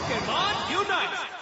Pokémon Unite!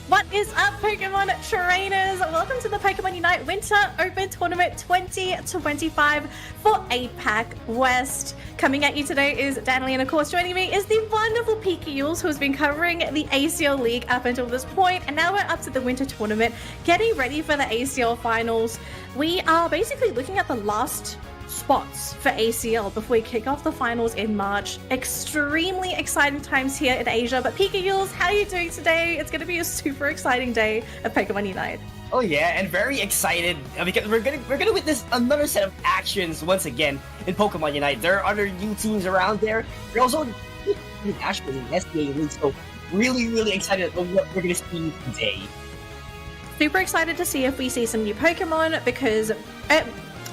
What is up, Pokemon trainers? Welcome to the Pokemon Unite Winter Open Tournament 2025 for APAC West. Coming at you today is Danley, and of course joining me is the wonderful Pika Yules, who has been covering the ACL League up until this point, and now we're up to the Winter Tournament, getting ready for the ACL Finals. We are basically looking at the last spots for ACL before we kick off the finals in March. Extremely exciting times here in Asia. But Pika Yules, how are you doing today? It's going to be a super exciting day of Pokemon Unite. Oh yeah, and very excited because we're gonna witness another set of actions once again in Pokemon Unite. There are other new teams around there. We're also actually in SDA League, so really excited about what we're gonna see today. Super excited to see if we see some new Pokemon, because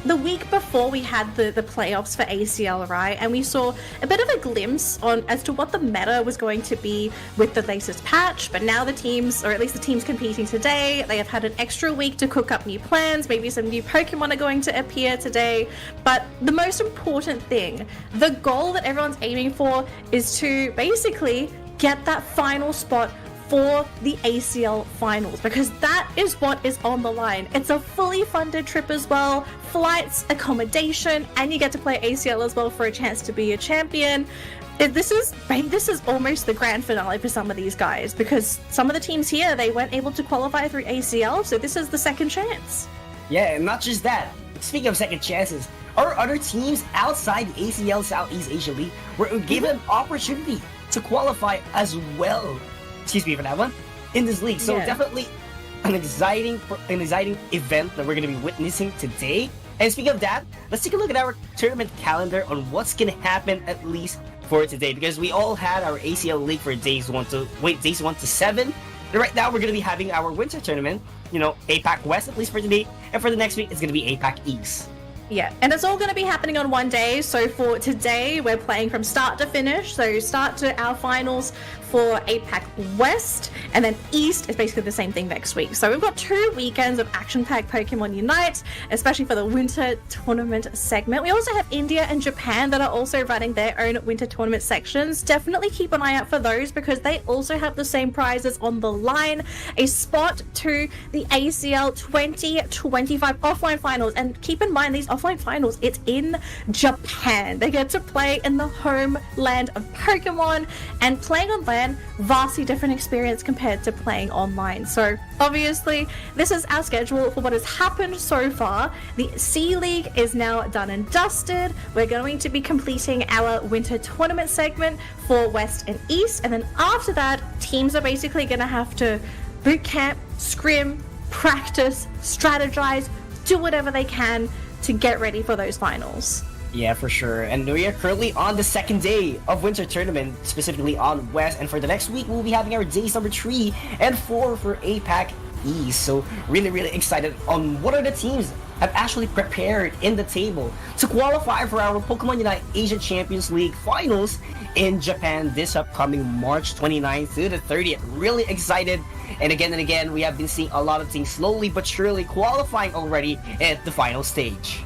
the week before we had the playoffs for ACL, right? And we saw a bit of a glimpse on as to what the meta was going to be with the latest patch. But now the teams, or at least the teams competing today, they have had an extra week to cook up new plans. Maybe some new Pokemon are going to appear today. But the most important thing, the goal that everyone's aiming for, is to basically get that final spot for the ACL finals, because that is what is on the line. It's a fully funded trip as well, flights, accommodation, and you get to play ACL as well for a chance to be a champion. This is almost the grand finale for some of these guys, because some of the teams here, they weren't able to qualify through ACL, so this is the second chance. Yeah, and not just that. Speaking of second chances, our other teams outside the ACL Southeast Asia League were given opportunity to qualify as well. Excuse me for that one. In this league, so definitely an exciting event that we're going to be witnessing today. And speaking of that, let's take a look at our tournament calendar on what's going to happen at least for today, because we all had our ACL League for days 1 to 7. And right now we're going to be having our winter tournament, APAC West at least for today, and for the next week it's going to be APAC East. Yeah, and it's all going to be happening on one day. So for today, we're playing from start to finish. So start to our finals for APAC West, and then East is basically the same thing next week. So we've got 2 weekends of action-packed Pokemon Unite, especially for the winter tournament segment. We also have India and Japan that are also running their own winter tournament sections. Definitely keep an eye out for those, because they also have the same prizes on the line. A spot to the ACL 2025 offline finals. And keep in mind, these offline finals, it's in Japan. They get to play in the homeland of Pokemon, and playing on land, vastly different experience compared to playing online. So obviously this is our schedule for what has happened so far. The C League is now done and dusted. We're going to be completing our winter tournament segment for West and East, and then after that, teams are basically going to have to boot camp, scrim, practice, strategize, do whatever they can to get ready for those finals. Yeah, for sure. And we are currently on the second day of winter tournament, specifically on West. And for the next week, we'll be having our days number 3 and 4 for APAC East. So really excited on what are the teams have actually prepared in the table to qualify for our Pokemon Unite Asia Champions League finals in Japan this upcoming March 29th through the 30th. Really excited. And again, we have been seeing a lot of teams slowly but surely qualifying already at the final stage.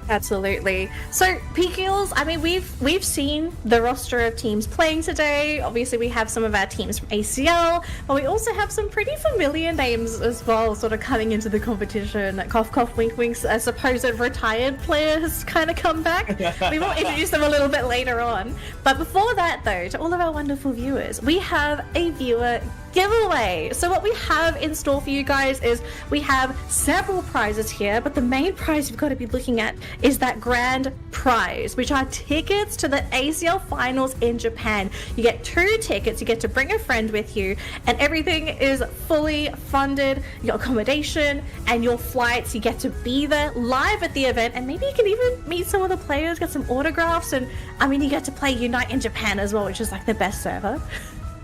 Absolutely. So PKLs, I mean, we've seen the roster of teams playing today. Obviously, we have some of our teams from ACL, but we also have some pretty familiar names as well, sort of coming into the competition. Cough, cough, wink, winks. A supposed retired player has kind of come back. We will introduce them a little bit later on. But before that, though, to all of our wonderful viewers, we have a viewer giveaway. So what we have in store for you guys is we have several prizes here, but the main prize you've got to be looking at is that grand prize, which are tickets to the ACL finals in Japan. You get 2 tickets, you get to bring a friend with you, and everything is fully funded. Your accommodation and your flights, you get to be there live at the event, and maybe you can even meet some of the players, get some autographs, and I mean, you get to play Unite in Japan as well, which is like the best server.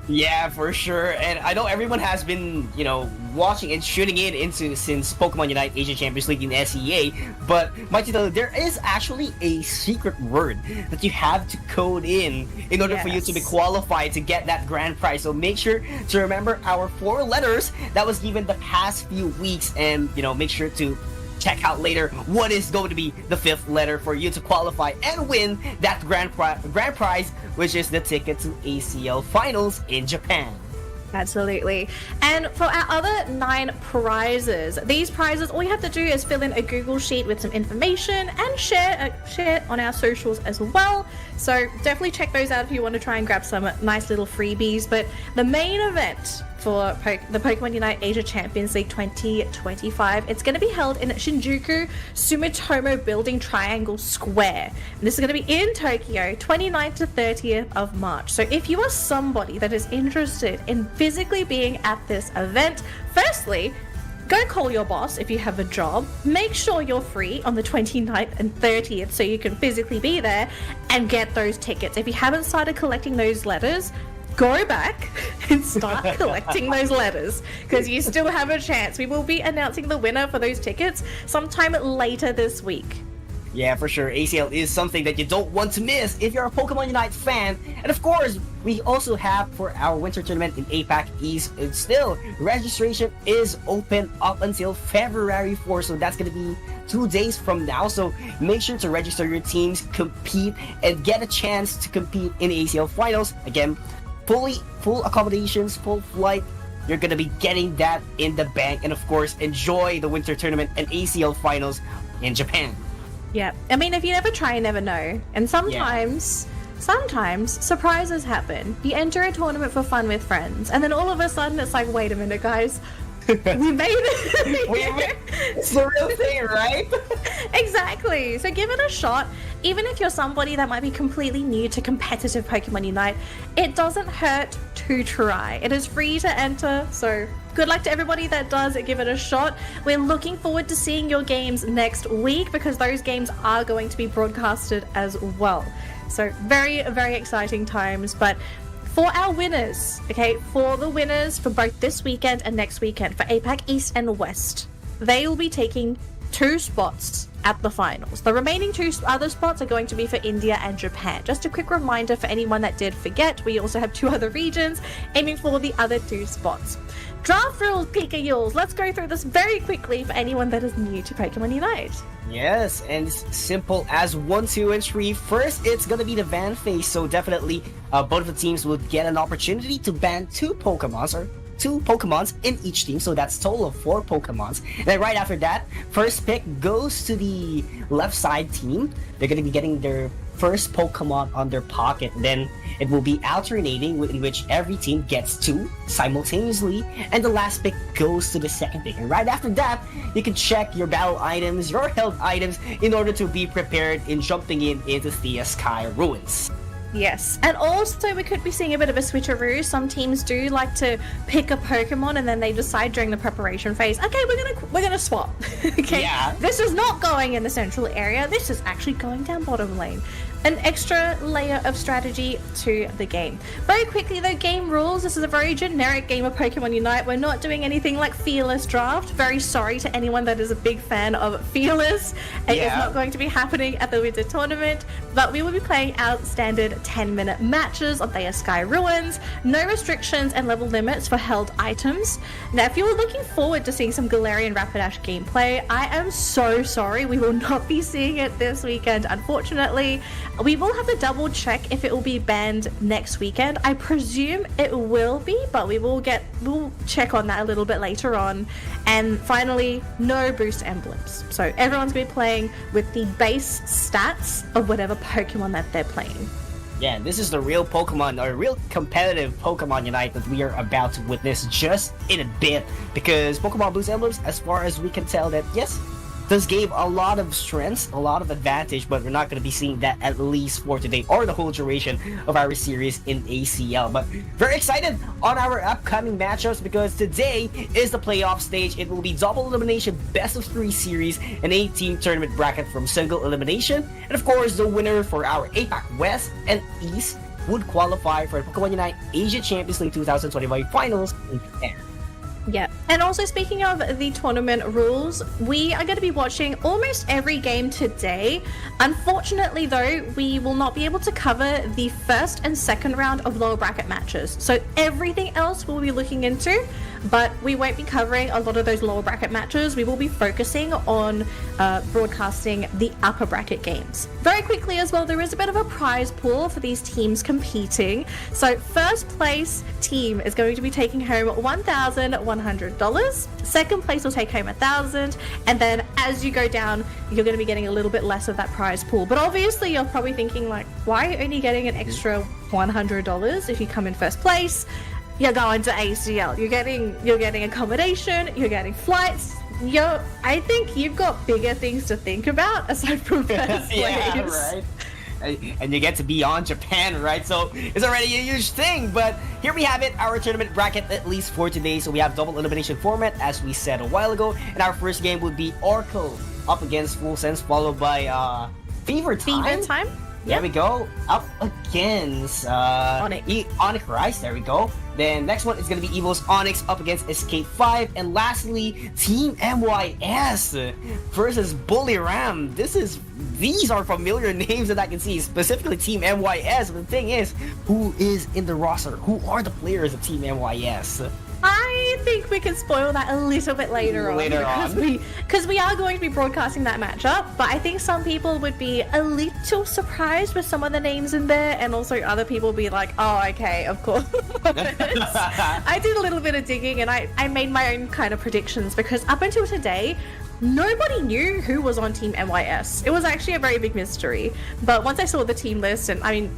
Yeah, for sure. And I know everyone has been, watching and shooting it into since Pokemon Unite Asia Champions League in SEA. But, Machito, there is actually a secret word that you have to code in order for you to be qualified to get that grand prize. So make sure to remember our 4 letters that was given the past few weeks, and, make sure to check out later what is going to be the 5th letter for you to qualify and win that grand prize, which is the ticket to ACL finals in Japan. Absolutely. And for our other 9 prizes, these prizes, all you have to do is fill in a Google sheet with some information and share it on our socials as well. So definitely check those out if you want to try and grab some nice little freebies. But the main event for the Pokemon Unite Asia Champions League 2025, it's going to be held in Shinjuku Sumitomo Building Triangle Square. And this is going to be in Tokyo, 29th to 30th of March. So if you are somebody that is interested in physically being at this event, firstly, go call your boss if you have a job. Make sure you're free on the 29th and 30th so you can physically be there and get those tickets. If you haven't started collecting those letters, go back and start collecting those letters, because you still have a chance. We will be announcing the winner for those tickets sometime later this week. Yeah, for sure. ACL is something that you don't want to miss if you're a Pokemon Unite fan. And of course, we also have for our winter tournament in APAC East, it's still registration is open up until February 4th. So that's going to be 2 days from now. So make sure to register your teams, compete, and get a chance to compete in the ACL finals. Again, full accommodations, full flight, you're gonna be getting that in the bank, and of course, enjoy the winter tournament and ACL finals in Japan. Yeah, I mean, if you never try, you never know. And sometimes surprises happen. You enter a tournament for fun with friends, and then all of a sudden it's like, wait a minute, guys, we made it. It's the real thing, right? Exactly. So give it a shot. Even if you're somebody that might be completely new to competitive Pokemon Unite, it doesn't hurt to try. It is free to enter, so good luck to everybody that does give it a shot. We're looking forward to seeing your games next week because those games are going to be broadcasted as well. So very, very exciting times. But for our winners, okay, for the winners for both this weekend and next weekend for APAC East and West, they will be taking 2 spots at the finals. The remaining 2 other spots are going to be for India and Japan. Just a quick reminder for anyone that did forget, we also have 2 other regions aiming for the other 2 spots. Draft rules, Pika-Yules. Let's go through this very quickly for anyone that is new to Pokemon Unite. Yes, and it's simple as 1, 2, and 3. First, it's gonna be the ban phase, so definitely both of the teams will get an opportunity to ban 2 Pokemons in each team, so that's a total of 4 Pokemons. And then right after that, first pick goes to the left side team. They're gonna be getting their first Pokemon on their pocket. Then it will be alternating in which every team gets 2 simultaneously, and the last pick goes to the second pick. And right after that, you can check your battle items, your health items, in order to be prepared in jumping into Thea Sky Ruins. Yes, and also we could be seeing a bit of a switcheroo. Some teams do like to pick a Pokemon and then they decide during the preparation phase, okay, we're gonna swap. Okay, yeah. This is not going in the central area. This is actually going down bottom lane. An extra layer of strategy to the game. Very quickly though, game rules. This is a very generic game of Pokemon Unite. We're not doing anything like Fearless Draft. Very sorry to anyone that is a big fan of Fearless. It is not going to be happening at the Winter Tournament, but we will be playing our standard 10-minute matches on Thea Sky Ruins. No restrictions and level limits for held items. Now, if you were looking forward to seeing some Galarian Rapidash gameplay, I am so sorry. We will not be seeing it this weekend, unfortunately. We will have to double check if it will be banned next weekend. I presume it will be, but we'll check on that a little bit later on. And finally, no boost emblems. So everyone's going to be playing with the base stats of whatever Pokemon that they're playing. Yeah, this is the real Pokemon, or real competitive Pokemon Unite that we are about to witness just in a bit. Because Pokemon Boost Emblems, as far as we can tell, that yes, this gave a lot of strengths, a lot of advantage, but we're not going to be seeing that at least for today or the whole duration of our series in ACL. But very excited on our upcoming matchups because today is the playoff stage. It will be double elimination, best of 3 series, an 8-team tournament bracket from single elimination. And of course, the winner for our APAC West and East would qualify for the Pokemon Unite Asia Champions League 2025 finals in Japan. Yeah, and also speaking of the tournament rules, we are going to be watching almost every game today. Unfortunately though, we will not be able to cover the first and second round of lower bracket matches. So everything else we'll be looking into, but we won't be covering a lot of those lower bracket matches. We will be focusing on broadcasting the upper bracket games. Very quickly as well, there is a bit of a prize pool for these teams competing. So first place team is going to be taking home $1,100. Second place will take home $1,000, and then as you go down, you're going to be getting a little bit less of that prize pool. But obviously, you're probably thinking like, why are you only getting an extra $100 if you come in first place? You're going to ACL. You're getting accommodation. You're getting flights. I think you've got bigger things to think about aside from first place. Yeah, right. And you get to be on Japan, right? So it's already a huge thing. But here we have it, our tournament bracket, at least for today. So we have double elimination format, as we said a while ago. And our first game would be Oracle up against Full Sense, followed by Fever Time. Fever Time. There we go. Up against Onic Rise. There we go. Then next one is going to be Evos Onyx up against Escape 5. And lastly, Team MYS versus Bully Ram. These are familiar names that I can see, specifically Team MYS. But the thing is, who is in the roster? Who are the players of Team MYS? I think we can spoil that a little bit later on. Because we are going to be broadcasting that matchup, but I think some people would be a little surprised with some of the names in there, and also other people be like, oh, okay, of course. I did a little bit of digging, and I made my own kind of predictions, because up until today, nobody knew who was on Team NYS. It was actually a very big mystery. But once I saw the team list, and I mean,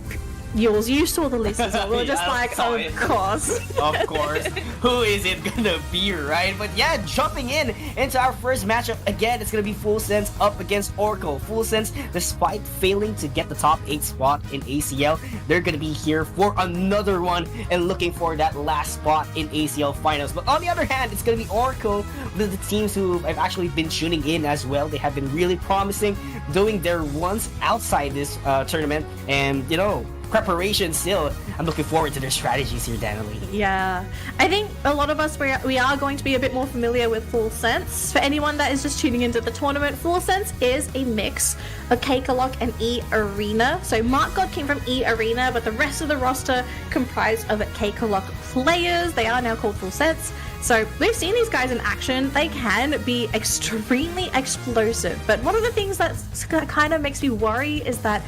you saw the list as well. We were just like, of course. Of course. Who is it gonna be, right? But yeah, jumping into our first matchup, again, it's gonna be Full Sense up against Oracle. Full Sense, despite failing to get the top 8 spot in ACL, they're gonna be here for another one and looking for that last spot in ACL finals. But on the other hand, it's gonna be Oracle, the teams who I've actually been tuning in as well. They have been really promising, doing their runs outside this tournament, and you know, preparation still. I'm looking forward to their strategies here, Danielle. Yeah, I think a lot of us, we are going to be a bit more familiar with Full Sense. For anyone that is just tuning into the tournament, Full Sense is a mix of Kakalok and E Arena. So Mark God came from E Arena, but the rest of the roster comprised of Kakalok players. They are now called Full Sense. So we've seen these guys in action. They can be extremely explosive, but one of the things that kind of makes me worry is that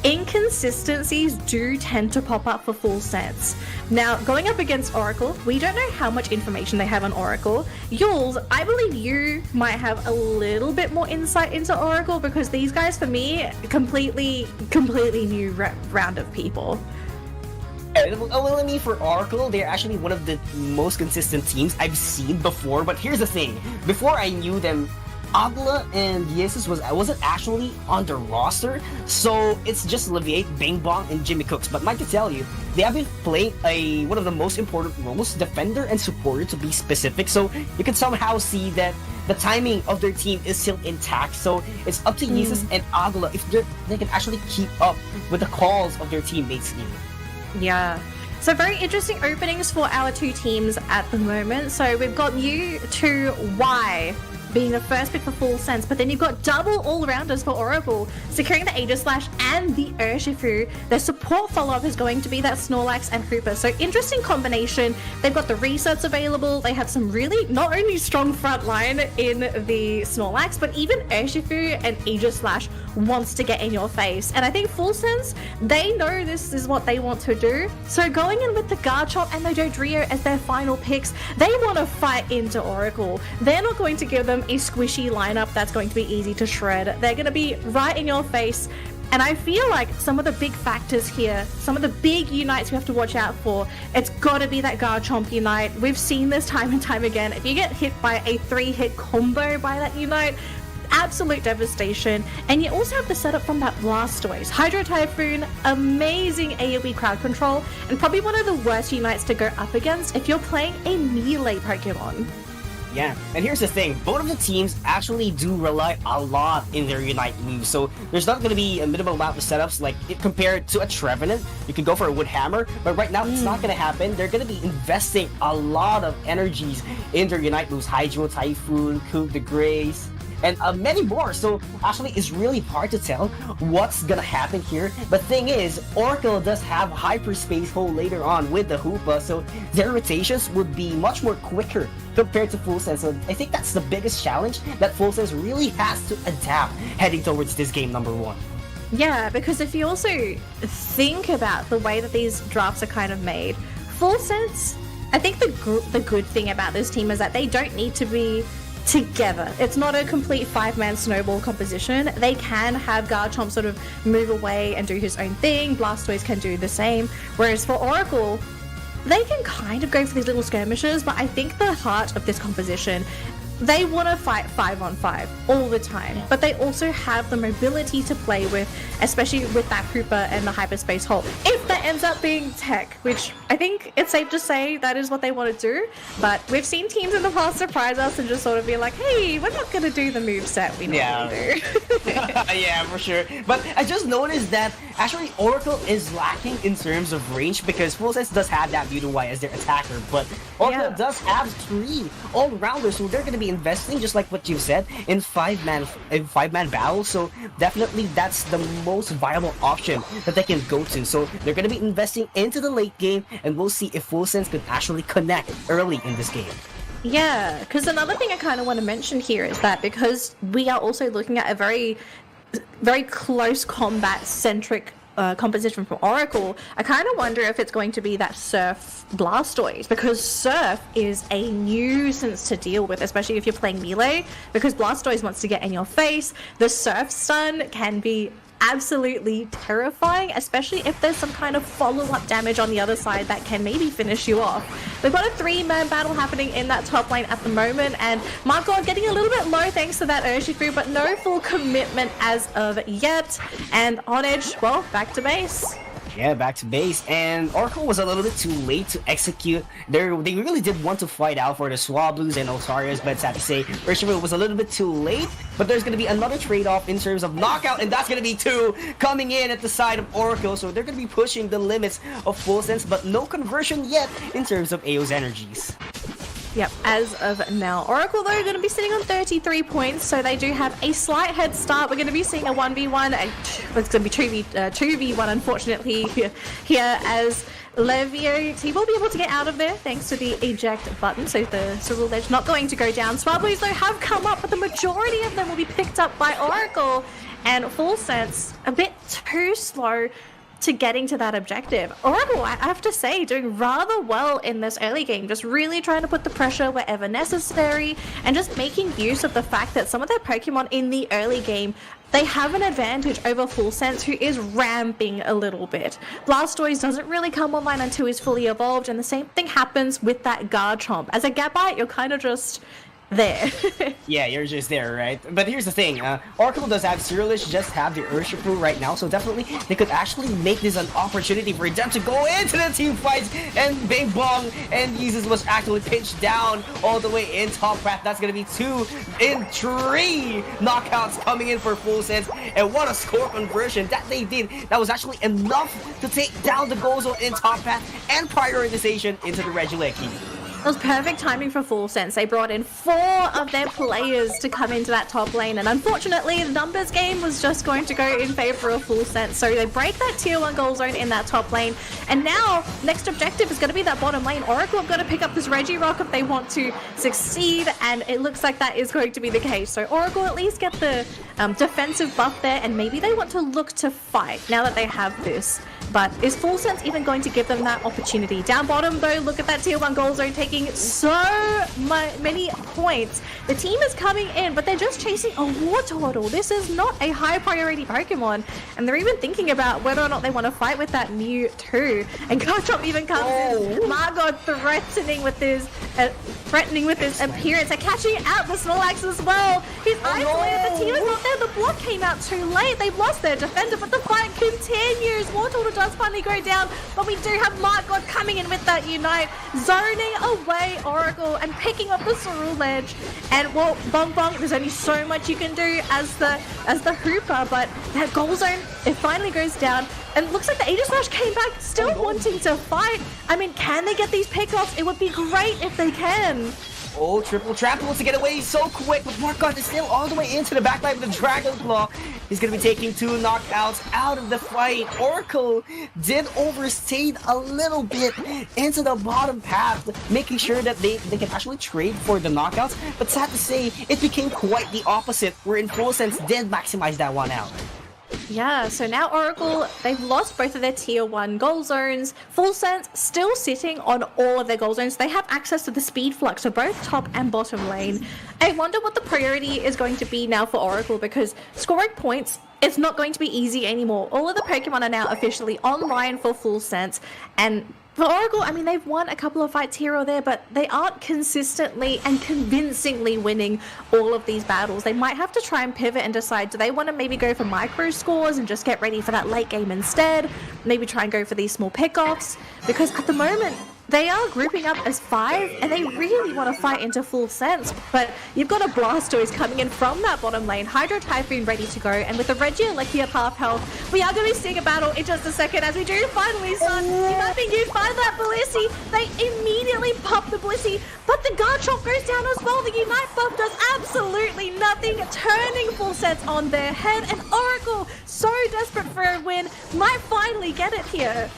inconsistencies do tend to pop up for Full Sense. Now, going up against Oracle, we don't know how much information they have on Oracle. Yules, I believe you might have a little bit more insight into Oracle, because these guys, for me, completely new round of people. Well, I mean, for Oracle, they're actually one of the most consistent teams I've seen before. But here's the thing: before I knew them, Agla and Jesus wasn't actually on the roster, so it's just Leviate, Bing Bong, and Jimmy Cooks. But Mike, to tell you, they have been playing one of the most important roles, defender and supporter, to be specific. So you can somehow see that the timing of their team is still intact. So it's up to Jesus and Agla if they can actually keep up with the calls of their teammates here. Yeah. So very interesting openings for our two teams at the moment. So we've got you to Y being the first pick for Full Sense, but then you've got double all-rounders for Oracle, securing the Aegis Slash and the Urshifu. Their support follow-up is going to be that Snorlax and Hooper. So interesting combination. They've got the resets available. They have some really not only strong front line in the Snorlax, but even Urshifu and Aegis Slash wants to get in your face. And I think Full Sense, they know this is what they want to do. So going in with the Garchomp and the Dodrio as their final picks, they want to fight into Oracle. They're not going to give them a squishy lineup that's going to be easy to shred. They're going to be right in your face. And I feel like some of the big factors here, some of the big unites we have to watch out for, it's got to be that Garchomp unite. We've seen this time and time again. If you get hit by a 3-hit combo by that unite, absolute devastation. And you also have the setup from that Blastoise. Hydro Typhoon, amazing AoE crowd control, and probably one of the worst unites to go up against if you're playing a melee Pokemon. Yeah, and here's the thing, both of the teams actually do rely a lot in their Unite moves, so there's not going to be a minimal amount of setups like compared to a Trevenant. You can go for a Wood Hammer, but right now it's not going to happen. They're going to be investing a lot of energies in their Unite moves, Hydro Typhoon, Coup de Grace, and many more. So actually it's really hard to tell what's gonna happen here. But thing is, Oracle does have Hyperspace Hole later on with the Hoopa, so their rotations would be much more quicker compared to Full Sense. So I think that's the biggest challenge that Full Sense really has to adapt heading towards this game number 1. Yeah, because if you also think about the way that these drafts are kind of made, Full Sense, I think the good thing about this team is that they don't need to be together. It's not a complete 5-man snowball composition. They can have Garchomp sort of move away and do his own thing. Blastoise can do the same. Whereas for Oracle, they can kind of go for these little skirmishes, but I think the heart of this composition, they want to fight 5-on-5 all the time, but they also have the mobility to play with, especially with that Hooper and the Hyperspace Hole. If that ends up being tech, which I think it's safe to say that is what they want to do, but we've seen teams in the past surprise us and just sort of be like, hey, we're not going to do the moveset we normally do. Yeah, for sure. But I just noticed that actually Oracle is lacking in terms of range, because Full Sense does have that Beauty Y as their attacker, but Oracle does have 3 all-rounders, so they're going to be be investing, just like what you said, in five-man battles. So definitely that's the most viable option that they can go to. So they're going to be investing into the late game, and we'll see if Full Sense could actually connect early in this game. Yeah, because another thing I kind of want to mention here is that because we are also looking at a very, very close combat-centric composition from Oracle, I kind of wonder if it's going to be that Surf Blastoise, because Surf is a nuisance to deal with, especially if you're playing melee, because Blastoise wants to get in your face. The Surf Stun can be absolutely terrifying, especially if there's some kind of follow-up damage on the other side that can maybe finish you off. We've got a 3-man battle happening in that top lane at the moment, and Margot getting a little bit low thanks to that Urshifu, but no full commitment as of yet. And Onic, well, back to base. Yeah, back to base, and Oracle was a little bit too late to execute. They really did want to fight out for the Swablues and Osarias, but sad to say, Urshifu was a little bit too late. But there's going to be another trade-off in terms of knockout, and that's going to be 2 coming in at the side of Oracle. So they're going to be pushing the limits of Full Sense, but no conversion yet in terms of AO's energies. Yep, as of now. Oracle, though, are going to be sitting on 33 points, so they do have a slight head start. We're going to be seeing a 1v1, it's going to be 2v1, unfortunately, here as Levio, he will be able to get out of there thanks to the eject button, so the Cyril Ledge not going to go down. Swablues, though, have come up, but the majority of them will be picked up by Oracle, and Full Sense a bit too slow to getting to that objective. Oracle, I have to say, doing rather well in this early game, just really trying to put the pressure wherever necessary and just making use of the fact that some of their Pokemon in the early game, they have an advantage over Full Sense, who is ramping a little bit. Blastoise doesn't really come online until he's fully evolved, and the same thing happens with that Garchomp. As a Gabite, you're kind of just there. Yeah, you're just there, right? But here's the thing, Oracle does have Cyrilish, just have the Urshifu right now, so definitely they could actually make this an opportunity for them to go into the team fights, and Bing Bong and Yeezus was actually pinched down all the way in top path. That's gonna be 2 in 3 knockouts coming in for Full Sense, and what a score conversion that they did. That was actually enough to take down the Gozo in top path and prioritization into the Regieleki. It was perfect timing for Full Sense. They brought in 4 of their players to come into that top lane, and unfortunately the numbers game was just going to go in favor of Full Sense, so they break that tier 1 goal zone in that top lane, and now next objective is going to be that bottom lane. Oracle have got to pick up this Regirock if they want to succeed, and it looks like that is going to be the case. So Oracle at least get the defensive buff there, and maybe they want to look to fight now that they have this. But is Full Sense even going to give them that opportunity? Down bottom, though, look at that tier 1 goal zone taking so many points. The team is coming in, but they're just chasing a Wartortle. This is not a high priority Pokemon, and they're even thinking about whether or not they want to fight with that Mewtwo. And Garchomp even comes in. Margot threatening with his appearance. They're catching out the Snorlax as well. He's isolated. The team is not there. The block came out too late. They've lost their defender, but the fight continues. Wartortle does finally go down, but we do have Margot coming in with that Unite, zoning away Oracle and picking up the Cyril Ledge. And well, Bong Bong, there's only so much you can do as the Hooper, but that goal zone, it finally goes down. And it looks like the Aegis Rush came back, still wanting to fight. I mean, can they get these pickoffs? It would be great if they can. Oh, triple trample to get away so quick, but Margot is still all the way into the backline with the Dragon Claw. He's going to be taking 2 knockouts out of the fight. Oracle did overstay a little bit into the bottom path, making sure that they can actually trade for the knockouts. But sad to say, it became quite the opposite, wherein Full Sense did maximize that one out. Yeah, so now Oracle, they've lost both of their tier 1 goal zones. Full Sense still sitting on all of their goal zones. They have access to the speed flux for both top and bottom lane. I wonder what the priority is going to be now for Oracle, because scoring points, it's not going to be easy anymore. All of the Pokemon are now officially online for Full Sense, and for Oracle, I mean, they've won a couple of fights here or there, but they aren't consistently and convincingly winning all of these battles. They might have to try and pivot and decide, do they want to maybe go for micro scores and just get ready for that late game instead? Maybe try and go for these small pickoffs? Because at the moment, they are grouping up as 5, and they really want to fight into full sense, but you've got a Blastoise coming in from that bottom lane, Hydro Typhoon ready to go, and with the Regieleki at half health, we are going to be seeing a battle in just a second as we do finally start uniting you find that Blissey. They immediately pop the Blissey, but the Garchomp goes down as well. The Unite buff does absolutely nothing, turning full sense on their head, and Oracle, so desperate for a win, might finally get it here.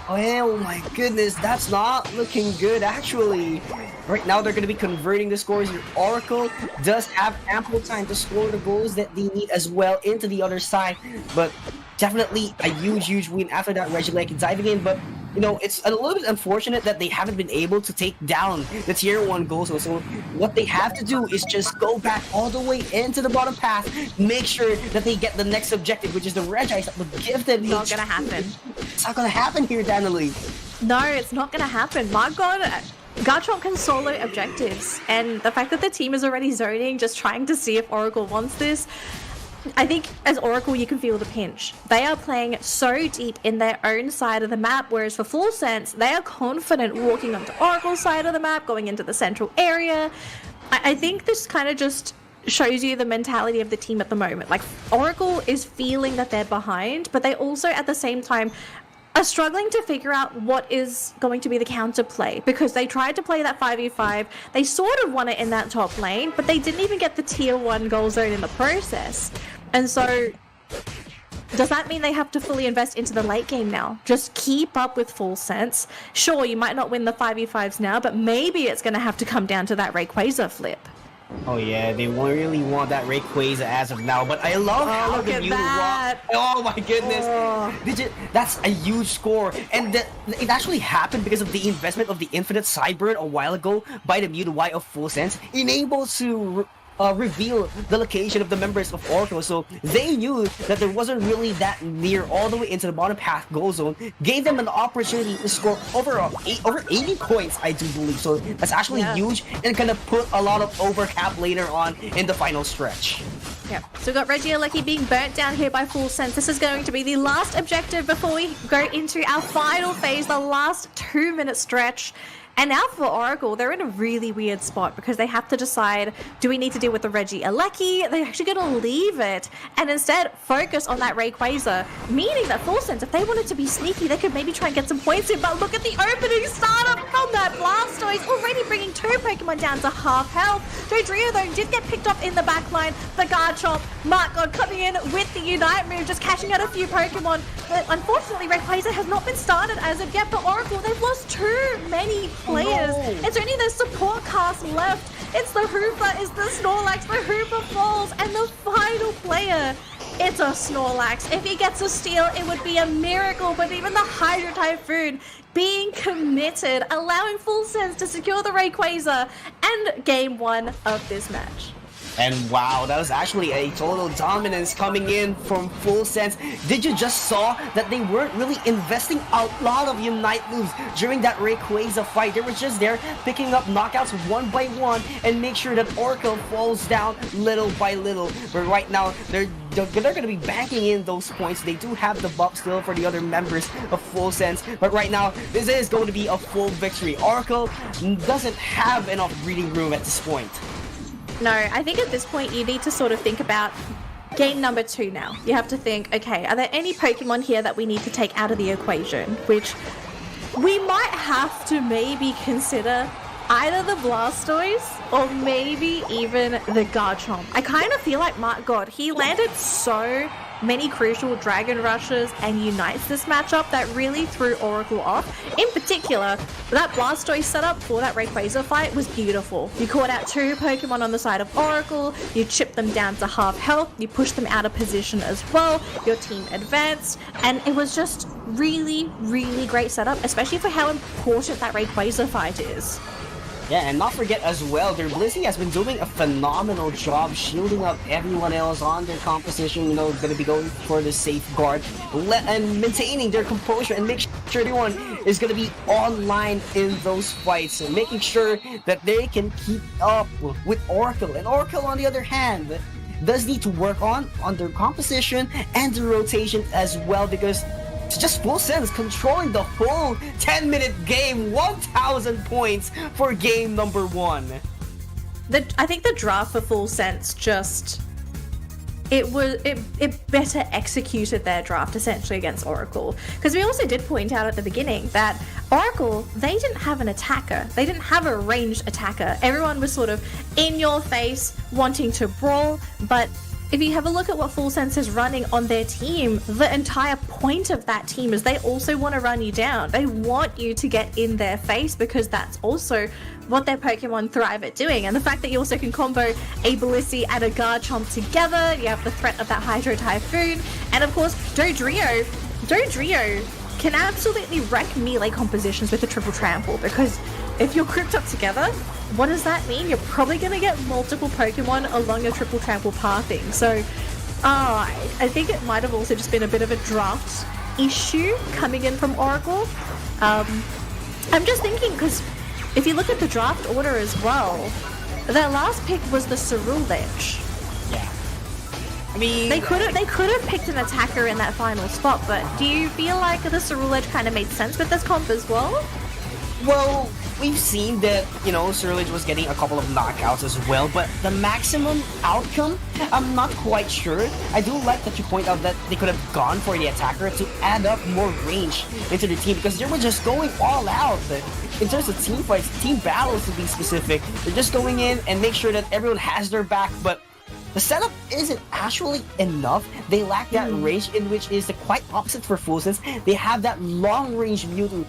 Oh my goodness, that's not looking good actually. Right now they're going to be converting the scores here. Oracle does have ample time to score the goals that they need as well into the other side, but definitely a huge win after that Regieleki diving in. But you know, it's a little bit unfortunate that they haven't been able to take down the tier 1 goals. So what they have to do is just go back all the way into the bottom path, make sure that they get the next objective, which is the Regice that would give them Not gonna happen. It's not gonna happen here, Danielle. No, it's not gonna happen. My god, Garchomp can solo objectives, and the fact that the team is already zoning, just trying to see if Oracle wants this, I think as Oracle you can feel the pinch. They are playing so deep in their own side of the map, whereas for Full Sense, they are confident walking onto Oracle's side of the map, going into the central area. I think this kind of just shows you the mentality of the team at the moment. Like, Oracle is feeling that they're behind, but they also at the same time are struggling to figure out what is going to be the counterplay, because they tried to play that 5v5, they sort of won it in that top lane, but they didn't even get the tier 1 goal zone in the process. And so does that mean they have to fully invest into the late game now? Just keep up with Full Sense. Sure, you might not win the 5v5s now, but maybe it's going to have to come down to that Rayquaza flip. Oh yeah, they really want that Rayquaza as of now, but I love how look the at Mew that. Oh my goodness! That's a huge score, and it actually happened because of the investment of the Infinite Sideburn a while ago by the Mewtwo of Full Sense, enabled to reveal the location of the members of Oracle, so they knew that there wasn't really that near all the way into the bottom path goal zone, gave them an opportunity to score over 80 points, I do believe. So that's actually huge, and gonna put a lot of overcap later on in the final stretch. Yep. So we've got Regieleki being burnt down here by Full Sense. This is going to be the last objective before we go into our final phase, the last 2-minute stretch. And now for Oracle, they're in a really weird spot because they have to decide, do we need to deal with the Regieleki? They're actually going to leave it and instead focus on that Rayquaza, meaning that Full Sense, if they wanted to be sneaky, they could maybe try and get some points in. But look at the opening startup from that Blastoise, already bringing 2 Pokemon down to half health. Dodrio, though, did get picked up in the back line. The Garchomp, Markon coming in with the Unite move, just cashing out a few Pokemon. But unfortunately, Rayquaza has not been started as of yet. But Oracle, they've lost too many players. No. It's only the support cast left. It's the Hooper, it's the Snorlax, the Hooper falls, and the final player, it's a Snorlax. If he gets a steal, it would be a miracle, but even the Hydro Typhoon being committed, allowing Full Sense to secure the Rayquaza and game 1 of this match. And wow, that was actually a total dominance coming in from Full Sense. Did you just saw that they weren't really investing a lot of Unite moves during that Rayquaza fight? They were just there picking up knockouts one by one and make sure that Oracle falls down little by little. But right now, they're going to be banking in those points. They do have the buff still for the other members of Full Sense. But right now, this is going to be a full victory. Oracle doesn't have enough breathing room at this point. No, I think at this point you need to sort of think about game number 2 now. You have to think, okay, are there any Pokemon here that we need to take out of the equation? Which we might have to maybe consider either the Blastoise or maybe even the Garchomp. I kind of feel like, my God, he landed so many crucial Dragon Rushes and Unites this matchup that really threw Oracle off. In particular, that Blastoise setup for that Rayquaza fight was beautiful. You caught out 2 Pokemon on the side of Oracle, you chipped them down to half health, you pushed them out of position as well, your team advanced, and it was just really, really great setup, especially for how important that Rayquaza fight is. Yeah, and not forget as well, their Blissey has been doing a phenomenal job shielding up everyone else on their composition, you know, gonna be going for the safeguard and maintaining their composure and make sure everyone is gonna be online in those fights and making sure that they can keep up with Oracle. And Oracle, on the other hand, does need to work on their composition and the rotation as well, because It's just Full Sense controlling the whole 10-minute game, 1,000 points for game number 1. I think the draft for Full Sense just it better executed their draft essentially against Oracle, because we also did point out at the beginning that Oracle, they didn't have an attacker, they didn't have a ranged attacker. Everyone was sort of in your face wanting to brawl, but if you have a look at what Full Sense is running on their team, the entire point of that team is they also want to run you down. They want you to get in their face, because that's also what their Pokemon thrive at doing. And the fact that you also can combo a Blissey and a Garchomp together, you have the threat of that Hydro Typhoon, and of course Dodrio can absolutely wreck melee compositions with a triple trample, because if you're grouped up together, what does that mean? You're probably going to get multiple Pokemon along your triple trample pathing. So I think it might have also just been a bit of a draft issue coming in from Oracle. I'm just thinking, because if you look at the draft order as well, their last pick was the Ceruledge. Yeah. I mean, they could have picked an attacker in that final spot, but do you feel like the Ceruledge kind of made sense with this comp as well? Well, we've seen that, Ceruledge was getting a couple of knockouts as well, but the maximum outcome, I'm not quite sure. I do like that you point out that they could have gone for the attacker to add up more range into the team, because they were just going all out. In terms of team fights, team battles to be specific, they're just going in and make sure that everyone has their back, but the setup isn't actually enough. They lack that range, in which is the quite opposite for Full Sense. They have that long-range Mewtwo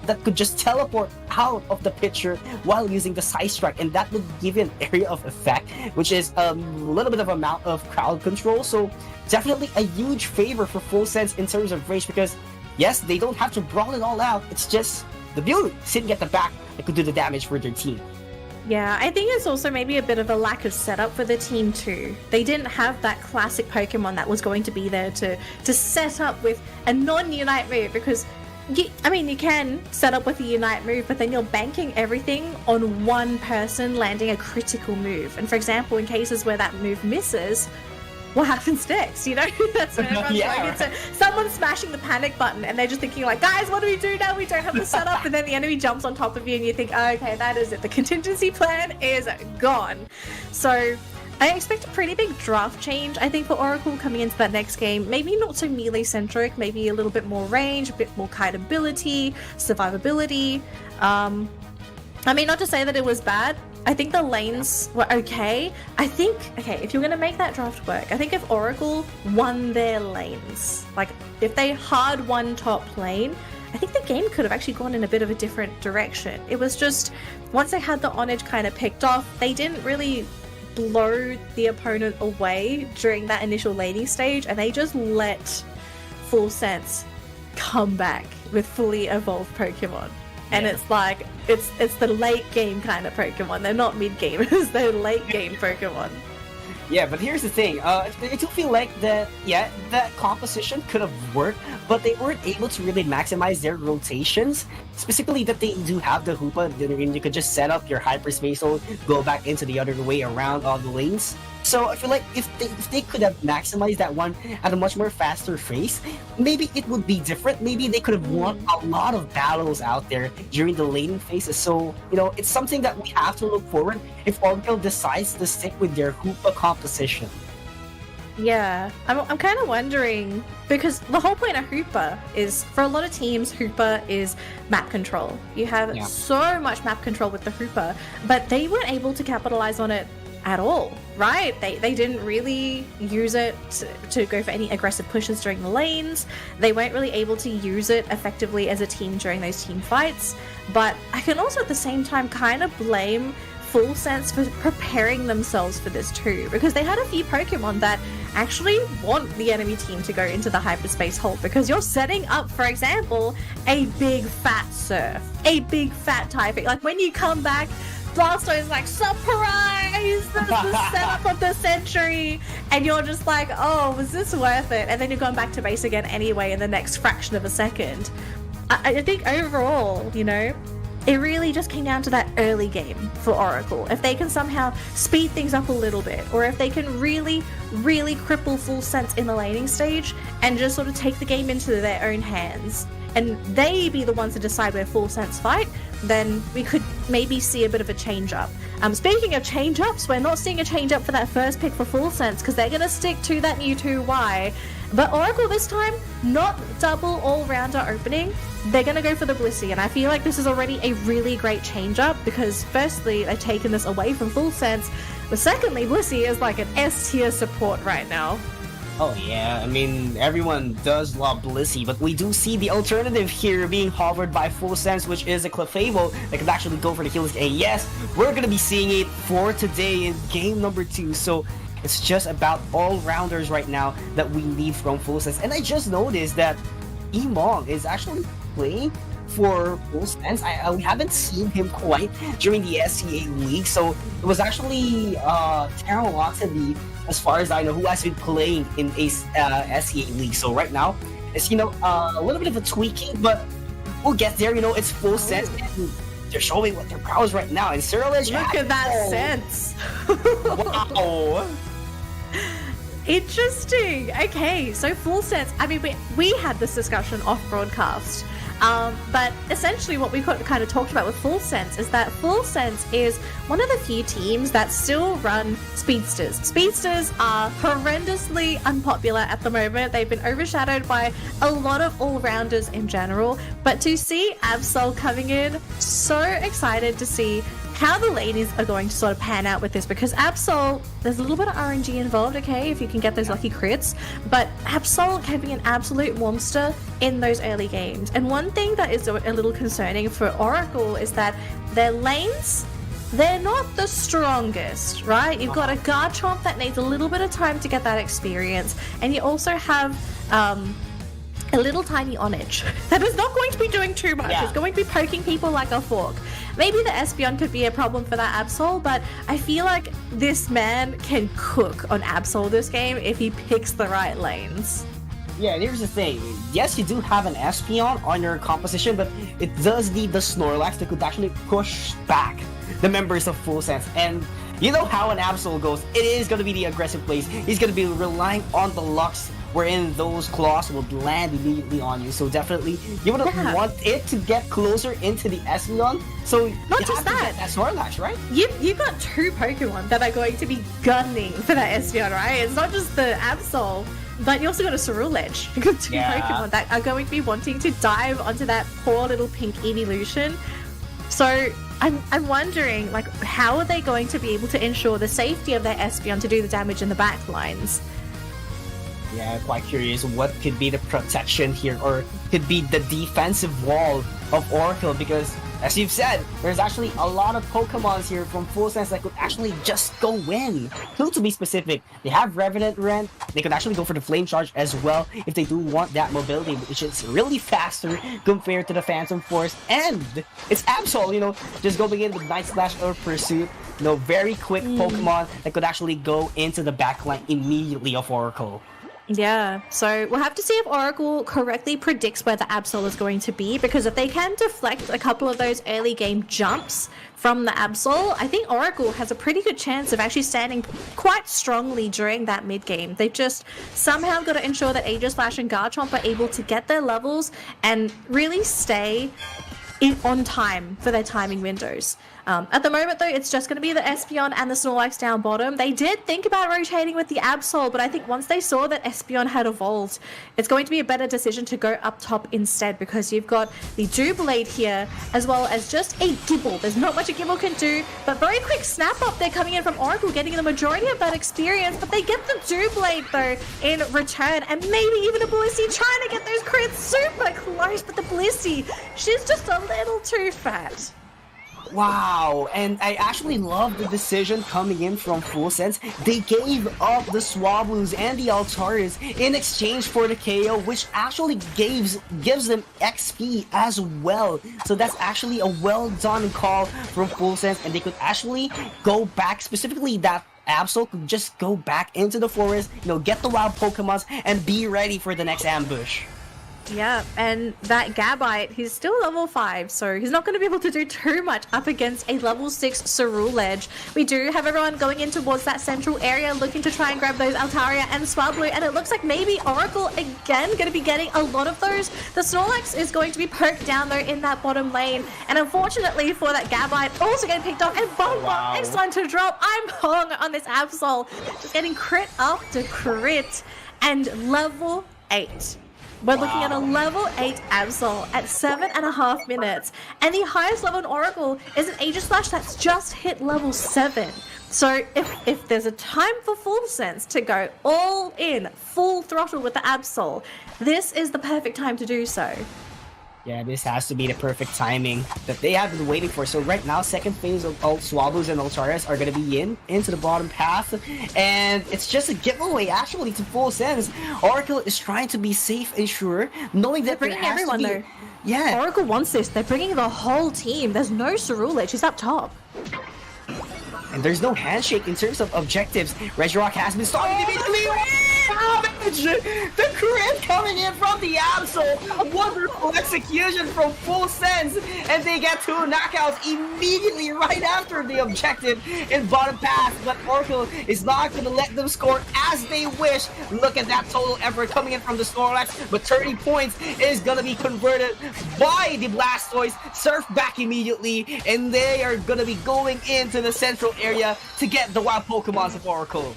that could just teleport out of the picture while using the Side Strike, and that would give you an area of effect, which is a little bit of amount of crowd control. So definitely a huge favor for Full Sense in terms of range, because yes, they don't have to brawl it all out. It's just the Mewtwo sitting at the back that could do the damage for their team. Yeah, I think it's also maybe a bit of a lack of setup for the team too. They didn't have that classic Pokemon that was going to be there to set up with a non-Unite move, because you can set up with a Unite move, but then you're banking everything on one person landing a critical move. And for example, in cases where that move misses, what happens next? That's when everyone's going into someone smashing the panic button, and they're just thinking like, guys, what do we do now? We don't have the setup. And then the enemy jumps on top of you, and you think, oh, okay, that is it. The contingency plan is gone. So I expect a pretty big draft change, I think, for Oracle coming into that next game. Maybe not so melee-centric, maybe a little bit more range, a bit more kiteability, survivability. Not to say that it was bad. I think the lanes were okay. If you're going to make that draft work, I think if Oracle won their lanes, like if they hard won top lane, I think the game could have actually gone in a bit of a different direction. It was just, once they had the Onic kind of picked off, they didn't really blow the opponent away during that initial laning stage, and they just let Full Sense come back with fully evolved Pokemon. And it's like, it's the late game kind of Pokemon. They're not mid gamers, they're late game Pokemon. Yeah, but here's the thing. I do feel like that composition could have worked, but they weren't able to really maximize their rotations. Specifically, that they do have the Hoopa, and you could just set up your hyperspace zone, go back into the other way around all the lanes. So I feel like if they could have maximized that one at a much more faster pace, maybe it would be different. Maybe they could have won a lot of battles out there during the laning phases. So, it's something that we have to look forward if Oracle decides to stick with their Hoopa composition. Yeah, I'm kind of wondering, because the whole point of Hoopa is, for a lot of teams, Hoopa is map control. You have so much map control with the Hoopa, but they weren't able to capitalize on it at all, right? They didn't really use it to go for any aggressive pushes during the lanes. They weren't really able to use it effectively as a team during those team fights. But I can also at the same time kind of blame Full Sense for preparing themselves for this too, because they had a few Pokemon that actually want the enemy team to go into the hyperspace hold, because you're setting up, for example, a big fat Surf, a big fat Typhus. Like when you come back, Blastoise is like, surprise! This is the setup of the century! And you're just like, oh, was this worth it? And then you're going back to base again anyway in the next fraction of a second. I think overall, it really just came down to that early game for Oracle. If they can somehow speed things up a little bit, or if they can really, really cripple Full Sense in the laning stage and just sort of take the game into their own hands, and they be the ones to decide where Full Sense fight, then we could maybe see a bit of a change-up. Speaking of change-ups, we're not seeing a change-up for that first pick for Full Sense because they're going to stick to that new 2Y. But Oracle this time, not double all-rounder opening. They're going to go for the Blissey, and I feel like this is already a really great change-up because firstly, they've taken this away from Full Sense, but secondly, Blissey is like an S-tier support right now. Oh yeah, I mean, everyone does love Blissey, but we do see the alternative here being hovered by Full Sense, which is a Clefable that could actually go for the heals. And yes, we're gonna be seeing it for today in game number 2, so it's just about all-rounders right now that we need from Full Sense. And I just noticed that Emong is actually playing for Full Sense. We haven't seen him quite during the SCA League, so it was actually Taro Watanabe, as far as I know, who has been playing in a SCA League. So right now, it's, you know, a little bit of a tweaking, but we'll get there. You know, it's Full Sense, and they're showing what their prowess right now. And Cyrilage, look at that sense. Wow. Interesting. Okay, so Full Sense. I mean, we had this discussion off broadcast. But essentially what we kind of talked about with Full Sense is that Full Sense is one of the few teams that still run Speedsters. Speedsters are horrendously unpopular at the moment. They've been overshadowed by a lot of all-rounders in general. But to see Absol coming in, so excited to see how the ladies are going to sort of pan out with this, because Absol, there's a little bit of RNG involved, okay, if you can get those lucky crits, but Absol can be an absolute monster in those early games. And one thing that is a little concerning for Oracle is that their lanes, they're not the strongest, right? You've got a Garchomp that needs a little bit of time to get that experience, and you also have a little tiny Onic that is not going to be doing too much. It's going to be poking people like a fork. Maybe the Espeon could be a problem for that Absol, but I feel like this man can cook on Absol this game if he picks the right lanes. Yeah, and here's the thing. Yes, you do have an Espeon on your composition, but it does need the Snorlax that could actually push back the members of Full Sense. And you know how an Absol goes. It is going to be the aggressive plays. He's going to be relying on the Lux, wherein those claws will land immediately on you. So definitely, you would want it to get closer into the Espeon. So not you just have to get that Snorlax, right? You've got two Pokemon that are going to be gunning for that Espeon, right? It's not just the Absol, but you also got a Ceruledge. You've got two Pokemon that are going to be wanting to dive onto that poor little pink evolution. So I'm wondering, like, how are they going to be able to ensure the safety of their Espeon to do the damage in the back lines? Yeah, quite curious what could be the protection here, or could be the defensive wall of Oracle, because as you've said, there's actually a lot of Pokemons here from Full Sense that could actually just go in. To be specific, they have Revenant Rent, they could actually go for the Flame Charge as well if they do want that mobility, which is really faster compared to the Phantom Force, and it's Absol, you know, just going in with Night Slash or Pursuit, you know, very quick Pokemon that could actually go into the backline immediately of Oracle. Yeah, so we'll have to see if Oracle correctly predicts where the Absol is going to be, because if they can deflect a couple of those early game jumps from the Absol, I think Oracle has a pretty good chance of actually standing quite strongly during that mid game. They've just somehow got to ensure that Aegislash and Garchomp are able to get their levels and really stay on time for their timing windows. At the moment, though, it's just going to be the Espeon and the Snorlax down bottom. They did think about rotating with the Absol, but I think once they saw that Espeon had evolved, it's going to be a better decision to go up top instead, because you've got the Doublade here, as well as just a Gibble. There's not much a Gibble can do, but very quick snap up there coming in from Oracle, getting the majority of that experience, but they get the Doublade, though, in return, and maybe even a Blissey trying to get those crits super close, but the Blissey, she's just a little too fat. Wow, and I actually love the decision coming in from Full Sense. They gave up the Swablu's and the Altaris in exchange for the KO, which actually gives them XP as well. So that's actually a well done call from Full Sense, and they could actually go back, specifically that Absol could just go back into the forest, you know, get the wild Pokemons, and be ready for the next ambush. Yeah, and that Gabite, he's still level 5, so he's not going to be able to do too much up against a level 6 Cerule Ledge. We do have everyone going in towards that central area, looking to try and grab those Altaria and Swablu, and it looks like maybe Oracle again going to be getting a lot of those. The Snorlax is going to be poked down though in that bottom lane, and unfortunately for that Gabite, also getting picked off, and Bomba, it's time to drop. I'm hung on this Absol, just getting crit after crit, and level 8. We're looking at a level 8 Absol at 7.5 minutes. And the highest level in Oracle is an Aegislash that's just hit level 7. So if there's a time for Full Sense to go all in, full throttle with the Absol, this is the perfect time to do so. Yeah, this has to be the perfect timing that they have been waiting for. So right now, second phase of Swablus and Altarias are going to be into the bottom path. And it's just a giveaway, actually, to Full Sense. Oracle is trying to be safe and sure, knowing that they're bringing everyone though. Yeah. Oracle wants this. They're bringing the whole team. There's no Cerule. She's up top. And there's no handshake in terms of objectives. Regirock has been starting immediately. Damage! The crit coming in from the Absol. A wonderful execution from Full Sense. And they get 2 knockouts immediately right after the objective in bottom path. But Oracle is not going to let them score as they wish. Look at that total effort coming in from the Snorlax. But 30 points is going to be converted by the Blastoise. Surf back immediately. And they are going to be going into the central area to get the wild Pokemons of Oracle.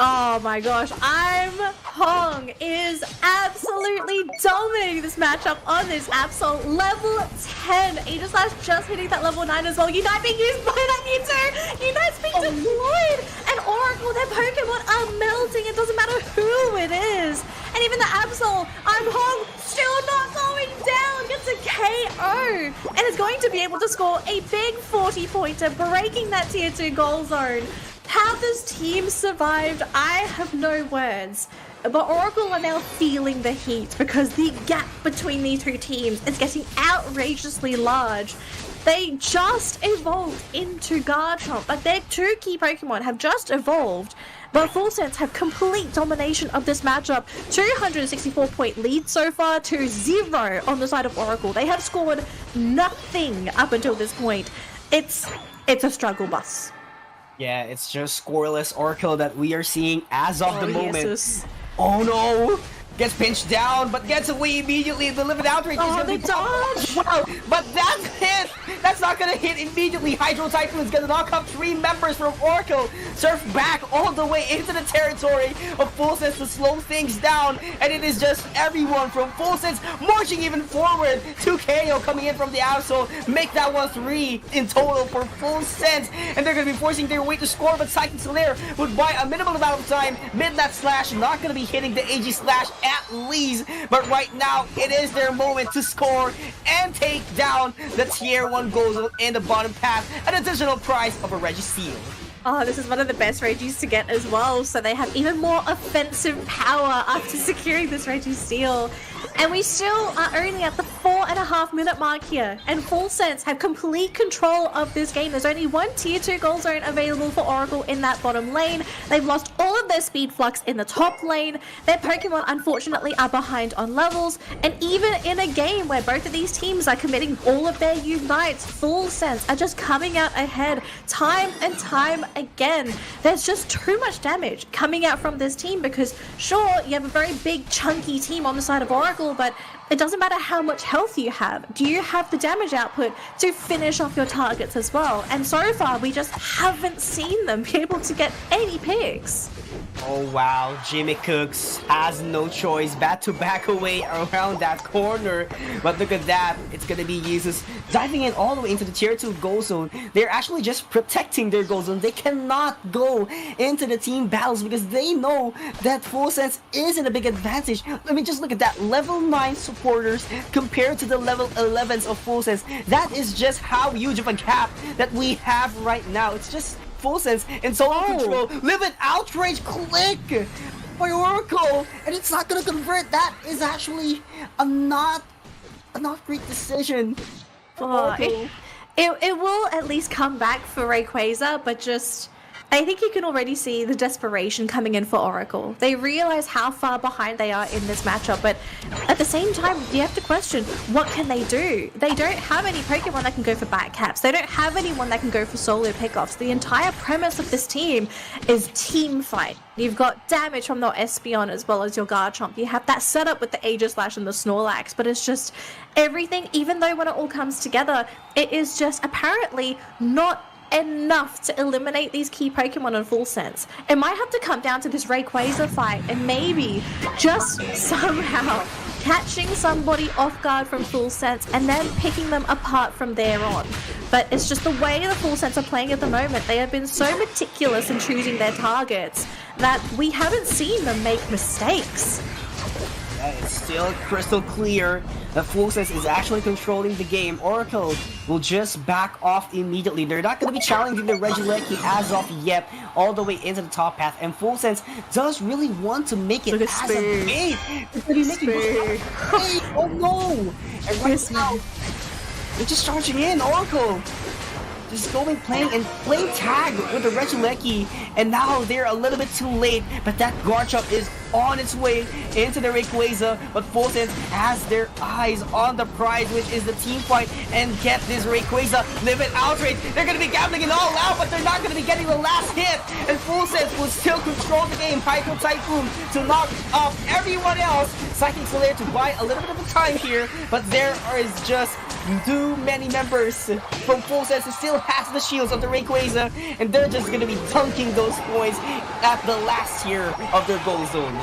Oh my gosh, Hong is absolutely dominating this matchup on this Absol. Level 10. Aegislash just hitting that level 9 as well. Unite being used by that Mewtwo. Unite's being deployed. And Oracle, their Pokemon are melting. It doesn't matter who it is. And even the Absol, Hong still not going down. Gets a KO. And is going to be able to score a big 40-pointer, breaking that tier 2 goal zone. How this team survived, I have no words. But Oracle are now feeling the heat because the gap between these two teams is getting outrageously large. They just evolved into Garchomp. Like, their 2 key Pokemon have just evolved. But Full Sense have complete domination of this matchup. 264-point lead so far to 0 on the side of Oracle. They have scored nothing up until this point. It's a struggle bus. Yeah, it's just scoreless Oracle that we are seeing as of the moment. Jesus. Oh no! Gets pinched down, but gets away immediately. The limit outrage is gonna be dodge! Wow, but that's hit! That's not gonna hit immediately. Hydro Typhoon is gonna knock up 3 members from Oracle. Surf back all the way into the territory of Full Sense to slow things down. And it is just everyone from Full Sense marching even forward. 2 KO coming in from the Absol. Make that one 3 in total for Full Sense. And they're gonna be forcing their way to score, but Psychic Solaire would buy a minimal amount of time. Midnight Slash not gonna be hitting the Aegislash at least, but right now it is their moment to score and take down the tier 1 goals in the bottom path, an additional prize of a Registeel. Oh, this is one of the best Regis to get as well, so they have even more offensive power after securing this Registeel. And we still are only at the 4.5 minute mark here, and Full Sense have complete control of this game. There's only 1 tier 2 goal zone available for Oracle in that bottom lane. They've lost all of their speed flux in the top lane. Their Pokemon unfortunately are behind on levels, and even in a game where both of these teams are committing all of their Unites, Full Sense are just coming out ahead time and time again. There's just too much damage coming out from this team because sure, you have a very big chunky team on the side of Oracle, but it doesn't matter how much health you have. Do you have the damage output to finish off your targets as well? And so far, we just haven't seen them be able to get any picks. Oh wow, Jimmy Cooks has no choice but to back away around that corner. But look at that, it's gonna be Jesus diving in all the way into the tier 2 goal zone. They're actually just protecting their goal zone. They cannot go into the team battles because they know that Full Sense is in a big advantage. I mean, just look at that, level 9 supporters compared to the level 11s of Full Sense. That is just how huge of a gap that we have right now. It's just Full Sense in solo control. Limit outrage click by Oracle, and it's not gonna convert. That is actually a not great decision for Oracle. It will at least come back for Rayquaza, but just I think you can already see the desperation coming in for Oracle. They realize how far behind they are in this matchup, but at the same time, you have to question, what can they do? They don't have any Pokemon that can go for back caps. They don't have anyone that can go for solo pickoffs. The entire premise of this team is team fight. You've got damage from the Espeon as well as your Garchomp. You have that setup with the Aegislash and the Snorlax, but it's just everything, even though when it all comes together, it is just apparently not enough to eliminate these key Pokemon in full sense. It might have to come down to this Rayquaza fight and maybe just somehow catching somebody off guard from full sense and then picking them apart from there on. But it's just the way the full sense are playing at the moment. They have been so meticulous in choosing their targets that we haven't seen them make mistakes. Yeah, it's still crystal clear that Full Sense is actually controlling the game. Oracle will just back off immediately. They're not going to be challenging the Regieleki as of yet, all the way into the top path. And Full Sense does really want to make it as a bait. Oh no! And right now, they're just charging in. Oracle just playing tag with the Regieleki, and now they're a little bit too late, but that Garchomp is on its way into the Rayquaza, but Full Sense has their eyes on the prize, which is the team fight, and get this Rayquaza limit outrage. They're going to be gambling it all out, but they're not going to be getting the last hit, and Full Sense will still control the game. Hydro Typhoon to knock off everyone else. Psychic Slayer to buy a little bit of time here, but there is just too many members from Full Sense who still has the shields of the Rayquaza, and they're just gonna be dunking those points at the last tier of their goal zone.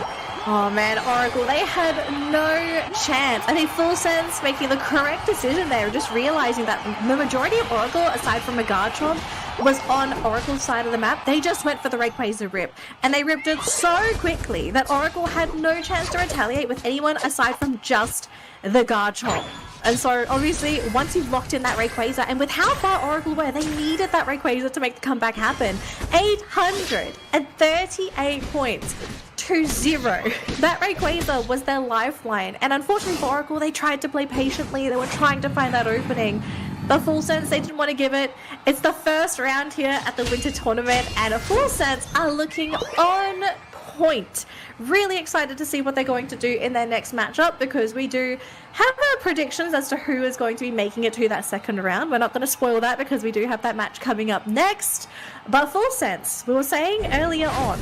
Oh man, Oracle, they had no chance. I think Full Sense making the correct decision there, just realizing that the majority of Oracle, aside from a Garchomp, was on Oracle's side of the map. They just went for the Rayquaza rip, and they ripped it so quickly that Oracle had no chance to retaliate with anyone aside from just the Garchomp. And so, obviously, once you've locked in that Rayquaza, and with how far Oracle were, they needed that Rayquaza to make the comeback happen. 838 points to 0. That Rayquaza was their lifeline. And unfortunately for Oracle, they tried to play patiently. They were trying to find that opening. The Full Sense, they didn't want to give it. It's the first round here at the Winter Tournament, and a Full Sense are looking on point. Really excited to see what they're going to do in their next matchup, because we do have our predictions as to who is going to be making it to that second round. We're not going to spoil that because we do have that match coming up next. But Full Sense, we were saying earlier on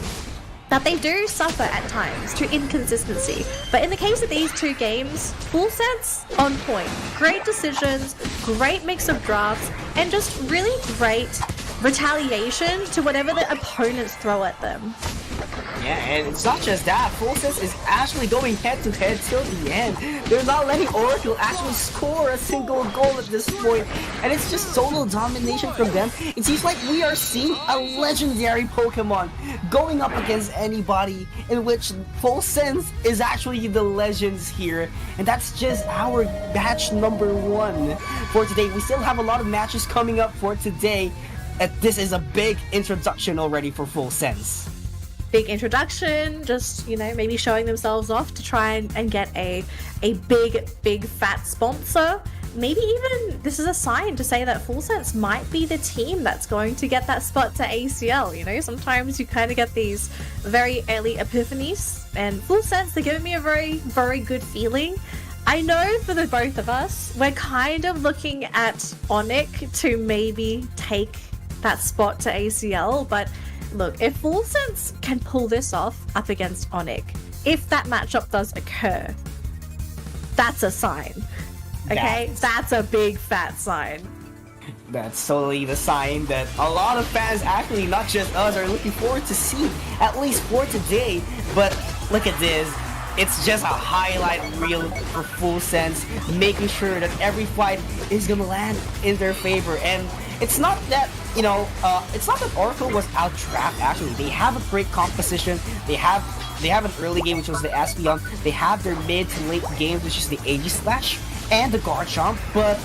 that they do suffer at times to inconsistency. But in the case of these two games, Full Sense on point. Great decisions, great mix of drafts, and just really great retaliation to whatever the opponents throw at them. Yeah, and it's not just that. Full Sense is actually going head-to-head till the end. They're not letting Oracle actually score a single goal at this point, and it's just solo domination from them. It seems like we are seeing a legendary Pokemon going up against anybody, in which Full Sense is actually the legends here, and that's just our match number 1 for today. We still have a lot of matches coming up for today, and this is a big introduction already for Full Sense. Big introduction, just, you know, maybe showing themselves off to try and get a big fat sponsor. Maybe even this is a sign to say that Full Sense might be the team that's going to get that spot to ACL. You know, sometimes you kind of get these very early epiphanies, and Full Sense, they're giving me a very good feeling. I know for the both of us, we're kind of looking at Onic to maybe take that spot to ACL, but look, if Full Sense can pull this off up against Onic, if that matchup does occur, that's a sign. Okay? That's a big fat sign. That's totally the sign that a lot of fans, actually not just us, are looking forward to see, at least for today. But look at this. It's just a highlight reel for Full Sense, making sure that every fight is gonna land in their favor. And it's not that, you know, it's not that Oracle was out-draft, actually. They have a great composition. They have an early game, which was the Espeon. They have their mid to late games, which is the Aegislash and the Garchomp, but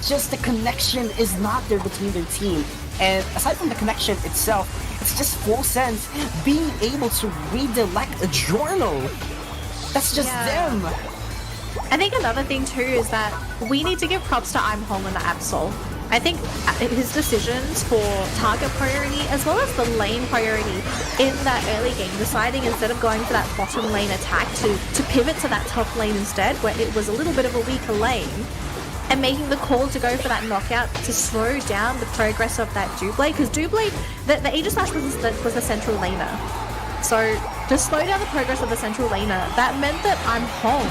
just the connection is not there between their team. And aside from the connection itself, it's just Full Sense being able to read them like a journal. That's just them. I think another thing too is that we need to give props to I'm Home and the Absol. I think his decisions for target priority as well as the lane priority in that early game, deciding instead of going for that bottom lane attack to pivot to that top lane instead, where it was a little bit of a weaker lane, and making the call to go for that knockout to slow down the progress of that Doublade, because Doublade, the Aegis Slash was the central laner. So to slow down the progress of the central laner, that meant that I'm Hong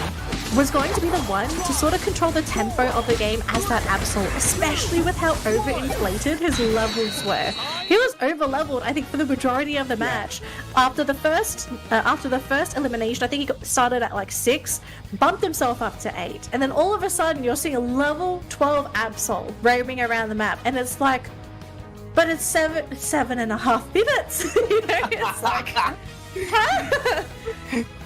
was going to be the one to sort of control the tempo of the game as that Absol, especially with how overinflated his levels were. He was over-leveled, I think, for the majority of the match. After the first elimination, I think he started at like 6, bumped himself up to 8, and then all of a sudden you're seeing a level 12 Absol roaming around the map, and it's like, but it's 7.5 minutes. You know, it's like,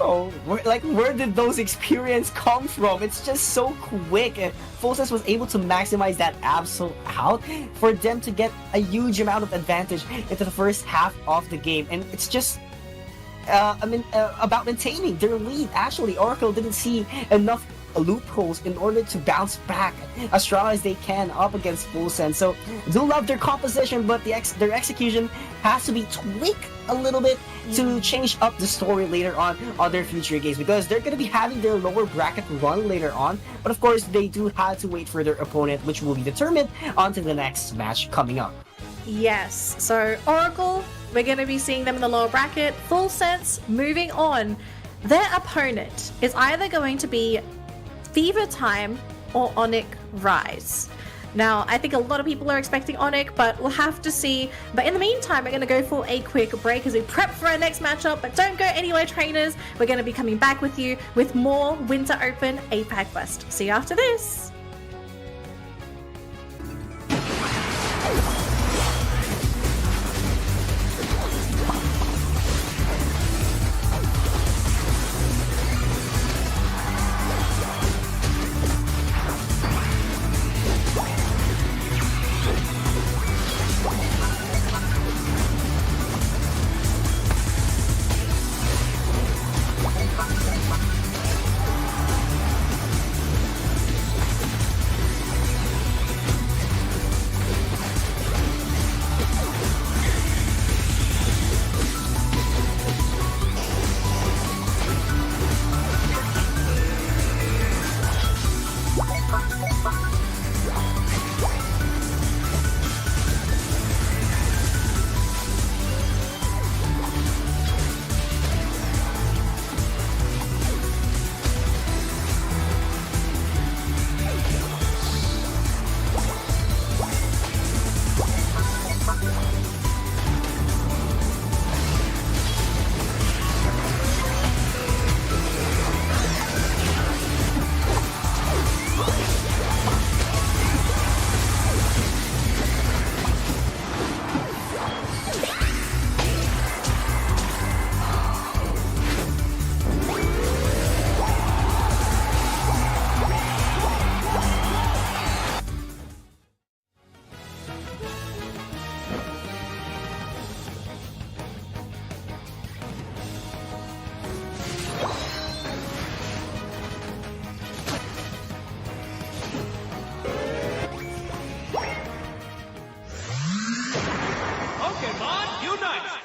oh, where did those experience come from? It's just so quick. And Fullsense was able to maximize that Absol out for them to get a huge amount of advantage into the first half of the game, and it's just about maintaining their lead. Actually, Oracle didn't see enough loopholes in order to bounce back as strong as they can up against Fullsense. So do love their composition, but their execution has to be tweaked a little bit to change up the story later on their future games, because they're going to be having their lower bracket run later on. But of course, they do have to wait for their opponent, which will be determined onto the next match coming up. Yes, so Oracle, we're going to be seeing them in the lower bracket. Fullsense, moving on. Their opponent is either going to be Fever Time or Onic Rise. Now, I think a lot of people are expecting Onic, but we'll have to see. But in the meantime, we're going to go for a quick break as we prep for our next matchup. But don't go anywhere, trainers. We're going to be coming back with you with more Winter Open APAC West. See you after this. Pokémon Unite!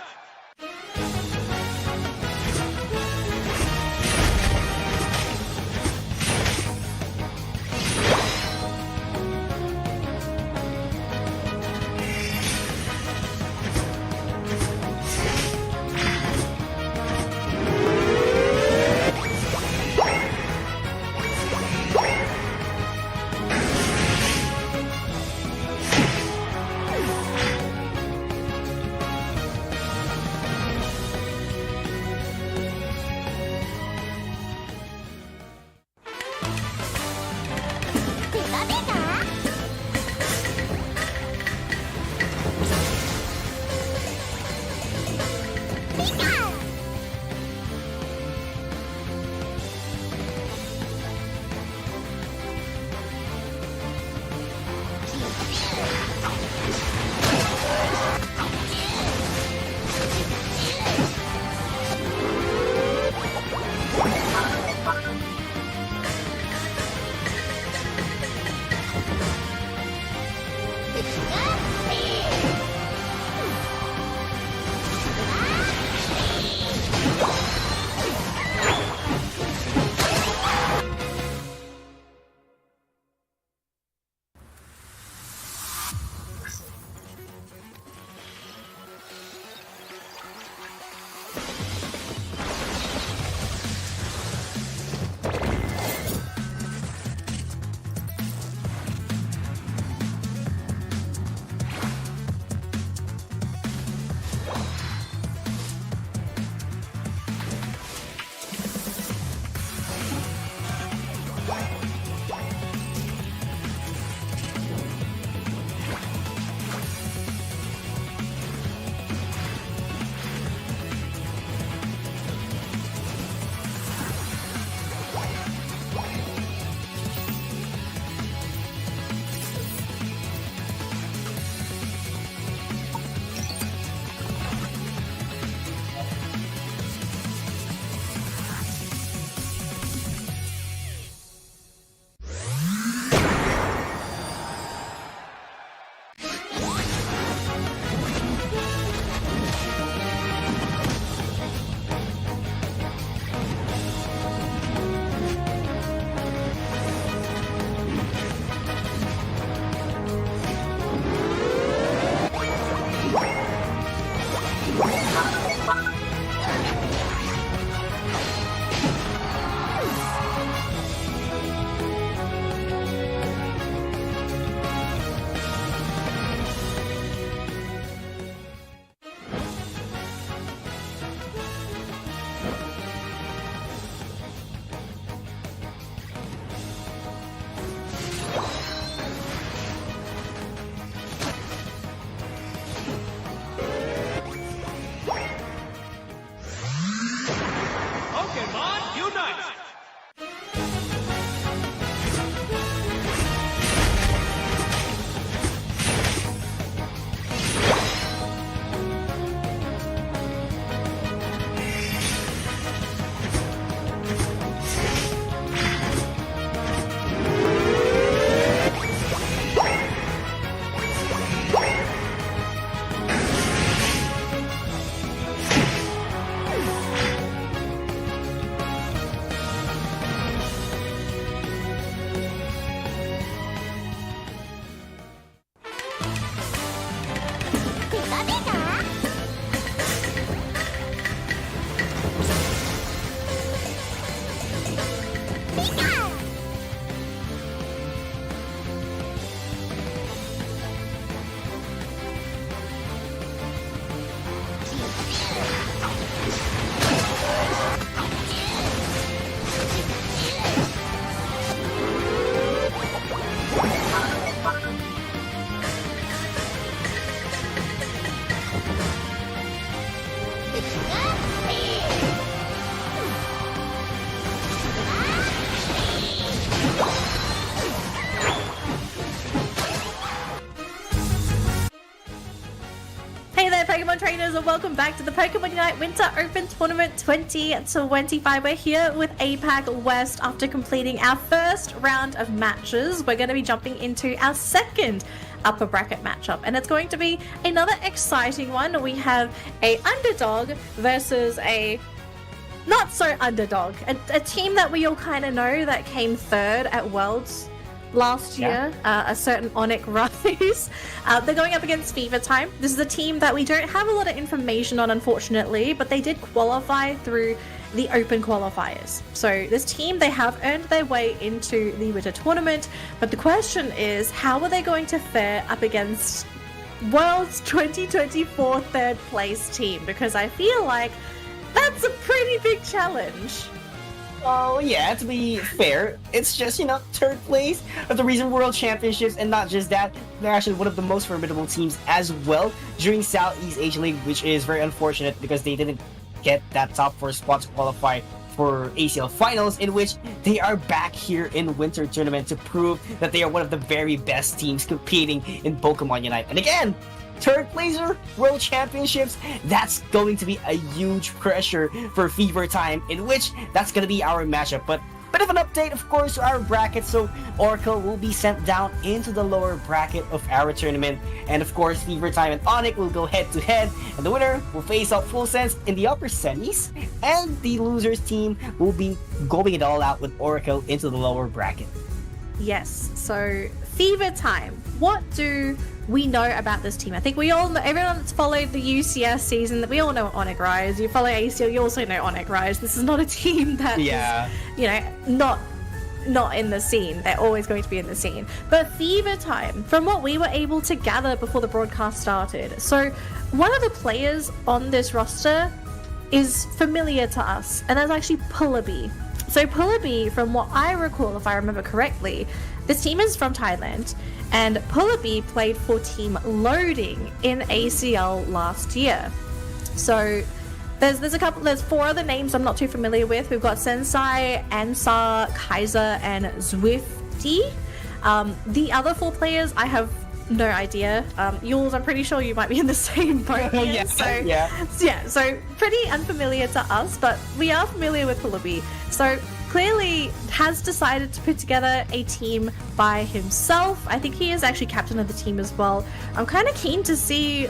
Pokemon trainers, and welcome back to the Pokemon Unite Winter Open Tournament 2025. We're here with APAC West after completing our first round of matches. We're going to be jumping into our second upper bracket matchup, and it's going to be another exciting one. We have a underdog versus a not so underdog, a team that we all kind of know that came third at Worlds last year, a certain Onic Rise. They're going up against Fever Time. This is a team that we don't have a lot of information on, unfortunately, but they did qualify through the open qualifiers. So this team, they have earned their way into the Winter Tournament, but the question is, how are they going to fare up against World's 2024 third place team? Because I feel like that's a pretty big challenge. Oh yeah, to be fair, it's just, third place of the recent World Championships, and not just that, they're actually one of the most formidable teams as well during Southeast Asia League, which is very unfortunate because they didn't get that top 4 spot to qualify for ACL Finals, in which they are back here in Winter Tournament to prove that they are one of the very best teams competing in Pokemon Unite. And again, third placer, World Championships, that's going to be a huge pressure for Fever Time, in which that's going to be our matchup. But bit of an update, of course, to our bracket. So Oracle will be sent down into the lower bracket of our tournament, and of course Fever Time and Onic will go head to head, and the winner will face off Full Sense in the upper semis, and the losers team will be going it all out with Oracle into the lower bracket. Yes, so Fever Time, what do we know about this team? I think we all know, everyone that's followed the UCS season, that we all know Onic Rise. You follow ACL, you also know Onic Rise. This is not a team that is, not in the scene. They're always going to be in the scene. But Fever Time, from what we were able to gather before the broadcast started, so one of the players on this roster is familiar to us, and that's actually Pullaby. So Pullaby, from what I recall, if I remember correctly, this team is from Thailand, and Pullaby played for Team Loading in ACL last year. So there's 4 other names I'm not too familiar with. We've got Sensei, Ansar, Kaiser, and Zwifty. The other 4 players, I have no idea. Yours, I'm pretty sure you might be in the same boat. So pretty unfamiliar to us, but we are familiar with Pullaby. So clearly has decided to put together a team by himself. I think he is actually captain of the team as well. I'm kind of keen to see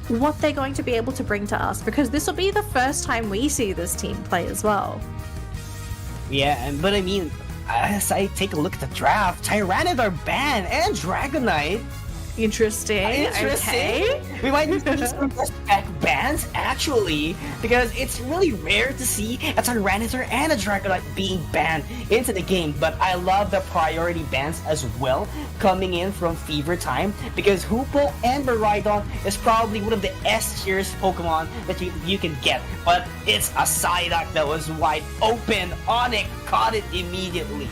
what they're going to be able to bring to us, because this will be the first time we see this team play as well. Yeah, but I mean, as I take a look at the draft, Tyranitar banned and Dragonite. Interesting. Okay. We might need to see some spec bans, actually, because it's really rare to see a Tyranitar and a Dragonite being banned into the game. But I love the priority bans as well coming in from Fever Time, because Hoopo and Miraidon is probably one of the S-tier Pokemon that you can get. But it's a Psyduck that was wide open. Onic caught it immediately.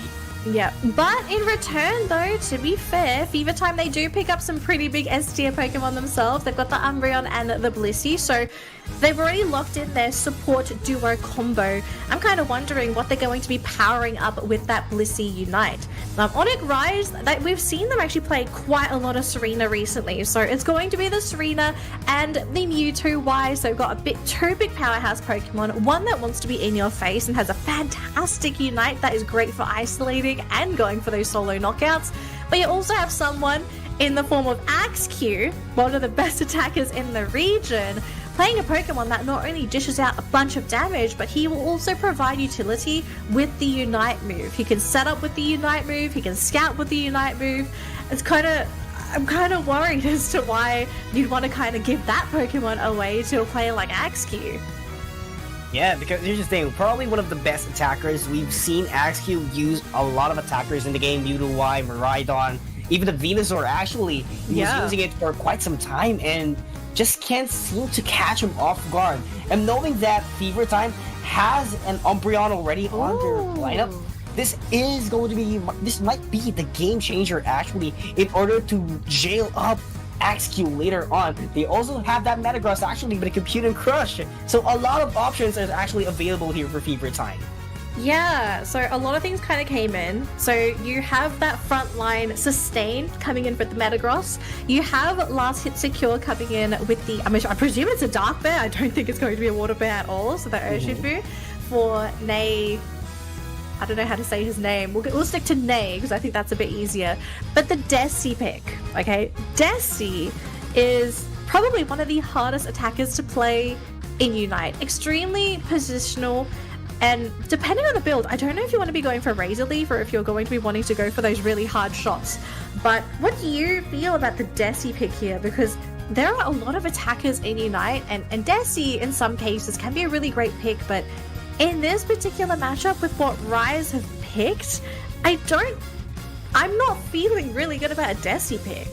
Yeah, but in return, though, to be fair, Fever Time, they do pick up some pretty big S-tier Pokemon themselves. They've got the Umbreon and the Blissey, so they've already locked in their support duo combo. I'm kind of wondering what they're going to be powering up with that Blissey Unite. Onic Rise, we've seen them actually play quite a lot of Serena recently, so it's going to be the Serena and the Mewtwo Y. So we've got 2 big powerhouse Pokemon, one that wants to be in your face and has a fantastic Unite that is great for isolating and going for those solo knockouts, but you also have someone in the form of Axew, one of the best attackers in the region, playing a Pokemon that not only dishes out a bunch of damage, but he will also provide utility with the Unite move. He can set up with the Unite move, he can scout with the Unite move. I'm kind of worried as to why you'd want to kind of give that Pokemon away to a player like Axew. Yeah, because here's the thing, probably one of the best attackers. We've seen Axew use a lot of attackers in the game, Mewtwo Y, Miraidon, even the Venusaur actually. He was using it for quite some time and just can't seem to catch him off guard. And knowing that Fever Time has an Umbreon already on their lineup, this might be the game changer actually in order to jail up Axew later on. They also have that Metagross actually with a Computer Crush. So a lot of options are actually available here for Fever Time. Yeah, so a lot of things kind of came in. So you have that front line Sustained coming in with the Metagross. You have Last Hit Secure coming in with the, I presume it's a Dark Bear. I don't think it's going to be a Water Bear at all. So the Urshifu for Nay. I don't know how to say his name. We'll stick to Nay because I think that's a bit easier. But the Desi pick, okay? Desi is probably one of the hardest attackers to play in Unite. Extremely positional. And depending on the build, I don't know if you want to be going for Razor Leaf or if you're going to be wanting to go for those really hard shots. But what do you feel about the Desi pick here? Because there are a lot of attackers in Unite, and Desi in some cases can be a really great pick, but in this particular matchup with what Rise have picked, I'm not feeling really good about a Desi pick.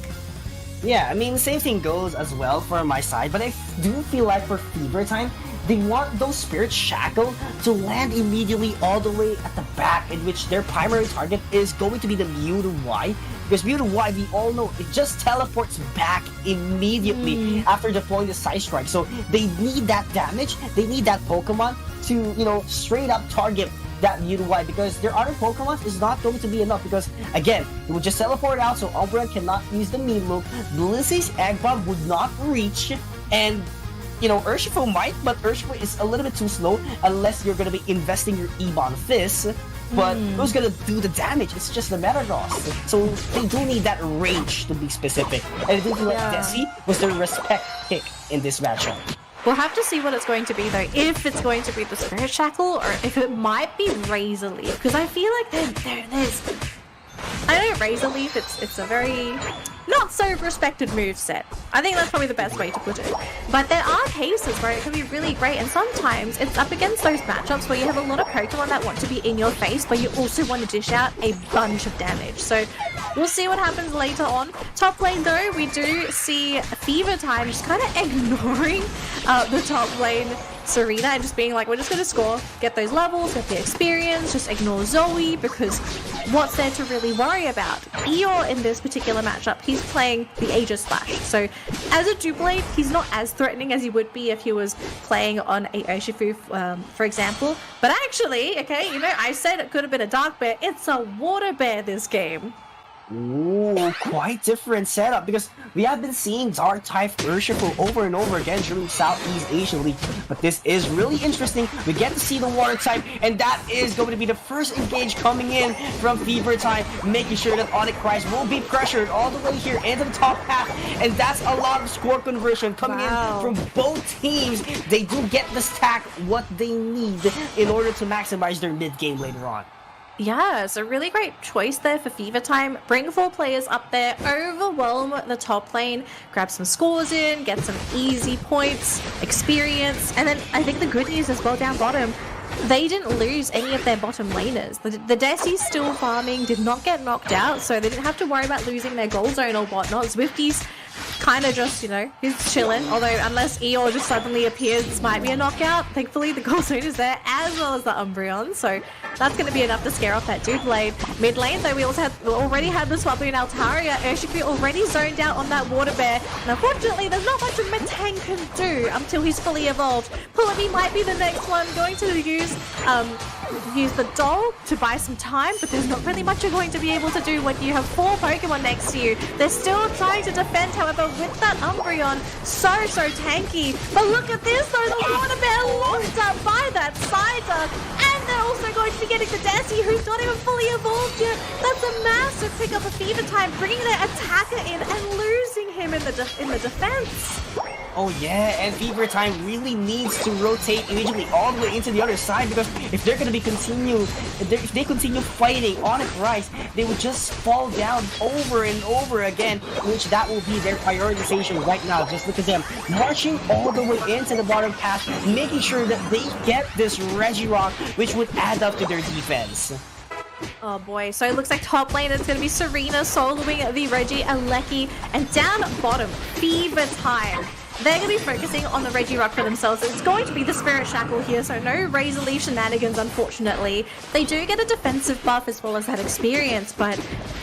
Yeah, I mean, same thing goes as well for my side, but I do feel like for Fever Time, they want those Spirit Shackle to land immediately all the way at the back, in which their primary target is going to be the Mewtwo Y. Because Mewtwo Y, we all know, it just teleports back immediately after deploying the Side Strike. So they need that damage, they need that Pokemon to, you know, straight up target that Mewtwo Y, because their other Pokemon is not going to be enough, because again, it would just teleport out, so Umbreon cannot use the Mean Loop, Blissey's Egg Bomb would not reach, and you know, Urshifu might, but Urshifu is a little bit too slow unless you're going to be investing your Ebon Fizz. But who's going to do the damage? It's just the Metagross. So they do need that range to be specific. And I do feel like Desi was the respect pick in this matchup. We'll have to see what it's going to be though, if it's going to be the Spirit Shackle or if it might be Razor Leaf, because I feel like there's... I know Razor Leaf, it's a very not so respected moveset. I think that's probably the best way to put it. But there are cases where it can be really great, and sometimes it's up against those matchups where you have a lot of Pokemon that want to be in your face, but you also want to dish out a bunch of damage. So we'll see what happens later on. Top lane though, we do see Fever Time just kind of ignoring the top lane Serena and just being like, we're just going to score, get those levels, get the experience, just ignore Zoe, because what's there to really worry about? Eeyore in this particular matchup, he's playing the Aegis Slash. So as a Doublade, he's not as threatening as he would be if he was playing on a Urshifu, for example. But actually, okay, you know, I said it could have been a Dark Bear. It's a Water Bear this game. Ooh, quite different setup, because we have been seeing Dark type Urshifu over and over again during Southeast Asian League, but this is really interesting. We get to see the Water type, and that is going to be the first engage coming in from Fever Time, making sure that Onic Rise will be pressured all the way here into the top half, and that's a lot of score conversion coming in from both teams. They do get the stack what they need in order to maximize their mid game later on. Yeah, it's a really great choice there for Fever Time. Bring 4 players up there, overwhelm the top lane, grab some scores in, get some easy points, experience, and then I think the good news as well down bottom, they didn't lose any of their bottom laners. The Desi's still farming, did not get knocked out, so they didn't have to worry about losing their gold zone or whatnot. Zwifty's kind of just, you know, he's chilling, although unless Eeyore just suddenly appears, this might be a knockout. Thankfully, the gold zone is there, as well as the Umbreon, so that's going to be enough to scare off that Doublade. Mid lane, though, we already had the swap in Altaria. Urshifu already zoned out on that Water Bear, and unfortunately, there's not much a Metang can do until he's fully evolved. Pulumi might be the next one, going to use the doll to buy some time, but there's not really much you're going to be able to do when you have 4 Pokemon next to you. They're still trying to defend, however, with that Umbreon, so tanky. But look at this, though, the Water Bear locked up by that Psyduck, and they're also going to be getting the Desi, who's not even fully evolved yet. That's a massive pick up of Fever Time, bringing their attacker in and losing him in the defense. Oh yeah, and Fever Time really needs to rotate immediately all the way into the other side, because if they're gonna be if they continue fighting Onic Rise, they would just fall down over and over again, which that will be their prioritization right now. Just look at them marching all the way into the bottom path, making sure that they get this Regirock, which would add up to their defense. Oh boy, so it looks like top lane is going to be Serena soloing the Reggie Alecki, and down bottom, Fever Time. they're going to be focusing on the Regirock for themselves. It's going to be the Spirit Shackle here, so no Razor Leaf shenanigans, unfortunately. They do get a defensive buff as well as that experience, but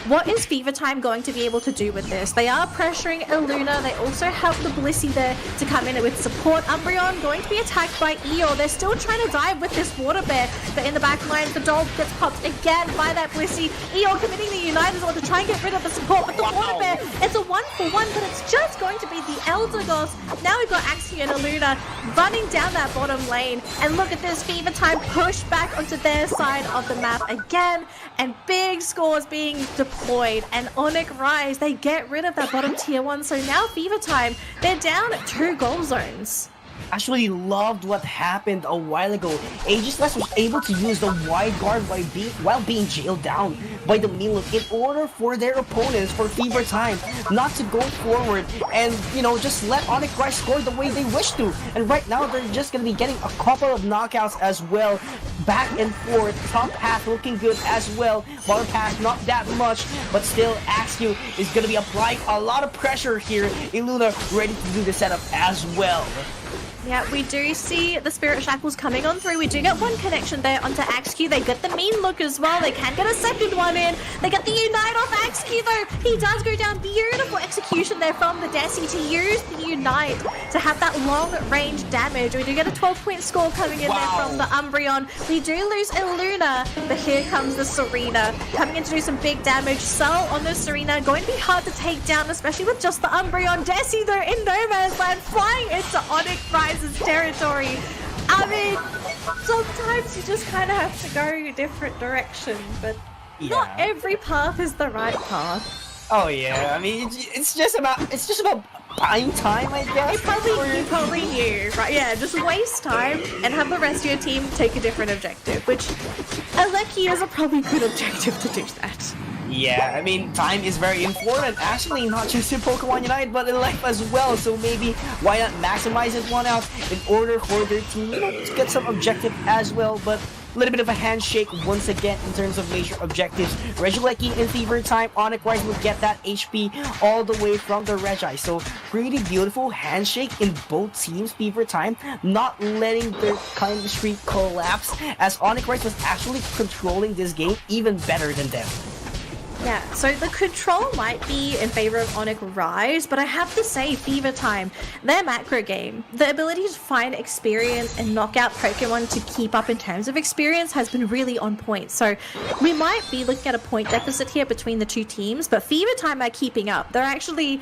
what is Fever Time going to be able to do with this? They are pressuring Illuna. They also have the Blissey there to come in with support. Umbreon going to be attacked by Eeyore. They're still trying to dive with this Water Bear, but in the back line, the Doll gets popped again by that Blissey. Eeyore committing the Unite as well to try and get rid of the support, but the Water Bear, it's a 1-for-1, but it's just going to be the Eldegoss. Now we've got Axie and Illuna running down that bottom lane, and look at this Fever Time push back onto their side of the map again, and big scores being deployed, and Onic Rise, they get rid of that bottom tier 1, so now Fever Time, they're down 2 goal zones. Actually loved what happened a while ago. Aegislash was able to use the wide guard while being jailed down by the Miluk in order for their opponents, for Fever Time, not to go forward and, you know, just let Onic Rise score the way they wish to. And right now they're just going to be getting a couple of knockouts as well. Back and forth, top path looking good as well. Bottom path not that much, but still Axew is going to be applying a lot of pressure here. Illuna ready to do the setup as well. Yeah, we do see the Spirit Shackles coming on through. We do get one connection there onto Axew. They get the mean look as well. They can get a second one in. They get the Unite off Axew though. He does go down. Beautiful execution there from the Desi to use the Unite to have that long range damage. We do get a 12-point score coming in there from the Umbreon. We do lose Illuna, but here comes the Serena coming in to do some big damage. Cell on the Serena going to be hard to take down, especially with just the Umbreon. Desi though in no man's land, flying into Onic Rise's territory. I mean, sometimes you just kind of have to go a different direction, but not every path is the right path. Oh yeah, I mean it's just about buying time, I guess. You probably knew, right? Yeah, just waste time and have the rest of your team take a different objective, which Aleki is a probably good objective to do that. Yeah, I mean, time is very important, actually, not just in Pokemon Unite, but in life as well, so maybe why not maximize it one out in order for their team, you know, to get some objective as well, but a little bit of a handshake once again in terms of major objectives. Regieleki in Fever Time, Onic Rise will get that HP all the way from the Regi, so pretty beautiful handshake in both teams. Fever Time not letting their kind streak collapse, as Onic Rise was actually controlling this game even better than them. Yeah, so the control might be in favor of Onic Rise, but I have to say Fever Time, their macro game, the ability to find experience and knock out Pokemon to keep up in terms of experience has been really on point. So we might be looking at a point deficit here between the two teams, but Fever Time are keeping up. They're actually,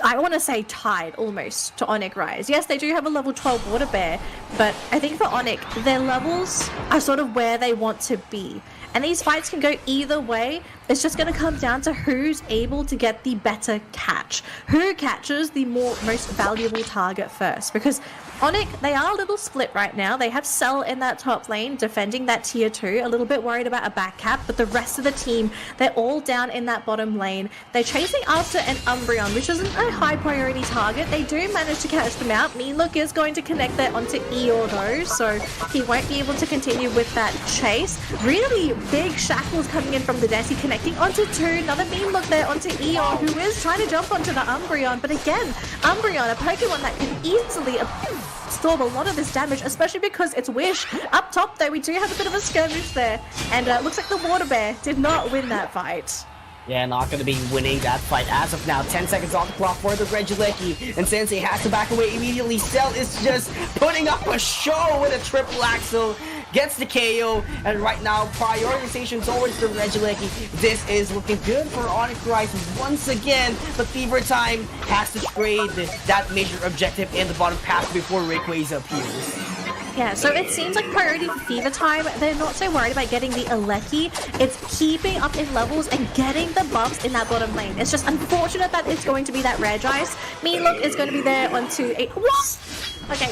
I want to say, tied almost to Onic Rise. Yes, they do have a level 12 Water Bear, but I think for Onic, their levels are sort of where they want to be. And these fights can go either way. It's just going to come down to who's able to get the better catch. Who catches the most valuable target first. Because Onic, they are a little split right now. They have Cell in that top lane defending that tier 2. A little bit worried about a back cap. But the rest of the team, they're all down in that bottom lane. They're chasing after an Umbreon, which isn't a high priority target. They do manage to catch them out. Meanlook is going to connect there onto Eeyore though. So he won't be able to continue with that chase. Really big shackles coming in from the Desi, connecting onto 2. Another Meanlook there onto Eeyore, who is trying to jump onto the Umbreon. But again, Umbreon, a Pokemon that can easily absorb a lot of this damage, especially because it's Wish. Up top though, we do have a bit of a skirmish there. And looks like the Water Bear did not win that fight. Yeah, not going to be winning that fight as of now. 10 seconds on the clock for the Regieleki, and Sensei has to back away immediately. Cell is just putting up a show with a triple axle. Gets the KO, and right now, prioritization towards the Regieleki. This is looking good for Onic Rise once again, but Fever Time has to trade that major objective in the bottom path before Rayquaza appears. Yeah, so it seems like priority for Fever Time, they're not so worried about getting the Aleki. It's keeping up in levels and getting the buffs in that bottom lane. It's just unfortunate that it's going to be that Rare Ice. Meanlook is going to be there onto a... What? Okay,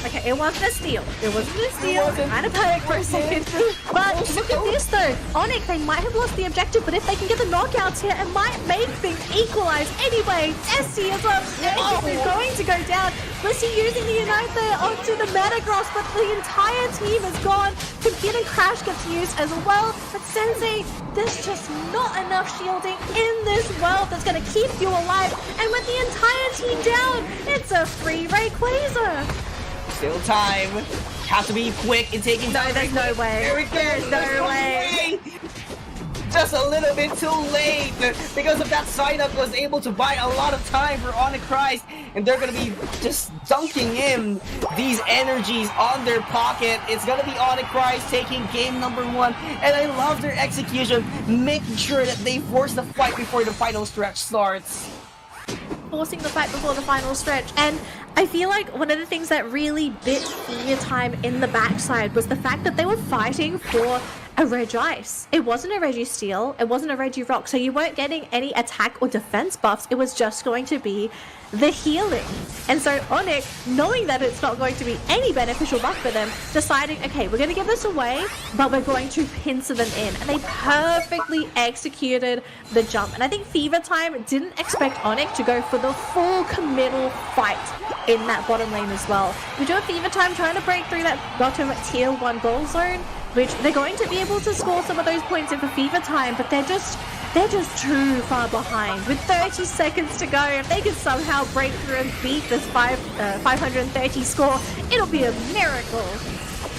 okay, it wasn't a steal. It wasn't a steal. Kind of panic for a second. But look at this though. Onic, they might have lost the objective, but if they can get the knockouts here, it might make things equalize. Anyway, Essie is up. Is going to go down. Blissey using the Unite there onto the Metagross, but the entire team is gone. Computer Crash gets used as well. But Sensei, there's just not enough shielding in this world that's going to keep you alive. And with the entire team down, it's a free Rayquaza. Still time. Have to be quick in taking time. There's no way. There's no way. Just a little bit too late. Because of that sign-up was able to buy a lot of time for Onic Christ. And they're going to be just dunking in these energies on their pocket. It's going to be Onic Christ taking game number 1. And I love their execution. Making sure that they force the fight before the final stretch starts. Forcing the fight before the final stretch. And I feel like one of the things that really bit Fear Time in the backside was the fact that they were fighting for a Regice. It wasn't a Registeel, it wasn't a Regirock, so you weren't getting any attack or defense buffs, it was just going to be the healing. And so Onic, knowing that it's not going to be any beneficial buff for them, deciding, okay, we're going to give this away, but we're going to pincer them in. And they perfectly executed the jump. And I think Fever Time didn't expect Onic to go for the full committal fight in that bottom lane as well. We do have Fever Time trying to break through that bottom tier 1 goal zone, which they're going to be able to score some of those points in for Fever Time, but they're just too far behind. With 30 seconds to go, if they can somehow break through and beat this 530 score, it'll be a miracle.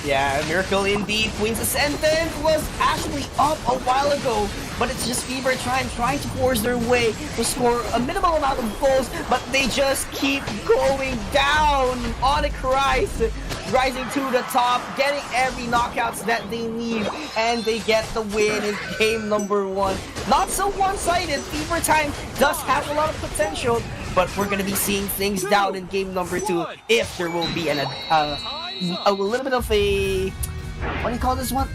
Yeah, a miracle indeed. Queen's Ascendant was actually up a while ago, but it's just Fever trying to force their way to score a minimal amount of goals, but they just keep going down. Onic Christ rising to the top, getting every knockouts that they need, and they get the win in game number 1. Not so one-sided. Fever Time does have a lot of potential, but we're gonna be seeing things down in game number 2 if there will be a little bit of a, what do you call this one?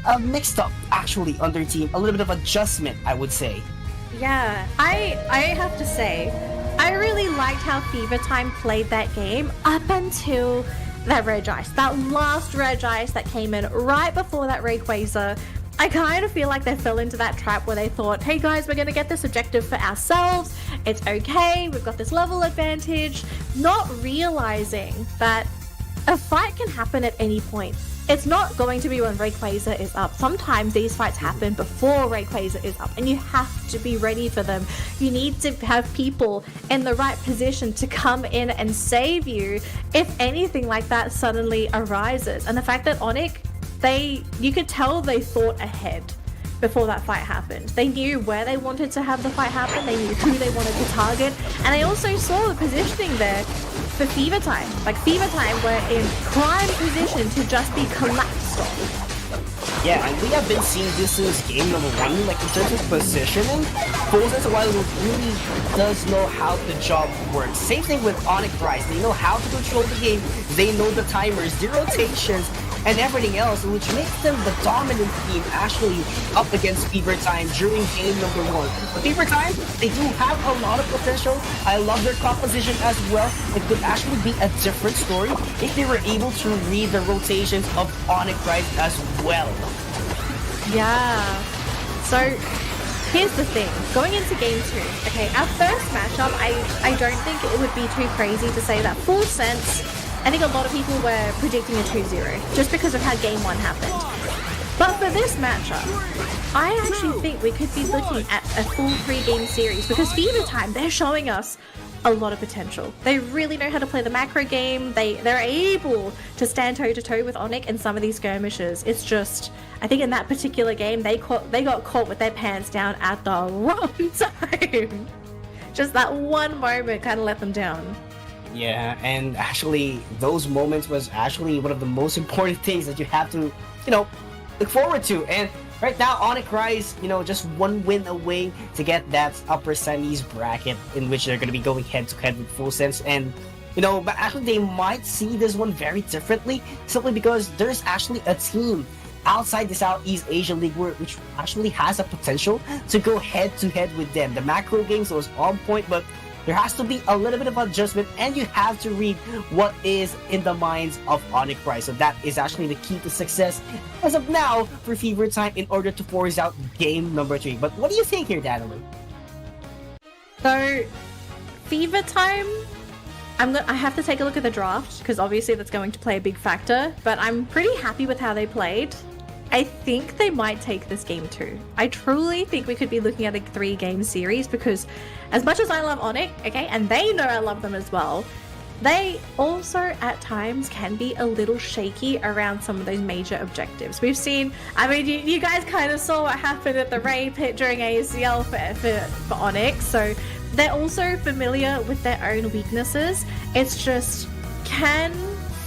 A mixed up, actually, on their team. A little bit of adjustment, I would say. Yeah, I have to say, I really liked how Fever Time played that game up until that Regice. That last Regice that came in right before that Rayquaza. I kind of feel like they fell into that trap where they thought, hey guys, we're going to get this objective for ourselves. It's okay, we've got this level advantage. Not realizing that a fight can happen at any point. It's not going to be when Rayquaza is up. Sometimes these fights happen before Rayquaza is up, and you have to be ready for them. You need to have people in the right position to come in and save you if anything like that suddenly arises. And the fact that Onic, you could tell they thought ahead before that fight happened. They knew where they wanted to have the fight happen, they knew who they wanted to target, and they also saw the positioning there for Fever Time. Like, Fever Time were in prime position to just be collapsed on. Yeah, and we have been seeing this since game number 1, like in terms of positioning. Frozen's a while really does know how the job works. Same thing with Onic Christ. They know how to control the game, they know the timers, the rotations, and everything else, which makes them the dominant team actually up against Fever Time during game number 1. But Fever Time, they do have a lot of potential. I love their composition as well. It could actually be a different story if they were able to read the rotations of Onic Christ as well. Yeah. So here's the thing. Going into game 2, okay, our first matchup, I don't think it would be too crazy to say that full sense. I think a lot of people were predicting a 2-0 just because of how game 1 happened. But for this matchup, I actually think we could be looking at a full 3-game series because Fever Time, they're showing us a lot of potential. They really know how to play the macro game. They're able to stand toe-to-toe with Onic in some of these skirmishes. It's just, I think in that particular game, they got caught with their pants down at the wrong time. Just that one moment kind of let them down. Yeah, and actually, those moments was actually one of the most important things that you have to, look forward to. And right now, Onic Rise, just one win away to get that upper semis bracket in which they're going to be going head-to-head with Full Sense. And, but actually they might see this one very differently, simply because there's actually a team outside the Southeast Asia League which actually has a potential to go head-to-head with them. The macro games was on point, but there has to be a little bit of adjustment, and you have to read what is in the minds of Onic Price. So that is actually the key to success as of now for Fever Time in order to force out game number 3. But what do you think here, Daniel? So, Fever Time, I have to take a look at the draft, because obviously that's going to play a big factor, but I'm pretty happy with how they played. I think they might take this game too. I truly think we could be looking at a 3-game series, because as much as I love Onic, okay, and they know I love them as well, they also at times can be a little shaky around some of those major objectives. We've seen, I mean, you guys kind of saw what happened at the raid pit during ACL for Onyx, so they're also familiar with their own weaknesses. It's just, can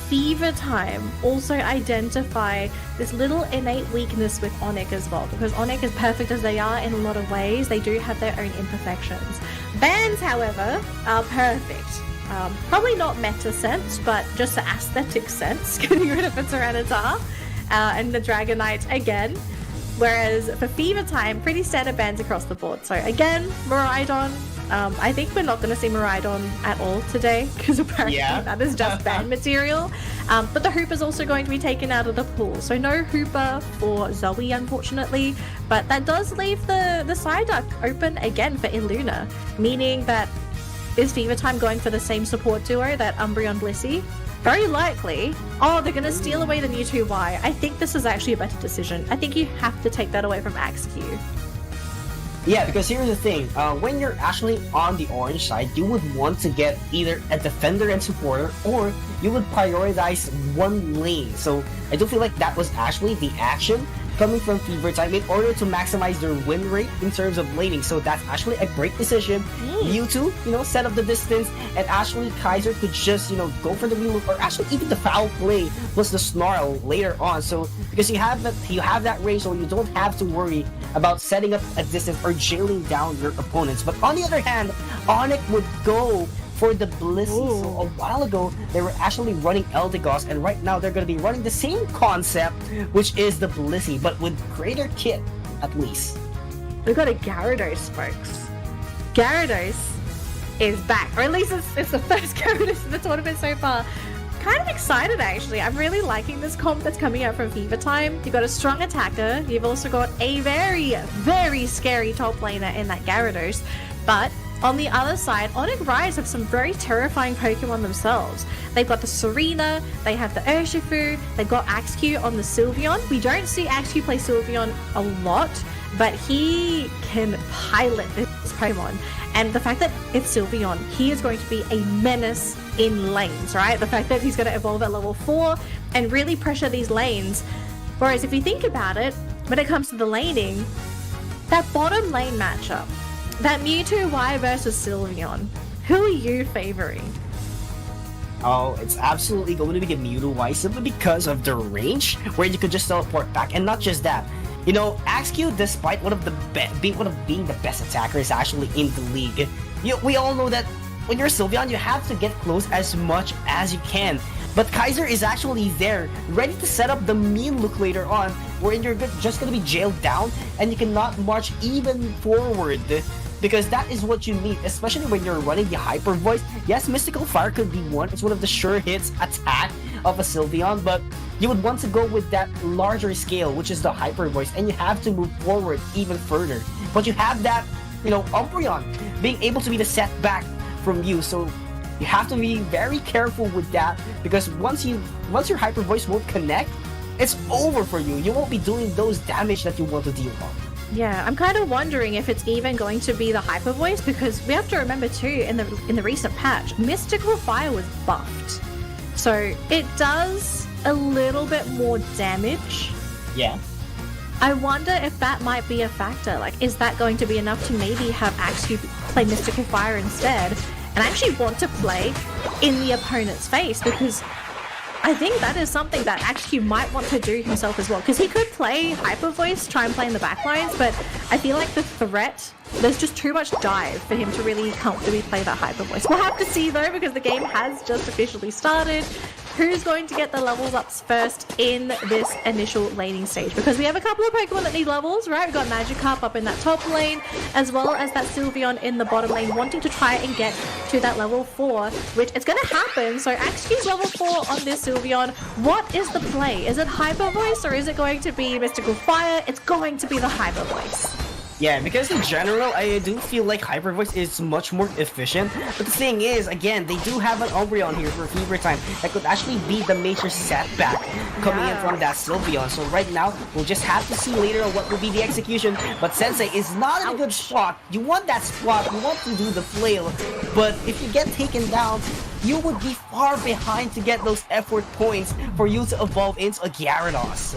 Fever Time also identify this little innate weakness with Onic as well? Because Onic, as perfect as they are in a lot of ways, they do have their own imperfections. Bans, however, are perfect. Probably not meta sense, but just the aesthetic sense, getting rid of the Tyranitar and the Dragonite again. Whereas for Fever Time, pretty standard bans across the board. So again, Miraidon, I think we're not going to see Miraidon at all today, because apparently that is just ban material. But the Hooper's also going to be taken out of the pool. So no Hooper for Zoe, unfortunately. But that does leave the Psyduck open again for Illuna, meaning that is Fever Time going for the same support duo, that Umbreon Blissey? Very likely. Oh, they're going to steal away the Mewtwo Y. I think this is actually a better decision. I think you have to take that away from Axew. Yeah, because here's the thing. When you're actually on the orange side, you would want to get either a defender and supporter, or you would prioritize one lane. So I do feel like that was actually the action coming from Fever Time in order to maximize their win rate in terms of laning. So that's actually a great decision. Mewtwo, set up the distance, and actually Kaiser could just, go for the wheel, or actually even the foul play plus the snarl later on. So because you have that range, so you don't have to worry about setting up a distance or jailing down your opponents. But on the other hand, Onic would go for the Blissey. So a while ago, they were actually running Eldegoss, and right now they're going to be running the same concept, which is the Blissey, but with greater kit, at least. We've got a Gyarados, folks. Gyarados is back, or at least it's the first Gyarados in the tournament so far. Kind of excited, actually. I'm really liking this comp that's coming out from Fever Time. You've got a strong attacker. You've also got a very, very scary top laner in that Gyarados, but on the other side, Onic Rise have some very terrifying Pokemon themselves. They've got the Serena, they have the Urshifu, they've got Axew on the Sylveon. We don't see Axew play Sylveon a lot, but he can pilot this Pokemon. And the fact that it's Sylveon, he is going to be a menace in lanes, right? The fact that he's going to evolve at level 4 and really pressure these lanes. Whereas if you think about it, when it comes to the laning, that bottom lane matchup, that Mewtwo Y versus Sylveon, who are you favoring? Oh, it's absolutely going to be the Mewtwo Y, simply because of the range, where you could just teleport back. And not just that, Axew, despite being the best attackers actually in the league, we all know that when you're Sylveon, you have to get close as much as you can. But Kaiser is actually there, ready to set up the mean look later on, wherein you're just going to be jailed down, and you cannot march even forward. Because that is what you need, especially when you're running the Hyper Voice. Yes, Mystical Fire could be one. It's one of the sure hits attack of a Sylveon, but you would want to go with that larger scale, which is the Hyper Voice, and you have to move forward even further. But you have that, Umbreon being able to be the setback from you, so you have to be very careful with that, because once your Hyper Voice won't connect, it's over for you. You won't be doing those damage that you want to deal on. Yeah, I'm kind of wondering if it's even going to be the Hyper Voice, because we have to remember too, in the recent patch, Mystical Fire was buffed. So it does a little bit more damage. Yeah. I wonder if that might be a factor. Like, is that going to be enough to maybe have Axew play Mystical Fire instead, and actually want to play in the opponent's face? Because I think that is something that Axew might want to do himself as well, because he could play Hyper Voice, try and play in the backlines, but I feel like the threat, there's just too much dive for him to really comfortably play that Hyper Voice. We'll have to see though, because the game has just officially started. who's going to get the levels ups first in this initial laning stage, because we have a couple of Pokemon that need levels, right? We've got Magikarp up in that top lane, as well as that Sylveon in the bottom lane, wanting to try and get to that level 4, which it's going to happen. So Axe's level 4 on this Sylveon. What is the play? Is it Hyper Voice or is it going to be Mystical Fire? It's going to be the Hyper Voice. Yeah, because in general, I do feel like Hyper Voice is much more efficient. But the thing is, again, they do have an Umbreon here for Fever Time that could actually be the major setback coming in from that Sylveon. So right now, we'll just have to see later on what will be the execution. But Sensei is not in a good spot. You want that spot, you want to do the flail. But if you get taken down, you would be far behind to get those effort points for you to evolve into a Gyarados.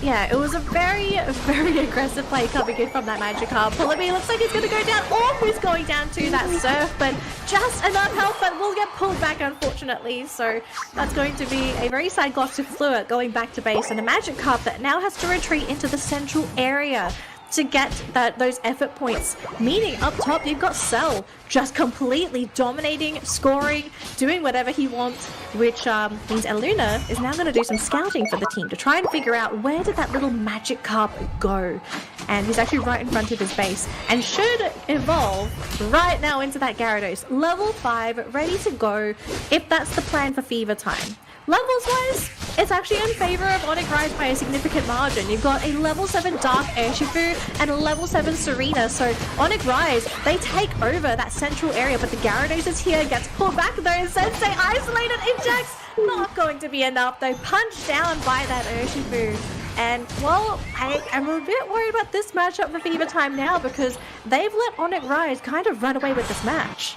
Yeah, it was a very, very aggressive play coming in from that Magikarp. Pullaby looks like he's going to go down, almost going down to that Surf, but just enough health, but will get pulled back, unfortunately. So that's going to be a very sad gloss to Fluid going back to base, and a Magikarp that now has to retreat into the central area to get those effort points. Meaning up top, you've got Cell just completely dominating, scoring, doing whatever he wants, which means Eluna is now going to do some scouting for the team to try and figure out where did that little Magikarp go. And he's actually right in front of his base and should evolve right now into that Gyarados. Level 5, ready to go if that's the plan for Fever Time. Levels-wise, it's actually in favor of Onic Rise by a significant margin. You've got a level 7 Dark Urshifu and a level 7 Serena, so Onic Rise, they take over that central area, but the Gyarados is here, gets pulled back though, Sensei isolated, injects, not going to be enough though, punched down by that Urshifu. And, well, I'm a bit worried about this matchup for Fever Time now, because they've let Onic Rise kind of run away with this match.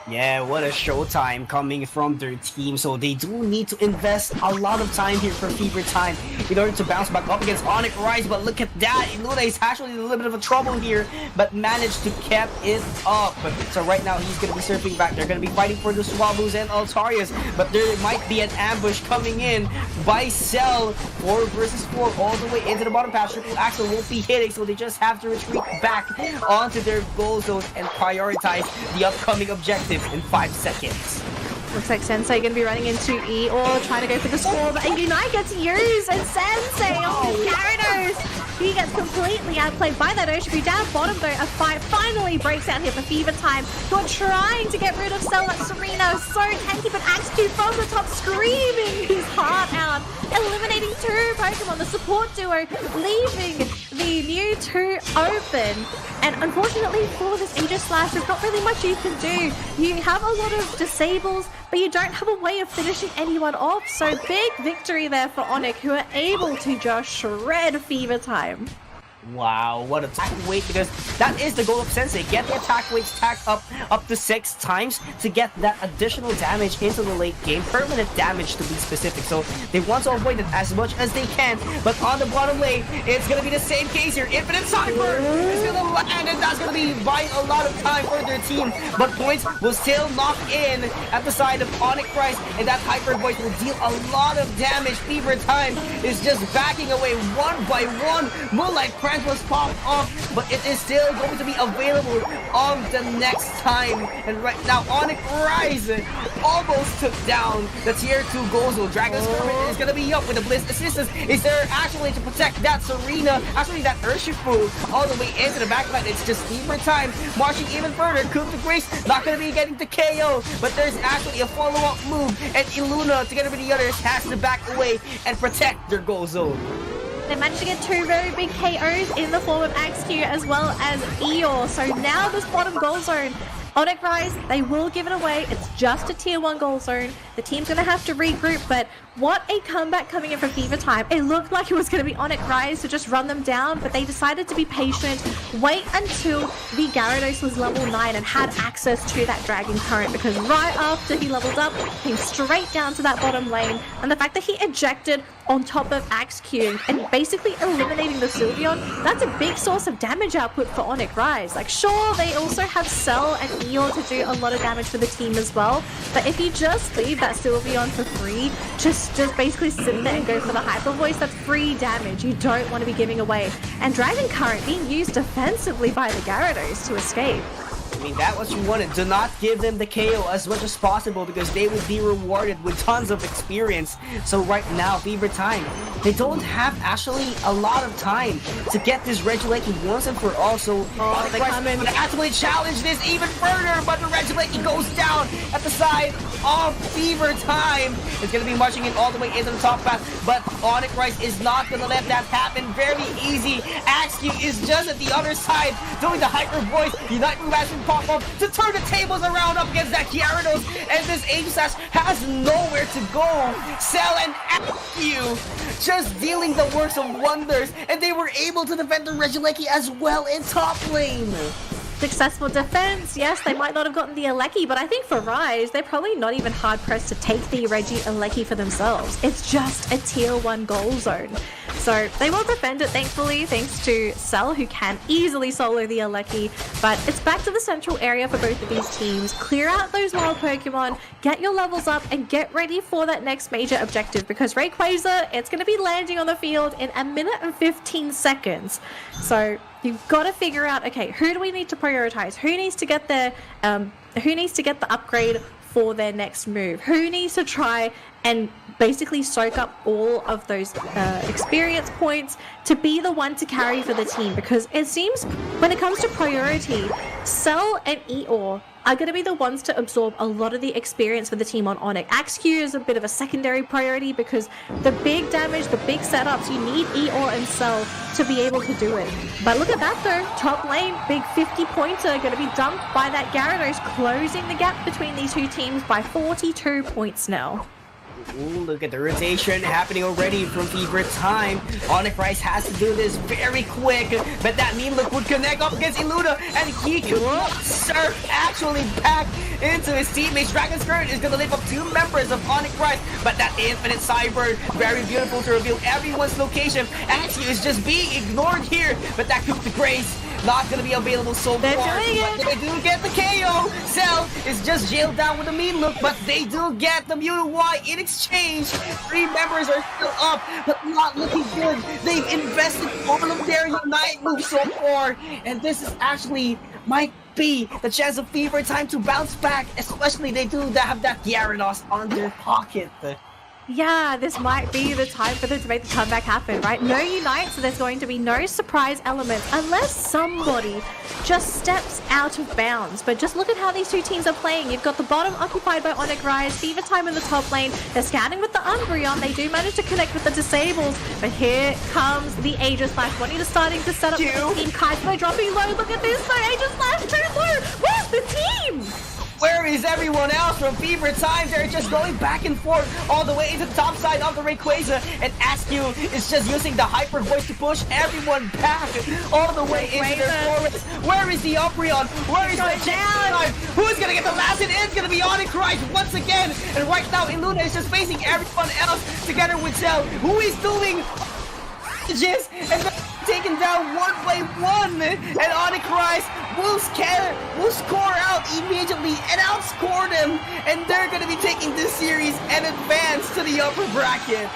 Yeah, what a showtime coming from their team. So they do need to invest a lot of time here for Fever Time in order to bounce back up against Onic Rise. But look at that, Luna is actually in a little bit of a trouble here, but managed to keep it up. So right now he's going to be surfing back. They're going to be fighting for the Swabus and Altarias, but there might be an ambush coming in by Cell. 4 versus 4 all the way into the bottom path. Triple Axel won't be hitting, so they just have to retreat back onto their goal zones and prioritize the upcoming objective in 5 seconds. Looks like Sensei gonna be running into Eeyore, trying to go for the score, but Unite gets used, and Sensei on his Gyarados! He gets completely outplayed by that Urshifu. Down bottom though, a fight finally breaks out here for Fever Time, who are trying to get rid of Cell at Serena. So tanky, but Axew from the top screaming his heart out, eliminating 2 Pokemon, the support duo, leaving the new 2 open. And unfortunately for this Aegis Slash, there's not really much you can do. You have a lot of disables, but you don't have a way of finishing anyone off. So big victory there for Onic, who are able to just shred Fever Time. Wow, what attack weight, because that is the goal of Sensei. Get the attack weight stacked up to 6 times to get that additional damage into the late game. Permanent damage to be specific. So they want to avoid it as much as they can. But on the bottom lane, it's going to be the same case here. Infinite Cyber is going to land, and that's going to be buying a lot of time for their team. But points will still knock in at the side of Onic Rise, and that Hyper Voice will deal a lot of damage. Fever Time is just backing away one by one. Moonlight was popped off, but it is still going to be available on the next time. And right now, Onic Rise almost took down the tier 2 Gozo. Dragon Skirmish is going to be up with the Blitz assistance. Is there actually to protect that Serena, actually that Urshifu, all the way into the backline? It's just Fever Time marching even further. Coup de Grace not going to be getting the KO, but there's actually a follow-up move, and Iluna, together with the others, has to back away and protect their Gozo. They managed to get 2 very big KOs in the form of Axew as well as Eeyore. So now this bottom goal zone, Onic Rise, they will give it away. It's just a tier 1 goal zone. The team's going to have to regroup, but what a comeback coming in for Fever Time. It looked like it was going to be Onic Rise to just run them down, but they decided to be patient, wait until the Gyarados was level 9 and had access to that Dragon Current, because right after he leveled up, came straight down to that bottom lane, and the fact that he ejected on top of Axew and basically eliminating the Sylveon, that's a big source of damage output for Onic Rise. Like, sure, they also have Cell and Eeyore to do a lot of damage for the team as well, but if you just leave that Sylveon for free, just basically sit there and go for the Hyper Voice, that's free damage you don't want to be giving away. And Dragon Current being used defensively by the Gyarados to escape. mean, that was what you wanted. Do not give them the KO as much as possible because they would be rewarded with tons of experience. So right now, Fever Time, they don't have actually a lot of time to get this Regieleki once and for all. So they come in. would actually challenge this even further, but the Regieleki goes down at the side of Fever Time. It's going to be marching in all the way into the top path, but Onic Rice is not going to let that happen. Very easy. Axew is just at the other side doing the hyper voice. Unite move has been pop up to turn the tables around up against that Gyarados, and this Aegislash has nowhere to go. Cell and Axew just dealing the works of wonders, and they were able to defend the Regieleki as well in top lane. Successful defense. Yes, they might not have gotten the Aleki, but I think for Rise, they're probably not even hard-pressed to take the Aleki for themselves. It's just a tier 1 goal zone. So they will defend it, thankfully, thanks to Cell, who can easily solo the Aleki. But it's back to the central area for both of these teams. Clear out those wild Pokemon, get your levels up, and get ready for that next major objective, because Rayquaza, it's going to be landing on the field in 1 minute and 15 seconds. So you've got to figure out, okay, who do we need to prioritize? Who needs to get the upgrade for their next move? Who needs to try and basically soak up all of those experience points to be the one to carry for the team? Because it seems when it comes to priority, Cell and Eeyore are going to be the ones to absorb a lot of the experience for the team on Onic. Axew is a bit of a secondary priority because the big damage, the big setups, you need Eeyore and Cell to be able to do it. But look at that though, top lane, big 50-pointer going to be dumped by that Gyarados, closing the gap between these two teams by 42 points now. Ooh, look at the rotation happening already from Fever Time. Onic Rice has to do this very quick, but that mean look would connect up against Illuda, and he could surf actually back into his teammates. Dragon Skirt is going to lift up 2 members of Onic Rice, but that infinite Cyber, very beautiful to reveal everyone's location. Axew is just being ignored here, but that Coup de Grace not going to be available so far. But they do get the KO. Cell is just jailed down with a mean look, but they do get the Mewtwo Y in exchange. 3 members are still up, but not looking good. They've invested all of their Unite moves so far, and this is actually might be the chance of Fever Time to bounce back, especially they do have that Gyarados on their pocket. Yeah, this might be the time for them to make the comeback happen, right? No Unite, so there's going to be no surprise elements unless somebody just steps out of bounds. But just look at how these two teams are playing. You've got the bottom occupied by Onic Rise, Fever Time in the top lane. They're scouting with the Umbreon. They do manage to connect with the Disables, but here comes the Aegislash. Juanita starting to set up for the team. Kaito dropping low. Look at this, though. Aegislash too low. Where's the team? Where is everyone else from Fever Time? They're just going back and forth all the way into the top side of the Rayquaza, and Axew is just using the hyper voice to push everyone back all the way into their forest. Where is the Umbreon? Where is the down? Who's gonna get the last hit? It's gonna be Onic Rice once again, and right now Illuna is just facing everyone else together with Cell, who is doing and they're taken down 1 by 1, and Onic Rice will score out immediately and outscore them, and they're going to be taking this series and advance to the upper bracket.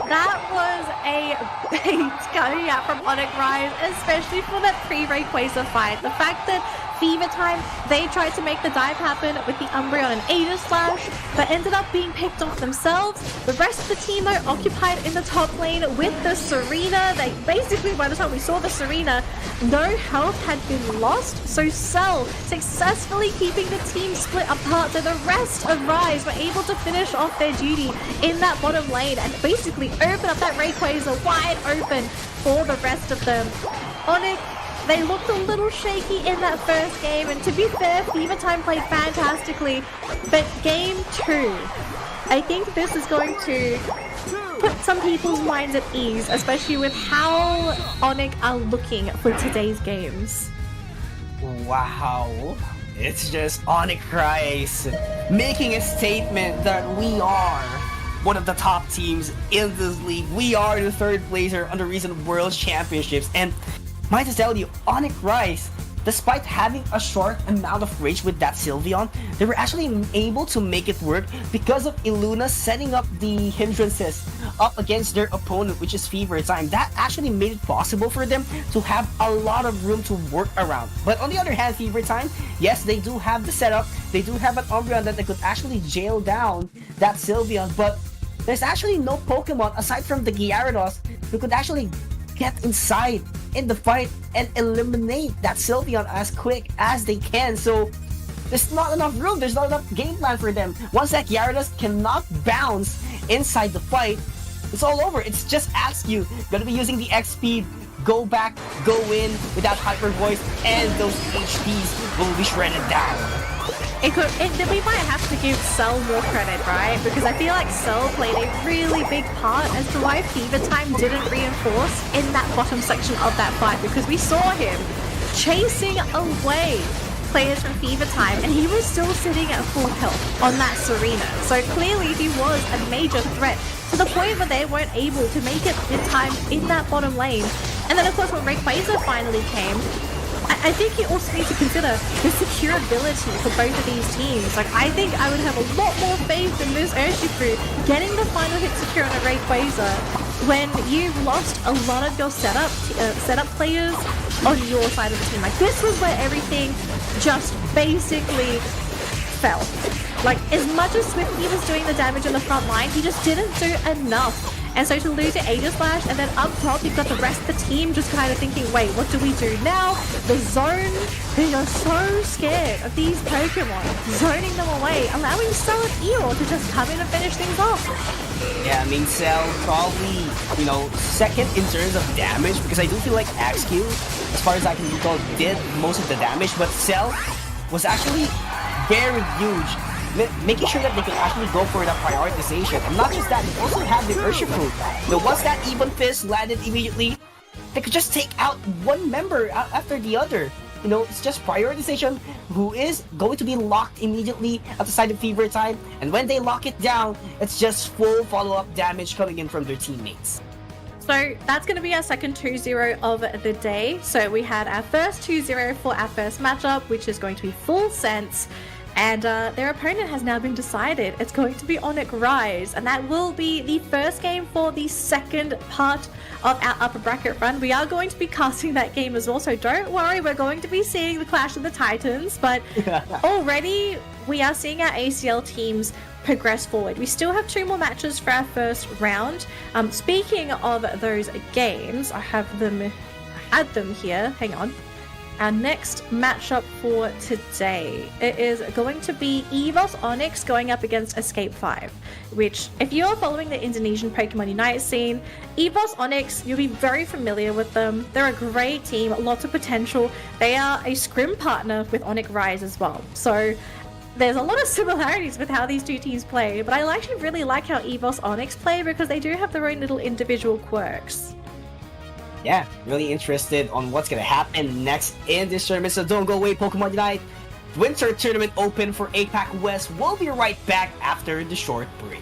That was a bait coming out from Onic Rise, especially for that pre-Rayquaza fight. The fact that Fever Time, they tried to make the dive happen with the Umbreon and Aegislash, but ended up being picked off themselves. The rest of the team, though, occupied in the top lane with the Serena. They basically, by the time we saw the Serena, no health had been lost. So Cell successfully keeping the team split apart, so the rest of Rise were able to finish off their duty in that bottom lane and basically open up that Rayquaza wide open for the rest of them. Onic, they looked a little shaky in that first game, and to be fair, Fever Time played fantastically, but game 2, I think this is going to put some people's minds at ease, especially with how Onic are looking for today's games. Wow. It's just Onic Rice making a statement that we are one of the top teams in this league. We are the 3rd placer on the recent World Championships, and might just tell you, Onic Rice, despite having a short amount of range with that Sylveon, they were actually able to make it work because of Illuna setting up the hindrances up against their opponent, which is Fever Time. That actually made it possible for them to have a lot of room to work around. But on the other hand, Fever Time, yes, they do have the setup. They do have an Umbreon that they could actually jail down that Sylveon, but there's actually no Pokemon aside from the Gyarados who could actually get inside in the fight and eliminate that Sylveon as quick as they can. So there's not enough room, there's not enough game plan for them. Once that Gyarados cannot bounce inside the fight, it's all over. It's just ask you, gonna be using the X speed, go back, go in without Hyper Voice, and those HPs will be shredded down. We might have to give Cell more credit, right? Because I feel like Cell played a really big part as to why Fever Time didn't reinforce in that bottom section of that fight, because we saw him chasing away players from Fever Time and he was still sitting at full health on that Serena. So clearly he was a major threat to the point where they weren't able to make it in time in that bottom lane. And then of course when Rayquaza finally came, I think you also need to consider the securability for both of these teams. Like, I think I would have a lot more faith in this Urshifu getting the final hit secure on a Rayquaza when you've lost a lot of your setup players on your side of the team. Like, this was where everything just basically fell. Like, as much as Swifty was doing the damage on the front line, he just didn't do enough. And so to lose to Aegislash, and then up top you've got the rest of the team just kind of thinking, wait, what do we do now? The zone, they are so scared of these Pokemon, zoning them away, allowing Cell and Eeyore to just come in and finish things off. Yeah, I mean, Cell probably, second in terms of damage, because I do feel like Axew, as far as I can recall, did most of the damage, but Cell was actually very huge, making sure that they could actually go for that prioritization. And not just that, they also have the Urshifu. Once that Even Fist landed immediately, they could just take out one member after the other. It's just prioritization who is going to be locked immediately at the side of Fever Time, and when they lock it down, it's just full follow-up damage coming in from their teammates. So that's going to be our second 2-0 of the day. So we had our first 2-0 for our first matchup, which is going to be Full Sense. And their opponent has now been decided. It's going to be Onic Rise, and that will be the first game for the second part of our upper bracket run. We are going to be casting that game as well, so don't worry, we're going to be seeing the Clash of the Titans, but already we are seeing our ACL teams progress forward. We still have 2 more matches for our first round. Speaking of those games, I had them here. Hang on. Our next matchup for today, it is going to be Evos Onyx going up against Escape 5, which, if you're following the Indonesian Pokemon Unite scene, Evos Onyx, you'll be very familiar with them. They're a great team, lots of potential. They are a scrim partner with Onic Rise as well. So there's a lot of similarities with how these two teams play, but I actually really like how Evos Onyx play because they do have their own little individual quirks. Yeah, really interested on what's gonna happen next in this tournament, so don't go away, Pokemon Unite. Winter Tournament open for APAC West. We'll be right back after the short break.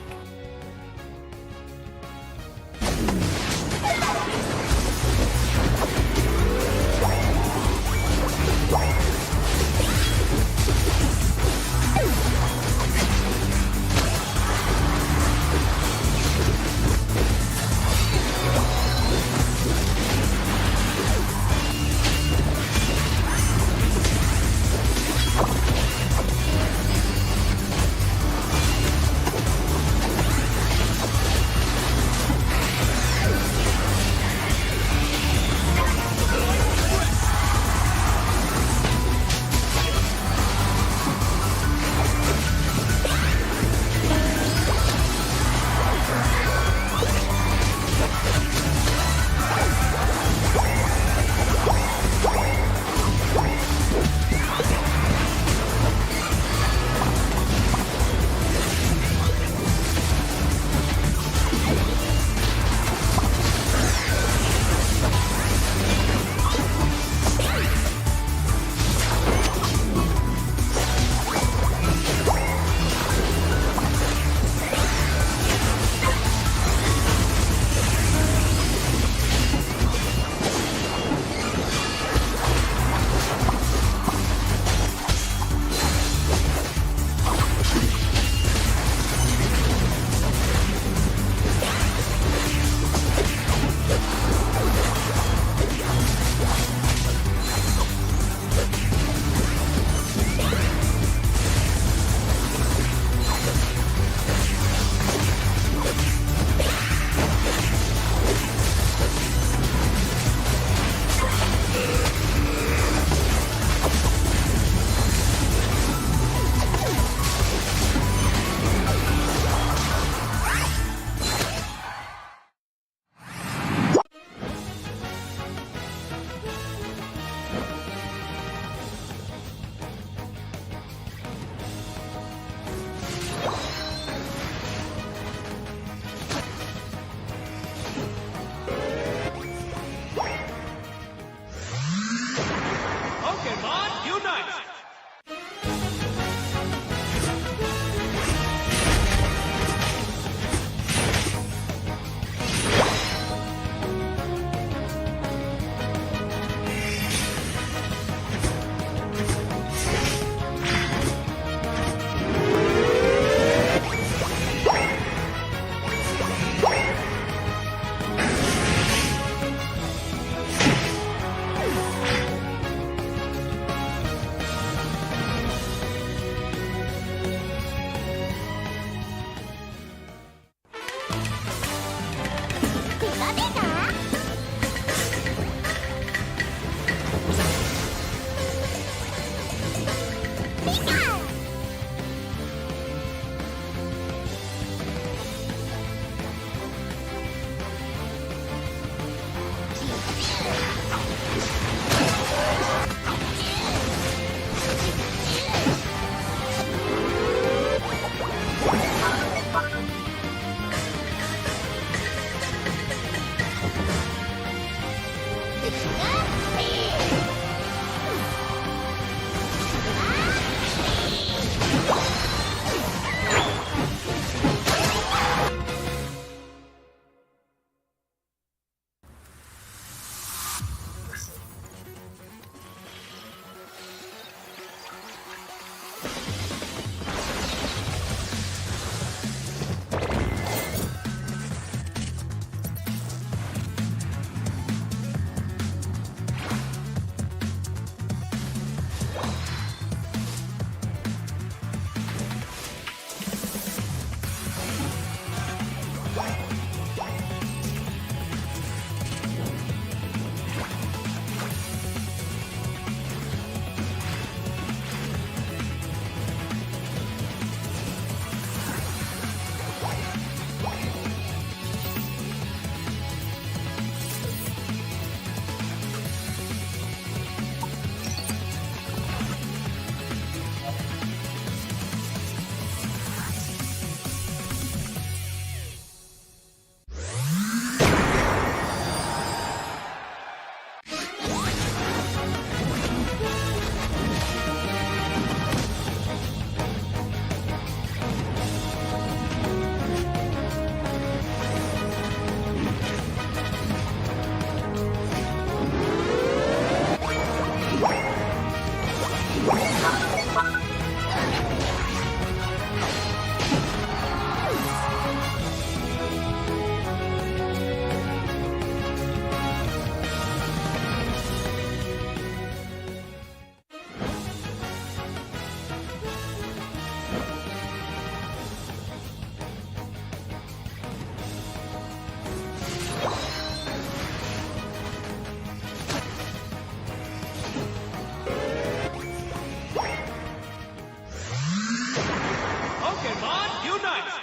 Pokémon Unite!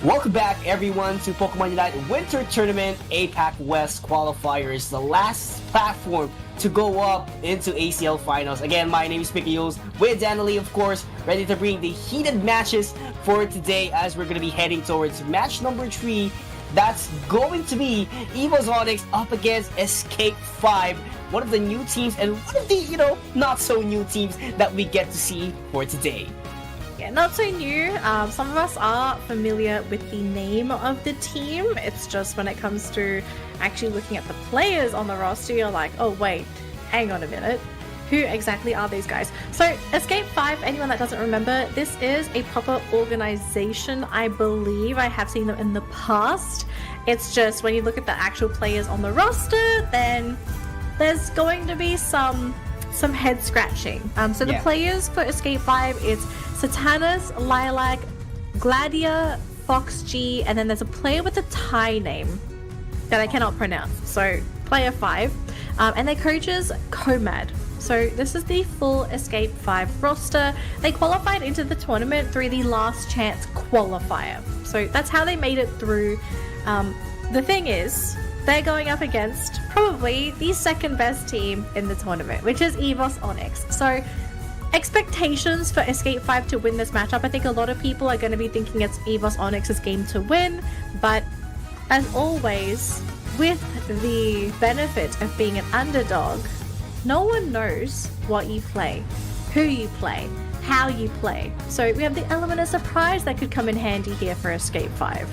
Welcome back, everyone, to Pokemon Unite Winter Tournament APAC West Qualifiers, the last platform to go up into ACL Finals. Again, my name is Pikios, with Daniel, of course, ready to bring the heated matches for today as we're going to be heading towards match number 3. That's going to be Evos Onyx up against Escape 5, one of the new teams and one of the, not so new teams that we get to see for today. Yeah, not so new. Some of us are familiar with the name of the team. It's just when it comes to actually looking at the players on the roster, you're like, oh wait, hang on a minute. Who exactly are these guys? So Escape 5, anyone that doesn't remember, this is a proper organization, I believe. I have seen them in the past. It's just when you look at the actual players on the roster, then there's going to be some head scratching. The players for Escape 5, it's Satanus, Lilac, Gladia, Fox G, and then there's a player with a Thai name that I cannot pronounce. So player 5, and their coach is Comad. So this is the full Escape 5 roster. They qualified into the tournament through the last chance qualifier. So that's how they made it through. The thing is, they're going up against probably the second best team in the tournament, which is Evos Onyx. So expectations for Escape 5 to win this matchup, I think a lot of people are going to be thinking it's Evos Onyx's game to win, but as always, with the benefit of being an underdog, no one knows what you play, who you play, how you play. So we have the element of surprise that could come in handy here for Escape 5.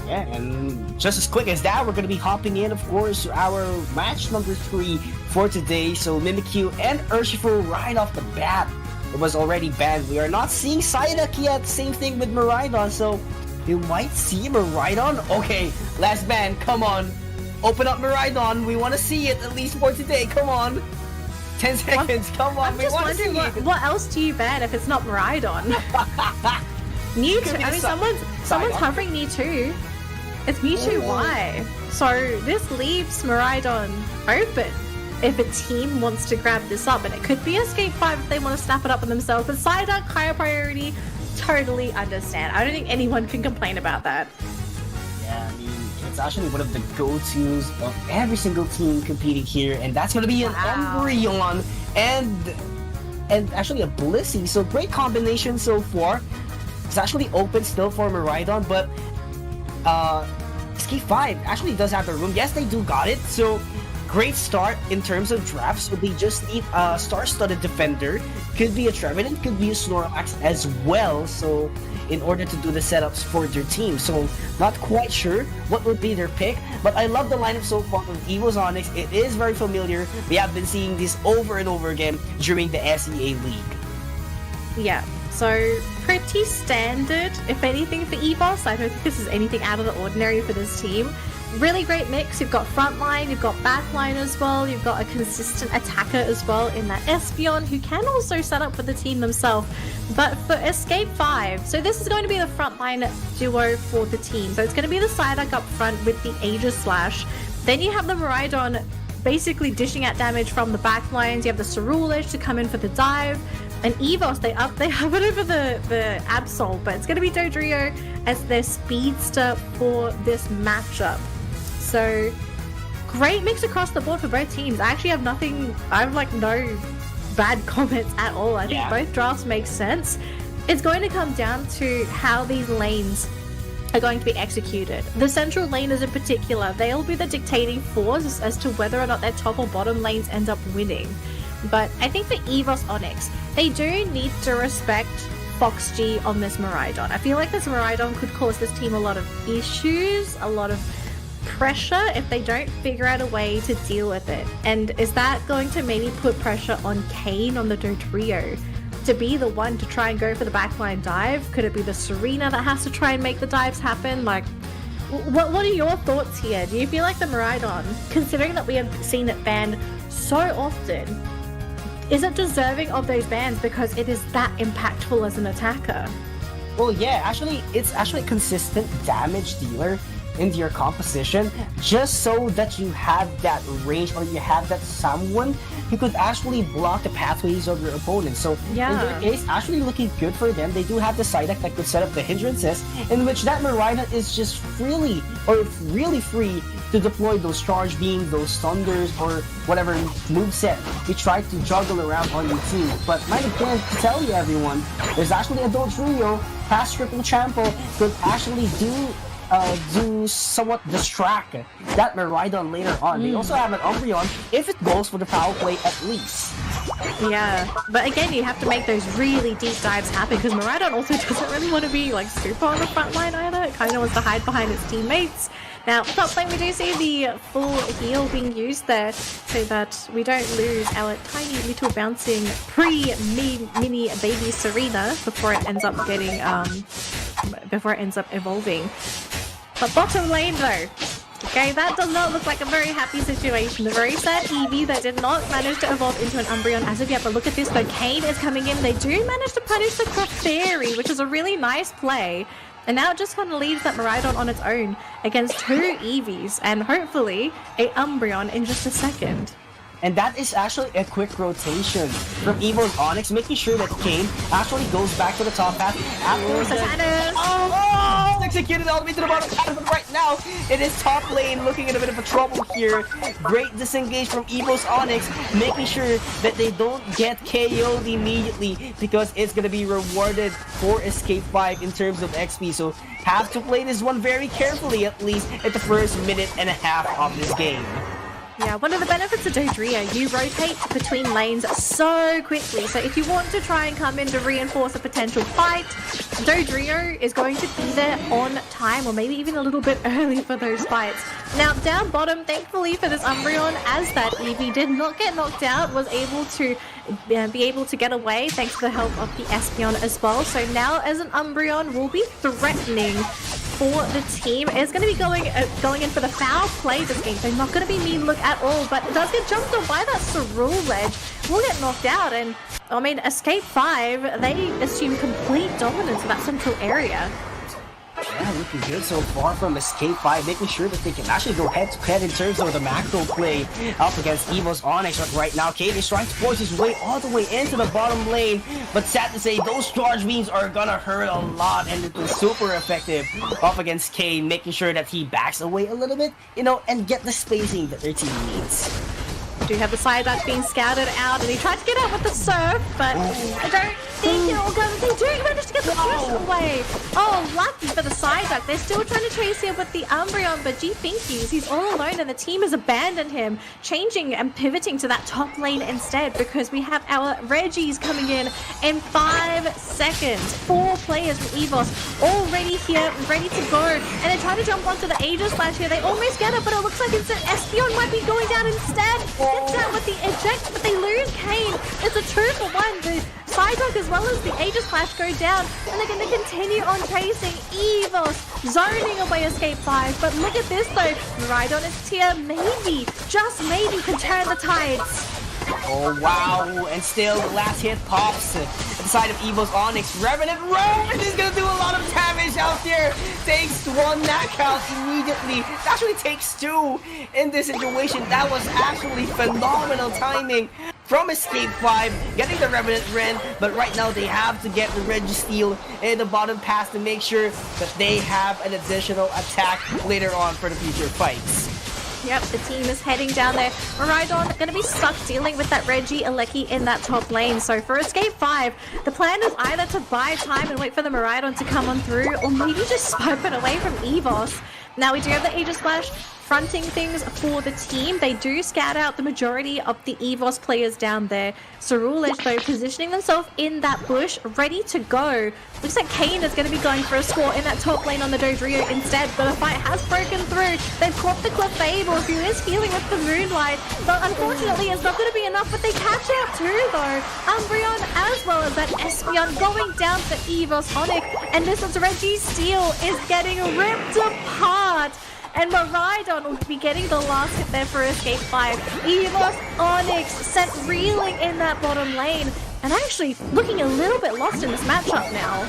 Yeah, and just as quick as that, we're going to be hopping in, of course, to our match number 3 for today. So Mimikyu and Urshifu right off the bat. It was already banned. We are not seeing Psyduck yet. Same thing with Miraidon, so you might see Miraidon. Okay, last ban, come on. Open up Miraidon. We want to see it at least for today. Come on. 10 seconds, come on. I'm just wondering what else do you ban if it's not Miraidon? Mewtwo. I mean, someone's hovering Mewtwo. It's Mewtwo Y. So this leaves Miraidon open if a team wants to grab this up, and it could be Escape 5 if they want to snap it up on themselves. But Psyduck, higher priority, totally understand. I don't think anyone can complain about that. Yeah, I mean, it's actually one of the go-tos of every single team competing here, and that's going to be an Umbreon and actually a Blissey. So great combination so far. It's actually open still for Miraidon, but Escape 5 actually does have the room. Yes, they do got it. So great start in terms of drafts. So they just need a star-studded defender. Could be a Trevenant, could be a Snorlax as well. So in order to do the setups for their team. So not quite sure what would be their pick, but I love the lineup so far of Evos Onyx. It is very familiar. We have been seeing this over and over again during the SEA League. Yeah, so pretty standard, if anything, for Evos. I don't think this is anything out of the ordinary for this team. Really great mix. You've got frontline, you've got backline as well, you've got a consistent attacker as well in that Espeon, who can also set up for the team themselves. But for Escape 5, so this is going to be the frontline duo for the team. So it's going to be the Psyduck up front with the Aegis Slash. Then you have the Miraidon basically dishing out damage from the backlines. You have the Cerulean to come in for the dive. And Evos, they have it over the Absol, but it's going to be Dodrio as their speedster for this matchup. So great mix across the board for both teams. I actually have no bad comments at all. I think both drafts make sense. It's going to come down to how these lanes are going to be executed. The central laners in particular, they'll be the dictating force as to whether or not their top or bottom lanes end up winning. But I think for Evos Onyx, they do need to respect Fox G on this Miraidon. I feel like this Miraidon could cause this team a lot of issues, a lot of pressure if they don't figure out a way to deal with it. And is that going to maybe put pressure on Kane, on the Dodrio, to be the one to try and go for the backline dive? Could it be the Serena that has to try and make the dives happen? Like, what are your thoughts here? Do you feel like the Miraidon, considering that we have seen it banned so often, is it deserving of those bans because it is that impactful as an attacker? Well, yeah, actually, it's actually a consistent damage dealer into your composition, just so that you have that range, or you have that someone who could actually block the pathways of your opponent. So in their case, actually looking good for them. They do have the Psyduck that could set up the hindrances, in which that Miraidon is just really free to deploy those Charge Beam, those Thunders, or whatever moveset you try to juggle around on your team. But might again to tell you everyone, there's actually a Dodrio past Triple Trample could actually do somewhat distract that Miraidon later on. They also have an Umbreon if it goes for the foul play at least. Yeah, but again, you have to make those really deep dives happen, because Miraidon also doesn't really want to be like super on the front line either. It kind of wants to hide behind its teammates. Now, top lane, we do see the full heal being used there so that we don't lose our tiny little bouncing pre-mini baby Serena before it ends up getting, before it ends up evolving. But bottom lane though, okay, that does not look like a very happy situation. The very sad Eevee that did not manage to evolve into an Umbreon as of yet, but look at this though, Kane is coming in. They do manage to punish the Clefairy, which is a really nice play. And now it just kind of leaves that Miraidon on its own against two Eevees and hopefully a Umbreon in just a second. And that is actually a quick rotation from Evos Onyx, making sure that Kane actually goes back to the top path after executed all the way to the bottom path, but right now it is top lane looking in a bit of a trouble here. Great disengage from Evos Onyx, making sure that they don't get KO'd immediately because it's gonna be rewarded for Escape 5 in terms of XP. So have to play this one very carefully, at least at the first minute and a half of this game. Yeah, one of the benefits of Dodrio, you rotate between lanes so quickly. So if you want to try and come in to reinforce a potential fight, Dodrio is going to be there on time, or maybe even a little bit early for those fights. Now, down bottom, thankfully for this Umbreon, as that Eevee did not get knocked out, was able to be able to get away thanks to the help of the Espeon as well. So now, as an Umbreon, will be threatening for the team. Is going to be going in for the foul play this game. So not going to be mean look at all, but it does get jumped on by that Cerule ledge. Will get knocked out, and I mean, Escape 5, they assume complete dominance of that central area. Yeah, looking good so far from Escape 5, making sure that they can actually go head-to-head in terms of the macro play up against Evos Onyx. But right now, Kane is trying to force his way all the way into the bottom lane. But sad to say, those charge beams are gonna hurt a lot, and it was super effective up against Kane, making sure that he backs away a little bit, you know, and get the spacing that their team needs. Do have the Psyduck being scouted out, and he tried to get out with the Surf, but I don't think it will go. They do manage to get the push away. Oh, lucky for the Psyduck. They're still trying to chase him with the Umbreon, but gee thinkies, he's all alone, and the team has abandoned him, changing and pivoting to that top lane instead, because we have our Reggies coming in 5 seconds. 4 players from Evos already here, ready to go, and they try to jump onto the Aegis Slash here. They almost get it, but it looks like instead Espeon might be going down instead. Gets down with the eject, but they lose Kane. It's a 2-for-1. The Psyduck as well as the Aegis Slash go down, and they're going to continue on chasing Evos, zoning away Escape 5. But look at this though, Rhydon is here, maybe, just maybe, can turn the tides. Oh wow, and still the last hit pops at the side of Evos Onyx. Revenant is gonna do a lot of damage out there. Takes 1 knockout immediately. It actually takes 2 in this situation. That was actually phenomenal timing from Escape 5, getting the Revenant Ren, but right now they have to get the Registeel in the bottom pass to make sure that they have an additional attack later on for the future fights. Yep, the team is heading down there. Miraidon going to be stuck dealing with that Regieleki in that top lane. So for Escape 5, the plan is either to buy time and wait for the Miraidon to come on through, or maybe just swipe it away from Evos. Now we do have the Aegis Slash fronting things for the team. They do scout out the majority of the Evos players down there. Cerulean, though, positioning themselves in that bush, ready to go. Looks like Kane is going to be going for a score in that top lane on the Dodrio instead, but the fight has broken through. They've caught the Clefable, who is healing with the Moonlight, but unfortunately it's not going to be enough, but they catch out too, though. Umbreon, as well as that Espeon, going down for Evos Onyx, and this is Registeel is getting ripped apart. And Miraidon will be getting the last hit there for Escape 5. Evos Onyx sent reeling in that bottom lane, and actually looking a little bit lost in this matchup now.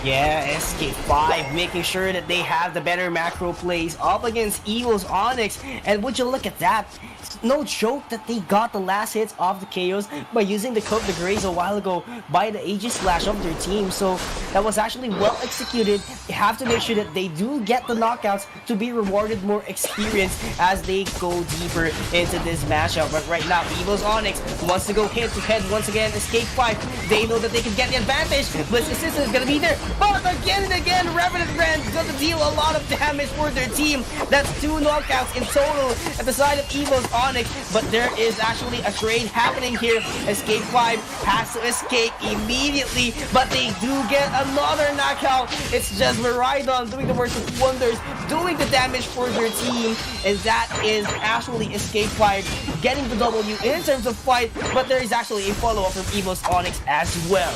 Yeah, Escape 5 making sure that they have the better macro plays up against Evos Onyx. And would you look at that? It's no joke that they got the last hits of the KOs by using the Cope de Grace a while ago by the Aegis Slash of their team. So that was actually well executed. They have to make sure that they do get the knockouts to be rewarded more experience as they go deeper into this matchup. But right now, Evos Onyx wants to go head-to-head once again. Escape 5, they know that they can get the advantage. Blitz Assistant is going to be there. But again and again, Revenant Ren going to deal a lot of damage for their team. That's 2 knockouts in total at the side of Evos Onyx. But there is actually a trade happening here. Escape 5 has to escape immediately, but they do get another knockout. It's just Miraidon doing the worst of wonders, doing the damage for their team, and that is actually Escape 5 getting the W in terms of fight, but there is actually a follow-up from Evos Onyx as well.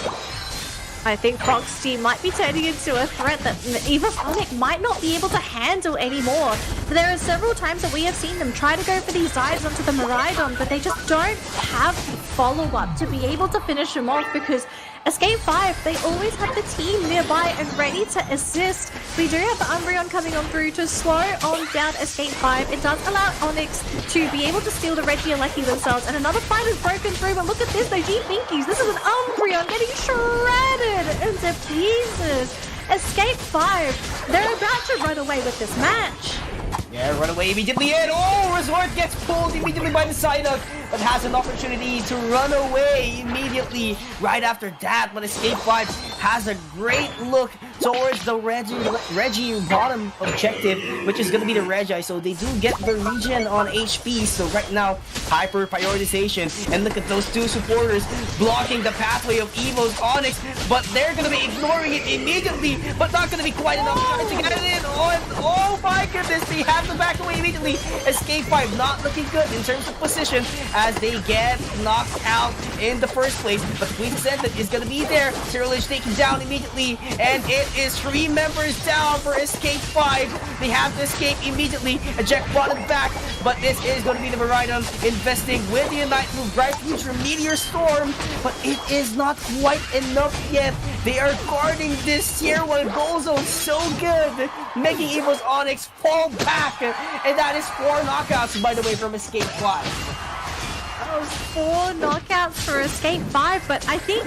I think Fox team might be turning into a threat that Evos Onyx might not be able to handle anymore. There are several times that we have seen them try to go for these dives onto the Miraidon, but they just don't have follow-up to be able to finish them off, because Escape 5, they always have the team nearby and ready to assist. We do have the Umbreon coming on through to slow on down Escape 5. It does allow Onyx to be able to steal the Regieleki themselves, and another fight is broken through, but look at this though, G Finkies, this is an Umbreon getting shredded into pieces. Escape 5, they're about to run away with this match. Yeah, run away immediately in. Oh, Resort gets pulled immediately by the Psyduck, but has an opportunity to run away immediately right after that. But Escape 5 has a great look towards the Reggie bottom objective, which is going to be the Regi. So they do get the regen on HP. So right now, hyper prioritization. And look at those two supporters blocking the pathway of Evos Onyx, but they're going to be ignoring it immediately, but not going to be quite enough time to get it in. Oh my goodness, they have to back away immediately. Escape 5 not looking good in terms of position as they get knocked out in the first place, but the Queen Tencent is going to be there. Cyrilage taken down immediately, and it is 3 members down for Escape 5. They have to escape immediately. Eject bottom back, but this is going to be the Maridon investing with the Unite move right future Meteor Storm, but it is not quite enough yet. They are guarding this tier 1 goal zone so good, making Evos Onyx fall back, and that is 4 knockouts, by the way, from Escape 5. Oh, 4 knockouts for Escape 5, but I think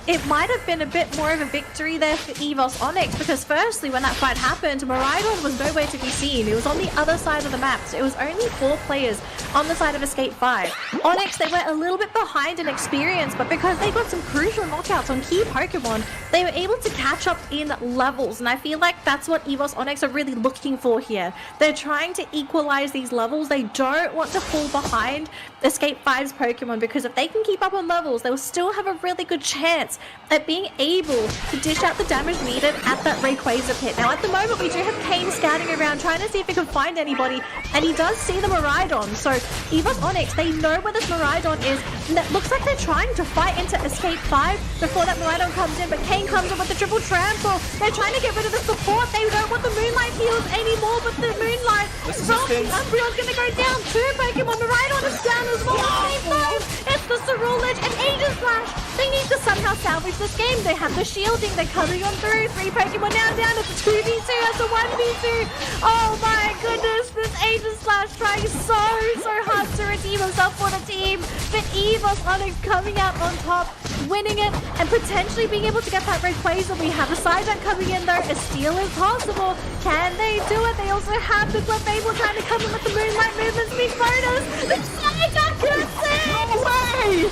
it might have been a bit more of a victory there for Evos Onyx, because firstly, when that fight happened, Maridon was nowhere to be seen. He was on the other side of the map, so it was only 4 players on the side of Escape 5. Onyx, they were a little bit behind in experience, but because they got some crucial knockouts on key Pokemon, they were able to catch up in levels, and I feel like that's what Evos Onyx are really looking for here. They're trying to equalize these levels. They don't want to fall behind Escape 5's Pokemon, because if they can keep up on levels, they will still have a really good chance at being able to dish out the damage needed at that Rayquaza pit. Now, at the moment, we do have Kane scouting around, trying to see if he can find anybody, and he does see the Maridon. So, Evos Onyx, they know where this Maridon is, and it looks like they're trying to fight into Escape 5 before that Maridon comes in, but Kane comes in with the triple trample. They're trying to get rid of the support. They don't want the Moonlight heals anymore, but the Moonlight from Umbreon's gonna go down. 2 Pokemon, Maridon is down as well. It's the Cerulege and Aegis Slash. They need to somehow salvage this game. They have the shielding. They're coming on through. 3 Pokemon now down. It's a 2v2. That's a 1v2. Oh my goodness. This Aegis Slash trying so hard to redeem himself for the team. But Evos Onyx coming out on top, winning it, and potentially being able to get that Rayquaza. We have a Psyduck coming in though. A steal is possible. Can they do it? They also have the Clefable trying to come in with the Moonlight movements. Big bonus. The Psyduck gets it! No way!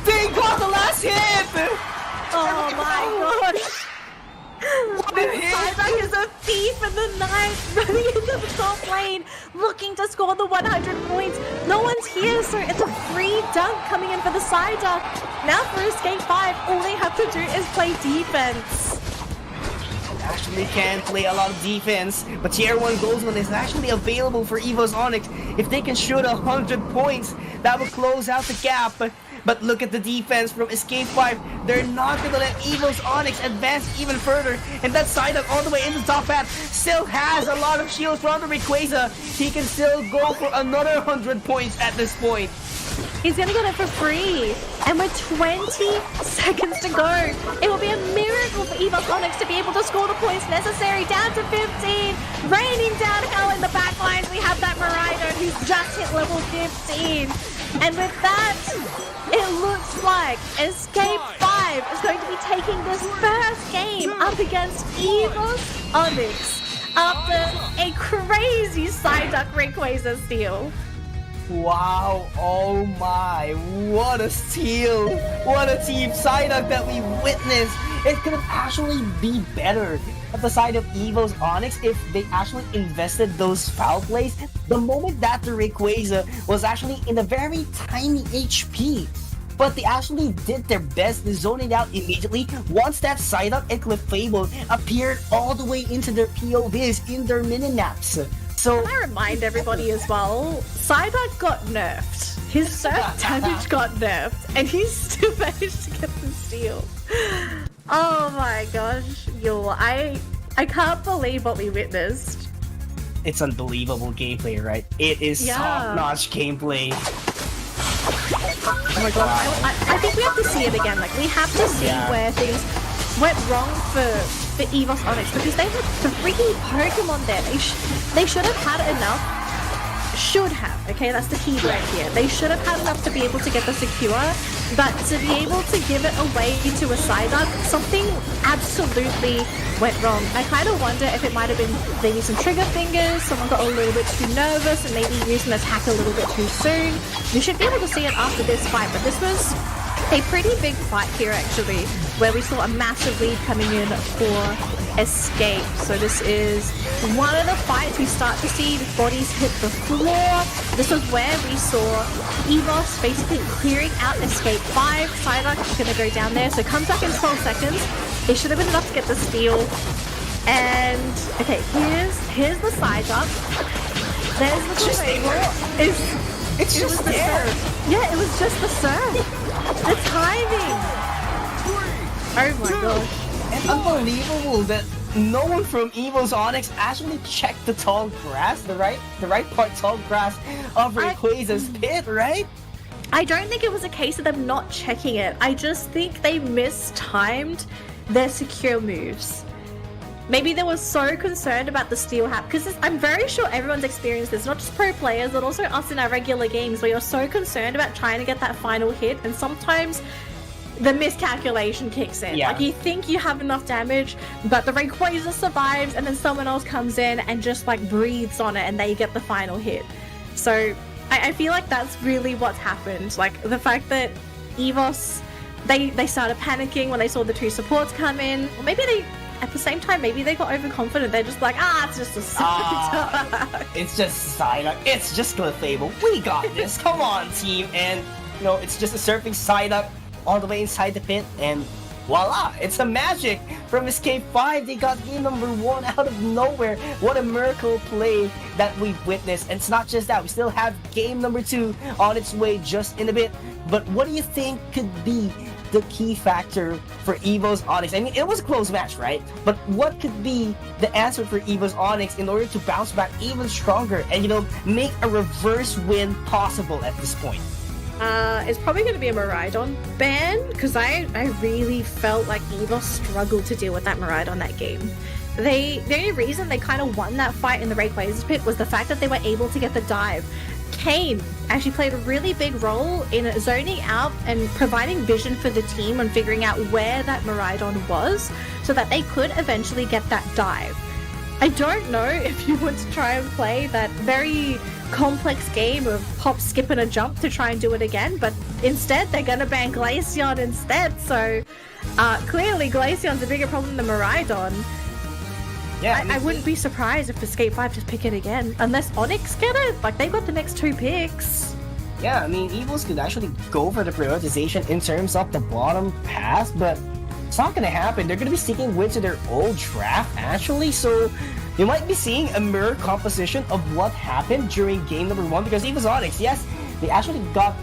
They got the last hit! Oh my gosh! What a hit! Psyduck is a thief in the night, running into the top lane, looking to score the 100 points. No one's here, so it's a free dunk coming in for the Psyduck. Now for Escape 5, all they have to do is play defense. Actually can play a lot of defense, but tier 1 Goldsman is actually available for Evos Onyx. If they can shoot 100 points, that will close out the gap. But look at the defense from Escape 5. They're not going to let Evos Onyx advance even further. And that Psyduck all the way in the top path still has a lot of shields from the Rayquaza. He can still go for another 100 points at this point. He's gonna get it for free. And with 20 seconds to go, it will be a miracle for Evos Onyx to be able to score the points necessary. Down to 15. Raining down hell in the back lines. We have that Maridon who's just hit level 15. And with that, it looks like Escape 5 is going to be taking this first game up against Evos Onyx after a crazy Psyduck Rayquaza steal. Wow, oh my, what a steal, what a team Psyduck that we witnessed. It could have actually be better at the side of Evos Onyx if they actually invested those foul plays the moment that the Rayquaza was actually in a very tiny HP. But they actually did their best to zone it out immediately once that Psyduck and Clefable appeared all the way into their POVs in their mini-maps. So can I remind everybody as well, Psyduck got nerfed. His surf damage got nerfed, and he still managed to get the steal. Oh my gosh, yo, I can't believe what we witnessed. It's unbelievable gameplay, right? It is top-notch gameplay. Oh my god, I think we have to see it again. Like, we have to see where things went wrong for Evos Onyx, because they had 3 Pokemon there. They should have had enough should have, okay, that's the key word here. They should have had enough to be able to get the secure, but to be able to give it away to a Psyduck, something absolutely went wrong. I kind of wonder if it might have been maybe some trigger fingers, someone got a little bit too nervous and maybe used an attack a little bit too soon. You should be able to see it after this fight, but this was a pretty big fight here actually, where we saw a massive lead coming in for Escape. So this is one of the fights we start to see the bodies hit the floor. This was where we saw Evos basically clearing out Escape 5. Psyduck is going to go down there, so it comes back in 12 seconds. It should have been enough to get the steal. And okay, here's the Psyduck. There's the Fable. It's just there. Yeah, it was just the serve. The timing! Oh my gosh. And unbelievable that no one from Evos Onyx actually checked the tall grass, the right part tall grass of Rayquaza's pit, right? I don't think it was a case of them not checking it. I just think they mistimed their secure moves. Maybe they were so concerned about the steal hack, because I'm very sure everyone's experienced this, not just pro players, but also us in our regular games, where you're so concerned about trying to get that final hit, and sometimes the miscalculation kicks in. Yeah. Like, you think you have enough damage, but the Rayquaza survives, and then someone else comes in and just, like, breathes on it, and they get the final hit. So, I feel like that's really what's happened. Like, the fact that Evos, they started panicking when they saw the two supports come in, or maybe they... At the same time, maybe they got overconfident. They're just like, it's just a Psyduck. It's just Psyduck. It's just Clefable. We got this. Come on, team. And, you know, it's just a surfing Psyduck all the way inside the pit. And voila, it's a magic. From Escape 5, they got game number 1 out of nowhere. What a miracle play that we've witnessed. And it's not just that. We still have game number 2 on its way just in a bit. But what do you think could be the key factor for Evos Onyx? I mean, it was a close match, right? But what could be the answer for Evos Onyx in order to bounce back even stronger and, you know, make a reverse win possible at this point? It's probably going to be a Miraidon ban, because I really felt like Evos struggled to deal with that Miraidon that game. The only reason they kind of won that fight in the Rayquaza's pit was the fact that they were able to get the dive. Kane actually played a really big role in zoning out and providing vision for the team and figuring out where that Miraidon was so that they could eventually get that dive. I don't know if you want to try and play that very complex game of hop, skip, and a jump to try and do it again, but instead they're going to ban Glaceon instead, so clearly Glaceon's a bigger problem than Miraidon. Yeah, I wouldn't be surprised if Escape 5 just pick it again, unless Onyx get it. Like, they've got the next 2 picks. Yeah, I mean, Evos could actually go for the prioritization in terms of the bottom pass, but it's not gonna happen. They're gonna be sticking with their old draft, actually, so you might be seeing a mirror composition of what happened during game number 1, because Evos Onyx, yes, they actually got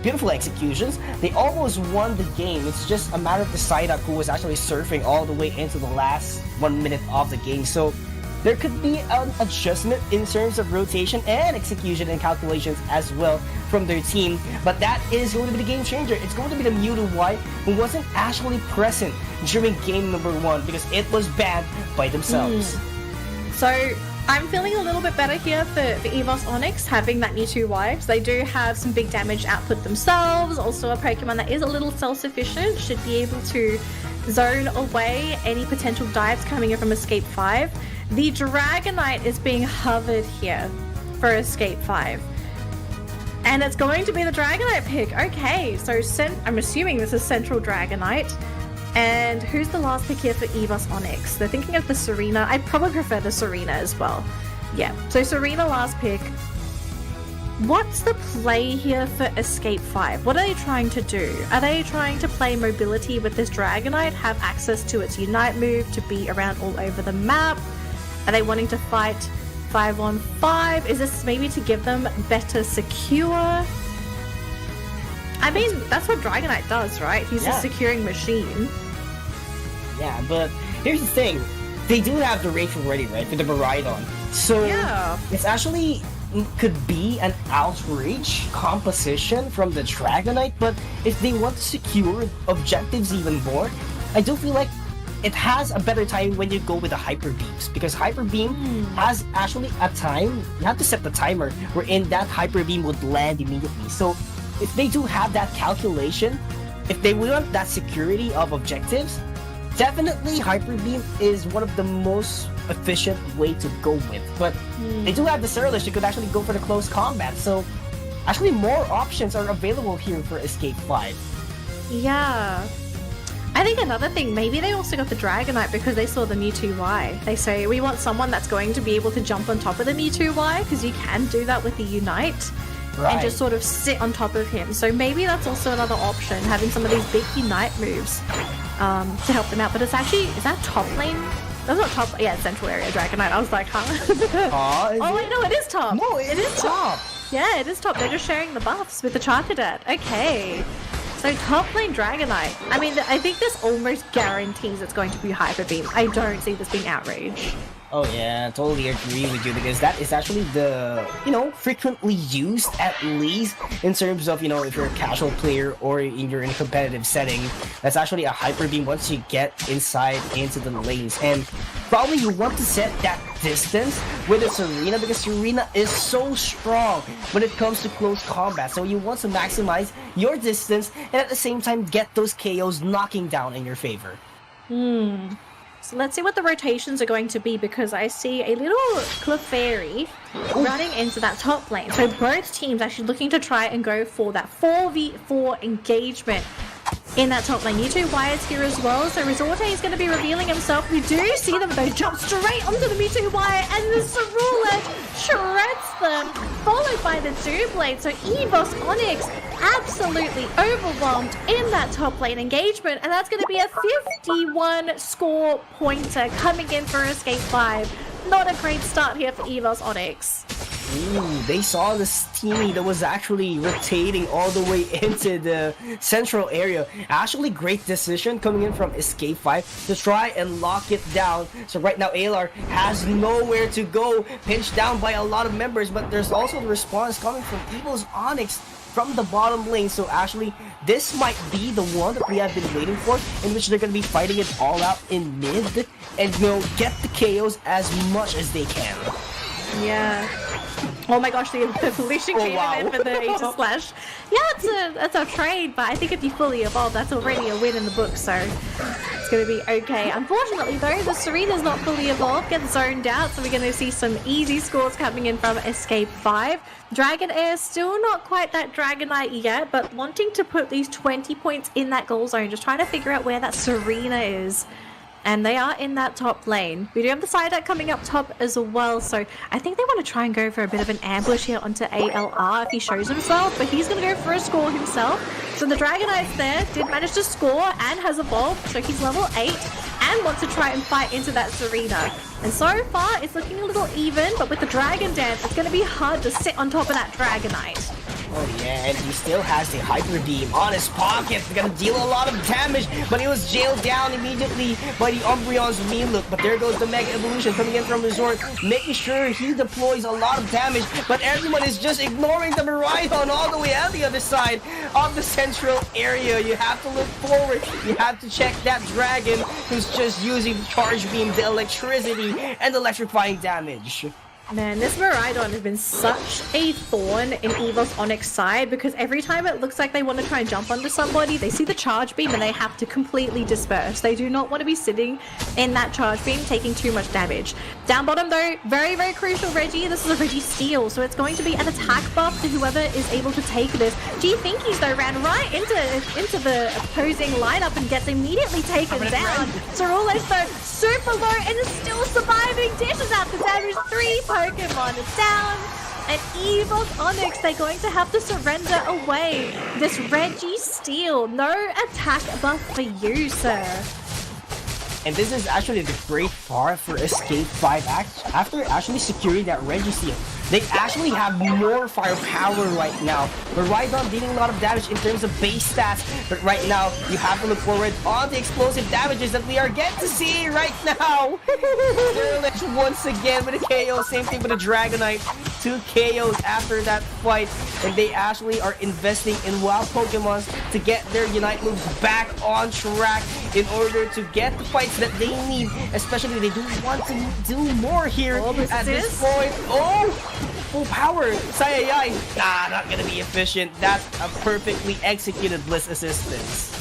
beautiful executions. They almost won the game. It's just a matter of the Psyduck who was actually surfing all the way into the last 1 minute of the game. So there could be an adjustment in terms of rotation and execution and calculations as well from their team. But that is going to be the game changer. It's going to be the Mewtwo White who wasn't actually present during game number 1 because it was banned by themselves. So I'm feeling a little bit better here for Evos Onyx having that Mewtwo Wives. They do have some big damage output themselves. Also a Pokemon that is a little self-sufficient, should be able to zone away any potential dives coming in from Escape 5. The Dragonite is being hovered here for Escape 5. And it's going to be the Dragonite pick. Okay, so I'm assuming this is Central Dragonite. And who's the last pick here for Evos Onyx? They're thinking of the Serena. I'd probably prefer the Serena as well. Yeah, so Serena last pick. What's the play here for Escape 5? What are they trying to do? Are they trying to play mobility with this Dragonite, have access to its Unite move to be around all over the map? Are they wanting to fight 5-on-5? Is this maybe to give them better secure? I mean, that's what Dragonite does, right? He's a securing machine. Yeah, but here's the thing. They do have the Rachel ready, right? For the Miraidon. So, it's actually could be an outrage composition from the Dragonite, but if they want to secure objectives even more, I do feel like it has a better time when you go with the hyper beams, because hyper beam has actually a time. You have to set the timer wherein that hyper beam would land immediately. So if they do have that calculation, if they want that security of objectives, definitely hyper beam is one of the most efficient way to go with. But they do have the Surlish. You could actually go for the close combat. So actually more options are available here for Escape 5. Yeah. I think another thing, maybe they also got the Dragonite because they saw the Mewtwo Y. They say, we want someone that's going to be able to jump on top of the Mewtwo Y, because you can do that with the Unite, and just sort of sit on top of him. So maybe that's also another option, having some of these big Unite moves to help them out. But it's actually, is that top lane? That's not top, yeah, it's Central Area Dragonite. I was like, huh? Oh wait, no, it is top. No, it is top. Yeah, it is top. They're just sharing the buffs with the Charcadet. Okay. So top lane Dragonite. I mean, I think this almost guarantees it's going to be Hyper Beam. I don't see this being Outrage. Oh yeah, totally agree with you, because that is actually the, frequently used, at least in terms of, if you're a casual player or you're in a competitive setting. That's actually a hyper beam once you get inside into the lanes. And probably you want to set that distance with a Serena, because Serena is so strong when it comes to close combat. So you want to maximize your distance and at the same time get those KOs knocking down in your favor. So let's see what the rotations are going to be, because I see a little Clefairy running into that top lane. So both teams actually looking to try and go for that 4v4 engagement in that top lane. Mewtwo Y is here as well, so Resorte is going to be revealing himself. We do see them though jump straight onto the Mewtwo Y, and the Cerulege shreds them, followed by the Doublade. So Evos Onyx absolutely overwhelmed in that top lane engagement, and that's going to be a 51 score pointer coming in for Escape 5. Not a great start here for Evos Onyx. Ooh, they saw this teammate that was actually rotating all the way into the central area. Actually, great decision coming in from Escape 5 to try and lock it down. So right now, ALR has nowhere to go, pinched down by a lot of members, but there's also the response coming from Evos Onyx from the bottom lane. So actually, this might be the one that we have been waiting for, in which they're going to be fighting it all out in mid and, get the KOs as much as they can. Yeah. Oh my gosh, the evolution came in for the Aegis Slash. Yeah, that's a trade, but I think if you fully evolve, that's already a win in the book, so it's going to be okay. Unfortunately, though, the Serena's not fully evolved, gets zoned out, so we're going to see some easy scores coming in from Escape 5. Dragonair still not quite that Dragonite yet, but wanting to put these 20 points in that goal zone, just trying to figure out where that Serena is. And they are in that top lane. We do have the Psyduck coming up top as well, so I think they want to try and go for a bit of an ambush here onto ALR if he shows himself, but he's going to go for a score himself. So the Dragonite's there, did manage to score and has evolved, so he's level 8 and wants to try and fight into that Serena. And so far, it's looking a little even, but with the Dragon Dance, it's going to be hard to sit on top of that Dragonite. Oh yeah, and he still has the Hyper Beam on his pocket. He's gonna deal a lot of damage, but he was jailed down immediately by the Umbreon's relook. But there goes the Mega Evolution coming in from Resort, making sure he deploys a lot of damage, but everyone is just ignoring the Miraidon all the way on the other side of the central area. You have to look forward. You have to check that dragon who's just using the Charge Beam, the electricity, and electrifying damage. Man, this Miraidon has been such a thorn in Evos Onyx side, because every time it looks like they want to try and jump onto somebody, they see the charge beam and they have to completely disperse. They do not want to be sitting in that charge beam taking too much damage. Down bottom though, very, very crucial Reggie. This is a Reggie steal, so it's going to be an attack buff to whoever is able to take this. G Finkies though ran right into the opposing lineup and gets immediately taken down. Cerulege though, super low and is still surviving, dishes out the damage. 3 Pokemon is down, and Evos Onyx, they're going to have to surrender away. This Reggie steal, no attack buff for you, sir. And this is actually the great part for Escape 5 after actually securing that Reggie steal. They actually have more firepower right now. Miraidon dealing a lot of damage in terms of base stats, but right now you have to look forward on the explosive damages that we are getting to see right now. Surlish once again with a KO, same thing with a Dragonite. 2 KOs after that fight, and they actually are investing in wild Pokemon to get their Unite moves back on track in order to get the fights that they need, especially they do want to do more here at this point. Oh! Full power! Sayayay! Not gonna be efficient. That's a perfectly executed Bliss assistance.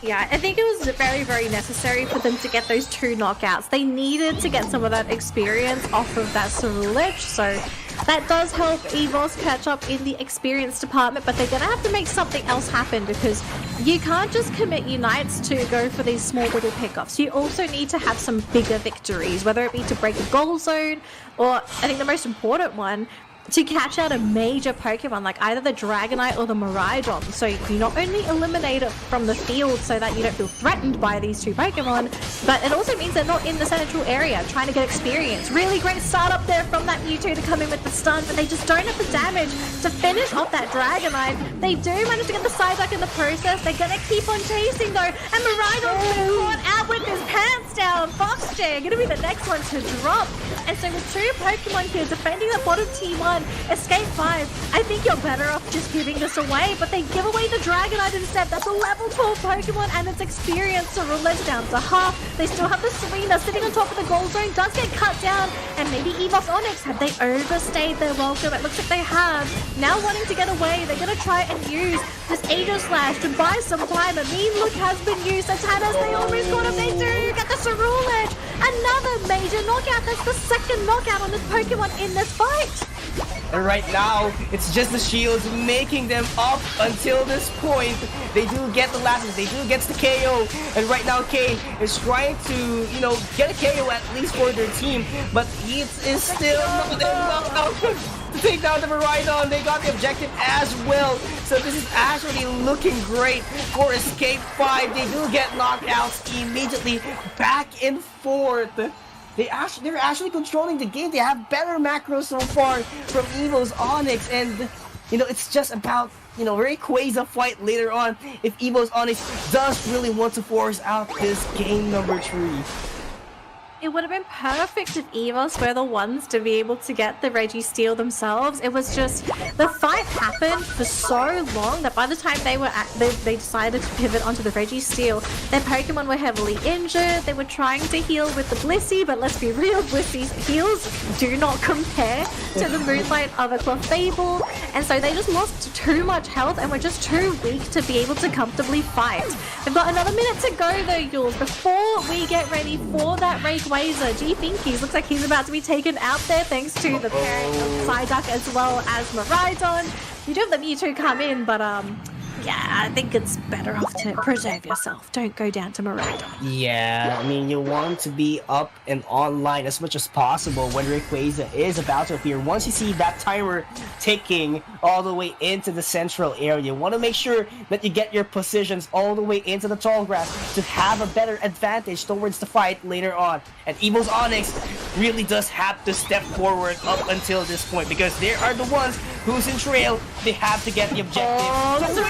Yeah, I think it was very, very necessary for them to get those 2 knockouts. They needed to get some of that experience off of that Ceruledge, so that does help Evos catch up in the experience department, but they're gonna have to make something else happen because you can't just commit Unites to go for these small little pickups. You also need to have some bigger victories, whether it be to break a goal zone, or I think the most important one, to catch out a major Pokemon like either the Dragonite or the Miraidon. So you not only eliminate it from the field so that you don't feel threatened by these 2 Pokemon, but it also means they're not in the central area trying to get experience. Really great start up there from that Mewtwo to come in with the stun, but they just don't have the damage to finish off that Dragonite. They do manage to get the Psyduck in the process. They're gonna keep on chasing though, and Miraidon's been caught out with his pants down. Foxjay gonna be the next one to drop. And so with 2 Pokemon here defending the bottom T1, Escape 5, I think you're better off just giving this away, but they give away the Dragonite instead. That's a level 12 Pokemon and its experience, so Ceruledge down to half. They still have the Serena sitting on top of the goal zone, does get cut down, and maybe Evos Onyx, have they overstayed their welcome? It looks like they have. Now wanting to get away, they're going to try and use this Aegis Slash to buy some time. A mean look has been used. Satanas, they almost got him. They do get the Ceruledge. Another major knockout. That's the second knockout on this Pokemon in this fight. And right now, it's just the shields making them up until this point. They do get the last, they do get the KO. And right now, K is trying to, you know, get a KO at least for their team. But it is still not enough to take down the Miraidon. They got the objective as well. So this is actually looking great for Escape 5. They do get knockouts immediately back and forth. They're actually controlling the game. They have better macros so far from Evos Onyx, and you know, it's just about, you know, Rayquaza fight later on if Evos Onyx does really want to force out this game number 3. It would have been perfect if Evos were the ones to be able to get the Registeel themselves. It was just, the fight happened for so long that by the time they decided to pivot onto the Registeel, their Pokemon were heavily injured. They were trying to heal with the Blissey, but let's be real, Blissey's heals do not compare to the Moonlight of a Clefable, and so they just lost too much health and were just too weak to be able to comfortably fight. We've got another minute to go though, Yules, before we get ready for that Rayquaza. G-Finkies looks like he's about to be taken out there thanks to the parent of Psyduck as well as Miraidon. You do have the Mewtwo come in, but yeah, I think it's better off to preserve yourself. Don't go down to Miraidon. Yeah, I mean, you want to be up and online as much as possible when Rayquaza is about to appear. Once you see that timer ticking all the way into the central area, you want to make sure that you get your positions all the way into the tall grass to have a better advantage towards the fight later on. And Evos Onyx really does have to step forward up until this point because they are the ones who's in trail. They have to get the objective. Oh,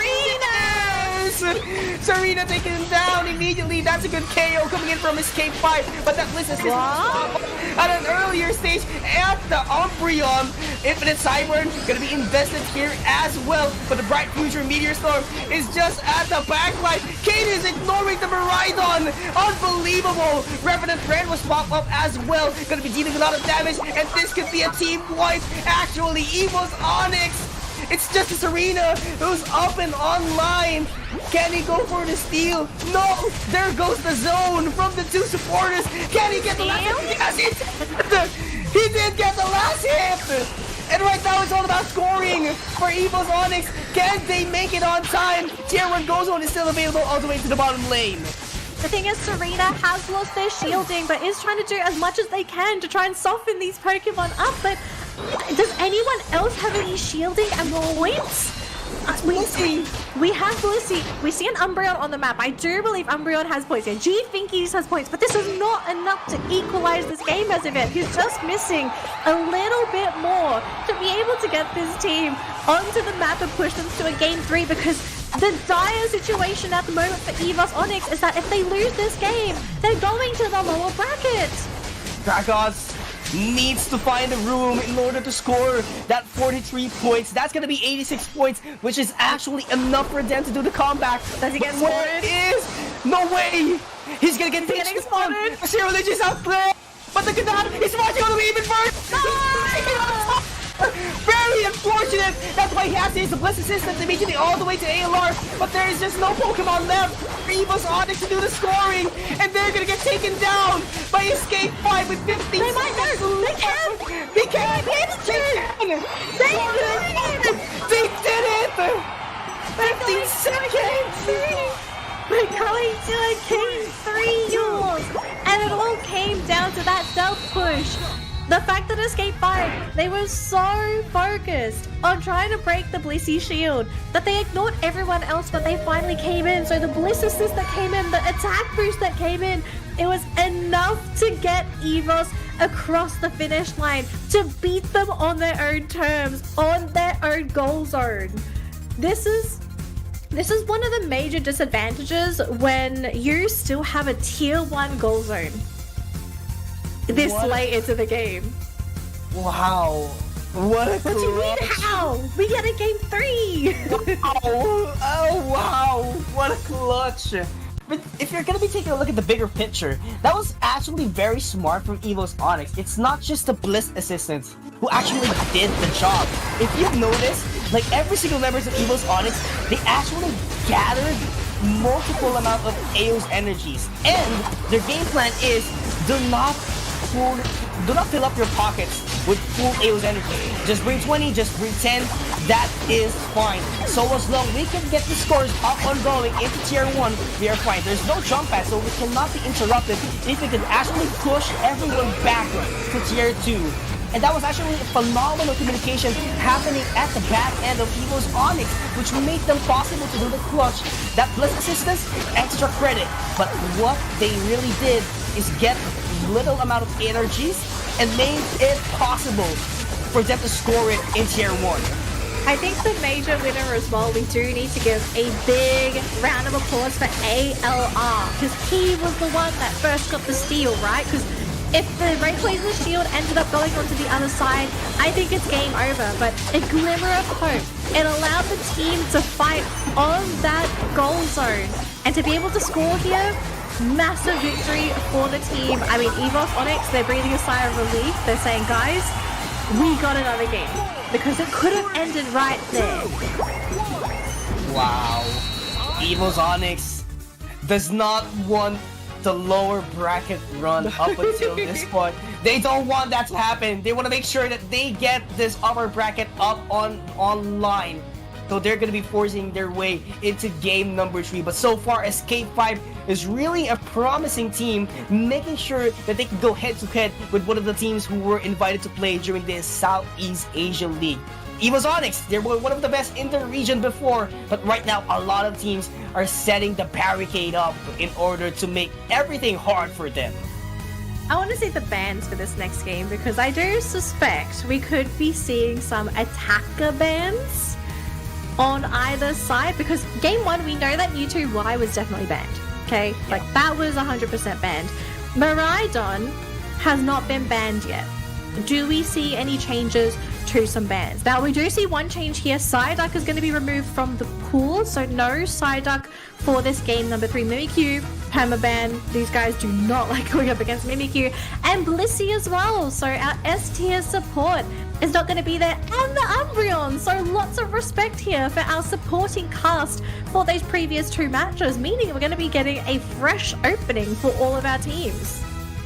Serena taking him down immediately. That's a good KO coming in from Escape 5. But that Bliss is at an earlier stage at the Umbreon. Infinite Cyburn gonna be invested here as well. But the Bright Future Meteor Storm is just at the backline. Kate is ignoring the Miraidon. Unbelievable. Revenant Red was popped up as well. Gonna be dealing a lot of damage. And this could be a team wipe. Actually, Evos Onyx. It's just a Serena who's up and online. Can he go for the steal? No! There goes the zone from the 2 supporters. Can he get the last hit? Yes, he did get the last hit! And right now it's all about scoring for Evos Onyx. Can they make it on time? Tier 1 Go Zone is still available all the way to the bottom lane. The thing is, Serena has lost their shielding, but is trying to do as much as they can to try and soften these Pokemon up. But does anyone else have any shielding and points? We have Blissey. We see an Umbreon on the map. I do believe Umbreon has points. Yeah, G-Finkies has points, but this is not enough to equalize this game as of yet. He's just missing a little bit more to be able to get this team onto the map and push them to a game 3, because the dire situation at the moment for Evos Onyx is that if they lose this game, they're going to the lower bracket. Dragons needs to find a room in order to score that 43 points. That's gonna be 86 points, which is actually enough for them to do the comeback. Does he get But spotted? where is? No way! He's gonna get getting spotted. The Zero Legion's out there! But the Kadab is marching on the way even first! Very unfortunate! That's why he has to use the Bliss Assistant immediately all the way to ALR, but there is just no Pokemon left for Evos Onyx to do the scoring, and they're gonna get taken down by Escape 5 with 50 They might know! They can! They can! They did it! 15 seconds! We're going to a King 3 yours! And it all came down to that stealth push. The fact that Escape 5, they were so focused on trying to break the Blissey shield that they ignored everyone else, but they finally came in. So the Bliss Assist that came in, the attack boost that came in, it was enough to get Evos across the finish line, to beat them on their own terms, on their own goal zone. This is one of the major disadvantages when you still have a tier 1 goal zone this late into the game. Wow. What a What do you mean how? We get a game 3! Oh wow. What a clutch. But if you're gonna be taking a look at the bigger picture, that was actually very smart from Evos Onyx. It's not just the Bliss Assistants who actually did the job. If you've noticed, like every single members of Evos Onyx, they actually gathered multiple amount of Eos energies. And their game plan is do not fill up your pockets with full Eos energy. Just bring 20, just bring 10, that is fine. So as long we can get the scores up and going into tier 1, we are fine. There's no jump pad, so we cannot be interrupted if we can actually push everyone back to tier 2. And that was actually a phenomenal communication happening at the back end of Evos Onyx, which made them possible to do the clutch. That Bliss Assistance, extra credit. But what they really did is get little amount of energies and made it possible for them to score it in tier 1. I think the major winner as well, we do need to give a big round of applause for ALR, because he was the one that first got the steal, right? Because if the Ray Poison shield ended up going onto the other side, I think it's game over. But a glimmer of hope. It allowed the team to fight on that goal zone. And to be able to score here, massive victory for the team. I mean, Evos Onyx, they're breathing a sigh of relief. They're saying, guys, we got another game. Because it could have ended right there. Wow. Evos Onyx does not want the lower bracket run up until this point. They don't want that to happen. They want to make sure that they get this upper bracket up online. So they're going to be forcing their way into game number 3. But so far, Escape 5 is really a promising team, making sure that they can go head-to-head with one of the teams who were invited to play during the Southeast Asia League. Evos Onyx, they were one of the best in the region before, but right now a lot of teams are setting the barricade up in order to make everything hard for them. I want to see the bans for this next game, because I do suspect we could be seeing some attacker bans on either side, because game 1 we know that Mewtwo Y was definitely banned. Okay, Yeah. like that was 100% banned. Miraidon has not been banned yet. Do we see any changes to some bans? Now we do see one change here. Psyduck is going to be removed from the pool, so no Psyduck for this game number 3. Mimikyu, permaban. These guys do not like going up against Mimikyu. And Blissey as well, so our S tier support is not going to be there, and the Umbreon. So lots of respect here for our supporting cast for those previous 2 matches, meaning we're going to be getting a fresh opening for all of our teams.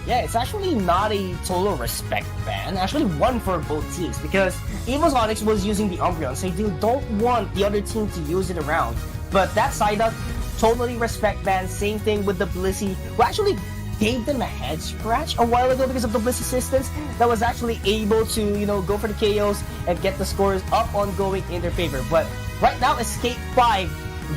Yeah, it's actually not a total respect ban. Actually, one for both teams, because Evos Onyx was using the Umbreon, so they don't want the other team to use it around. But that Psyduck, totally respect ban. Same thing with the Blissey, who actually gave them a head scratch a while ago because of the Bliss Assistance that was actually able to, go for the KOs and get the scores up on going in their favor. But right now, Escape 5,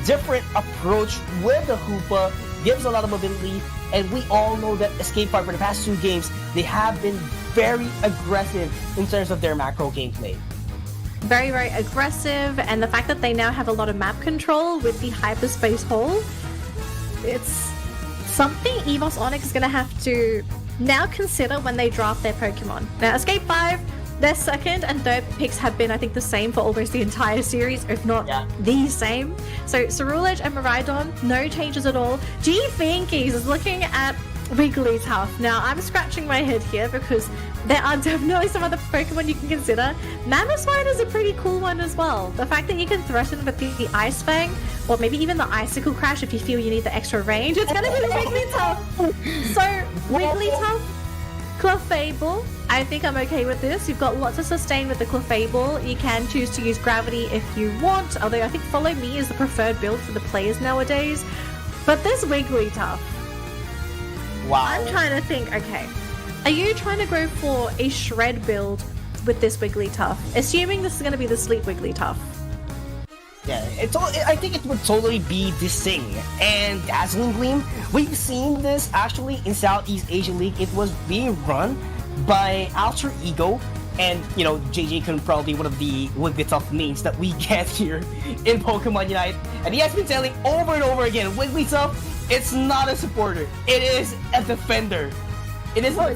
different approach with the Hoopa, gives a lot of mobility, and we all know that Escape 5 for the past 2 games, they have been very aggressive in terms of their macro gameplay. Very, very aggressive, and the fact that they now have a lot of map control with the hyperspace hole, it's something Evos Onyx is going to have to now consider when they draft their Pokemon. Now, Escape 5, their second and third picks have been, I think, the same for almost the entire series, if not the same. So, Cerulege and Miraidon, no changes at all. G-Finkies is looking at Wigglytuff. Now, I'm scratching my head here because there are definitely some other Pokemon you can consider. Mamoswine is a pretty cool one as well. The fact that you can threaten with the Ice Fang, or maybe even the Icicle Crash if you feel you need the extra range, it's gonna be Wigglytuff. So, Wigglytuff, Clefable, I think I'm okay with this. You've got lots of sustain with the Clefable. You can choose to use Gravity if you want, although I think Follow Me is the preferred build for the players nowadays. But this Wigglytuff, wow. I'm trying to think, okay, are you trying to go for a Shred build with this Wigglytuff? Assuming this is going to be the Sleep Wigglytuff. Yeah, I think it would totally be this thing. And Dazzling Gleam, we've seen this actually in Southeast Asia League. It was being run by Alter Ego, and you know, JJ can probably one of the Wigglytuff names that we get here in Pokemon Unite. And he has been telling over and over again, Wigglytuff, it's not a supporter, it is a defender. It is a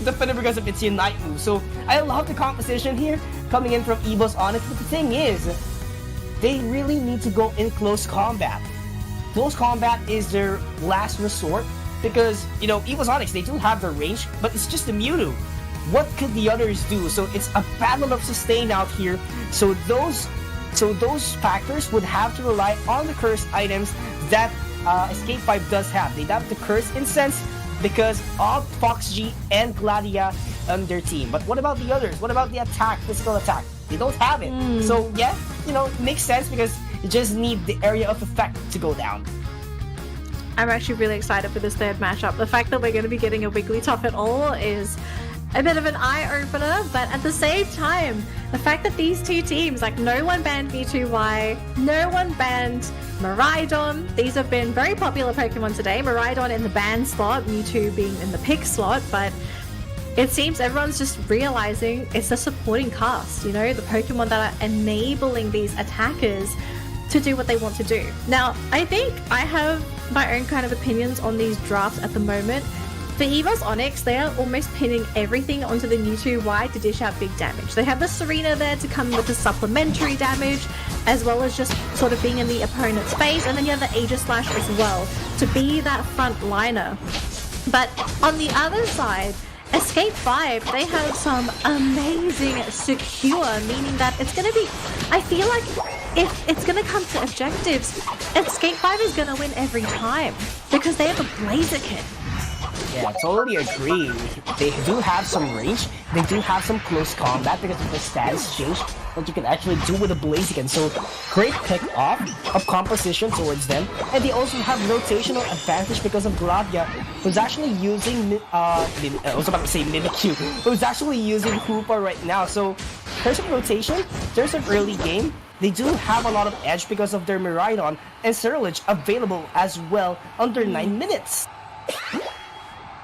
defender because of its Unite move. So I love the composition here coming in from Evos Onyx. But the thing is, they really need to go in close combat. Close combat is their last resort because, you know, Evos Onyx, they do have the range, but it's just a Mewtwo. What could the others do? So it's a battle of sustain out here. So those factors would have to rely on the cursed items that Escape 5 does have. They have the Cursed Incense because of Fox G and Gladia on their team. But what about the others? What about the attack, physical attack? They don't have it. So yeah, you know, it makes sense because you just need the area of effect to go down. I'm actually really excited for this third matchup. The fact that we're going to be getting a Wigglytuff at all is a bit of an eye-opener, but at the same time, the fact that these two teams, like, no one banned V2Y, no one banned Miraidon. These have been very popular Pokemon today. Miraidon in the ban slot, Mewtwo being in the pick slot, but it seems everyone's just realizing it's the supporting cast, you know, the Pokemon that are enabling these attackers to do what they want to do. Now, I think I have my own kind of opinions on these drafts at the moment. For Evos Onyx, they are almost pinning everything onto the Mewtwo Y to dish out big damage. They have the Serena there to come with the supplementary damage, as well as just sort of being in the opponent's face, and then you have the Aegislash as well to be that front liner. But on the other side, Escape 5, they have some amazing secure, meaning that it's going to be, I feel like if it's going to come to objectives, Escape 5 is going to win every time because they have a Blaziken. Yeah, totally agree. They do have some range, they do have some close combat because of the status change that you can actually do with a Blaziken. So great pick off of composition towards them. And they also have rotational advantage because of Gladia, who's actually using I was about to say Mimikyu, who's actually using Hoopa right now. So in terms of rotation, there's an early game. They do have a lot of edge because of their Miraidon and Cerulege available as well under 9 minutes.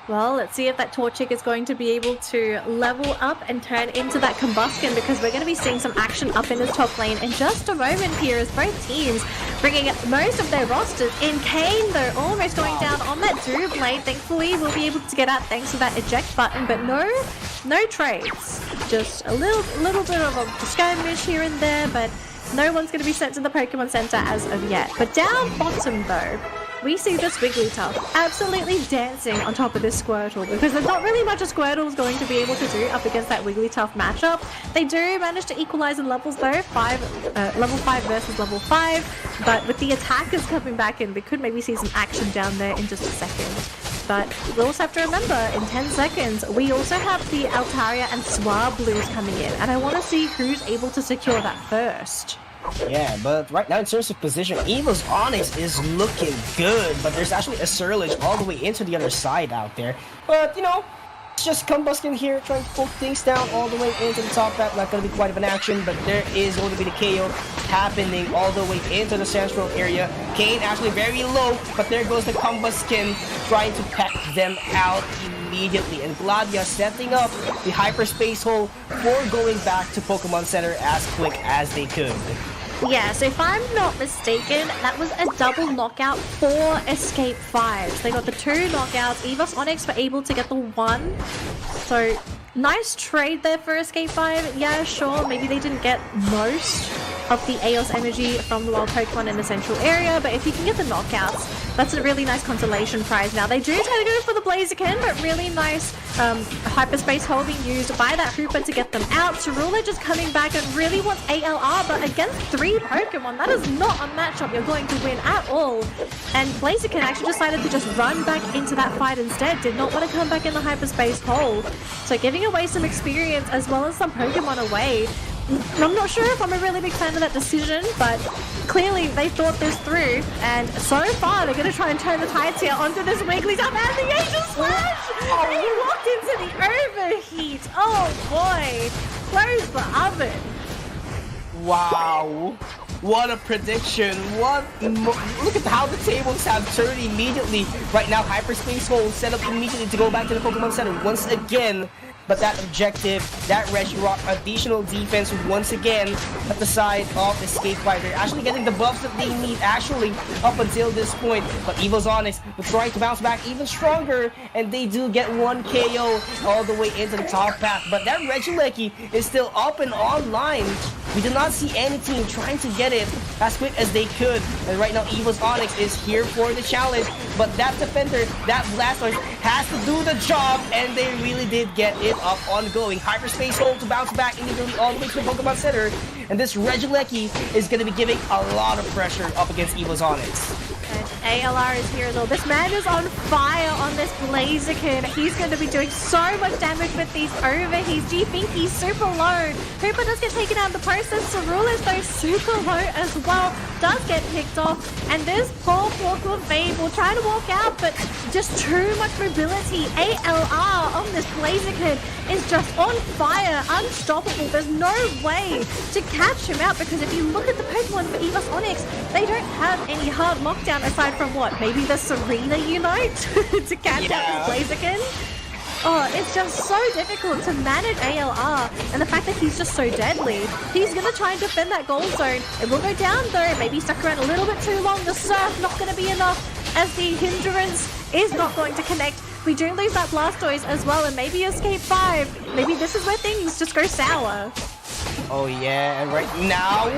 Well, let's see if that Torchic is going to be able to level up and turn into that Combusken, because we're going to be seeing some action up in this top lane in just a moment here as both teams bringing most of their rosters in. Kane, though, almost going down on that Doublade. Thankfully, we'll be able to get out thanks to that eject button, but no trades. Just a little bit of a skirmish here and there, but no one's going to be sent to the Pokemon Center as of yet. But down bottom, though, we see this Wigglytuff absolutely dancing on top of this Squirtle, because there's not really much a Squirtle is going to be able to do up against that Wigglytuff matchup. They do manage to equalize in levels though, level 5 versus level 5, but with the attackers coming back in, we could maybe see some action down there in just a second. But we also have to remember, in 10 seconds, we also have the Altaria and Swablues coming in, and I want to see who's able to secure that first. Yeah, but right now in terms of position, Evos Onyx is looking good, but there's actually a Surlage all the way into the other side out there. But, you know, it's just Combusken here trying to poke things down all the way into the top path. Not going to be quite of an action, but there is going to be the KO happening all the way into the central area. Kane actually very low, but there goes the Combusken trying to peck them out immediately. And Gladia setting up the hyperspace hole for going back to Pokemon Center as quick as they could. Yeah, so if I'm not mistaken, that was a double knockout for Escape 5. They got the 2 knockouts. Evos Onyx were able to get the 1. So, nice trade there for Escape 5. Yeah, sure, maybe they didn't get most of the Eos energy from the wild Pokemon in the central area, but if you can get the knockouts, that's a really nice consolation prize. Now, they do tend to go for the Blaziken, but really nice hyperspace hole being used by that Hooper to get them out. Cerulege just coming back and really wants ALR, but against 3 Pokemon, that is not a matchup you're going to win at all. And Blaziken actually decided to just run back into that fight instead, did not want to come back in the hyperspace hole. So giving away some experience as well as some Pokemon away. I'm not sure if I'm a really big fan of that decision, but clearly they thought this through, and so far they're going to try and turn the tides here onto this Wigglytuff and the Angel Slash! He walked into the overheat! Oh boy! Close the oven! Wow! What a prediction! Look at how the tables have turned immediately. Right now, Hyperspace Hole set up immediately to go back to the Pokemon Center once again. But that objective, that Regirock, additional defense once again at the side of Escape 5. They're actually getting the buffs that they need actually up until this point. But Evos Onyx will try to bounce back even stronger, and they do get 1 KO all the way into the top path. But that Regieleki is still up and online. We do not see any team trying to get it as quick as they could. And right now, Evos Onyx is here for the challenge. But that defender, that Blastoise, has to do the job, and they really did get it up ongoing. Hyperspace Hole to bounce back immediately all the way to the Pokemon Center. And this Regieleki is going to be giving a lot of pressure up against Evos Onyx. And ALR is here as well. This man is on fire on this Blaziken. He's going to be doing so much damage with these overheats. Do you think he's super low? Hooper does get taken out of the process. Cerulege though super low as well. Does get picked off. And this poor Fable trying to walk out, but just too much mobility. ALR on this Blaziken is just on fire, unstoppable. There's no way to catch him out, because if you look at the Pokemon for Evos Onyx, they don't have any hard lockdown aside from what? Maybe the Serena Unite to catch out this Blaziken? Oh, it's just so difficult to manage ALR, and the fact that he's just so deadly. He's going to try and defend that gold zone. It will go down though, maybe stuck around a little bit too long. The Surf not going to be enough, as the hindrance is not going to connect. We do lose that Blastoise as well, and maybe Escape 5. Maybe this is where things just go sour. Oh yeah, and right now,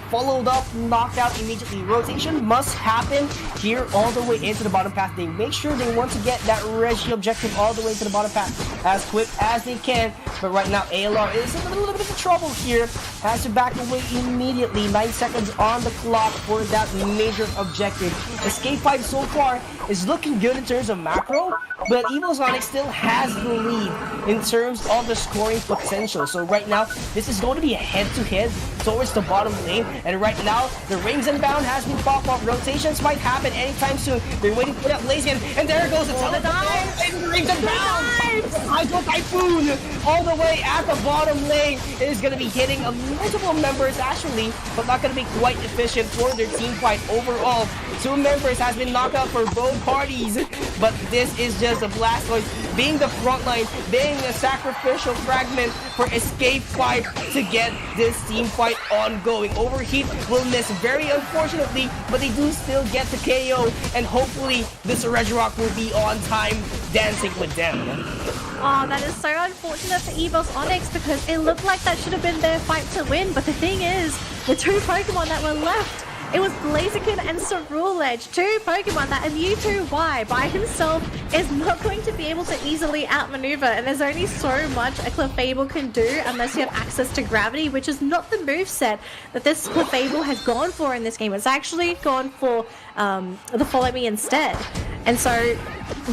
followed up, knocked out immediately. Rotation must happen here all the way into the bottom path. They make sure they want to get that Reggie objective all the way to the bottom path as quick as they can. But right now, ALR is in a little bit of trouble here. Has to back away immediately. 9 seconds on the clock for that major objective. Escape 5 so far is looking good in terms of macro, but Evos Onyx still has the lead in terms of the scoring potential. So right now, this is going to be a head-to-head towards the bottom lane. And right now, the rings and bound has been popped up. Rotations might happen anytime soon. They're waiting for that Blaziken, and there goes the teleport. And rings and bound. Hydro Typhoon all the way at the bottom lane. It is going to be hitting multiple members actually, but not going to be quite efficient for their team fight overall. 2 members has been knocked out for both parties, but this is just a Blastoise being the front line, being a sacrificial fragment for Escape 5 to get this team fight ongoing. Overheat will miss very unfortunately, but they do still get the KO, and hopefully this Regirock will be on time dancing with them. Oh, that is so unfortunate for Evos Onyx, because it looked like that should have been their fight to win. But the thing is, the 2 Pokemon that were left, it was Blaziken and Cerulege, 2 Pokemon that a Mewtwo Y by himself is not going to be able to easily outmaneuver, and there's only so much a Clefable can do unless you have access to Gravity, which is not the moveset that this Clefable has gone for in this game. It's actually gone for the Follow Me instead. And so,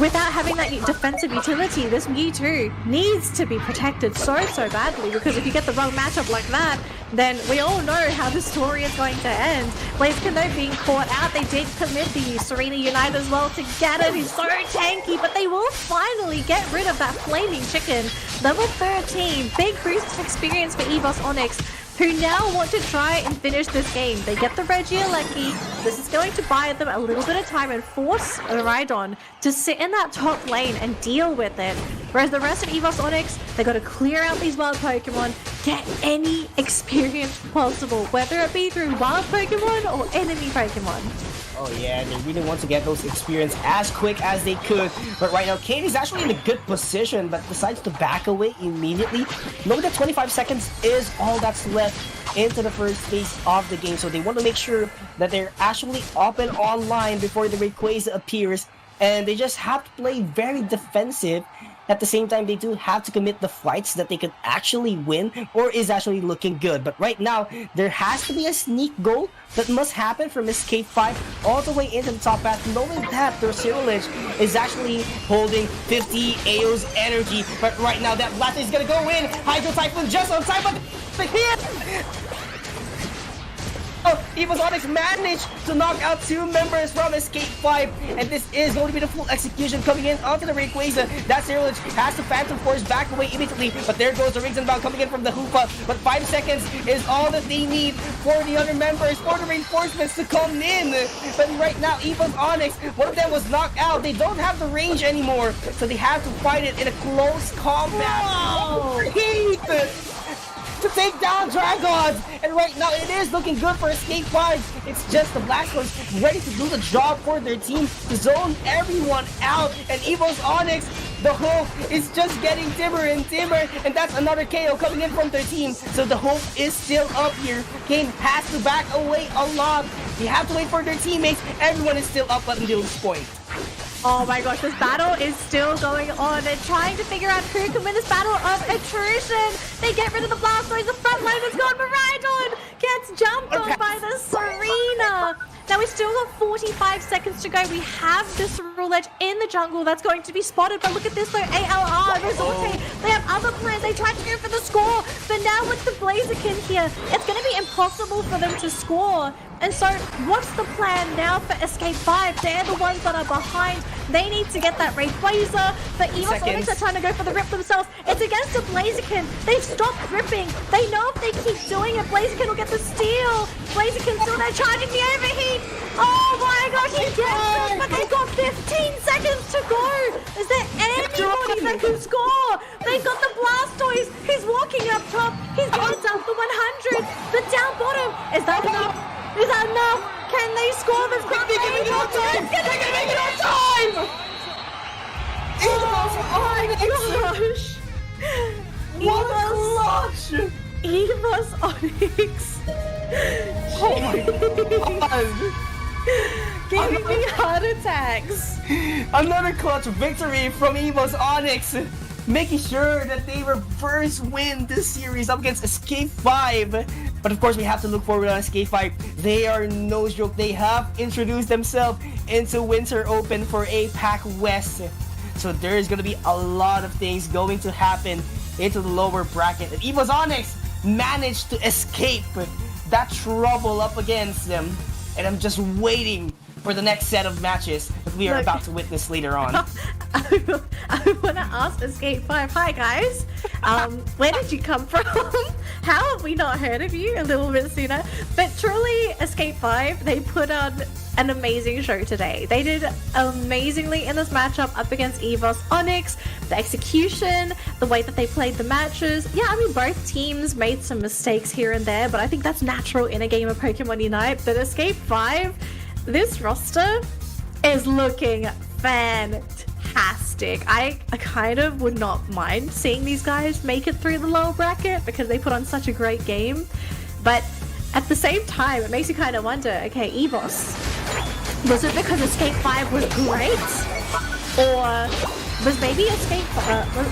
without having that defensive utility, this Mewtwo needs to be protected so badly, because if you get the wrong matchup like that, then we all know how the story is going to end. Blaziken though being caught out, they did commit the Serena Unite as well to get it. He's so tanky, but they will finally get rid of that Flaming Chicken. Level 13, big boost of experience for Evos Onyx, who now want to try and finish this game. They get the Regieleki. This is going to buy them a little bit of time and force a Rhydon to sit in that top lane and deal with it. Whereas the rest of Evos Onyx, they got to clear out these wild Pokemon, get any experience possible, whether it be through wild Pokemon or enemy Pokemon. Oh yeah, they really want to get those experience as quick as they could. But right now, Kane is actually in a good position, but decides to back away immediately. Knowing that 25 seconds is all that's left into the first phase of the game. So they want to make sure that they're actually up and online before the Rayquaza appears. And they just have to play very defensive. At the same time, they do have to commit the fights that they could actually win or is actually looking good. But right now, there has to be a sneak goal that must happen from Escape 5 all the way into the top path, knowing that their Cyrillage is actually holding 50 AO's energy. But right now, that blast is gonna go in. Hydro Typhoon just on time, but here! Oh, Evos Onyx managed to knock out 2 members from Escape 5, and this is going to be the full execution coming in onto the Rayquaza. That Cyrillage has to Phantom Force back away immediately, but there goes the Rings and Bound coming in from the Hoopa. But 5 seconds is all that they need for the other members, for the reinforcements to come in. But right now, Evos Onyx, one of them was knocked out. They don't have the range anymore, so they have to fight it in a close combat. Wow. Heat to take down Dragons, and right now it is looking good for Escape 5. It's just the Blastoise ready to do the job for their team, to zone everyone out, and Evos Onyx, the hope is just getting dimmer and dimmer, and that's another KO coming in from their team. So the hope is still up here. Kane has to back away a lot. They have to wait for their teammates. Everyone is still up until this point. Oh my gosh, this battle is still going on. They're trying to figure out who can win this battle of attrition. They get rid of the Blastoise, the front line is gone, Maridon gets jumped on by the Serena. Now we still got 45 seconds to go. We have this Cyrillage in the jungle that's going to be spotted, but look at this though, ALR, Resorte, they have other plans. They tried to go for the score, but now with the Blaziken here, it's going to be impossible for them to score. And so, what's the plan now for Escape 5? They're the ones that are behind. They need to get that Rayquaza. But Evos Onyx are trying to go for the rip themselves. It's against a Blaziken. They've stopped ripping. They know if they keep doing it, Blaziken will get the steal. Blaziken still there charging the overheat. Oh my gosh, he gets it, but they've got 15 seconds to go. Is there anybody that can score? They've got the Blastoise. He's walking up top. He's going down for 100. But down bottom, is that enough? Is that enough? Can they score this quick? They're gonna make it on time! They're gonna make it on time! Oh my gosh! What a clutch! Evos Onyx! Oh my god! Giving me heart attacks! Another clutch victory from Evos Onyx! Making sure that they will first win this series up against Escape 5. But of course, we have to look forward on Escape 5. They are no joke. They have introduced themselves into Winter Open for APAC West. So there is going to be a lot of things going to happen into the lower bracket. And Evos Onyx managed to escape that trouble up against them. And I'm just waiting for the next set of matches that we are about to witness later on. I want to ask Escape 5, hi guys, where did you come from? How have we not heard of you a little bit sooner? But truly, Escape 5, they put on an amazing show today. They did amazingly in this matchup up against Evos Onyx. The execution, the way that they played the matches. Yeah, I mean, both teams made some mistakes here and there, but I think that's natural in a game of Pokemon Unite. But Escape 5, this roster is looking fantastic. I kind of would not mind seeing these guys make it through the lower bracket because they put on such a great game. But at the same time, it makes you kind of wonder, okay, Evos, was it because Escape 5 was great? Or was maybe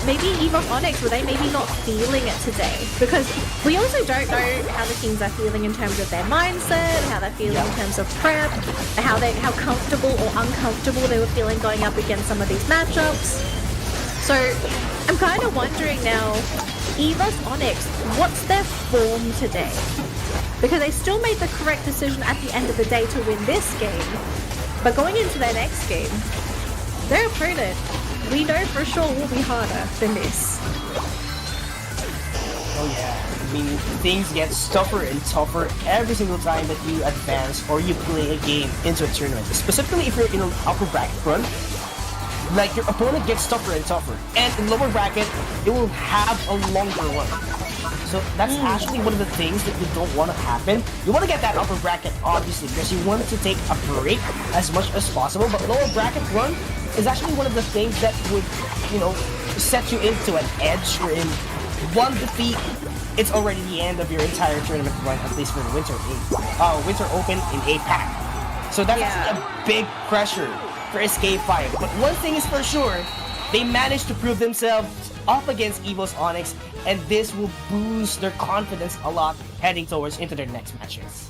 maybe Evos Onyx, were they maybe not feeling it today? Because we also don't know how the teams are feeling in terms of their mindset, how they're feeling in terms of prep, how comfortable or uncomfortable they were feeling going up against some of these matchups. So I'm kind of wondering now, Evos Onyx, what's their form today? Because they still made the correct decision at the end of the day to win this game, but going into their next game, their opponent, we know for sure will be harder than this. Oh yeah, I mean, things get tougher and tougher every single time that you advance or you play a game into a tournament. Specifically if you're in an upper bracket run, like your opponent gets tougher and tougher. And in lower bracket, it will have a longer one. So that's actually one of the things that you don't want to happen. You want to get that upper bracket, obviously, because you want to take a break as much as possible. But lower bracket run is actually one of the things that would, you know, set you into an edge wherein one defeat, it's already the end of your entire tournament run, at least for the Winter Open in APAC. So that's actually a big pressure for Escape 5. But one thing is for sure, they managed to prove themselves up against Evos Onyx, and this will boost their confidence a lot heading into their next matches.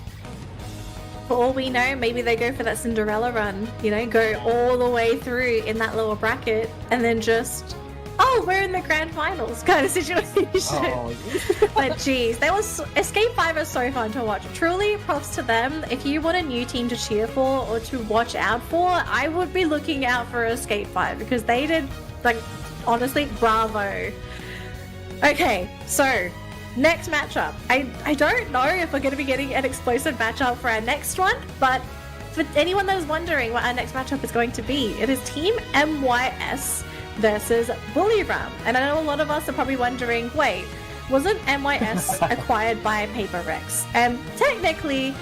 For all we know, maybe they go for that Cinderella run, you know, go all the way through in that lower bracket, and then just, oh, we're in the grand finals kind of situation. Oh. But geez, Escape 5 is so fun to watch. Truly, props to them. If you want a new team to cheer for or to watch out for, I would be looking out for Escape 5 because they did, like, honestly, bravo. Okay, so next matchup. I don't know if we're going to be getting an explosive matchup for our next one, but for anyone that is wondering what our next matchup is going to be, it is Team MYS versus Bullyram. And I know a lot of us are probably wondering, wait, wasn't MYS acquired by Paper Rex? And technically,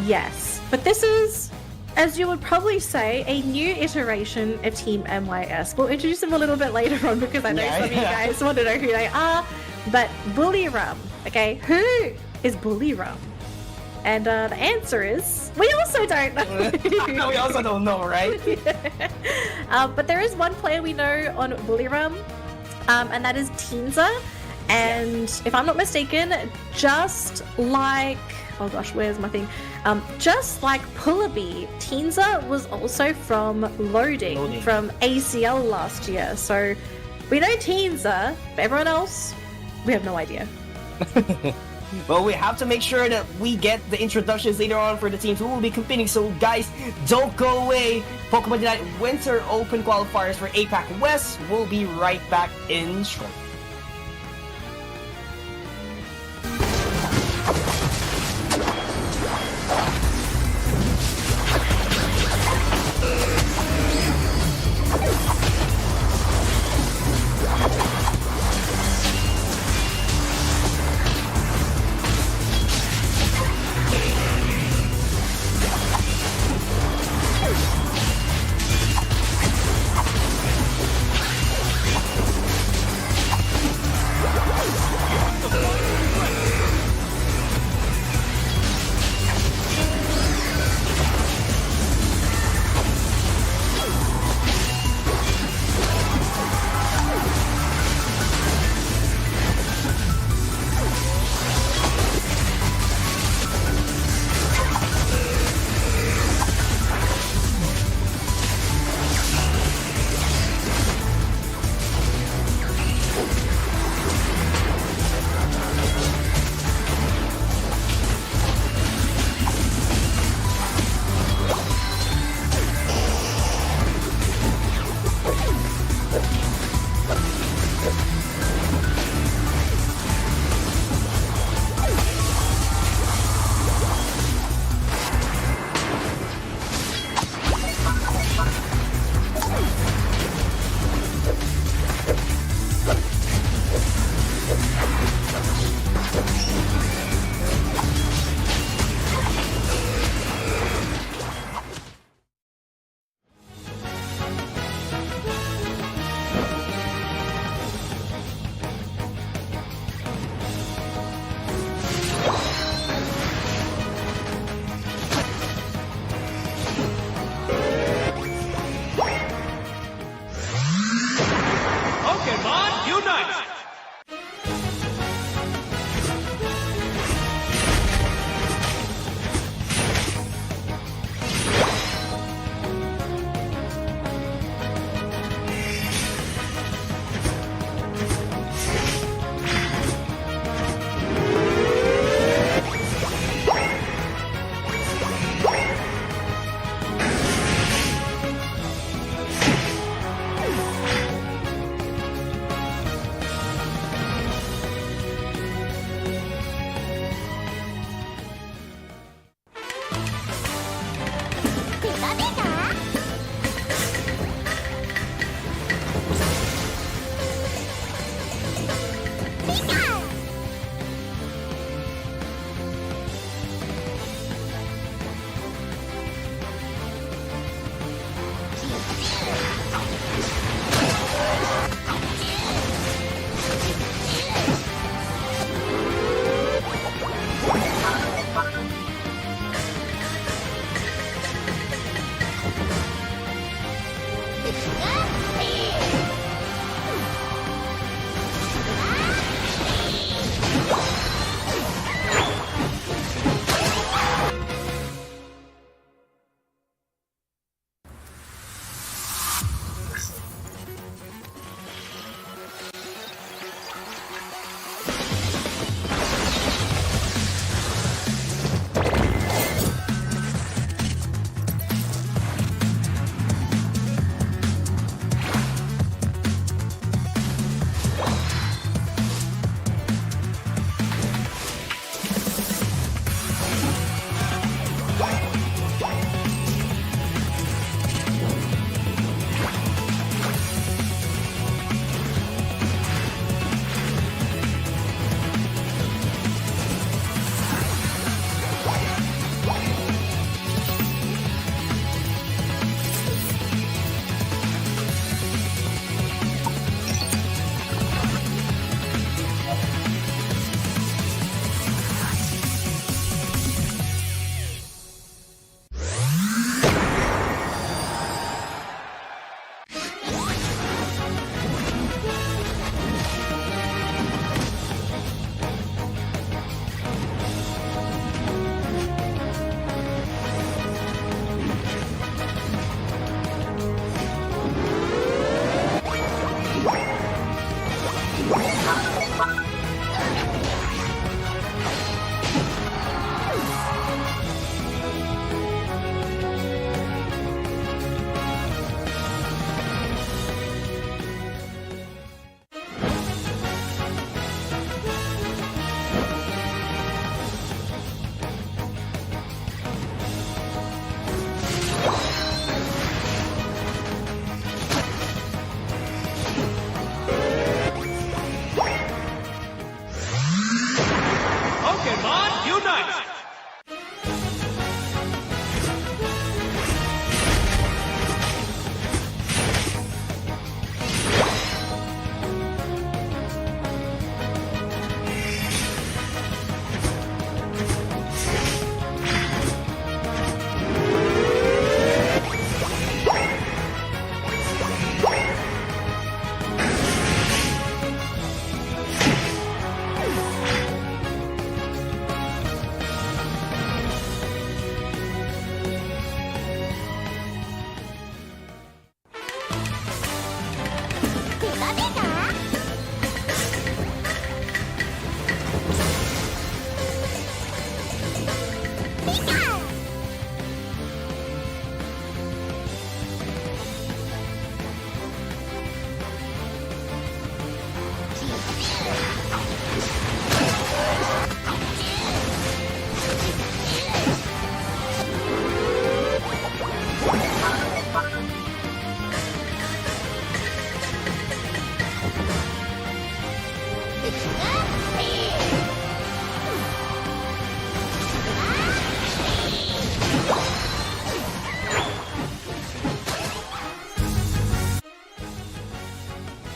yes. But this is, as you would probably say, a new iteration of Team MYS. We'll introduce them a little bit later on because I know some of you guys want to know who they are. But Bullyram, okay, who is Bullyram? And the answer is, we also don't know. We also don't know, right? But there is one player we know on Bullyram, and that is Teenza. And if I'm not mistaken, just like, oh gosh, where's my thing? Just like Pullaby, Teenza was also from Loading from ACL last year. So we know Teenza, but everyone else, we have no idea. Well, we have to make sure that we get the introductions later on for the teams who will be competing. So, guys, don't go away. Pokemon Unite Winter Open qualifiers for APAC West. We'll be right back in short.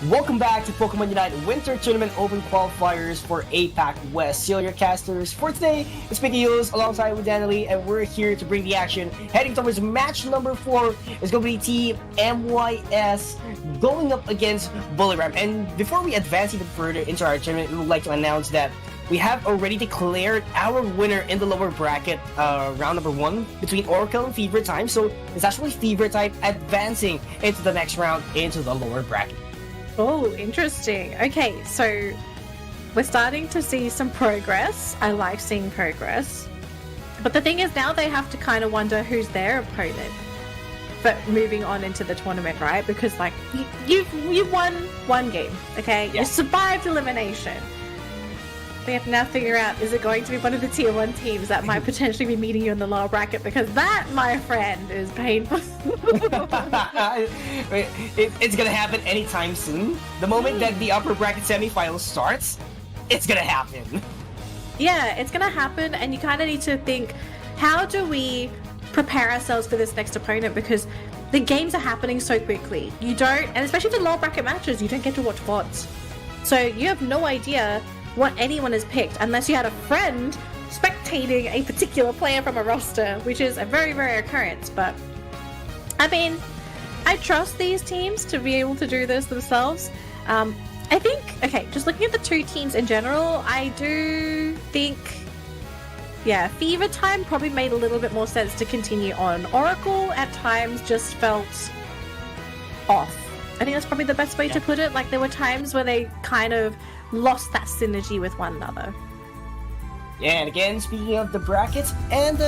Welcome back to Pokemon Unite Winter Tournament Open Qualifiers for APAC West. Seal your casters for today. It's Mickey Hughes alongside with Danley, and we're here to bring the action. Heading towards match number 4 is going to be Team MYS going up against Bullywrap. And before we advance even further into our tournament, we would like to announce that we have already declared our winner in the lower bracket, round number 1 between Oracle and Fever Time. So it's actually Fever Time advancing into the next round into the lower bracket. Oh, interesting. Okay, so we're starting to see some progress. I like seeing progress. But the thing is, now they have to kind of wonder who's their opponent. But moving on into the tournament, right? Because like you've won one game, okay? Yeah. You survived elimination. We have to now figure out, is it going to be one of the tier 1 teams that might potentially be meeting you in the lower bracket? Because that, my friend, is painful. It's gonna happen anytime soon. The moment that the upper bracket semifinal starts, it's gonna happen. Yeah, it's gonna happen, and you kind of need to think, how do we prepare ourselves for this next opponent? Because the games are happening so quickly. You don't, and especially the lower bracket matches, you don't get to watch VODs. So you have no idea what anyone has picked unless you had a friend spectating a particular player from a roster, which is a very rare occurrence. But I mean, I trust these teams to be able to do this themselves. I think, okay, just looking at the two teams in general, I do think, yeah, Fever Time probably made a little bit more sense to continue on. Oracle at times just felt off. I think that's probably the best way to put it. Like, there were times where they kind of lost that synergy with one another. Yeah, and again, speaking of the brackets and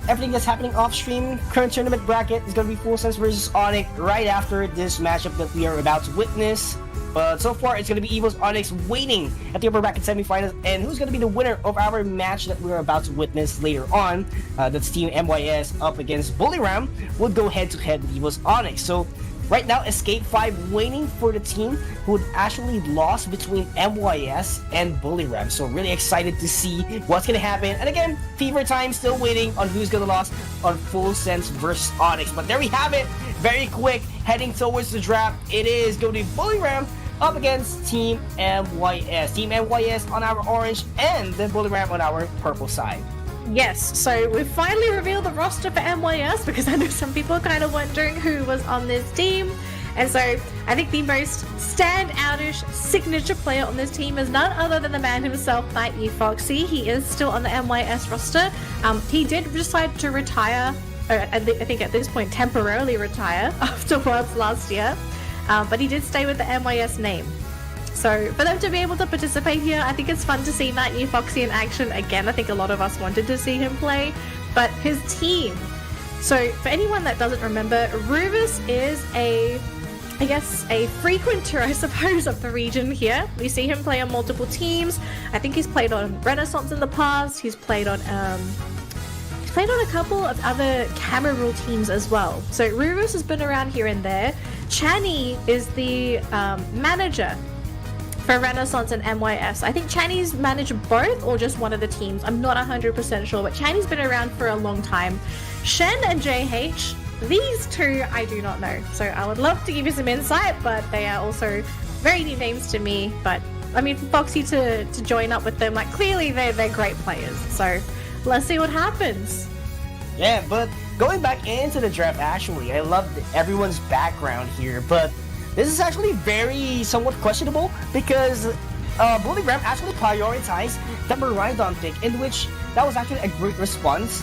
everything that's happening off stream, current tournament bracket is going to be Full Sense versus Onic right after this matchup that we are about to witness. But so far, it's going to be Evos Onyx waiting at the upper bracket semifinals, and who's going to be the winner of our match that we're about to witness later on? That's Team MYS up against Bullywram, would go head-to-head with Evos Onyx. So right now, Escape 5 waiting for the team who actually lost between MYS and Bullywram. So really excited to see what's going to happen. And again, Fever Time still waiting on who's going to lose on Full Sense versus Onyx. But there we have it. Very quick, heading towards the draft. It is going to be Bullywram up against Team MYS. Team MYS on our orange and then Bullywram on our purple side. Yes, so we've finally revealed the roster for MYS, because I know some people are kind of wondering who was on this team. And so I think the most stand-outish signature player on this team is none other than the man himself, Nightly Foxy. He is still on the MYS roster. He did decide to retire, I think at this point temporarily retire after Worlds last year, but he did stay with the MYS name. So for them to be able to participate here, I think it's fun to see Nightly Foxy in action again. I think a lot of us wanted to see him play, but his team. So for anyone that doesn't remember, Rubus is a frequenter, I suppose, of the region here. We see him play on multiple teams. I think he's played on Renaissance in the past. He's played on a couple of other camera rule teams as well. So Rubus has been around here and there. Chani is the manager for Renaissance and MYS. I think Chani's managed both or just one of the teams. I'm not 100% sure, but Chani's been around for a long time. Shen and JH, these two I do not know. So I would love to give you some insight, but they are also very new names to me. But I mean, for Foxy to join up with them, like clearly they're great players. So let's see what happens. Yeah, but going back into the draft, actually, I love everyone's background here, but this is actually very somewhat questionable because Bullywram actually prioritized the Miraidon pick, in which that was actually a great response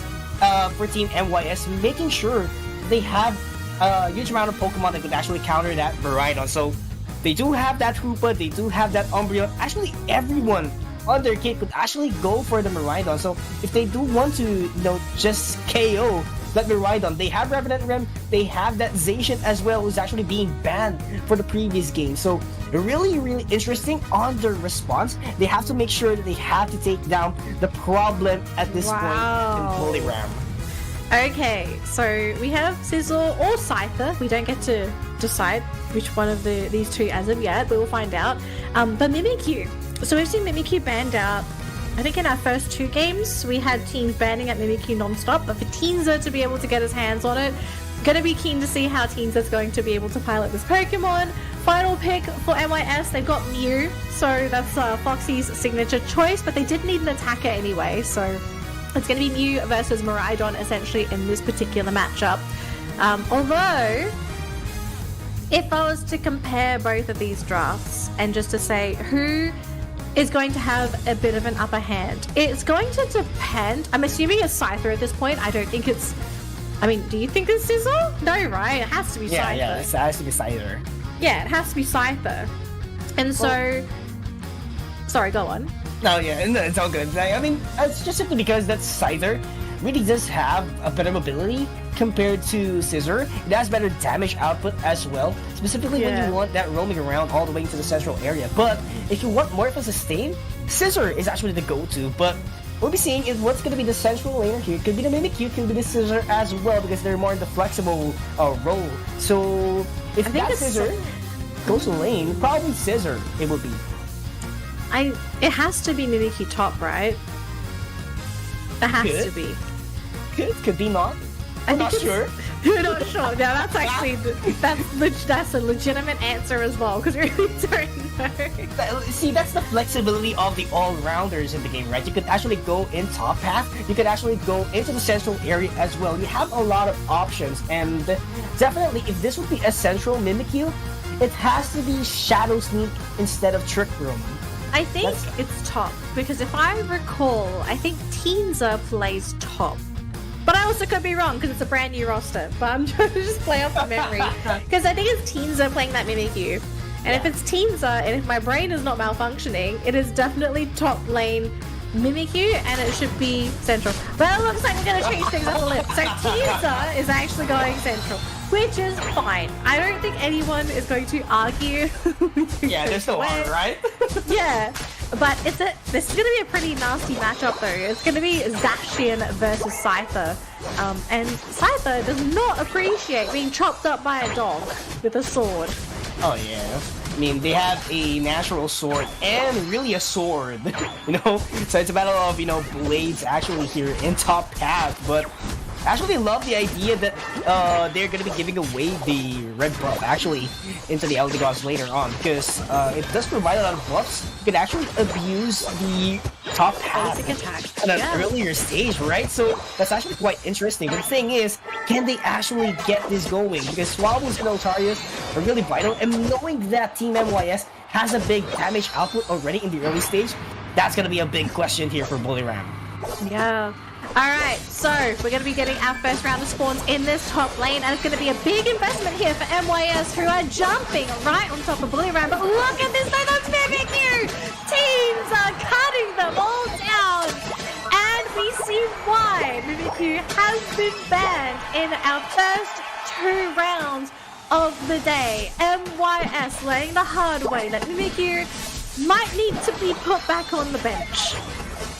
for Team MYS, making sure they have a huge amount of Pokemon that could actually counter that Miraidon. So they do have that Hoopa, they do have that Umbreon. Actually, everyone on their kit could actually go for the Miraidon. So if they do want to, just KO that Miraidon, they have Revenant Rem, they have that Zacian as well, who's actually being banned for the previous game. So really, really interesting on their response. They have to make sure that they have to take down the problem at this point in Bullywram. Okay, so we have Sizzle or Scyther. We don't get to decide which one of these two as of yet, but we'll find out. But Mimikyu. So we've seen Mimikyu banned out I think in our first 2 games, we had teams banning at Mimikyu non-stop, but for Teensor to be able to get his hands on it, gonna be keen to see how Teensor's going to be able to pilot this Pokemon. Final pick for NYS, they've got Mew, so that's Foxy's signature choice, but they did need an attacker anyway, so it's gonna be Mew versus Miraidon essentially in this particular matchup. Although, if I was to compare both of these drafts and just to say who is going to have a bit of an upper hand, it's going to depend. I'm assuming it's Scyther at this point. I don't think it's... I mean, do you think it's Sizzle? No, right? It has to be Scyther. Yeah, it has to be Scyther. Yeah, it has to be Scyther. And so... Sorry, go on. No, yeah, no, it's all good. I mean, it's just simply because that Scyther really does have a better mobility compared to Scissor. It has better damage output as well, specifically when you want that roaming around all the way into the central area. But if you want more of a sustain, Scissor is actually the go-to. But we'll be seeing is what's going to be the central laner here. Could be the Mimikyu, could be the Scissor as well, because they're more in the flexible role. So if that Scissor goes to lane, probably Scissor it would be. It has to be Mimikyu top, right? It has to be. Could be not. I'm not sure. You're not sure. No, that's actually that's a legitimate answer as well, because we really don't know. See, that's the flexibility of the all-rounders in the game, right? You could actually go in top path. You could actually go into the central area as well. You have a lot of options, and definitely, if this would be a central Mimikyu, it has to be Shadow Sneak instead of Trick Room. I think it's top, because if I recall, I think Teensor plays top. But I also could be wrong, because it's a brand new roster. But I'm trying to just play off the memory. Because I think it's Teensor playing that Mimikyu. And if it's Teensor, and if my brain is not malfunctioning, it is definitely top lane Mimikyu, and it should be central. But it looks like we're going to change things up a little. So Teensor is actually going central, which is fine. I don't think anyone is going to argue. Yeah, there's no harm, right? Yeah. But this is going to be a pretty nasty matchup though. It's going to be Zacian versus Scyther. And Scyther does not appreciate being chopped up by a dog with a sword. Oh yeah. I mean, they have a natural sword and really a sword, you know? So it's a battle of, you know, blades actually here in top path, but I actually love the idea that they're going to be giving away the red buff actually into the Eldegoss later on, because it does provide a lot of buffs. You can actually abuse the top path at an earlier stage, right? So that's actually quite interesting. But the thing is, can they actually get this going? Because Swabbles and Altarius are really vital, and knowing that Team MYS has a big damage output already in the early stage, that's going to be a big question here for Buliram. Yeah. Alright, so we're going to be getting our first round of spawns in this top lane, and it's going to be a big investment here for MYS, who are jumping right on top of Buliram. But look at this, though, that's Mimikyu! Teams are cutting them all down! And we see why Mimikyu has been banned in our first 2 rounds of the day. MYS learning the hard way that Mimikyu might need to be put back on the bench.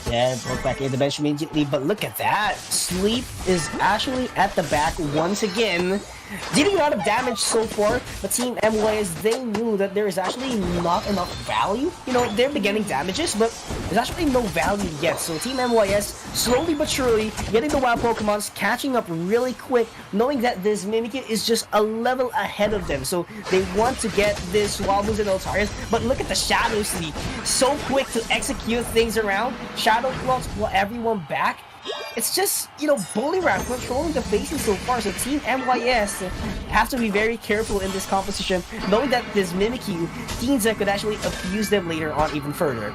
Yeah, broke back in the bench immediately, but look at that. Sleep is actually at the back once again. Dealing a lot of damage so far, but Team MYS, they knew that there is actually not enough value. You know, they're beginning damages, but there's actually no value yet. So Team MYS, slowly but surely, getting the wild Pokemons, catching up really quick, knowing that this Mimikyu is just a level ahead of them. So they want to get this Swabbles and Altarius, but look at the Shadow Sneak. So quick to execute things around. Shadow Cloaks pull everyone back. It's just, you know, Buliram controlling the facing so far, so Team MYS have to be very careful in this composition, knowing that this Mimikyu, Teensor could actually abuse them later on even further.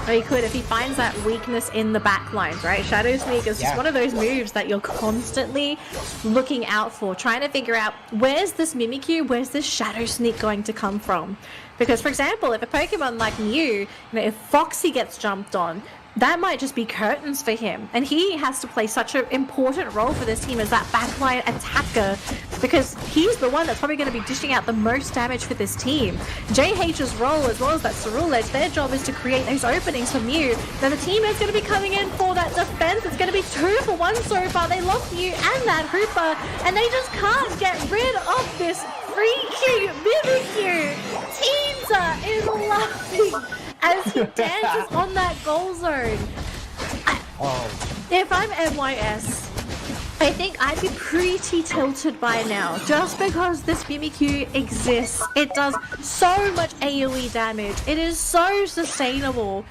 Or he could if he finds that weakness in the back lines, right? Shadow Sneak is just one of those moves that you're constantly looking out for, trying to figure out where's this Mimikyu, where's this Shadow Sneak going to come from? Because, for example, if a Pokemon like Mew, you know, if Foxy gets jumped on, that might just be curtains for him. And he has to play such an important role for this team as that backline attacker, because he's the one that's probably going to be dishing out the most damage for this team. JH's role, as well as that Cerule Edge, their job is to create those openings for Mew. Then the team is going to be coming in for that defense. It's going to be 2 for 1 so far. They lost Mew and that Hooper, and they just can't get rid of this freaking Mimikyu. Teensor is laughing as he dances on that goal zone. If I'm MYS, I think I'd be pretty tilted by now, just because this Mimikyu exists. It does so much AoE damage. It is so sustainable.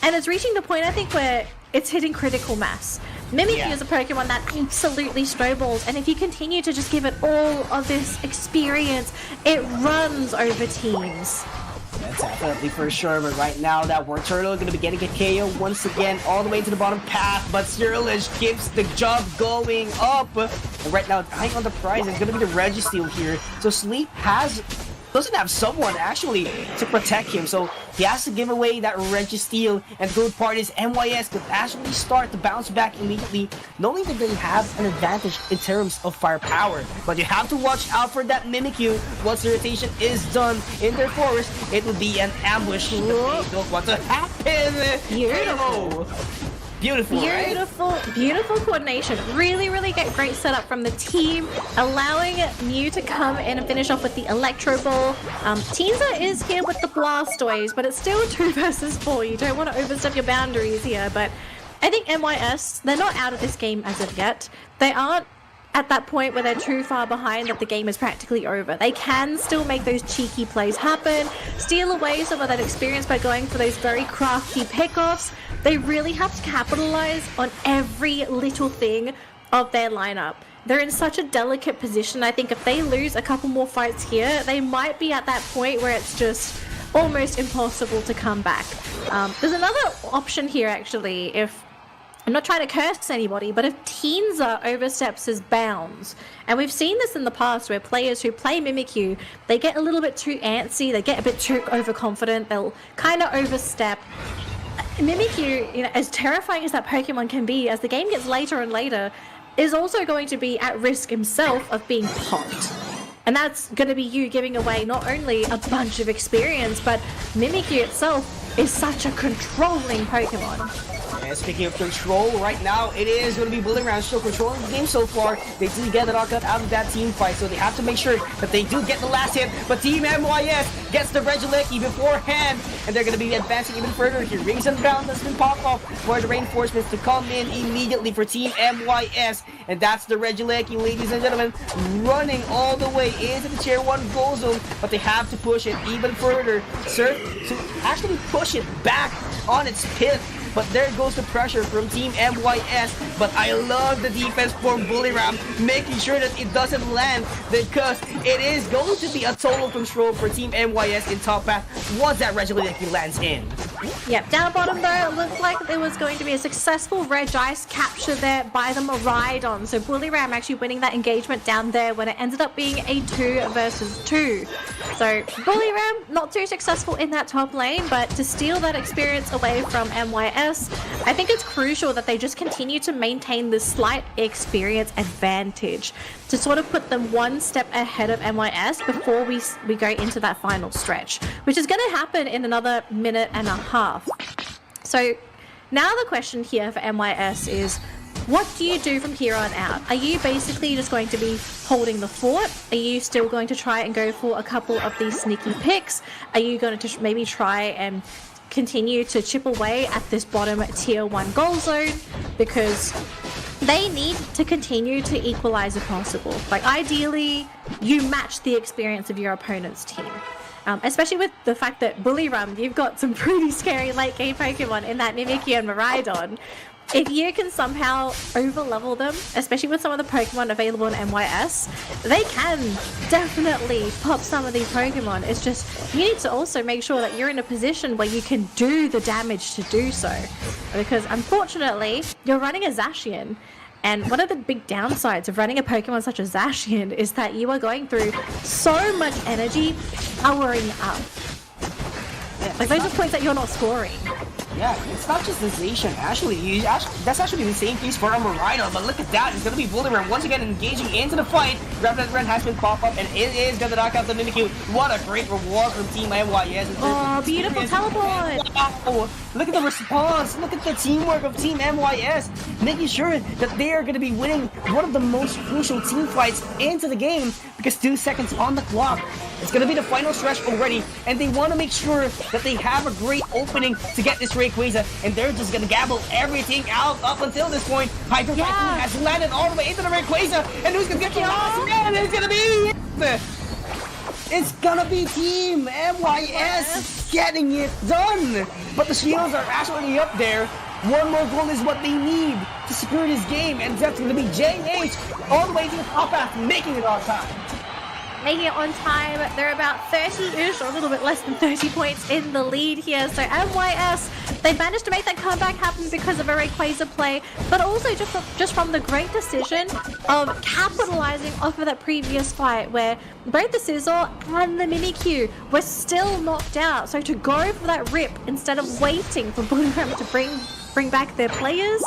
And it's reaching the point, I think, where it's hitting critical mass. Mimikyu is a Pokemon that absolutely snowballs, and if you continue to just give it all of this experience, it runs over teams. That's definitely for sure, but right now that War Turtle is going to be getting a KO once again all the way to the bottom path, but Cyrilish keeps the job going up. And right now, eyeing on the prize is going to be the Registeel here. So Sleep doesn't have someone actually to protect him, so he has to give away that Registeel, and the good part is MYS could actually start to bounce back immediately, knowing that they have an advantage in terms of firepower. But you have to watch out for that Mimikyu. Once the rotation is done in their forest, it will be an ambush. They don't want to happen. Beautiful. Beautiful, beautiful coordination. Really great setup from the team, allowing Mew to come in and finish off with the Electro Ball. Teensar is here with the Blastoise, but it's still 2 versus 4. You don't want to overstep your boundaries here, but I think MYS, they're not out of this game as of yet. They aren't at that point where they're too far behind that the game is practically over. They can still make those cheeky plays happen, steal away some of that experience by going for those very crafty pickoffs. They really have to capitalize on every little thing of their lineup. They're in such a delicate position. I think if they lose a couple more fights here, they might be at that point where it's just almost impossible to come back. There's another option here, actually, if I'm not trying to curse anybody, but if Teensar oversteps his bounds, and we've seen this in the past where players who play Mimikyu, they get a little bit too antsy, they get a bit too overconfident, they'll kind of overstep. Mimikyu, you know, as terrifying as that Pokemon can be, as the game gets later and later, is also going to be at risk himself of being popped. And that's going to be you giving away not only a bunch of experience, but Mimikyu itself is such a controlling Pokemon. And speaking of control, right now it is going to be Bullywurm still controlling the game so far. They do get the knockout out of that team fight, so they have to make sure that they do get the last hit. But Team MYS gets the Regieleki beforehand, and they're going to be advancing even further here. Rings and Bound has been popped off for the reinforcements to come in immediately for Team MYS. And that's the Regieleki, ladies and gentlemen, running all the way into the Tier 1 goal zone, but they have to push it even further, sir, to actually push it back on its pit. But there goes the pressure from Team MYS. But I love the defense from Bullywurm, making sure that it doesn't land, because it is going to be a total control for Team MYS in top path once that Regieleki lands in. Yep, down bottom though, it looked like there was going to be a successful Regice capture there by the Miraidon. So Bullywurm actually winning that engagement down there when it ended up being a 2 versus 2. So Bullywurm not too successful in that top lane, but to steal that experience away from MYS, I think it's crucial that they just continue to maintain this slight experience advantage to sort of put them one step ahead of MYS before we go into that final stretch, which is going to happen in another minute and a half. So now the question here for MYS is, what do you do from here on out? Are you basically just going to be holding the fort? Are you still going to try and go for a couple of these sneaky picks? Are you going to maybe try and continue to chip away at this bottom tier 1 goal zone? Because they need to continue to equalize if possible. Like, ideally, you match the experience of your opponent's team. Especially with the fact that Bullywurm, you've got some pretty scary late game Pokemon in that Mimikyu and Miraidon. If you can somehow over-level them, especially with some of the Pokemon available in MYS, they can definitely pop some of these Pokemon. It's just, you need to also make sure that you're in a position where you can do the damage to do so. Because unfortunately, you're running a Zacian. And one of the big downsides of running a Pokemon such as Zacian is that you are going through so much energy powering up. Like, those are points that you're not scoring. Yeah, it's not just the Zacian. That's actually the same case for a Morido, but look at that. It's gonna be Bulliram once again engaging into the fight. Grab that Ren has been pop up, and it is gonna knock out the Mimikyu. What a great reward from Team MYS. Oh, beautiful teleport! Wow. Look at the response. Look at the teamwork of Team MYS, making sure that they are gonna be winning one of the most crucial team fights into the game because 2 seconds on the clock. It's gonna be the final stretch already, and they want to make sure that they have a great opening to get this Rayquaza, and they're just gonna gamble everything out up until this point. Hydro Typhoon has landed all the way into the Rayquaza, and who's gonna get the last man? It's gonna be It's gonna be Team MYS getting it done! But the shields are actually up there. One more goal is what they need to secure this game, and that's gonna be JH all the way to the top half, making it on time. Making it on time. They're about 30-ish, or a little bit less than 30 points in the lead here. So MYS, they managed to make that comeback happen because of a Rayquaza play, but also just from the great decision of capitalizing off of that previous fight where both the Sizzle and the Mimikyu were still knocked out. So to go for that rip instead of waiting for Bulliram to bring back their players,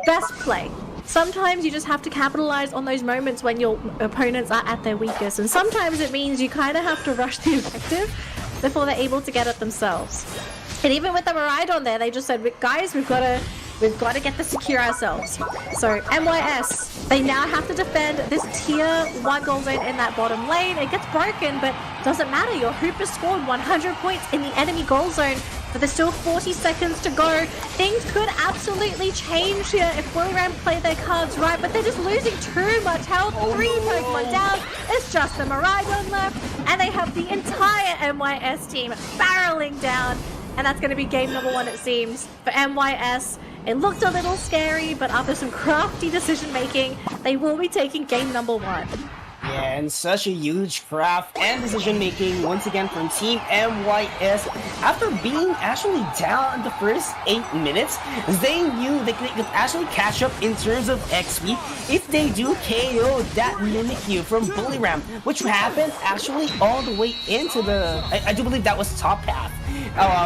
best play. Sometimes you just have to capitalize on those moments when your opponents are at their weakest, and sometimes it means you kind of have to rush the objective before they're able to get it themselves. And even with the Miraidon there, they just said, guys, we've got to get this secure ourselves. So MYS, they now have to defend this tier 1 goal zone in that bottom lane. It gets broken, but doesn't matter. Your Hooper scored 100 points in the enemy goal zone. But there's still 40 seconds to go. Things could absolutely change here if Bulliram play their cards right, but they're just losing too much health. 3 Pokemon down. It's just the Miraidon left, and they have the entire MYS team barreling down. And that's going to be game number 1, it seems, for MYS. It looked a little scary, but after some crafty decision making, they will be taking game number 1. Yeah, and such a huge craft and decision making once again from Team MYS. After being actually down in the first 8 minutes, they knew they could actually catch up in terms of XP if they do KO that Mimikyu from Bulliram, which happened actually all the way into the... I do believe that was top half.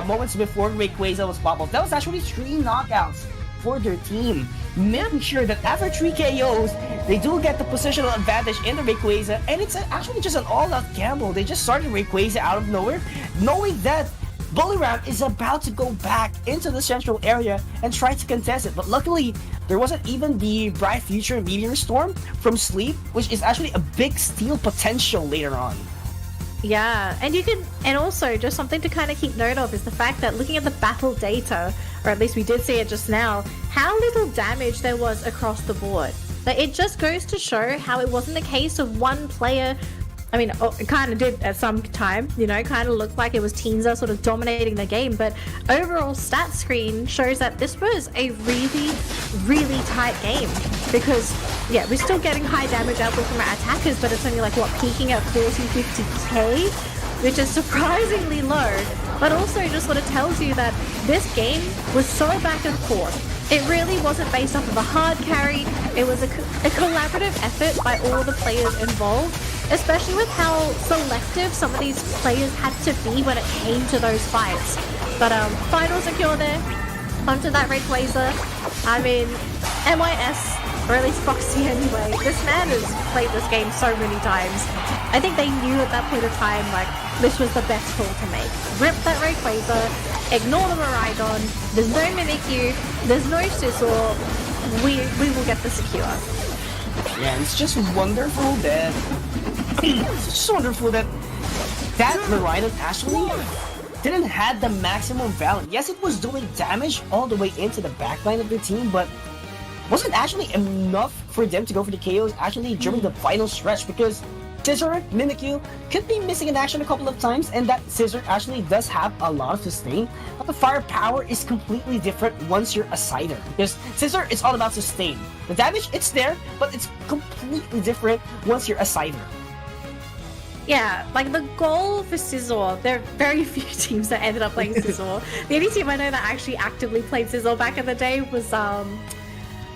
Moments before Rayquaza was popped up. That was actually 3 knockouts for their team, making sure that after 3 KOs, they do get the positional advantage in the Rayquaza, and it's actually just an all-out gamble. They just started Rayquaza out of nowhere, knowing that Bulliram is about to go back into the central area and try to contest it, but luckily, there wasn't even the Bright Future Meteor Storm from Sleep, which is actually a big steal potential later on. Yeah, and also just something to kind of keep note of is the fact that looking at the battle data, or at least we did see it just now, how little damage there was across the board. But it just goes to show how it wasn't a case of one player. I mean, it kind of did at some time, you know, kind of looked like it was Teensar sort of dominating the game, but overall stat screen shows that this was a really, really tight game because, yeah, we're still getting high damage output from our attackers, but it's only like, what, peaking at 40-50k, which is surprisingly low, but also just sort of tells you that this game was so back and forth. It really wasn't based off of a hard carry, it was a collaborative effort by all the players involved, especially with how selective some of these players had to be when it came to those fights. But final secure there, onto that Rayquaza. I mean, MYS, or at least Foxy anyway, this man has played this game so many times. I think they knew at that point of time, like, this was the best call to make. Rip that Rayquaza, ignore the Miraidon, there's no Mimikyu, there's no Sizzle, we will get the secure. Yeah, it's just wonderful that... that Miraidon actually didn't have the maximum value. Yes, it was doing damage all the way into the backline of the team, but wasn't actually enough for them to go for the KOs actually during the final stretch, because Scizor, Mimikyu could be missing in action a couple of times, and that Scizor actually does have a lot of sustain, but the firepower is completely different once you're a sider, because Scizor is all about sustain. The damage, it's there, but it's completely different once you're a sider. Yeah, like the goal for Scizor, there are very few teams that ended up playing Scizor. The only team I know that actually actively played Scizor back in the day was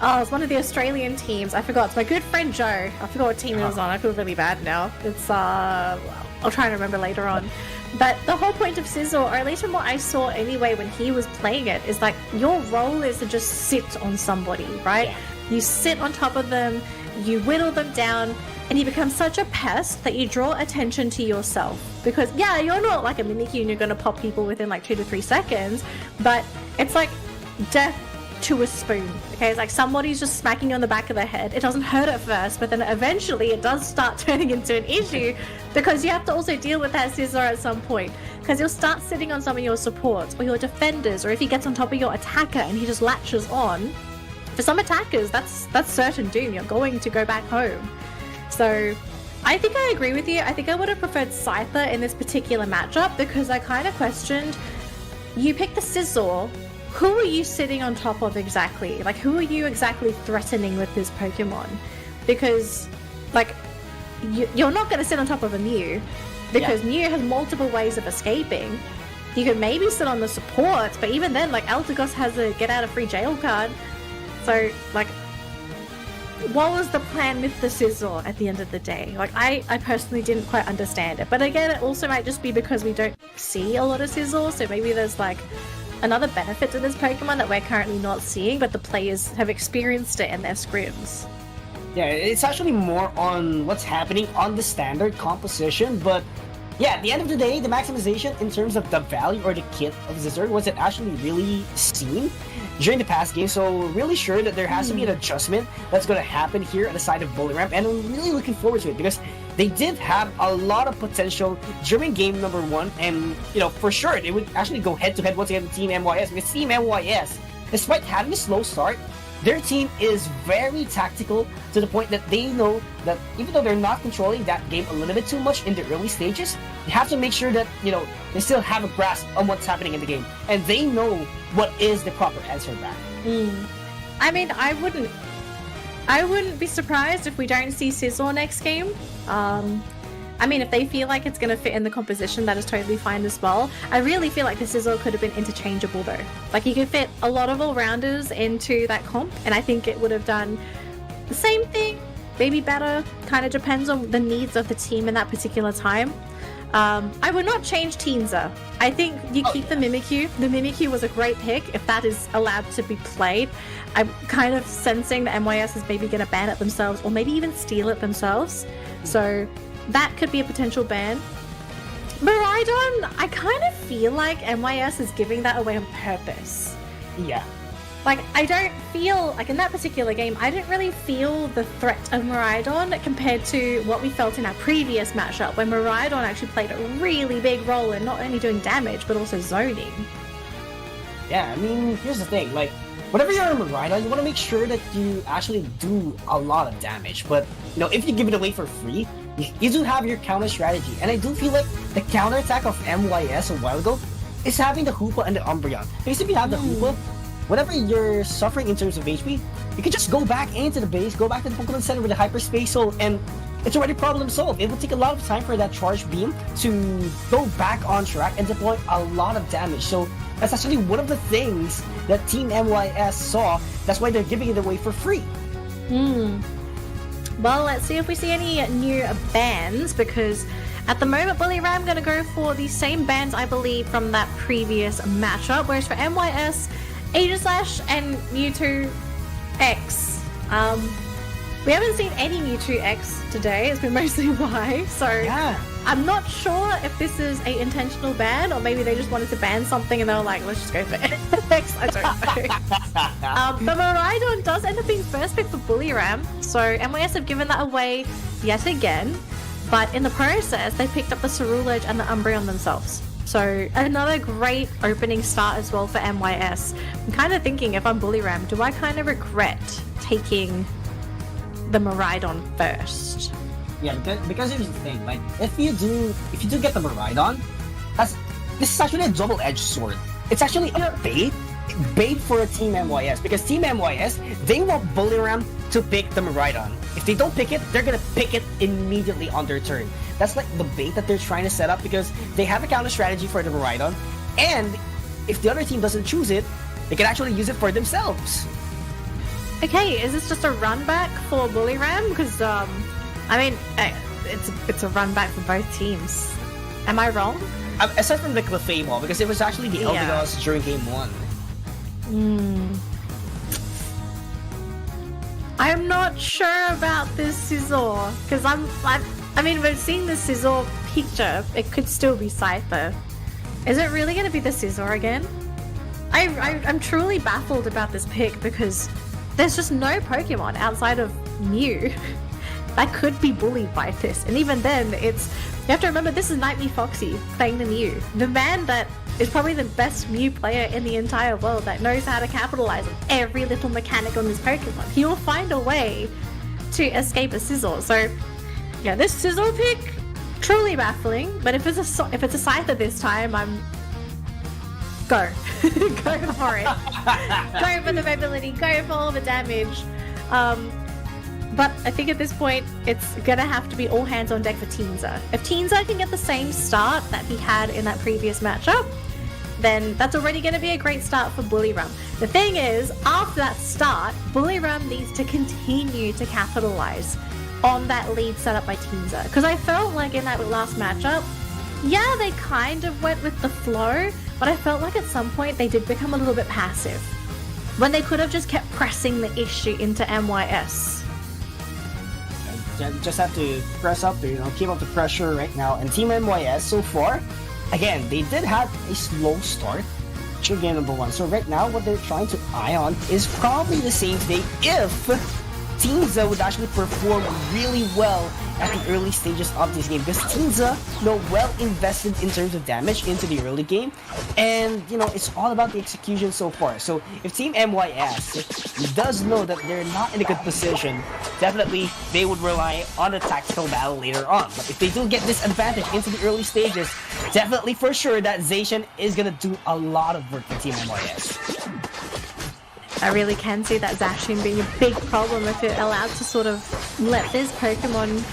it's one of the Australian teams. I forgot. It's my good friend Joe. I forgot what team it was on. I feel really bad now. It's I'll try and remember later on. But the whole point of Sizzle, or at least from what I saw anyway when he was playing it, is like your role is to just sit on somebody, right? Yeah. You sit on top of them, you whittle them down, and you become such a pest that you draw attention to yourself. Because, yeah, you're not like a Mimikyu and you're going to pop people within like 2 to 3 seconds, but it's like death to a spoon. Okay, it's like somebody's just smacking you on the back of the head. It doesn't hurt at first, but then eventually it does start turning into an issue because you have to also deal with that scissor at some point. Because you'll start sitting on some of your supports or your defenders, or if he gets on top of your attacker and he just latches on. For some attackers, that's certain doom. You're going to go back home. So I think I agree with you. I think I would have preferred Scyther in this particular matchup because I kind of questioned, you pick the Scizor, who are you sitting on top of exactly? Like, who are you exactly threatening with this Pokemon? Because, like, you're not going to sit on top of a Mew because Mew has multiple ways of escaping. You could maybe sit on the supports, but even then, like, Eldegoss has a get out of free jail card. So, like, what was the plan with the Scizor at the end of the day? Like, I personally didn't quite understand it. But again, it also might just be because we don't see a lot of Scizor, so maybe there's, like, another benefit to this Pokemon that we're currently not seeing, but the players have experienced it in their scrims. Yeah, it's actually more on what's happening on the standard composition, but yeah, at the end of the day, the maximization in terms of the value or the kit of Scizor wasn't actually really seen during the past game, so really sure that there has to be an adjustment that's going to happen here at the side of Bullyramp, and I'm really looking forward to it because they did have a lot of potential during game number 1, and you know, for sure it would actually go head to head once again with Team MYS, because Team MYS, despite having a slow start, their team is very tactical to the point that they know that even though they're not controlling that game a little bit too much in the early stages, they have to make sure that, you know, they still have a grasp on what's happening in the game, and they know what is the proper answer back. I mean, I wouldn't be surprised if we don't see Scizor next game. I mean, if they feel like it's going to fit in the composition, that is totally fine as well. I really feel like the Scizor could have been interchangeable though. Like, you could fit a lot of all-rounders into that comp, and I think it would have done the same thing, maybe better. Kind of depends on the needs of the team in that particular time. I would not change Teenza. I think you keep the Mimikyu. The Mimikyu was a great pick if that is allowed to be played. I'm kind of sensing that MYS is maybe going to ban it themselves, or maybe even steal it themselves. So that could be a potential ban. Miraidon, I kind of feel like MYS is giving that away on purpose. Yeah. Like, I don't feel, like in that particular game, I didn't really feel the threat of Miraidon compared to what we felt in our previous matchup, where Miraidon actually played a really big role in not only doing damage, but also zoning. Yeah, I mean, here's the thing, like, whenever you're on Miraidon, you want to make sure that you actually do a lot of damage, but, you know, if you give it away for free, you do have your counter strategy, and I do feel like the counter attack of MYS a while ago is having the Hoopa and the Umbreon. Because if you have the Hoopa, whenever you're suffering in terms of HP, you can just go back into the base, go back to the Pokemon Center with the Hyperspace Soul, and it's already problem solved. It will take a lot of time for that Charge Beam to go back on track and deploy a lot of damage. So that's actually one of the things that Team MYS saw. That's why they're giving it away for free. Well, let's see if we see any new bans, because at the moment, Bullyram going to go for the same bans, I believe, from that previous matchup, whereas for MYS, Aegislash and Mewtwo X. We haven't seen any Mewtwo X today. It's been mostly Y, so Yeah. I'm not sure if this is a intentional ban, or maybe they just wanted to ban something and they were like, let's just go for X. I don't know. But Miraidon does end up being first pick for Bullyram, so MYS have given that away yet again. But in the process, they picked up the Cerulege and the Umbreon themselves. So another great opening start as well for MYS. I'm kind of thinking, if I'm Bullyram, do I kind of regret taking the Miraidon first? Yeah, because here's the thing, like, if you do get the Miraidon, this is actually a double-edged sword. It's actually a bait for a Team MYS, because Team MYS, they want Bullyram to pick the Miraidon. If they don't pick it, they're gonna pick it immediately on their turn. That's like the bait that they're trying to set up, because they have a counter strategy for the Miraidon, and if the other team doesn't choose it, they can actually use it for themselves. Okay, is this just a run back for Bullyram? Because I mean, it's a run back for both teams. Am I wrong? Aside from the Clefable, because it was actually the Eldegoss during game 1. I'm not sure about this Scizor, because I mean, we're seeing the Scizor picture. It could still be Scyther. Is it really going to be the Scizor again? I'm truly baffled about this pick because there's just no Pokemon outside of Mew that could be bullied by this. And even then, you have to remember this is Nightmare Foxy playing the Mew. The man that is probably the best Mew player in the entire world that knows how to capitalize on every little mechanic on this Pokemon. He will find a way to escape a Scizor. So, yeah, this Scizor pick, truly baffling. But if it's a Scyther this time, go. Go for it. Go for the mobility, go for all the damage. But I think at this point, it's gonna have to be all hands on deck for Teensar. If Teensar can get the same start that he had in that previous matchup, then that's already gonna be a great start for Bullywrum. The thing is, after that start, Bullywrum needs to continue to capitalize on that lead set up by Teensar. Because I felt like in that last matchup, yeah, they kind of went with the flow, but I felt like at some point they did become a little bit passive when they could have just kept pressing the issue into MYS. Just have to press up there, keep up the pressure right now. And Team MYS so far, again, they did have a slow start to game number 1. So right now, what they're trying to eye on is probably the same thing if Teensar would actually perform really well at the early stages of this game, because Teensar, well invested in terms of damage into the early game, and it's all about the execution so far. So if Team MYS does know that they're not in a good position, definitely they would rely on a tactical battle later on. But if they do get this advantage into the early stages, definitely for sure that Zacian is gonna do a lot of work for Team MYS. I really can see that Zacian being a big problem if it allowed to sort of let this Pokemon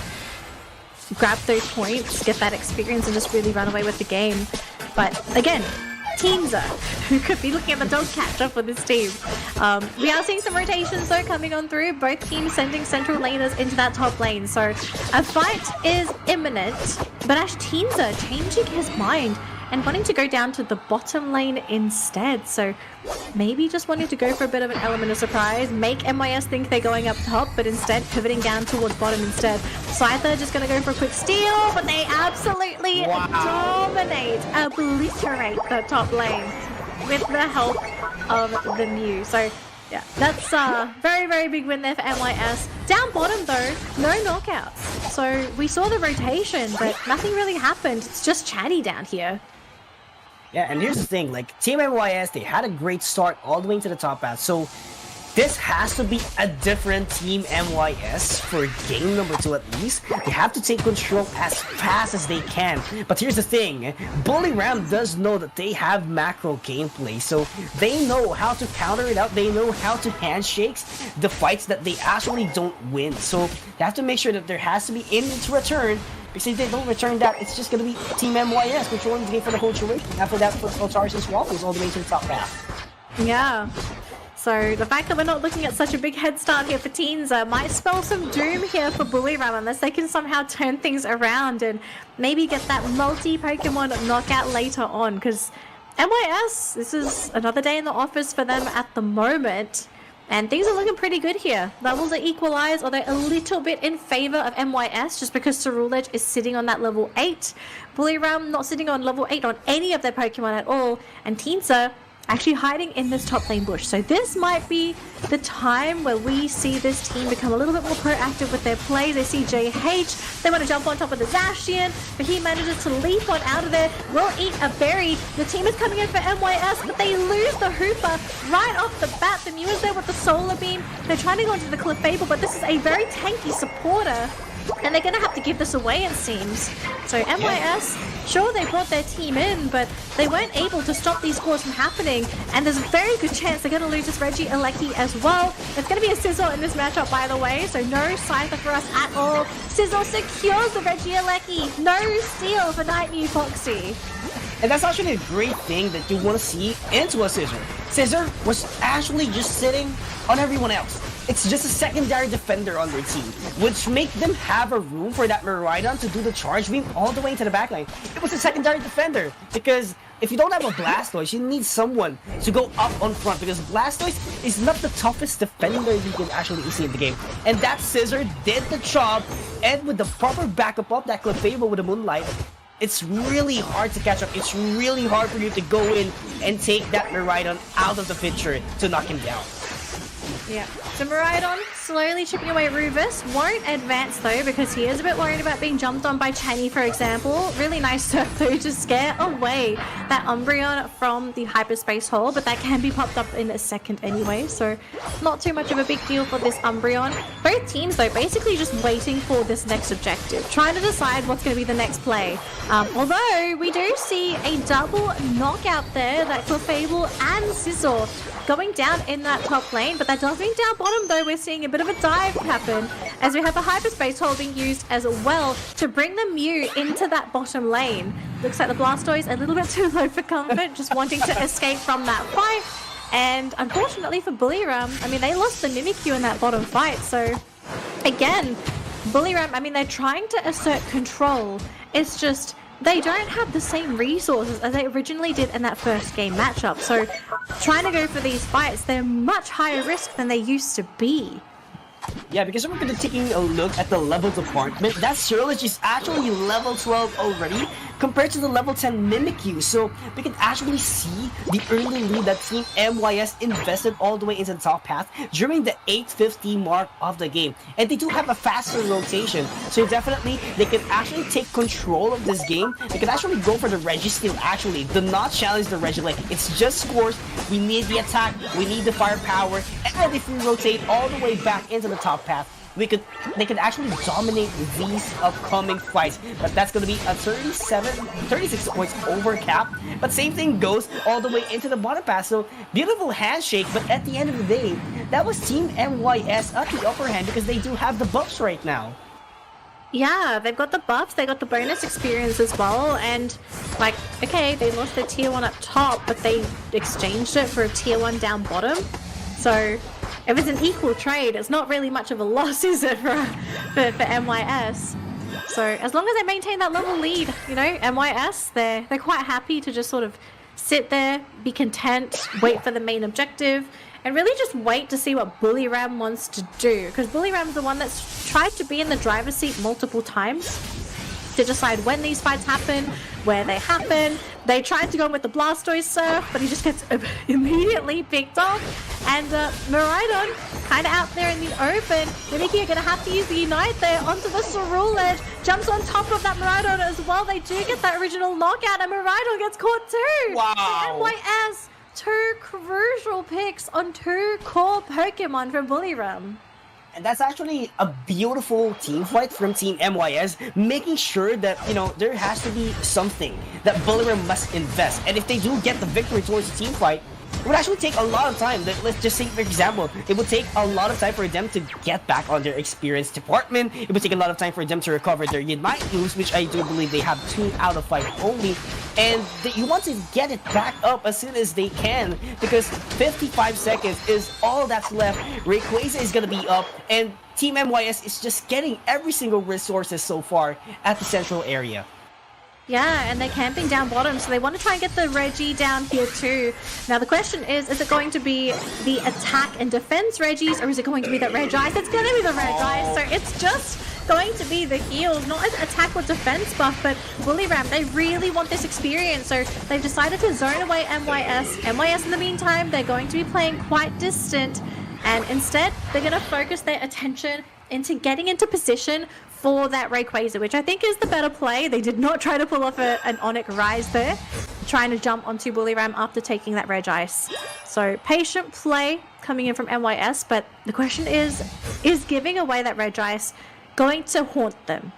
grab those points, get that experience, and just really run away with the game. But again, Teensar, who could be looking at the dog catcher for this team. We are seeing some rotations though coming on through, both teams sending central laners into that top lane. So a fight is imminent, but Ash Teensar changing his mind and wanting to go down to the bottom lane instead. So maybe just wanting to go for a bit of an element of surprise, make MYS think they're going up top, but instead pivoting down towards bottom instead. Scyther just going to go for a quick steal, but they absolutely dominate, obliterate the top lane with the help of the Mew. So yeah, that's a very, very big win there for MYS. Down bottom though, no knockouts. So we saw the rotation, but nothing really happened. It's just chatty down here. Yeah, and here's the thing, Team MYS, they had a great start all the way to the top path, so this has to be a different Team MYS for game number 2 at least. They have to take control as fast as they can. But here's the thing, Bullywrum does know that they have macro gameplay, so they know how to counter it out, they know how to handshakes the fights that they actually don't win. So they have to make sure that there has to be anything to return, because if they don't return that, it's just going to be Team MYS controlling the game for the whole duration. After that, for Altars and Swallows all the way to the top path. Yeah. So the fact that we're not looking at such a big head start here for Teensar might spell some doom here for Bullywrum unless they can somehow turn things around and maybe get that multi-Pokemon knockout later on. Because MYS, this is another day in the office for them at the moment. And things are looking pretty good here. Levels are equalized, although a little bit in favor of MYS, just because Ceruledge is sitting on that level 8. Bullywrum not sitting on level 8 on any of their Pokemon at all. And Teensar actually hiding in this top lane bush. So this might be the time where we see this team become a little bit more proactive with their plays. They see JH, they want to jump on top of the Zacian, but he manages to leap on out of there, will eat a berry. The team is coming in for MYS, but they lose the Hooper right off the bat. The Mew is there with the Solar Beam. They're trying to go into the Clefable, but this is a very tanky supporter, and they're going to have to give this away, it seems. So MYS, sure, they brought their team in, but they weren't able to stop these scores from happening, and there's a very good chance they're going to lose this Regieleki as well. It's going to be a Scizor in this matchup, by the way, so no Scyther for us at all. Scizor secures the Regieleki. No steal for Nightmare Foxy. And that's actually a great thing that you want to see into a Scizor. Scizor was actually just sitting on everyone else. it's just a secondary defender on their team, which make them have a room for that Miraidon to do the charge beam all the way into the backline. It was a secondary defender, because if you don't have a Blastoise, you need someone to go up on front, because Blastoise is not the toughest defender you can actually see in the game. And that Scissor did the job, and with the proper backup of that Clefable with the Moonlight, it's really hard to catch up. It's really hard for you to go in and take that Miraidon out of the picture to knock him down. Yeah, so Miraidon slowly chipping away at Rufus. Won't advance though, because he is a bit worried about being jumped on by Chenny, for example. Really nice surf though to scare away that Umbreon from the hyperspace hole, but that can be popped up in a second anyway, so not too much of a big deal for this Umbreon. Both teams though basically just waiting for this next objective, trying to decide what's going to be the next play. Although we do see a double knockout there, that Clefable and Scizor going down in that top lane, but that does mean down bottom though we're seeing a bit of a dive happen, as we have a hyperspace hole being used as well to bring the Mew into that bottom lane. Looks like the Blastoise a little bit too low for comfort, just wanting to escape from that fight. And unfortunately for Bullywram, I mean, they lost the Mimikyu in that bottom fight, so again, Bullywram, I mean, they're trying to assert control. It's just they don't have the same resources as they originally did in that first game matchup. So trying to go for these fights, they're much higher risk than they used to be. Yeah, because we're going to taking a look at the level department. That Surge is actually level 12 already compared to the level 10 Mimikyu. So we can actually see the early lead that Team MYS invested all the way into the top path during the 8:50 mark of the game. And they do have a faster rotation. So definitely they can actually take control of this game. They can actually go for the Registeel actually. Do not challenge the Regieleki. It's just scores. We need the attack. We need the firepower. And if we rotate all the way back into the top path, they could actually dominate these upcoming fights. But that's going to be a 36 points over cap. But same thing goes all the way into the bottom path. So beautiful handshake, but at the end of the day, that was Team MYS at the upper hand because they do have the buffs right now. Yeah, they've got the buffs, they got the bonus experience as well, and like, okay, they lost their tier 1 up top, but they exchanged it for a tier 1 down bottom. So if it's an equal trade, it's not really much of a loss, is it, for MYS? So as long as they maintain that level lead, you know, MYS, they're quite happy to just sort of sit there, be content, wait for the main objective, and really just wait to see what Bullywram wants to do. Because Bullyram's the one that's tried to be in the driver's seat multiple times to decide when these fights happen, where they happen. They tried to go with the Blastoise Surf, but he just gets immediately picked off. And Miraidon kind of out there in the open. Mimikyu are going to have to use the Unite there onto the Ceruledge. Jumps on top of that Miraidon as well. They do get that original knockout, and Miraidon gets caught too. Wow. MYS, 2 crucial picks on 2 core Pokemon from Bullywram. And that's actually a beautiful team fight from Team MYS, making sure that, you know, there has to be something that Bullywram must invest. And if they do get the victory towards the team fight, it would actually take a lot of time. Let's just say, for example, it would take a lot of time for them to get back on their experience department. It would take a lot of time for them to recover their Unite moves, which I do believe they have 2 out of 5 only. And you want to get it back up as soon as they can, because 55 seconds is all that's left. Rayquaza is going to be up, and Team MYS is just getting every single resources so far at the central area. Yeah, and they're camping down bottom, so they want to try and get the Reggie down here too. Now the question is it going to be the attack and defense Reggies, or is it going to be the Regice? It's going to be the Regice, so it's just going to be the heals, not an attack or defense buff, but Bullywram, they really want this experience, so they've decided to zone away MYS. MYS in the meantime, they're going to be playing quite distant, and instead they're going to focus their attention into getting into position for that Rayquaza, which I think is the better play. They did not try to pull off an Onic rise there, trying to jump onto Bullywram after taking that Regice. So patient play coming in from MYS, but the question is giving away that Regice going to haunt them?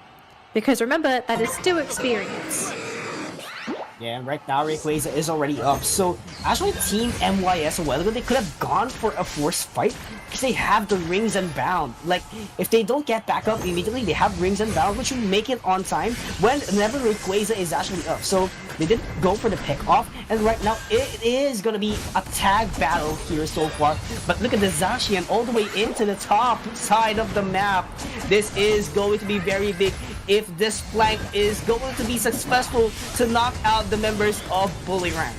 Because remember, that is still experience. Yeah, right now Rayquaza is already up, so actually Team MYS a while ago, they could have gone for a forced fight because they have the Rings and Bound. Like, if they don't get back up immediately, they have Rings and Bound, which will make it on time whenever Rayquaza is actually up. So They didn't go for the pick off, and right now it is gonna be a tag battle here so far. But look at the Zacian all the way into the top side of the map. This is going to be very big if this flank is going to be successful to knock out the members of Bullyrang.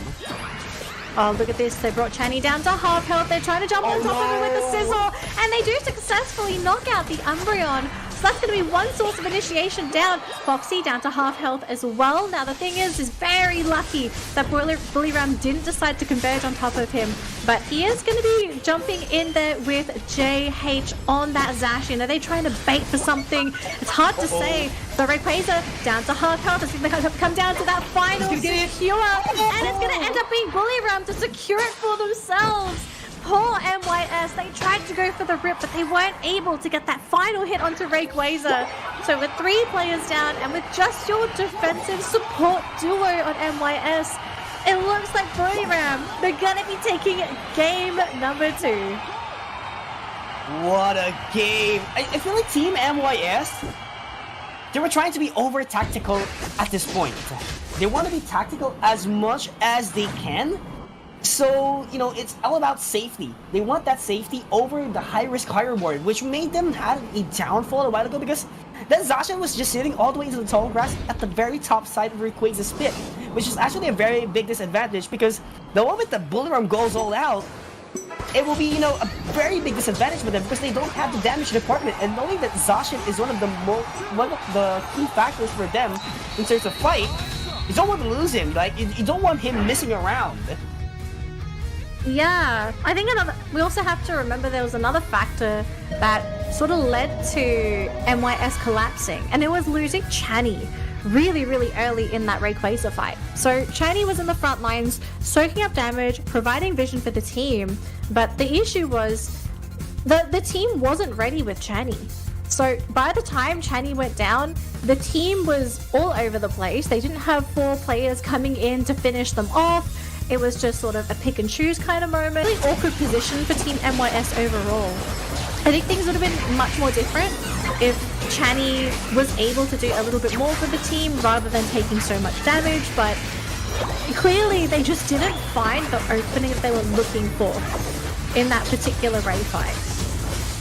Oh, look at this. They brought Channy down to half health. They're trying to jump on top of it with a sizzle. And they do successfully knock out the Umbreon. So that's going to be one source of initiation down. Foxy down to half health as well. Now, the thing is very lucky that Bullyrang didn't decide to converge on top of him. But he is going to be jumping in there with JH on that Zacian. Are they trying to bait for something? It's hard to say. The Rayquaza down to half health. It's going to come down to that final secure. And it's going to end up being Bullyrang to secure it for themselves. Poor MYS, they tried to go for the rip, but they weren't able to get that final hit onto Rayquaza. So with 3 players down, and with just your defensive support duo on MYS, it looks like Bullyrang, they're gonna be taking game number 2. What a game! I feel like Team MYS, they were trying to be over-tactical at this point. They want to be tactical as much as they can. So, you know, it's all about safety. They want that safety over the high-risk, high-reward, which made them have a downfall a while ago because that Zacian was just sitting all the way into the tall grass at the very top side of Rayquaza's pit, which is actually a very big disadvantage because the moment the Bullyrang goes all out, it will be, you know, a very big disadvantage for them because they don't have the damage department, and knowing that Zacian is one of the key factors for them in terms of fight, you don't want to lose him. Like, you don't want him missing around. Yeah, I think we also have to remember there was another factor that sort of led to MYS collapsing, and it was losing Channy really early in that Rayquaza fight. So Channy was in the front lines, soaking up damage, providing vision for the team, but the issue was the team wasn't ready with Channy. So by the time Channy went down, the team was all over the place. They didn't have 4 players coming in to finish them off. It was just sort of a pick and choose kind of moment. Really awkward position for Team MYS overall. I think things would have been much more different if Channy was able to do a little bit more for the team rather than taking so much damage, but clearly they just didn't find the opening that they were looking for in that particular Ray fight.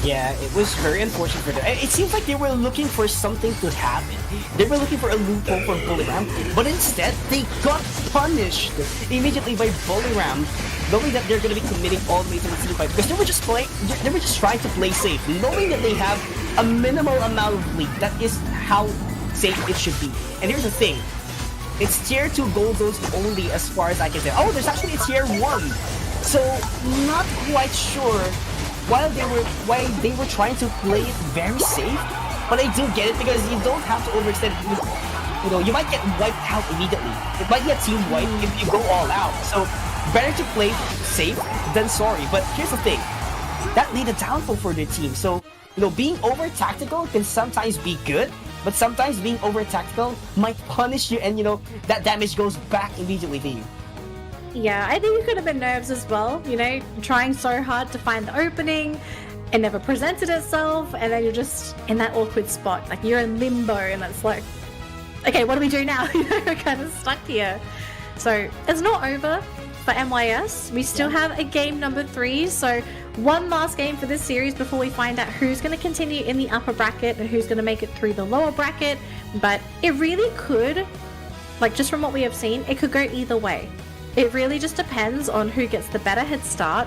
Yeah, it was very unfortunate for them. It seems like they were looking for something to happen. They were looking for a loophole for Bullyrang, but instead they got punished immediately by Bullyrang, knowing that they're going to be committing all the way to the team fight because they were just trying to play safe, knowing that they have a minimal amount of lead. That is how safe it should be. And here's the thing. It's tier 2 gold zones only as far as I can tell. Oh, there's actually a tier 1. So, not quite sure why they were trying to play it very safe, but I do get it because you don't have to overextend. You know, you might get wiped out immediately. It might be a team wipe if you go all out. So better to play safe than sorry. But here's the thing, that made a downfall for their team. So, you know, being over tactical can sometimes be good, but sometimes being over tactical might punish you, and you know that damage goes back immediately to you. Yeah, I think it could have been nerves as well, you know, trying so hard to find the opening, it never presented itself, and then you're just in that awkward spot, like you're in limbo, and it's like, okay, what do we do now? You know, we're kind of stuck here. So it's not over for MYS. We still have a game number 3, so one last game for this series before we find out who's going to continue in the upper bracket and who's going to make it through the lower bracket. But it really could, like just from what we have seen, it could go either way. It really just depends on who gets the better head start,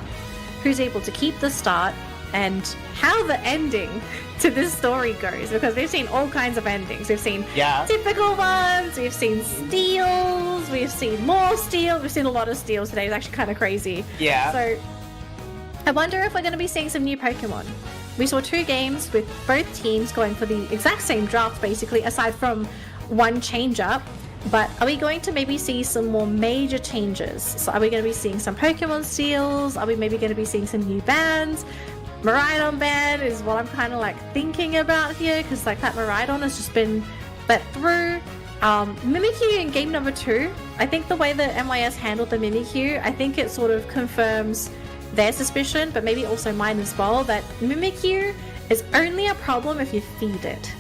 who's able to keep the start, and how the ending to this story goes, because we've seen all kinds of endings. We've seen typical ones, we've seen steals, we've seen more steals, we've seen a lot of steals today. It's actually kind of crazy. Yeah. So I wonder if we're going to be seeing some new Pokemon. We saw 2 games with both teams going for the exact same draft, basically, aside from one change-up. But are we going to maybe see some more major changes? So are we going to be seeing some Pokemon steals? Are we maybe going to be seeing some new bans? Miraidon ban is what I'm kind of like thinking about here, because like that Miraidon has just been let through. Mimikyu in game number 2, I think the way that MYS handled the Mimikyu, I think it sort of confirms their suspicion, but maybe also mine as well, that Mimikyu is only a problem if you feed it.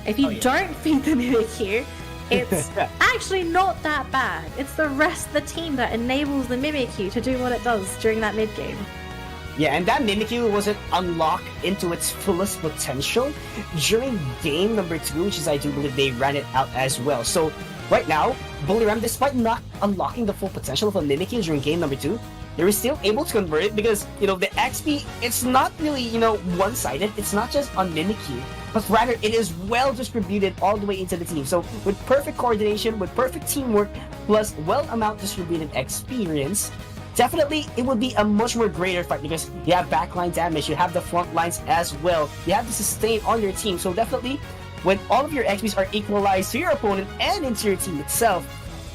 If you don't feed the Mimikyu, it's actually not that bad. It's the rest of the team that enables the Mimikyu to do what it does during that mid game. Yeah, and that Mimikyu wasn't unlocked into its fullest potential during game number 2, which is, I do believe, they ran it out as well. So, right now, Buliram, despite not unlocking the full potential of a Mimikyu during game number 2, they were still able to convert it because, the XP, it's not really, one-sided. It's not just on Mimikyu, but rather it is well distributed all the way into the team. So, with perfect coordination, with perfect teamwork, plus well-amount distributed experience, definitely, it would be a much more greater fight because you have backline damage, you have the front lines as well, you have the sustain on your team. So definitely, when all of your XPs are equalized to your opponent and into your team itself,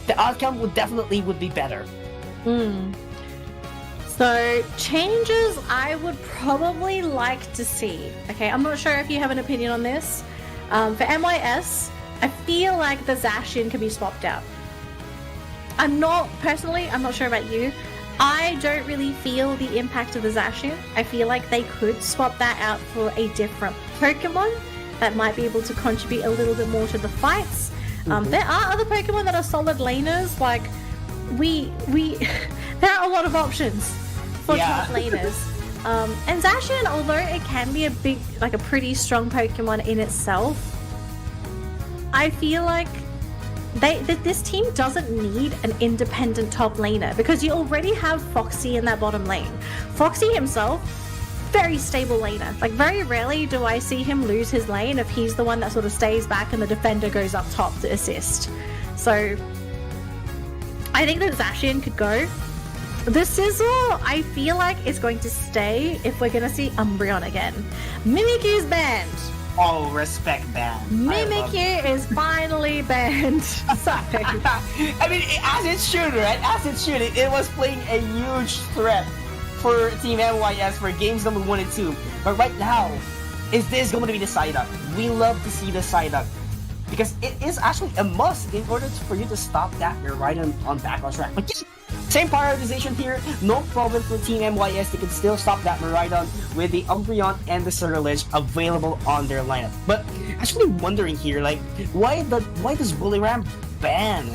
the outcome would be better. So, changes I would probably like to see. Okay, I'm not sure if you have an opinion on this. For MYS, I feel like the Zacian can be swapped out. I'm not sure about you. I don't really feel the impact of the Zacian. I feel like they could swap that out for a different Pokemon that might be able to contribute a little bit more to the fights. There are other Pokemon that are solid laners. Like, there are a lot of options for top laners. And Zacian, although it can be a pretty strong Pokemon in itself, I feel like this team doesn't need an independent top laner because you already have Foxy in that bottom lane. Foxy himself, very stable laner. Like, very rarely do I see him lose his lane if he's the one that sort of stays back and the defender goes up top to assist. So, I think that Zacian could go. The Sizzle, I feel like, is going to stay if we're going to see Umbreon again. Mimikyu's banned. Oh, respect ban. Mimikyu is finally banned. Sorry. I mean, as it should, right? As it should. It was playing a huge threat for Team NYS for games number 1 and 2. But right now, is this going to be the side-up? We love to see the side-up. Because it is actually a must in order for you to stop that Miraidon on backlash track. But same prioritization here, no problem for Team MYS. They can still stop that Miraidon with the Umbreon and the Surge available on their lineup. But actually wondering here, like, why does Buliram ban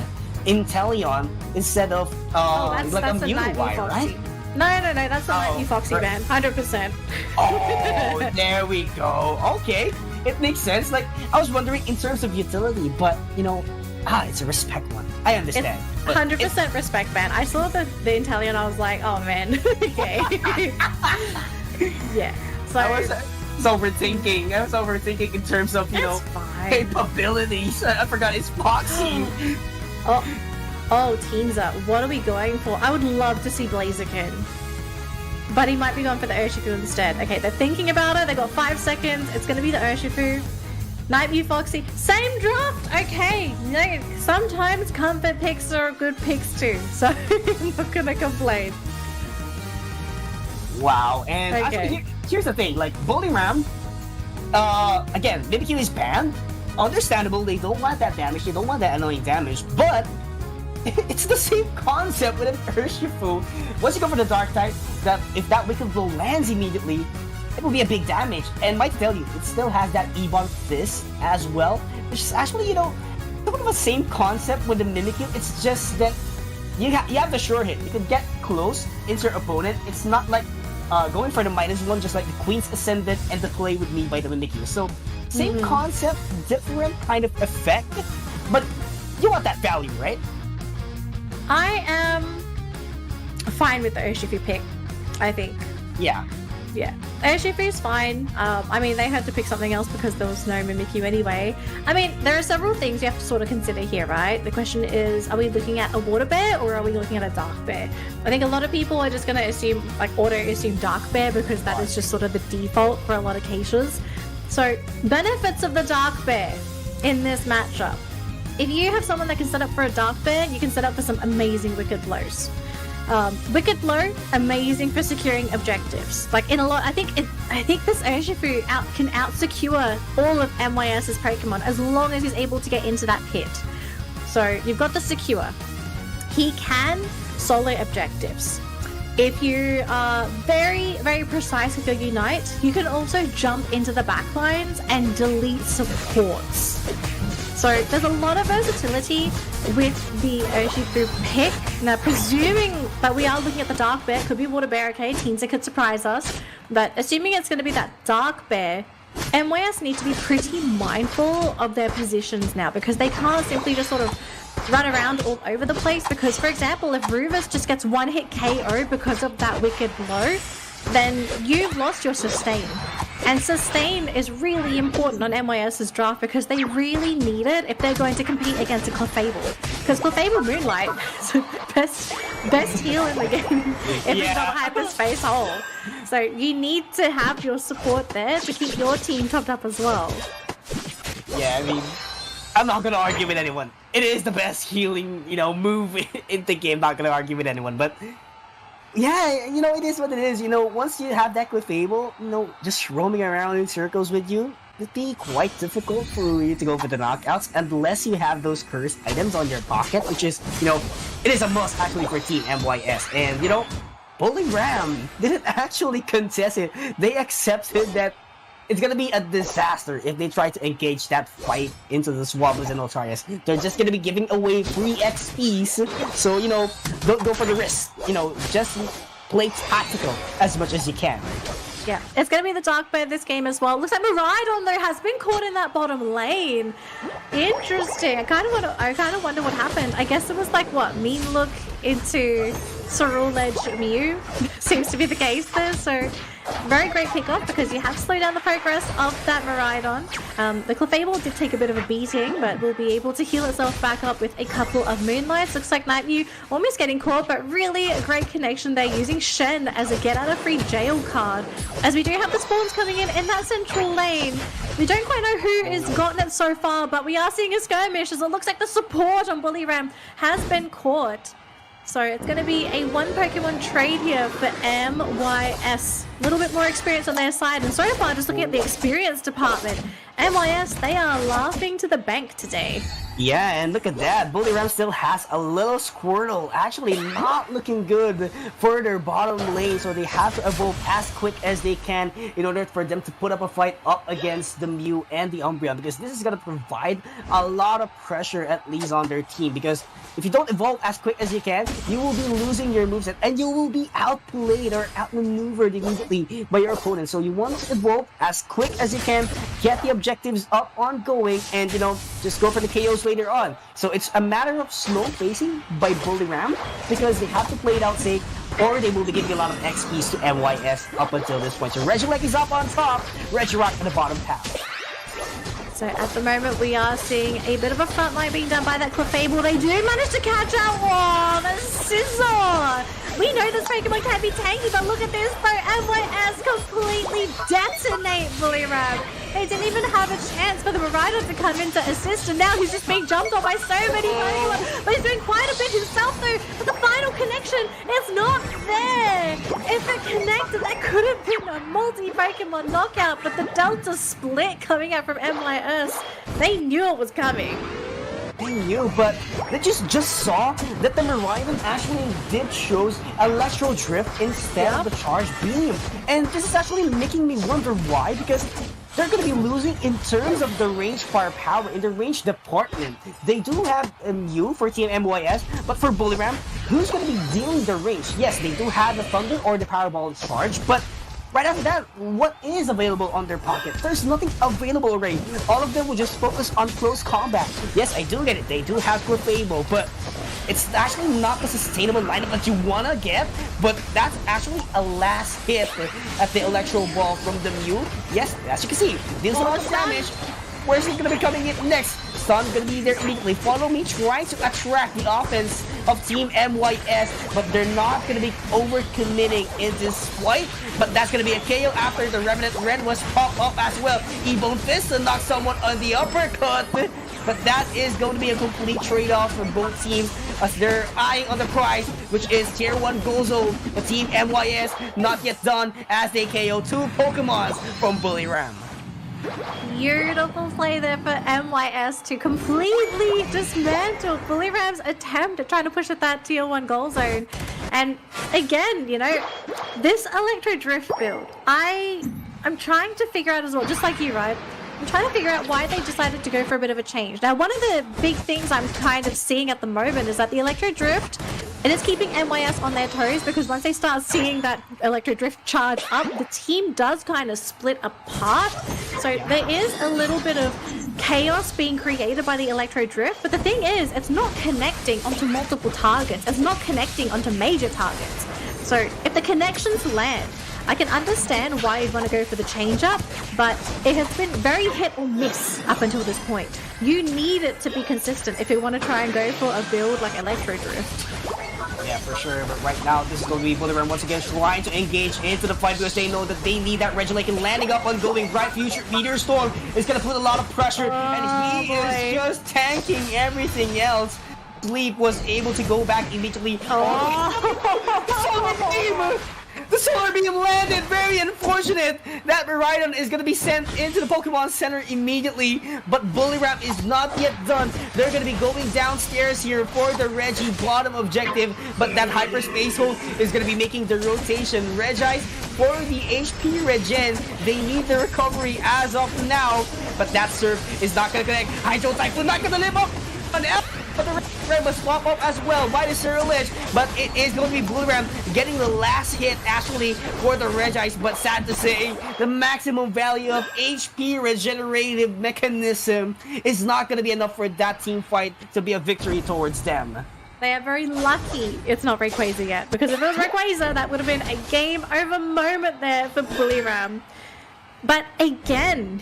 Inteleon instead of that's a Nightly Mewtwo, Foxy. right? No, that's the Nightly Foxy ban, 100%. Oh, there we go. Okay, it makes sense. Like, I was wondering in terms of utility, but it's a respect one. I understand. It's 100% respect ban. I saw the Inteleon, I was like, oh man, okay. Yeah. So I was overthinking in terms of fine. capabilities. I forgot it's Foxy. Oh, Teenza, what are we going for? I would love to see Blaziken. But he might be going for the Urshifu instead. Okay, they're thinking about it. They got 5 seconds. It's going to be the Urshifu. Nightview Foxy. Same draft! Okay. No, sometimes comfort picks are good picks too. So I'm not going to complain. Wow. And actually, here's the thing. Like, Buliram, again, Mimikyu is banned. Understandable. They don't want that damage. They don't want that annoying damage. But it's the same concept with an Urshifu. Once you go for the Dark type, that if that Wicked Blow lands immediately, it will be a big damage. And might tell you, it still has that Ebon Fist as well, which is actually, sort of the same concept with the Mimikyu. It's just that you have the sure hit. You can get close into your opponent. It's not like going for the -1, just like the Queen's Ascendant and the Play With Me by the Mimikyu. So, same concept, different kind of effect, but you want that value, right? I am fine with the Urshifu pick, I think. Yeah. Urshifu's fine. I mean, they had to pick something else because there was no Mimikyu anyway. I mean, there are several things you have to sort of consider here, right? The question is, are we looking at a Water Bear or are we looking at a Dark Bear? I think a lot of people are just going to assume, like, auto-assume Dark Bear because that is just sort of the default for a lot of cases. So, benefits of the Dark Bear in this matchup. If you have someone that can set up for a Dark Bear, you can set up for some amazing Wicked Blows. Wicked Blow, amazing for securing objectives. Like, in a lot, I think this Urshifu can out-secure all of MYS's Pokemon as long as he's able to get into that pit. So, you've got the secure. He can solo objectives. If you are very, very precise with your Unite, you can also jump into the backlines and delete supports. So there's a lot of versatility with the Urshifu pick. Now, presuming that we are looking at the Dark Bear, could be Water Barricade, Teensy could surprise us. But assuming it's going to be that Dark Bear, MYS need to be pretty mindful of their positions now, because they can't simply just sort of run around all over the place. Because, for example, if Rufus just gets one hit KO because of that Wicked Blow, then you've lost your sustain. And sustain is really important on MYS's draft because they really need it if they're going to compete against a Clefable. Because Clefable Moonlight is the best heal in the game if it's not Hyperspace Hole. So you need to have your support there to keep your team topped up as well. Yeah, I mean, I'm not gonna argue with anyone. It is the best healing, move in the game. Not gonna argue with anyone, but yeah, it is what it is. Once you have that Clefable, just roaming around in circles with you, it'd be quite difficult for you to go for the knockouts unless you have those cursed items on your pocket, which is, it is a must actually for Team MYS. And, Bowling Ram didn't actually contest it. They accepted that it's gonna be a disaster if they try to engage that fight into the Swablu's and Ultarius. They're just gonna be giving away free XPs, so don't go for the risk. Just play tactical as much as you can. Yeah, it's going to be the Dark Bear this game as well. Looks like Miraidon, though, has been caught in that bottom lane. Interesting. I kind of wonder what happened. I guess it was like, what, Mean Look into Sorul Edge Mew? Seems to be the case there, so very great pickoff because you have slowed down the progress of that Miraidon. The Clefable did take a bit of a beating, but will be able to heal itself back up with a couple of Moonlights. Looks like Nightmew almost getting caught, but really a great connection there using Shen as a get-out-of-free jail card. As we do have the spawns coming in that central lane. We don't quite know who has gotten it so far, but we are seeing a skirmish as it looks like the support on Bully Ram has been caught. So it's going to be a one Pokemon trade here for MYS. A little bit more experience on their side. And so far, just looking at the experience department, MYS, they are laughing to the bank today. Yeah, and look at that. Bully Ram still has a little Squirtle. Actually not looking good for their bottom lane, so they have to evolve as quick as they can in order for them to put up a fight up against the Mew and the Umbreon, because this is going to provide a lot of pressure at least on their team, because if you don't evolve as quick as you can, you will be losing your moveset and you will be outplayed or outmaneuvered immediately by your opponent. So you want to evolve as quick as you can, get the objectives up ongoing, and just go for the KOs later on. So it's a matter of slow pacing by Bully Ram because they have to play it out safe, or they will be giving a lot of XPs to MYS up until this point. So Regieleki is up on top, Regirock at the bottom path. So at the moment we are seeing a bit of a front line being done by that Clefable. They do manage to catch out. Whoa, the Scizor! We know this Pokemon can be tanky, but look at this though. MYS completely detonate Bully Ram. They didn't even have a chance for the Miraidon to come in to assist, and now he's just being jumped on by so many Pokemon. But he's doing quite a bit himself though. But the final connection is not there. If it connected, that could have been a multi-Pokemon knockout, but the Delta split coming out from MYS, they knew it was coming. They knew, but they just saw that the Miraidon actually did shows Electro Drift instead of the Charge Beam. And this is actually making me wonder why, because they're going to be losing in terms of the range firepower in the range department. They do have a Mew for Team MYS, but for Bully Ram, who's going to be dealing the range? Yes, they do have the Thunder or the Powerball Charge, but right after that, what is available on their pocket? There's nothing available already. All of them will just focus on close combat. Yes, I do get it. They do have Clefable, but it's actually not the sustainable lineup that you want to get. But that's actually a last hit at the Electro Ball from the Mew. Yes, as you can see, deals a lot of damage. Where's he going to be coming in next? Sun's going to be there immediately. Follow me, trying to attract the offense of Team MYS, but they're not going to be overcommitting in this fight. But that's going to be a KO after the Revenant Red was popped up as well. E-Bone Fist to knock someone on the uppercut. But that is going to be a complete trade-off for both teams as they're eyeing on the prize, which is Tier 1 Gold Zone. The Team MYS not yet done as they KO 2 Pokemons from Bully Ram. Beautiful play there for MYS to completely dismantle Bully Ram's attempt at trying to push at that Tier 1 Gold Zone. And again, this Electro Drift build, I'm trying to figure out as well, just like you, right? I'm trying to figure out why they decided to go for a bit of a change. Now, one of the big things I'm kind of seeing at the moment is that the Electro Drift, it is keeping NYS on their toes, because once they start seeing that Electro Drift charge up, the team does kind of split apart. So there is a little bit of chaos being created by the Electro Drift, but the thing is, it's not connecting onto multiple targets. It's not connecting onto major targets. So if the connections land, I can understand why you'd want to go for the change-up, but it has been very hit or miss up until this point. You need it to be consistent if you want to try and go for a build like Electro Drift. Yeah, for sure, but right now, this is going to be Bully Ram once again trying to engage into the fight because they know that they need that Regieleki, and landing up on going Bright Future Meteor Storm is going to put a lot of pressure, and he is just tanking everything else. Sleep was able to go back immediately. The Solar Beam landed! Very unfortunate! That Miraidon is gonna be sent into the Pokemon Center immediately, but Bullywrap is not yet done. They're gonna be going downstairs here for the Reggie bottom objective, but that Hyperspace Hole is gonna be making the rotation. Regice for the HP regen. They need the recovery as of now, but that serve is not gonna connect. Hydro Typhoon not gonna live up on F, but the Red must swap up as well by the Zero Ledge, but it is going to be Blue Ram getting the last hit actually for the Regice, but sad to say, the maximum value of HP regenerative mechanism is not going to be enough for that team fight to be a victory towards them. They are very lucky it's not Rayquaza yet, because if it was Rayquaza, that would have been a game over moment there for Bullywram. But again,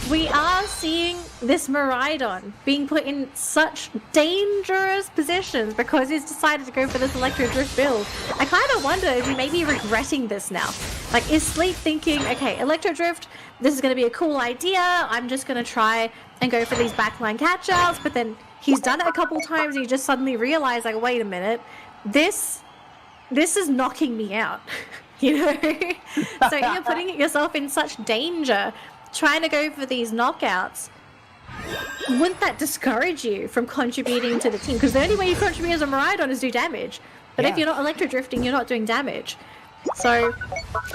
we are seeing this Miraidon being put in such dangerous positions because he's decided to go for this Electro Drift build. I kind of wonder if he may be regretting this now. Like, is Sleep thinking, okay, Electro Drift, this is going to be a cool idea, I'm just going to try and go for these backline catch-outs, but then he's done it a couple times and he just suddenly realized, like, wait a minute, this is knocking me out, you know? So you're putting yourself in such danger trying to go for these knockouts. Wouldn't that discourage you from contributing to the team? Because the only way you contribute as a Miraidon is do damage. But if you're not Electro Drifting, you're not doing damage. So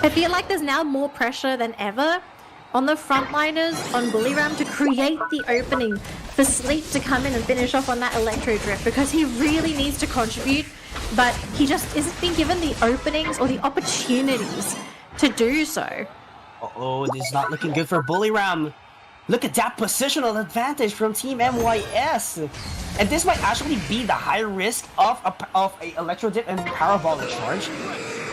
I feel like there's now more pressure than ever on the frontliners, on Bullywram, to create the opening for Sleep to come in and finish off on that Electro Drift, because he really needs to contribute, but he just isn't being given the openings or the opportunities to do so. Uh-oh, this is not looking good for Bullywram. Look at that positional advantage from Team MYS. And this might actually be the high risk of a Electro Dip and Parabolic Charge,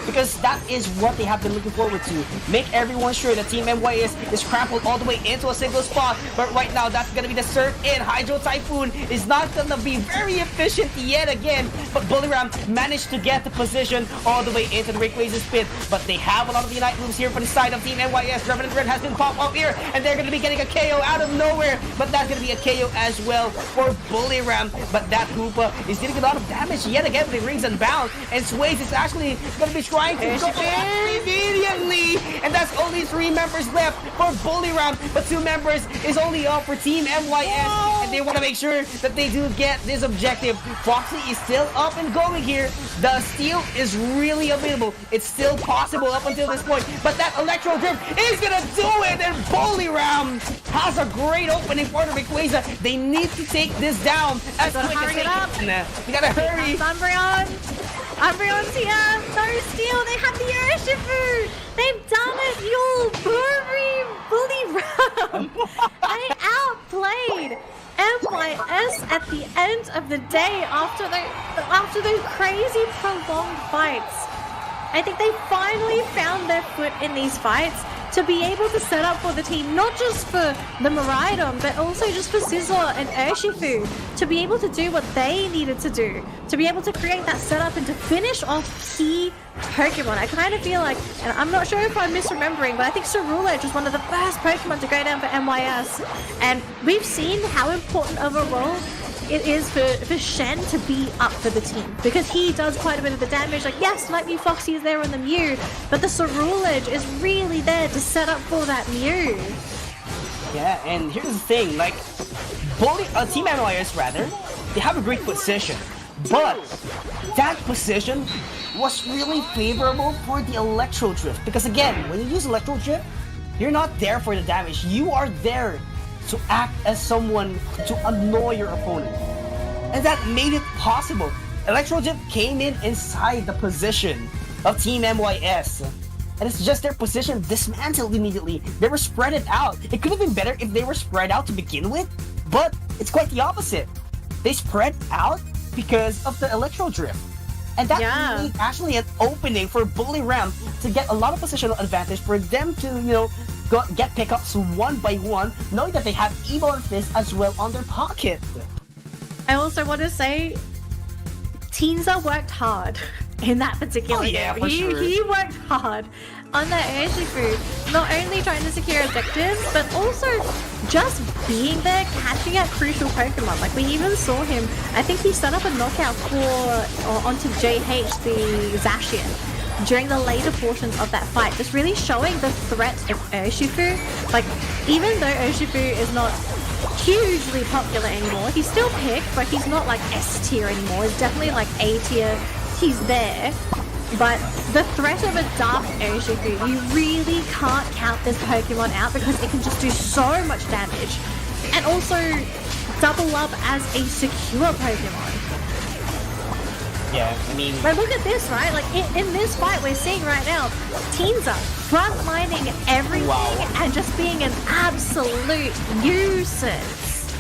because that is what they have been looking forward to. Make everyone sure that Team MYS is crumpled all the way into a single spot. But right now, that's going to be the serve in. Hydro Typhoon is not going to be very efficient yet again. But Bullywram managed to get the position all the way into the Rayquaza's pit. But they have a lot of Unite moves here from the side of Team MYS. Revenant Red has been popped up here, and they're going to be getting a KO out of nowhere. But that's going to be a KO as well for Bullywram. But that Koopa is dealing a lot of damage yet again with the Rings Unbound. And Sways is actually going to be trying to go immediately, and that's only 3 members left for Bullywram, but 2 members is only up for Team MYS, and they want to make sure that they do get this objective. Foxy is still up and going here. The steal is really available. It's still possible up until this point, but that Electro Drift is gonna do it, and Bullywram has a great opening for the Rayquaza. They need to take this down as quick as they can. You gotta hurry. Umbreon's here! No steal! They have the Urshifu! They've done it! You Bullywram! They outplayed MYS at the end of the day after those crazy prolonged fights. I think they finally found their foot in these fights to be able to set up for the team, not just for the Miraidon, but also just for Scizor and Urshifu, to be able to do what they needed to do, to be able to create that setup and to finish off key Pokemon. I kind of feel like, and I'm not sure if I'm misremembering, but I think Cerulege was one of the first Pokemon to go down for MYS, and we've seen how important of a role it is for Shen to be up for the team, because he does quite a bit of the damage. Like, yes, Lightning Foxy is there on the Mew, but the Cerulege is really there to set up for that Mew. Yeah, and here's the thing, like, Team MYS rather, they have a great position, but that position was really favorable for the Electro Drift, because again, when you use Electro Drift, You're not there for the damage. You are there to act as someone to annoy your opponent. And that made it possible. Electro-Dip came in inside the position of Team MYS. And it's just their position dismantled immediately. They were spread it out. It could have been better if they were spread out to begin with, but it's quite the opposite. They spread out because of the Electro Drift. And that made actually an opening for Bully Ram to get a lot of positional advantage for them to, get pickups one by one, knowing that they have Evo and Fizz as well on their pocket. I also want to say, Teensar worked hard in that particular game. For sure. He worked hard on that Urshifu, not only trying to secure objectives, but also just being there, catching out crucial Pokemon. Like, we even saw him, I think he set up a knockout onto JH, the Zacian, during the later portions of that fight, just really showing the threat of Urshifu. Like, even though Urshifu is not hugely popular anymore, he's still picked, but he's not like S tier anymore. He's definitely like A tier. He's there, but the threat of a Dark Urshifu, you really can't count this Pokemon out because it can just do so much damage, and also double up as a secure Pokemon. Yeah, I mean... But look at this, right? Like, in this fight we're seeing right now, Teensar frontlining everything and just being an absolute nuisance.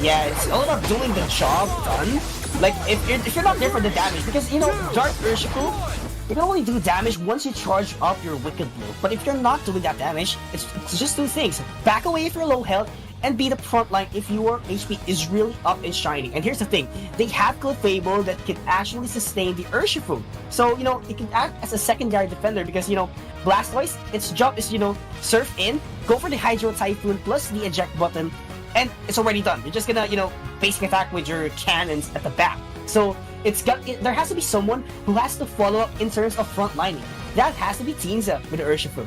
Yeah, it's all about doing the job done. Like, if you're not there for the damage, because, Dark Urshifu, you can only do damage once you charge up your Wicked Blow. But if you're not doing that damage, it's just two things. Back away if you're low health, and be the front line if your HP is really up and shining. And here's the thing, they have Clefable that can actually sustain the Urshifu. So, it can act as a secondary defender because, Blastoise, its job is, surf in, go for the Hydro Typhoon plus the eject button, and it's already done. You're just gonna, basic attack with your cannons at the back. So, there has to be someone who has to follow up in terms of front lining. That has to be Teensar with the Urshifu.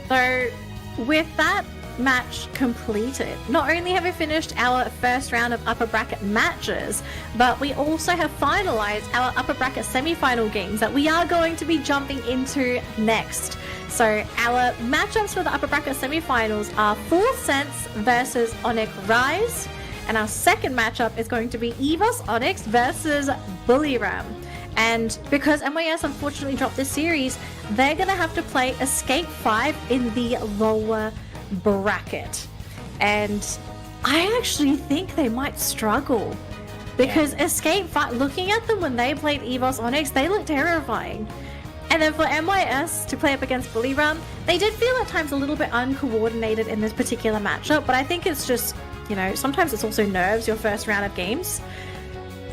So, with that match completed, not only have we finished our first round of upper bracket matches, but we also have finalized our upper bracket semi-final games that we are going to be jumping into next. So our matchups for the upper bracket semi-finals are Full Sense versus Onic Rise, and our second matchup is going to be Evos Onyx versus Bully Ram. And because MYS unfortunately dropped this series, they're going to have to play Escape 5 in the lower bracket, and I actually think they might struggle because Escape 5, looking at them when they played Evos Onyx, they look terrifying. And then for MYS to play up against Bully Ram, they did feel at times a little bit uncoordinated in this particular matchup, but I think it's just, sometimes it's also nerves, your first round of games.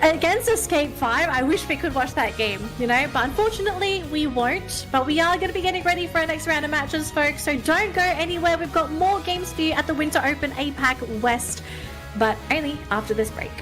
Against Escape 5, I wish we could watch that game, but unfortunately we won't. But we are going to be getting ready for our next round of matches, folks, so don't go anywhere. We've got more games for you at the Winter Open APAC West, but only after this break.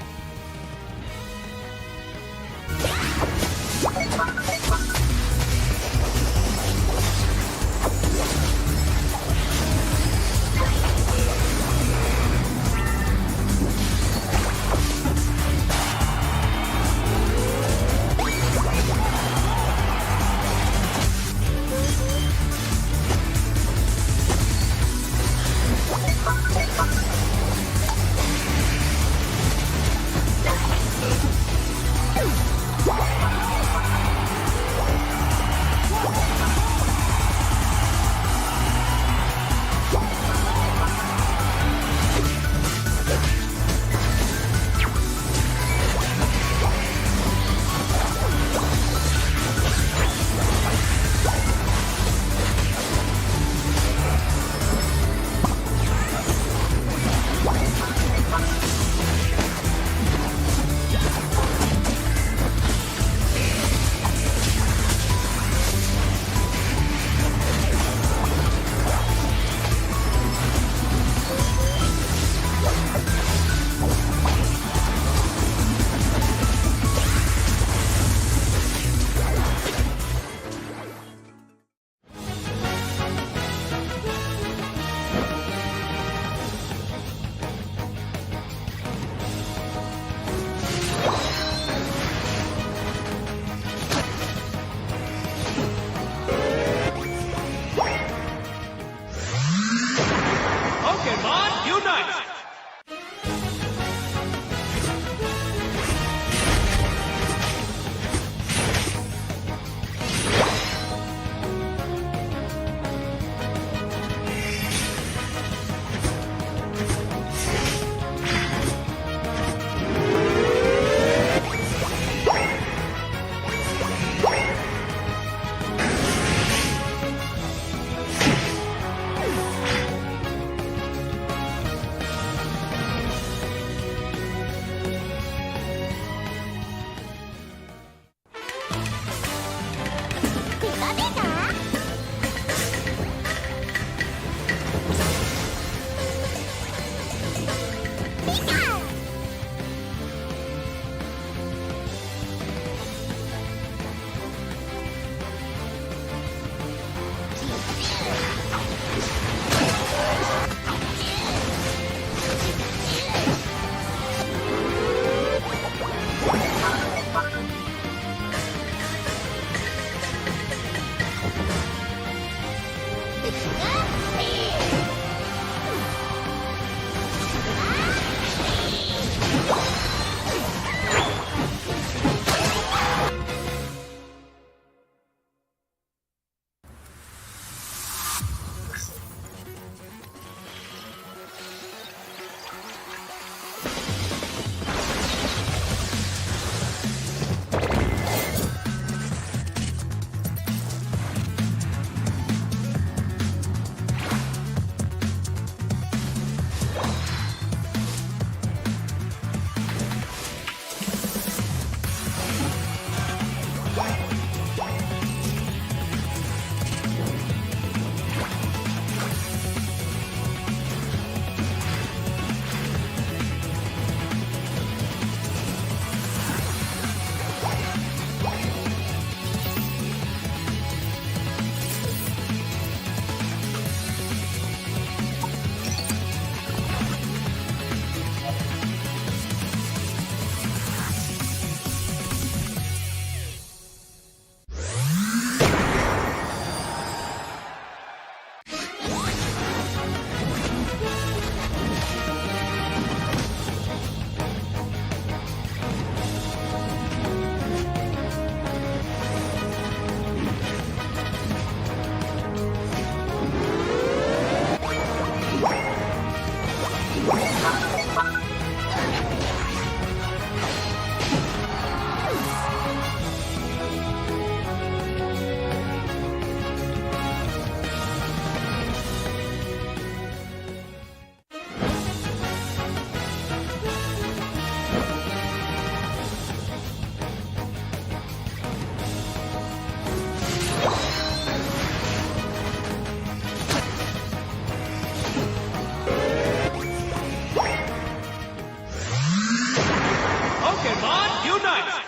Pokémon Unite!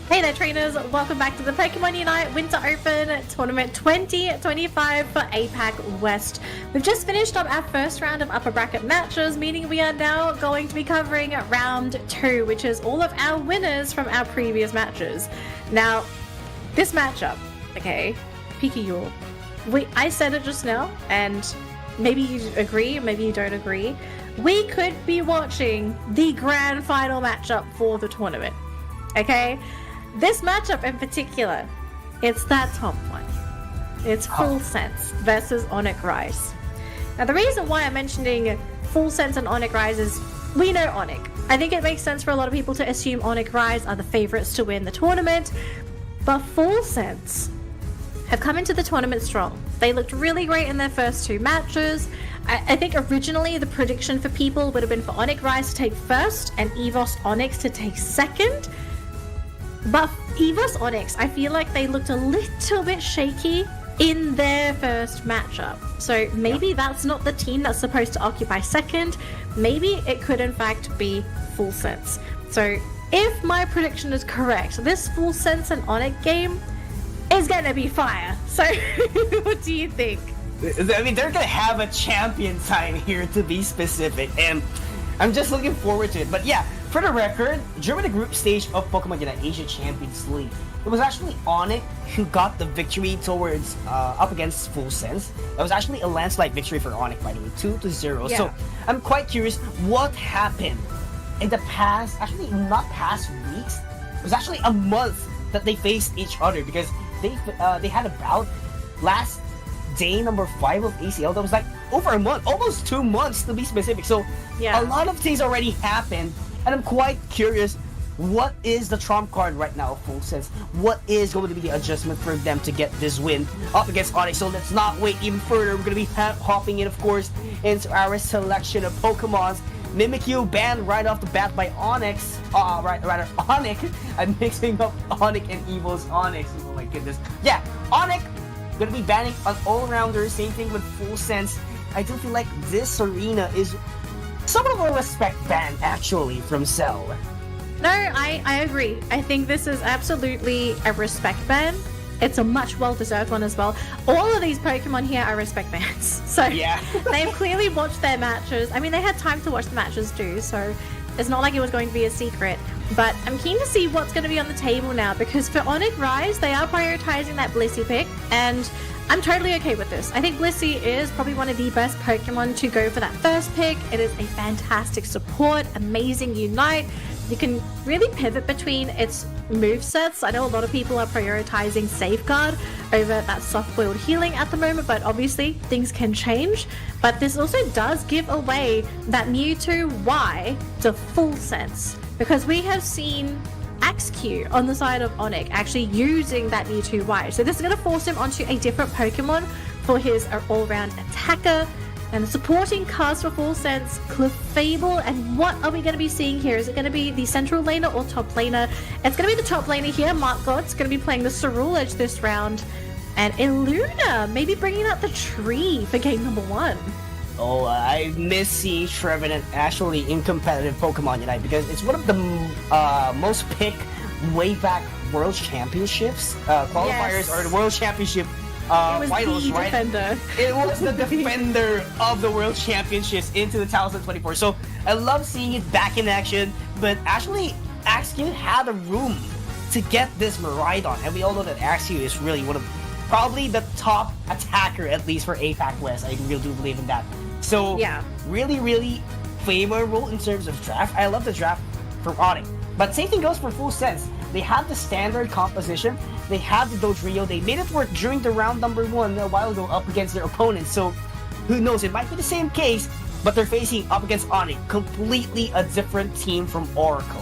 Hey there trainers, welcome back to the Pokemon Unite Winter Open Tournament 2025 for APAC West. We've just finished up our first round of upper bracket matches, meaning we are now going to be covering round 2, which is all of our winners from our previous matches. Now, this matchup, okay, Pikachu, I said it just now, and maybe you agree, maybe you don't agree. We could be watching the grand final matchup for the tournament, okay? This matchup in particular, it's that top one. It's Full Sense versus Onic Rise. Now the reason why I'm mentioning Full Sense and Onic Rise is we know Onic. I think it makes sense for a lot of people to assume Onic Rise are the favorites to win the tournament, but Full Sense have come into the tournament strong. They looked really great in their first 2 matches. I think originally the prediction for people would have been for Onic Rise to take first and Evos Onyx to take second. But Evos Onyx, I feel like they looked a little bit shaky in their first matchup. So maybe that's not the team that's supposed to occupy second. Maybe it could in fact be Full Sense. So if my prediction is correct, this Full Sense and Onic game is gonna be fire. So what do you think? I mean, they're gonna have a champion time here, to be specific, and I'm just looking forward to it. But yeah, for the record, during the group stage of Pokemon Unite Asia Champions League, it was actually Onic who got the victory towards up against Full Sense. It was actually a landslide victory for Onic, by the way, 2-0. Yeah. So I'm quite curious what happened in the past, actually not past weeks, it was actually a month that they faced each other, because they had a bout last day number 5 of ACL that was like over a month, almost 2 months to be specific. So Yeah. a lot of things already happened, and I'm quite curious, what is the trump card right now, Full Sense? What is going to be the adjustment for them to get this win up against Onyx? So let's not wait even further. We're going to be hopping in, of course, into our selection of Pokemons. Mimikyu banned right off the bat by Onyx. Onic. I'm mixing up Onic and Evos Onyx. Oh my goodness. Yeah, Onic gonna be banning an all-rounder. Same thing with Full Sense. I do feel like this arena is somewhat of a respect ban, actually, from Cell. No, I agree. I think this is absolutely a respect ban. It's a much well-deserved one as well. All of these Pokemon here are respect bans. So Yeah. they've clearly watched their matches. I mean, they had time to watch the matches too, so it's not like it was going to be a secret. But I'm keen to see what's going to be on the table now, because for Onic Rise, they are prioritizing that Blissey pick, and I'm totally okay with this. I think Blissey is probably one of the best Pokemon to go for that first pick. It is a fantastic support, amazing Unite. You can really pivot between its movesets. I know a lot of people are prioritizing Safeguard over that soft-boiled healing at the moment, but obviously things can change. But this also does give away that Mewtwo Y to Full Sense, because we have seen Axew on the side of Onic actually using that Mewtwo Y. So this is going to force him onto a different Pokemon for his all-round attacker. And the supporting cast for Full Sense, Clefable, and what are we going to be seeing here? Is it going to be the central laner or top laner? It's going to be the top laner here. Mark God's going to be playing the Cerulege this round. And Illuna, maybe bringing out the tree for game number 1. Oh, I miss seeing Trevenant actually in competitive Pokemon Unite, because it's one of the most picked way back World Championships. Qualifiers Yes. or the World Championship It was finals, the right? defender. It was the defender of the World Championships into 2024. So I love seeing it back in action, but actually Axew had a room to get this Miraidon, and we all know that Axew is really one of probably the top attacker, at least for APAC West. I really do believe in that. So Yeah. really favorable in terms of draft. I love the draft for Onic. But same thing goes for Full Sense. They have the standard composition. They have the Dodrio. They made it work during the round number 1 a while ago up against their opponents. So who knows? It might be the same case, but they're facing up against Onic, completely a different team from Oracle.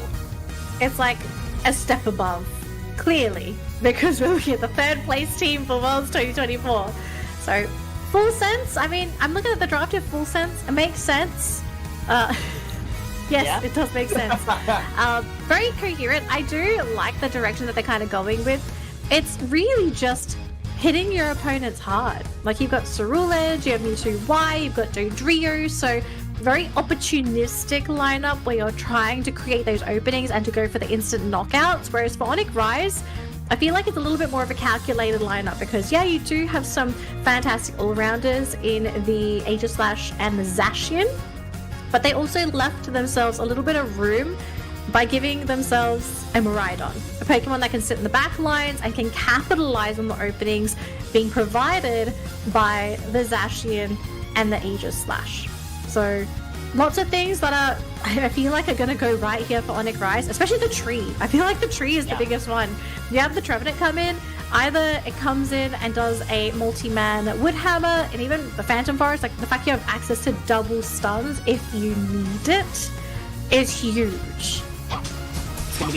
It's like a step above, clearly, because we're looking at the 3rd place team for Worlds 2024. So, Full Sense, I mean, I'm looking at the draft of Full Sense. It makes sense. Yes, Yeah? it does make sense. Very coherent. I do like the direction that they're kind of going with. It's really just hitting your opponents hard. Like, you've got Cerulege, you have Mewtwo Y, you've got Dodrio, so very opportunistic lineup where you're trying to create those openings and to go for the instant knockouts. Whereas for Onic Rise, I feel like it's a little bit more of a calculated lineup, because yeah, you do have some fantastic all-rounders in the Aegislash and the Zacian, but they also left to themselves a little bit of room by giving themselves a Miraidon, a Pokemon that can sit in the back lines and can capitalize on the openings being provided by the Zacian and the Aegislash. So lots of things that are, I feel like, are going to go right here for Onic Rise, especially the tree. I feel like the tree is the biggest one. You have the Trevenant come in, either it comes in and does a multi-man Woodhammer, and even the Phantom Forest, like the fact you have access to double stuns if you need it is huge. It's gonna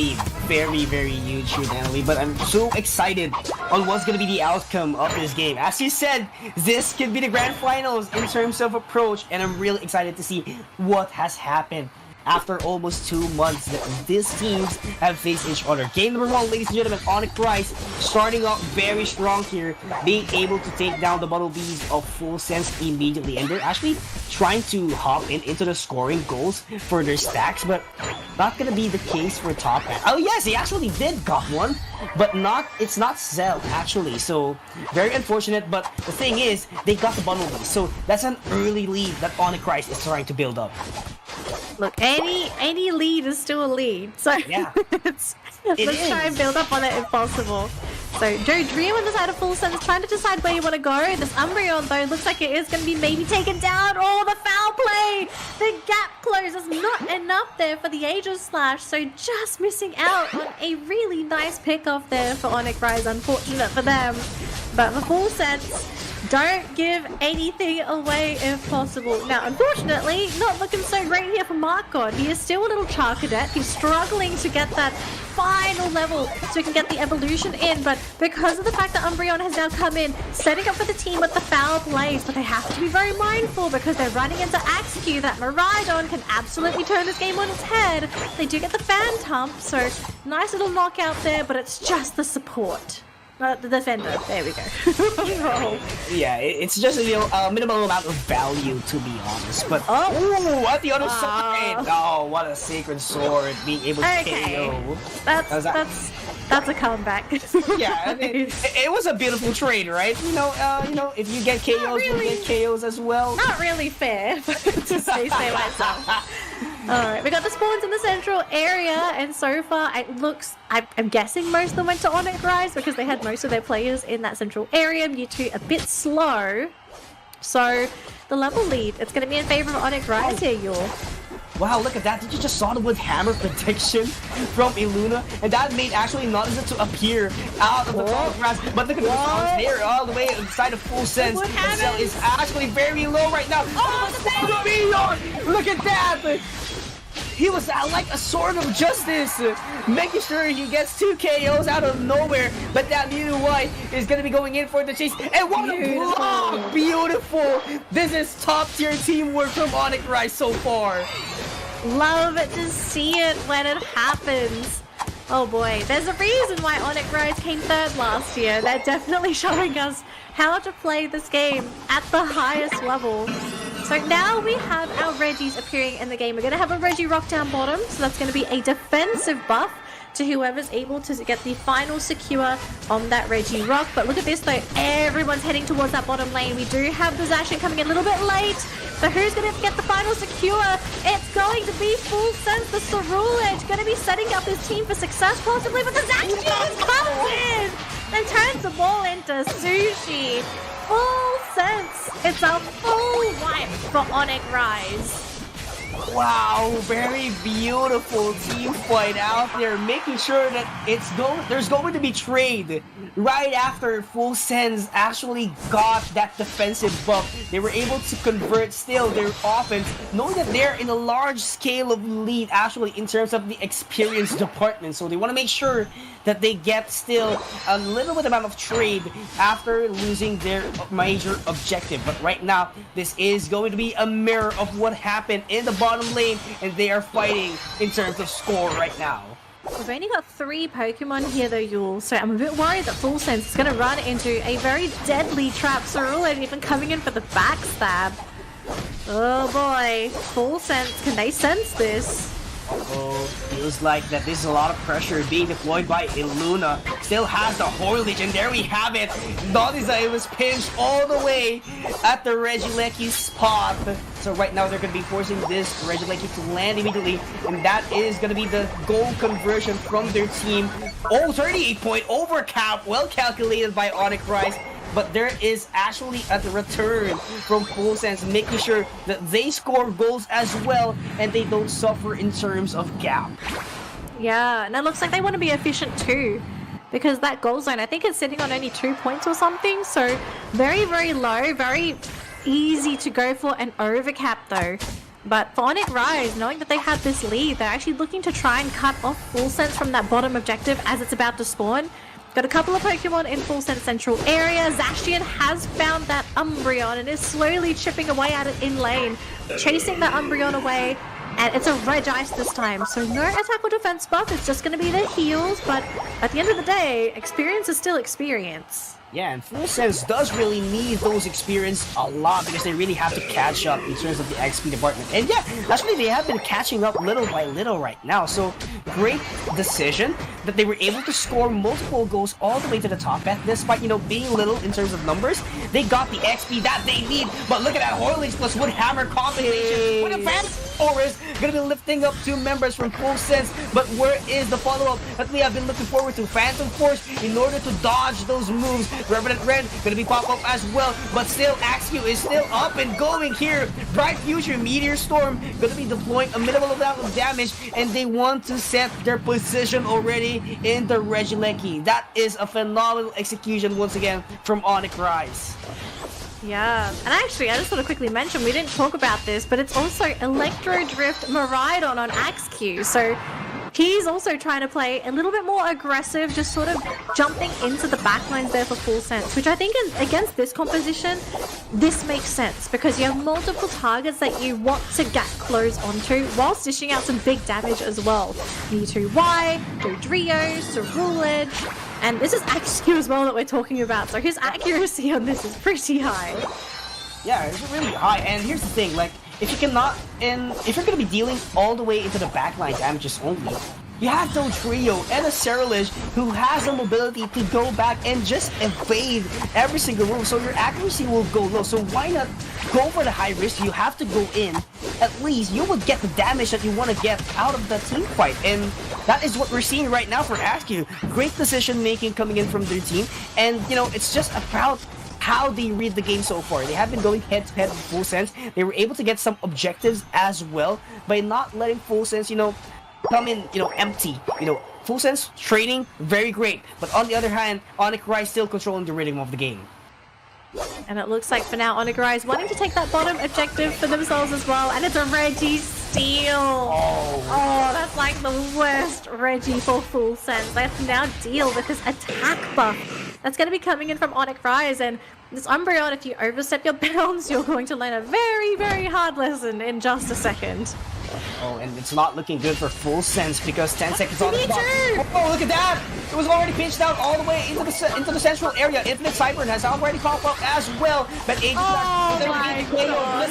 be very huge here, Natalie, but I'm so excited on what's gonna be the outcome of this game. As you said, this could be the grand finals in terms of approach, and I'm really excited to see what has happened after almost 2 months that these teams have faced each other. Game number 1, ladies and gentlemen, Onic Rise starting off very strong here, being able to take down the bumblebees of Full Sense immediately, and they're actually trying to hop into the scoring goals for their stacks, but not gonna be the case for top end. Oh yes, he actually did got one, but it's not Zell actually, so very unfortunate. But the thing is, they got the bumblebees, so that's an early lead that Onic Rise is trying to build up. Look, any lead is still a lead, so yeah. let's try and build up on it if possible. So Joe Dream on the side of Full Sense trying to decide where you want to go. This Umbreon though looks like it is going to be maybe taken down. Oh, the foul play! The gap closes not enough there for the Aegis Slash, so just missing out on a really nice pick off there for Onic Rise. Unfortunate for them, but for Full Sense, don't give anything away if possible. Now, unfortunately, not looking so great here for Markon. He is still a little Char Cadet. He's struggling to get that final level so he can get the evolution in, but because of the fact that Umbreon has now come in, setting up for the team with the foul plays, but they have to be very mindful because they're running into Axeq. That Miraidon can absolutely turn this game on its head. They do get the Phantom, so nice little knockout there, but it's just the support. The defender. There we go. Yeah, it's just a minimal amount of value, to be honest. But ooh, at the other side, oh, what a sacred sword being able to KO. That's a comeback. Yeah, I mean, it was a beautiful trade, right? You know, if you get KOs, really, you get KOs as well. Not really fair, but to say myself. Alright, we got the spawns in the central area, and so far it looks, I'm guessing most of them went to Onic Rise because they had most of their players in that central area. Mewtwo a bit slow, so the level lead, it's going to be in favor of Onic Rise here, y'all. Wow, look at that. Did you just saw the with hammer protection from Illuna? And that made actually Nonza to appear out of the tall grass. But look at the sounds there all the way inside of Full Sense. The cell is actually very low right now. Oh, look at that! He was like a sword of justice, making sure he gets 2 KOs out of nowhere. But that Mew White is going to be going in for the chase. And what a block! Beautiful! This is top tier teamwork from Onic Rise so far. Love to see it when it happens. Oh boy, there's a reason why Onic Rise came 3rd last year. They're definitely showing us how to play this game at the highest level. So now we have our Regis appearing in the game. We're going to have a Reggie rock down bottom, so that's going to be a defensive buff to whoever's able to get the final secure on that Reggie rock. But look at this though, everyone's heading towards that bottom lane. We do have the Zacian coming in a little bit late. So who's going to get the final secure? It's going to be Full Sense, the Ceruledge, going to be setting up his team for success possibly, but the Zacian just comes in and turns the ball into sushi. Full Sense, it's a full wipe for Onic Rise. Wow, very beautiful team fight out there, making sure that there's going to be trade right after Full Sense actually got that defensive buff. They were able to convert still their offense, knowing that they're in a large scale of lead actually in terms of the experience department. So they want to make sure that they get still a little bit amount of trade after losing their major objective. But right now, this is going to be a mirror of what happened in the bottom lane, and they are fighting in terms of score right now. We've only got 3 Pokemon here though, Yule, so I'm a bit worried that Full Sense is going to run into a very deadly trap. Ceruledge even coming in for the backstab. Oh boy, Full Sense, can they sense this? Oh, feels like that this is a lot of pressure being deployed by Illuna. Still has the Horledge, and there we have it. Nonza was pinched all the way at the Regieleki spot. So right now they're going to be forcing this Regieleki to land immediately, and that is going to be the goal conversion from their team. Oh, 38-point overcap, well calculated by Onic Rise. But there is actually a return from Full Sense, making sure that they score goals as well and they don't suffer in terms of gap. Yeah, and it looks like they want to be efficient too, because that goal zone, I think it's sitting on only 2 points or something, so very, very low, very easy to go for an overcap though. But for Onic Rise, knowing that they have this lead, they're actually looking to try and cut off Full Sense from that bottom objective as it's about to spawn. Got a couple of Pokemon in Full Sense Central area. Zacian has found that Umbreon and is slowly chipping away at it in lane, chasing that Umbreon away. And it's a red ice this time, so no attack or defense buff, it's just going to be their heals, but at the end of the day, experience is still experience. Yeah, and Full Sense does really need those experience a lot because they really have to catch up in terms of the XP department. And yeah, actually they have been catching up little by little right now. So great decision that they were able to score multiple goals all the way to the top path despite, you know, being little in terms of numbers. They got the XP that they need. But look at that Horlicks plus Wood Hammer combination with Advanced Forest gonna be lifting up 2 members from Full Sense. But where is the follow-up that we have been looking forward to? Phantom Force in order to dodge those moves. Revenant Red gonna be pop up as well, but still Axew is still up and going here. Bright Future Meteor Storm gonna be deploying a minimal amount of damage, and they want to set their position already in the Regieleki. That is a phenomenal execution once again from Onic Rise. Yeah, and actually, I just want to quickly mention, we didn't talk about this, but it's also Electro Drift Miraidon on Axew, so he's also trying to play a little bit more aggressive, just sort of jumping into the backlines there for Full Sense, which I think against this composition, this makes sense because you have multiple targets that you want to get close onto whilst dishing out some big damage as well. Mewtwo-Y, Dodrio, Cerulege, and this is Axew as well that we're talking about, so his accuracy on this is pretty high. Yeah, it's really high, and here's the thing, like, if you're gonna be dealing all the way into the backline damages only, you have Dodrio and a Cerulege who has the mobility to go back and just evade every single move, so your accuracy will go low. So why not go for the high risk? You have to go in. At least you will get the damage that you want to get out of the team fight, and that is what we're seeing right now for Axew. Great decision making coming in from their team, and you know, it's just about how they read the game so far. They have been going head-to-head with Full Sense. They were able to get some objectives as well by not letting Full Sense, you know, come in, you know, empty. You know, Full Sense trading, very great. But on the other hand, Onic Rise still controlling the rhythm of the game. And it looks like for now, Onic Rise wanting to take that bottom objective for themselves as well, and it's a Reggie steal. Oh, that's like the worst Reggie for Full Sense. They have to now deal with this attack buff that's going to be coming in from Onic Rise, and this Umbreon, if you overstep your bounds, you're going to learn a very, very hard lesson in just a second. Oh, and it's not looking good for Full Sense because 10 seconds on the clock. too. Oh, look at that! It was already pinched out all the way into the central area. Infinite Cyber has already popped up as well, but Aegis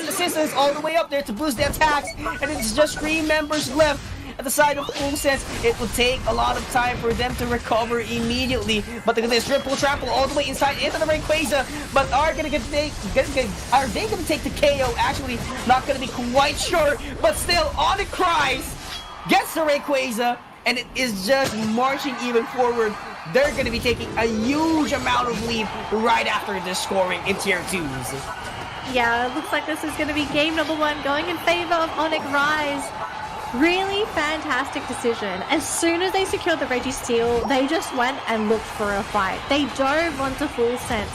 assistance all the way up there to boost the attacks, and it's just 3 members left. At the side of Full Sense, it will take a lot of time for them to recover immediately. But look at this, triple trample all the way inside into the Rayquaza. But are they gonna take the KO? Actually, not gonna be quite sure. But still, Onic Rise gets the Rayquaza, and it is just marching even forward. They're gonna be taking a huge amount of lead right after this scoring in Tier 2s. Yeah, it looks like this is going to be game number 1 going in favor of Onic Rise. Really fantastic decision. As soon as they secured the Reggie steal, they just went and looked for a fight. They dove onto Full Sense.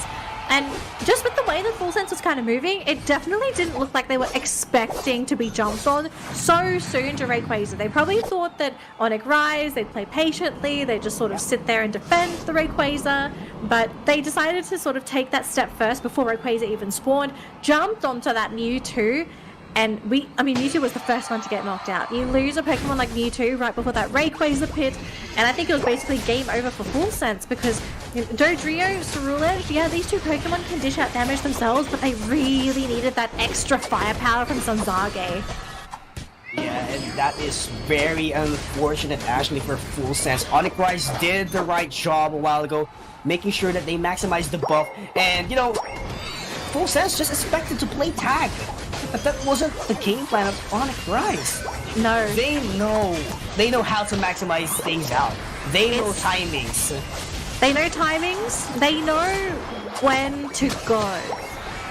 And just with the way that Full Sense was kind of moving, it definitely didn't look like they were expecting to be jumped on so soon to Rayquaza. They probably thought that Onic Rise, they'd play patiently, they'd just sort of sit there and defend the Rayquaza, but they decided to sort of take that step first before Rayquaza even spawned, jumped onto that Mewtwo, and Mewtwo was the first one to get knocked out. You lose a Pokemon like Mewtwo right before that Rayquaza pit, and I think it was basically game over for Full Sense because Dodrio, Cerulege, yeah, these 2 Pokemon can dish out damage themselves, but they really needed that extra firepower from Sanzage. Yeah, and that is very unfortunate actually for Full Sense. Onic Rise did the right job a while ago, making sure that they maximize the buff, and you know, Full Sense just expected to play tag. But that wasn't the game plan of Onic Rise. No. They know how to maximize things out. They know timings. They know timings. They know when to go.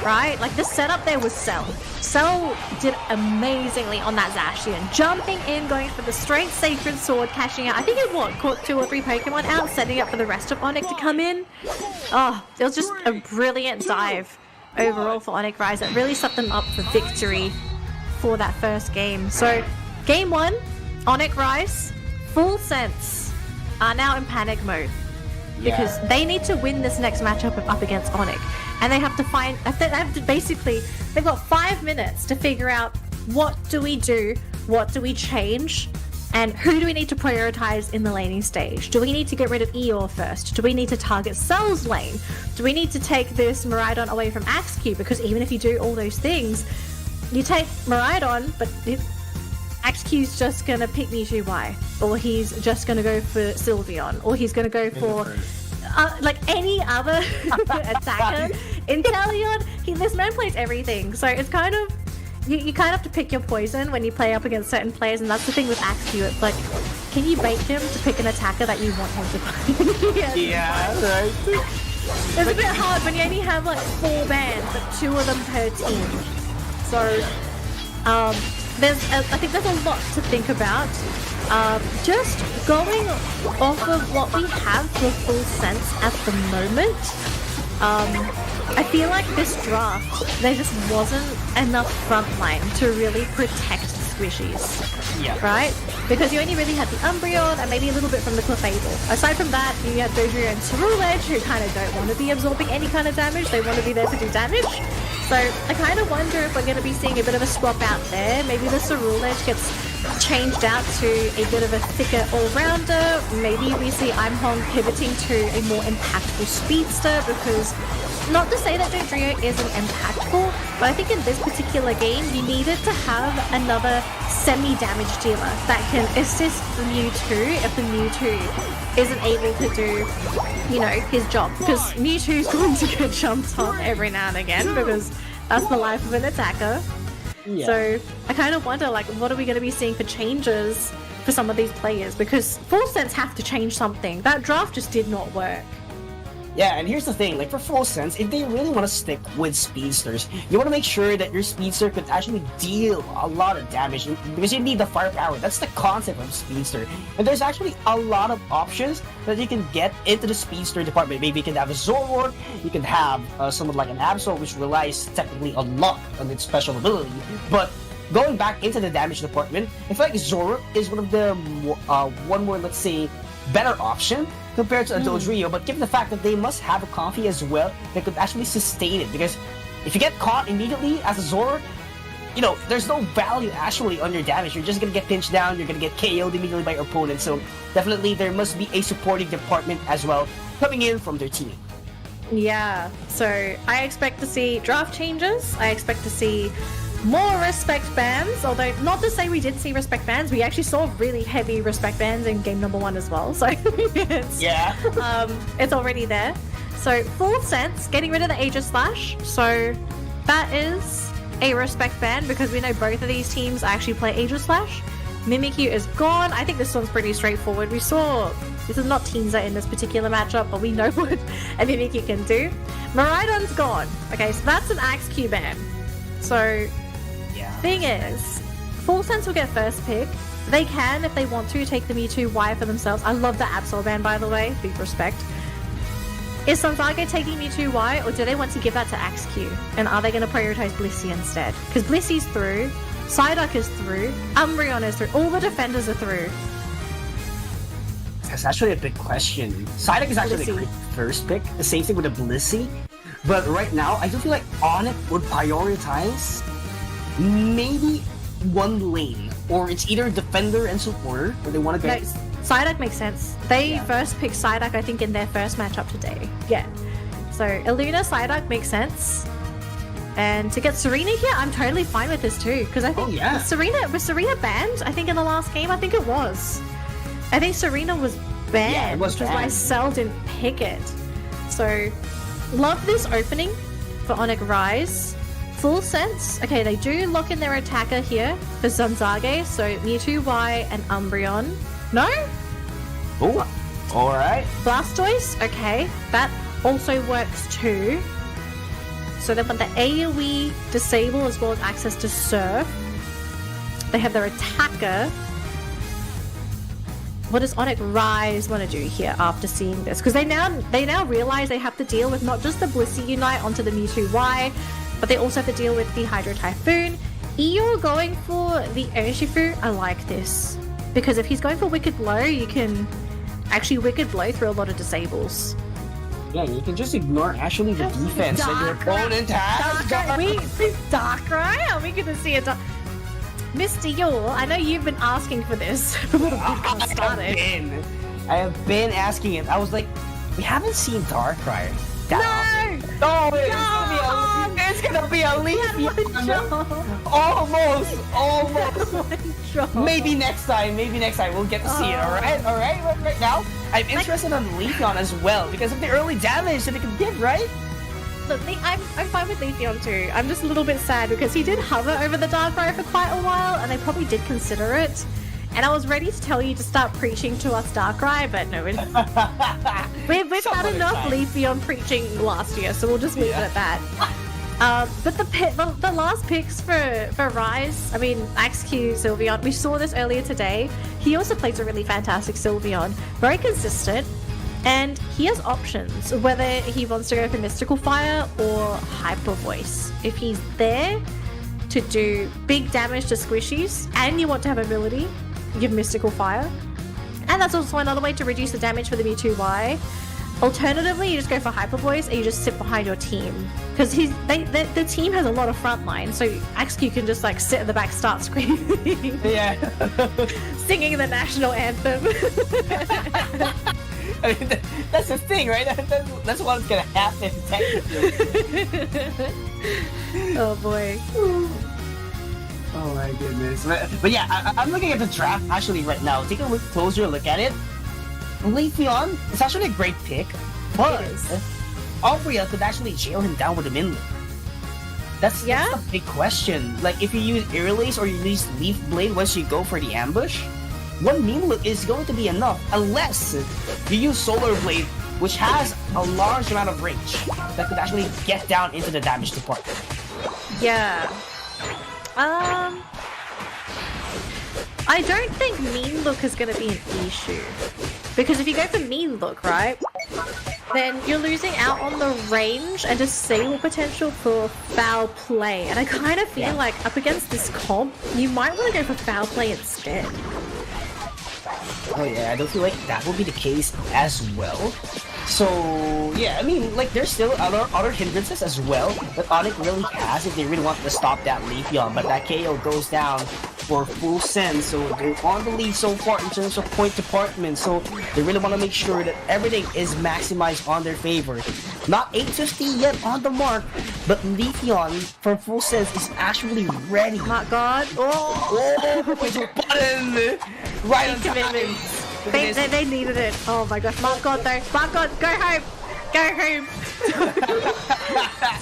Right? Like the setup there was Cell. Cell did amazingly on that Zacian. Jumping in, going for the straight Sacred Sword, cashing out. I think it caught 2 or 3 Pokemon out, setting up for the rest of Onic to come in. Oh, it was just a brilliant dive overall for Onic Rise. That really set them up for victory for that first game. So, game 1, Onic Rise, Full Sense are now in panic mode because they need to win this next matchup up against Onic, and they have to basically, they've got 5 minutes to figure out what do we do what do we change? And who do we need to prioritize in the laning stage? Do we need to get rid of Eeyore first? Do we need to target Cell's lane? Do we need to take this Miraidon away from Axeq? Because even if you do all those things, you take Miraidon, but Axeq's just gonna pick Mewtwo Y, or he's just gonna go for Sylveon, or he's gonna go for like any other attacker. Inteleon, this man plays everything, so it's kind of you kind of have to pick your poison when you play up against certain players, and that's the thing with Axeq. It's like, can you bait him to pick an attacker that you want him to play? Yeah, right. It's a bit hard when you only have like 4 bands, but 2 of them per team. So, I think there's a lot to think about. Just going off of what we have for full sense at the moment, I feel like this draft, there just wasn't enough frontline to really protect squishies. Yeah. Right? Because you only really had the Umbreon and maybe a little bit from the Clefable. Aside from that, you had Dodrio and Ceruledge, who kind of don't want to be absorbing any kind of damage. They want to be there to do damage. So I kind of wonder if we're going to be seeing a bit of a swap out there. Maybe the Ceruledge gets changed out to a bit of a thicker all-rounder. Maybe we see Imhong pivoting to a more impactful speedster, because not to say that Dodrio isn't impactful, but I think in this particular game you needed to have another semi-damage dealer that can assist the Mewtwo if the Mewtwo isn't able to do, you know, his job. Because Mewtwo's going to get jumped on every now and again, because that's the life of an attacker. Yeah. So I kind of wonder, like, what are we going to be seeing for changes for some of these players? Because Full Sense have to change something. That draft just did not work. Yeah, and here's the thing, like for Full Sense, if they really want to stick with speedsters, you want to make sure that your speedster could actually deal a lot of damage, because you need the firepower. That's the concept of speedster. And there's actually a lot of options that you can get into the speedster department. Maybe you can have a Zoroark, you can have someone like an Absol, which relies technically a lot on its special ability. But going back into the damage department, I feel like Zoroark is one of the one more, let's say, better option compared to a Dodrio, but given the fact that they must have a coffee as well that could actually sustain it, because if you get caught immediately as a Zoroark, you know, there's no value actually on your damage. You're just gonna get pinched down, you're gonna get KO'd immediately by your opponent, so definitely there must be a supporting department as well coming in from their team. Yeah, so I expect to see draft changes, I expect to see more respect bans, although not to say we did see respect bans, we actually saw really heavy respect bans in game number 1 as well, so it's already there. So Full Sense, getting rid of the Aegis Slash, so that is a respect ban, because we know both of these teams actually play Aegis Slash. Mimikyu is gone. I think this one's pretty straightforward. We saw, this is not Teensar in this particular matchup, but we know what a Mimikyu can do. Miraidon's gone. Okay, so that's an Axeq ban. So thing is, Full Sense will get first pick. They can, if they want to, take the Mewtwo Y for themselves. I love the Absol ban, by the way. Big respect. Is Sanzage taking Mewtwo Y, or do they want to give that to Axeq? And are they going to prioritize Blissey instead? Because Blissey's through, Psyduck is through, Umbreon is through, all the defenders are through. That's actually a big question. Psyduck is actually a great first pick. The same thing with the Blissey. But right now, I do feel like Onic would prioritize maybe one lane, or it's either defender and supporter, or they want to go. No, Psyduck makes sense. They first picked Psyduck, I think, in their first matchup today. Yeah. So Illuna, Psyduck makes sense. And to get Serena here, I'm totally fine with this too, because I think was Serena banned? I think in the last game, I think it was. I think Serena was banned, which is why Cell didn't pick it. So love this opening for Onic Rise. Full Sense. Okay, they do lock in their attacker here for Zanzage, so Mewtwo Y and Umbreon. No? Oh, alright. Blastoise, okay. That also works too. So they want the AoE disable as well as access to Surf. They have their attacker. What does Onic Rise want to do here after seeing this? Because they now realize they have to deal with not just the Blissey Unite onto the Mewtwo Y, but they also have to deal with the Hydro Typhoon. Eeyore going for the Urshifu, I like this. Because if he's going for Wicked Blow, you can actually Wicked Blow through a lot of disables. Yeah, you can just ignore actually the defense that your opponent has. Darkrai? Are we going to see a Mr. Yule, I know you've been asking for this before the podcast started. I have been asking it. I was like, we haven't seen Darkrai. No! Oh, it's gonna be a Leafeon. Almost. Maybe next time we'll get to see it. All right. Right now, I'm interested on Leafeon as well because of the early damage that it can give. Right? Look, I'm fine with Leafeon too. I'm just a little bit sad because he did hover over the Darkrai for quite a while, and they probably did consider it. And I was ready to tell you to start preaching to us Darkrai, but no, we've had enough Leafeon preaching last year, so we'll just leave it at that. But the last picks for Rise, I mean, Axew, Sylveon, we saw this earlier today. He also plays a really fantastic Sylveon, very consistent, and he has options, whether he wants to go for Mystical Fire or Hyper Voice. If he's there to do big damage to squishies, and you want to have ability, give Mystical Fire. And that's also another way to reduce the damage for the Mewtwo-Y. Alternatively, you just go for Hyper Voice and you just sit behind your team. Because the team has a lot of frontline, so Axew can just like sit in the back, start screaming. Yeah. Singing the national anthem. I mean, that's the thing, right? That's what's gonna happen technically. Oh boy. Oh my goodness. But yeah, I'm looking at the draft actually right now. Take a closer look at it. Leafeon is actually a great pick, but Umbrea could actually jail him down with a Minlook. That's the big question. Like, if you use Airlace or you use Leaf Blade once you go for the ambush, one Minlook is going to be enough, unless you use Solar Blade, which has a large amount of range that could actually get down into the damage department. Yeah. I don't think Mean Look is going to be an issue. Because if you go for Mean Look, right, then you're losing out on the range and disable potential for Foul Play. And I kind of feel like up against this comp, you might want to go for Foul Play instead. Oh yeah, I don't feel like that will be the case as well. So yeah, I mean, like, there's still other hindrances as well that Onic really has if they really want to stop that Leafeon, but that KO goes down for full send, so they're on the lead so far in terms of point department, so they really want to make sure that everything is maximized on their favor. Not 850 yet on the mark, but Leafeon for full sense is actually ready. My god. Oh, push a button! Right on time! They needed it. Oh my gosh. My god though. My god, go home! Go home!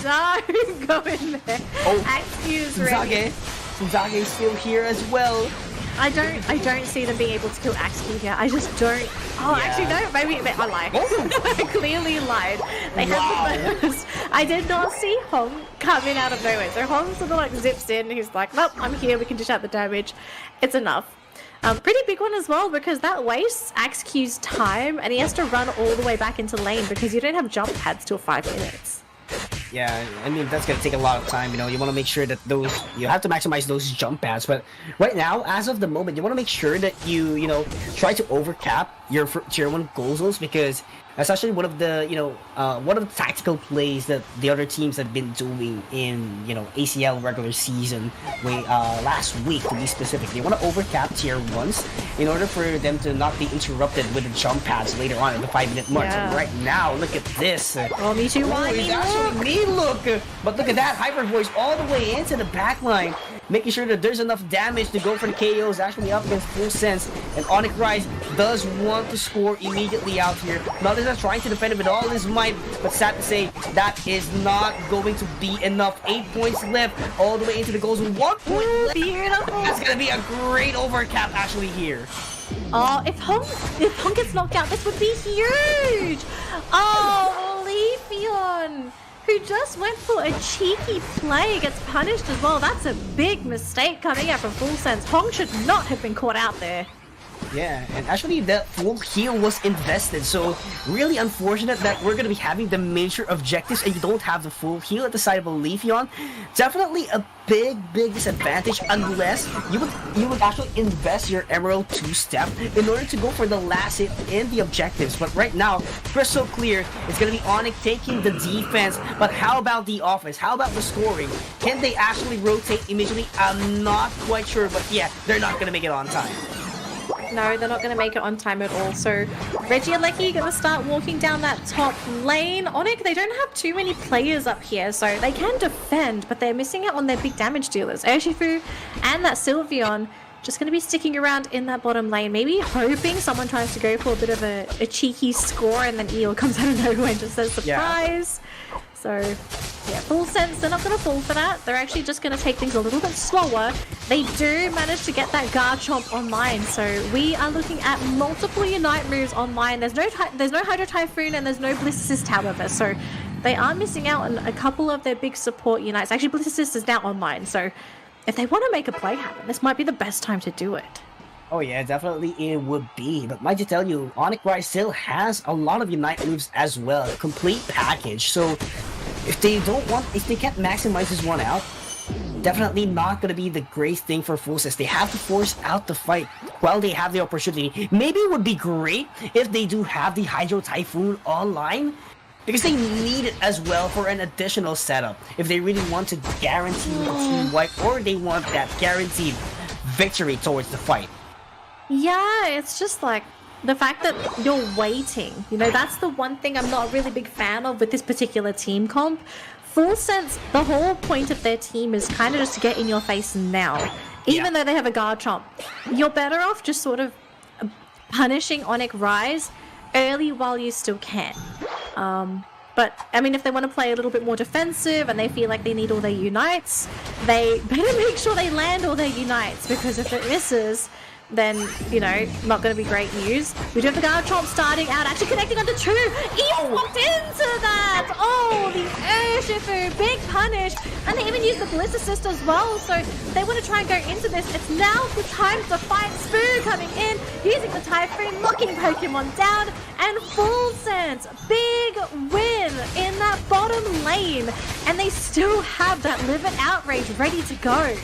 Don't go in there. Oh, Axew's ready. Sinzage is still here as well. I don't see them being able to kill Axew here. I just don't. Oh, actually no, maybe I lied. I clearly lied. They had the burst. I did not see Hong come in out of nowhere. So Hong sort of like zips in. He's like, nope, I'm here. We can dish out the damage. It's enough. Pretty big one as well, because that wastes Axew's time and he has to run all the way back into lane because you don't have jump pads till 5 minutes. Yeah, I mean, that's gonna take a lot of time, you know. You want to make sure that you have to maximize those jump pads, but right now, as of the moment, you want to make sure that you know, try to overcap your tier 1 goal zones, because that's actually one of the, one of the tactical plays that the other teams have been doing in, ACL regular season last week, to be specific. They want to overcap tier 1s in order for them to not be interrupted with the jump pads later on at the 5-minute mark. Yeah. So right now, look at this. Oh, me too. It's actually me look. But look at that, Hyper Voice all the way into the back line, making sure that there's enough damage to go for the KOs, actually up against full sense. And Onic Rise does want to score immediately out here. Not is trying to defend it with all his might, but sad to say, that is not going to be enough. 8 points left, all the way into the goals with 1 point left. Beautiful. That's gonna be a great overcap actually here. Oh, if Hong gets knocked out, this would be huge. Oh, Leafeon, who just went for a cheeky play, gets punished as well. That's a big mistake coming out from Full Sense. Hong should not have been caught out there. Yeah, and actually that full heal was invested, so really unfortunate that we're gonna be having the major objectives and you don't have the full heal at the side of a Leafeon. Definitely a big disadvantage unless you would actually invest your Emerald 2-step in order to go for the last hit in the objectives. But right now, crystal clear, it's gonna be Onic taking the defense, but how about the offense? How about the scoring? Can they actually rotate immediately? I'm not quite sure, but yeah, they're not gonna make it on time. No, they're not going to make it on time at all. So Reggie and Lecky are going to start walking down that top lane. Onic, they don't have too many players up here, so they can defend, but they're missing out on their big damage dealers. Urshifu and that Sylveon just going to be sticking around in that bottom lane, maybe hoping someone tries to go for a bit of a cheeky score, and then Eel comes out of nowhere and just says surprise. Yeah. So, yeah, full sense, they're not going to fall for that. They're actually just going to take things a little bit slower. They do manage to get that Garchomp online, so we are looking at multiple Unite moves online. There's no Hydro Typhoon and there's no Bliss Assist, however, so they are missing out on a couple of their big support Unites. Actually, Bliss Assist is now online, so if they want to make a play happen, this might be the best time to do it. Oh yeah, definitely it would be. But might I tell you, Onic Rise still has a lot of Unite moves as well, a complete package. So if they can't maximize this one out, definitely not going to be the great thing for Full Sense. They have to force out the fight while they have the opportunity. Maybe it would be great if they do have the Hydro Typhoon online, because they need it as well for an additional setup. If they really want to guarantee a team wipe, or they want that guaranteed victory towards the fight. Yeah, it's just like the fact that you're waiting. You know, that's the one thing I'm not a really big fan of with this particular team comp. Full Sense, the whole point of their team is kind of just to get in your face now. Even though they have a Garchomp, you're better off just sort of punishing Onic Rise early while you still can. But, I mean, if they want to play a little bit more defensive and they feel like they need all their Unites, they better make sure they land all their Unites, because if it misses, then, you know, not going to be great news. We do have the Garchomp starting out, actually connecting onto two. Eve walked into that! Oh, the Urshifu, big punish. And they even used the Bliss Assist as well, so they want to try and go into this. It's now the time to fight. Spoo coming in, using the Typhoon, knocking Pokemon down, and Full Sense, big win in that bottom lane. And they still have that Live It Outrage ready to go.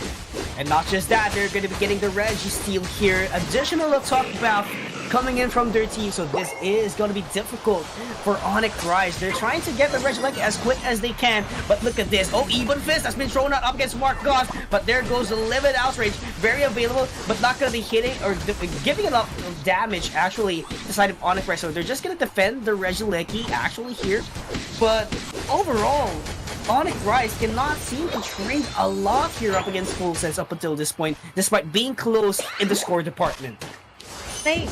And not just that, they're going to be getting the Registeel here. Additional to talk about coming in from their team, so this is going to be difficult for Onic Rise. They're trying to get the Regieleki as quick as they can, but look at this. Oh, Even Fist has been thrown out up against Mark Goss, but there goes the Live It Outrage. Very available, but not going to be hitting or giving enough damage, actually, to the side of Onic Rise. So they're just going to defend the Regieleki, actually, here. But overall, Onic Rise cannot seem to trade a lot here up against Full Sense up until this point, despite being close in the score department. Okay,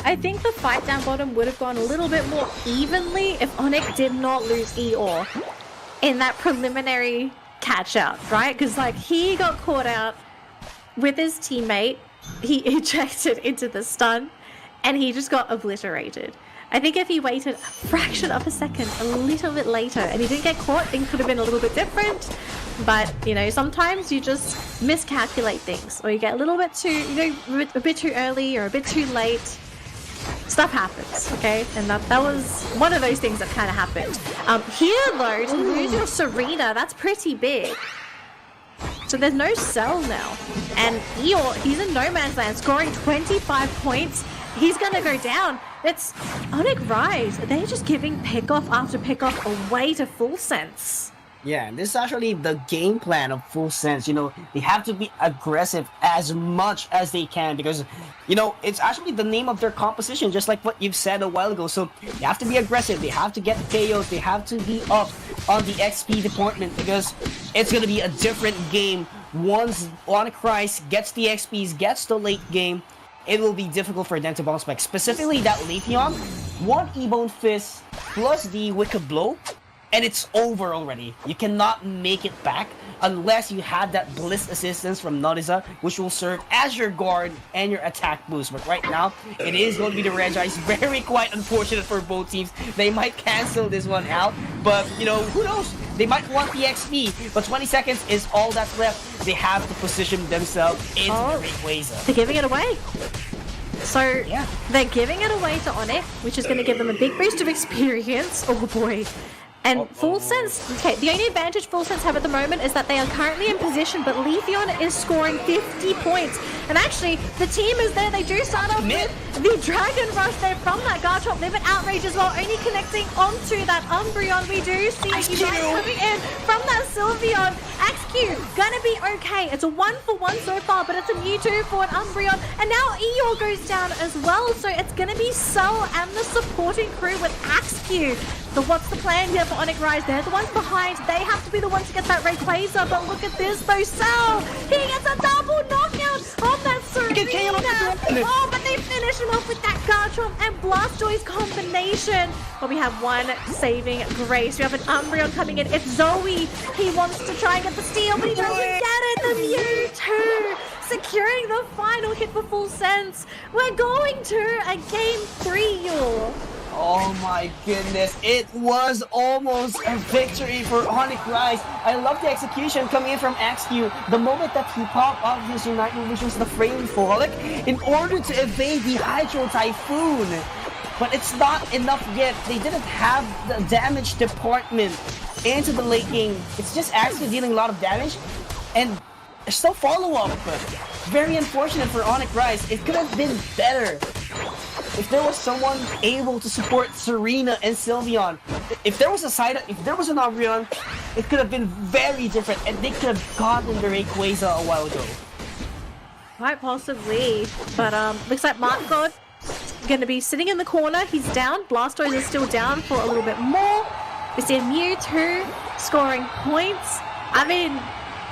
I think the fight down bottom would have gone a little bit more evenly if Onic did not lose Eeyore in that preliminary catch-out, right? Because, like, he got caught out with his teammate, he ejected into the stun, and he just got obliterated. I think if he waited a fraction of a second, a little bit later, and he didn't get caught, things could have been a little bit different. But, you know, sometimes you just miscalculate things, or you get a little bit too, you know, a bit too early or a bit too late. Stuff happens, okay? And that was one of those things that kind of happened. Here, though, to lose your Serena, that's pretty big. So there's no Cell now. And Eeyore, he's in no man's land, scoring 25 points. He's gonna go down. It's Onic Rise. They're just giving pickoff after pickoff away to Full Sense. Yeah, this is actually the game plan of Full Sense. You know, they have to be aggressive as much as they can because, you know, it's actually the name of their composition, just like what you've said a while ago. So they have to be aggressive. They have to get KOs. They have to be up on the XP department because it's going to be a different game. Once Onic Rise gets the XPs, gets the late game, it will be difficult for them to bounce back. Specifically that Leafeon, one Ebone Fist plus the Wicked Blow, and it's over already. You cannot make it back unless you have that Bliss Assistance from Nodiza, which will serve as your guard and your attack boost. But right now, it is going to be the Regice. Very quite unfortunate for both teams. They might cancel this one out, but, you know, who knows? They might want the XP, but 20 seconds is all that's left. They have to position themselves into the Rayquaza. They're giving it away. So Yeah. they're giving it away to Onic, which is going to give them a big boost of experience. Oh boy. And Full Sense, okay, the only advantage Full Sense have at the moment is that they are currently in position, but Leafeon is scoring 50 points. And actually, the team is there. They do start off with the Dragon Rush there from that Garchomp Limit Outrage as well, only connecting onto that Umbreon. We do see a Unite coming in from that Sylveon. XQ, gonna be okay. It's a 1-for-1 so far, but it's a Mewtwo for an Umbreon. And now Eeyore goes down as well, so it's gonna be Cell and the supporting crew with XQ. So what's the plan here for Onic Rise? They're the ones behind. They have to be the ones to get that Rayquaza. But look at this though, Cell! He gets a double knockout on that Serena! Oh, but they finish him off with that Garchomp and Blastoise combination. But we have one saving grace. We have an Umbreon coming in. It's Zoe. He wants to try and get the steal, but he doesn't get it. The Mewtwo securing the final hit for Full Sense. We're going to a Game 3, y'all. Oh my goodness, it was almost a victory for Onic Rise. I love the execution coming in from XQ. The moment that he popped off his Unite move, which was the Frame Frolic, in order to evade the Hydro Typhoon. But it's not enough yet. They didn't have the damage department into the late game. It's just actually dealing a lot of damage. And there's still follow-up. Very unfortunate for Onic Rise. It could have been better. If there was someone able to support Serena and Sylveon, if there was an Umbreon, it could have been very different, and they could have gotten the Rayquaza a while ago. Quite possibly, but looks like Mark God going to be sitting in the corner. He's down. Blastoise is still down for a little bit more. We see Mewtwo scoring points. I mean,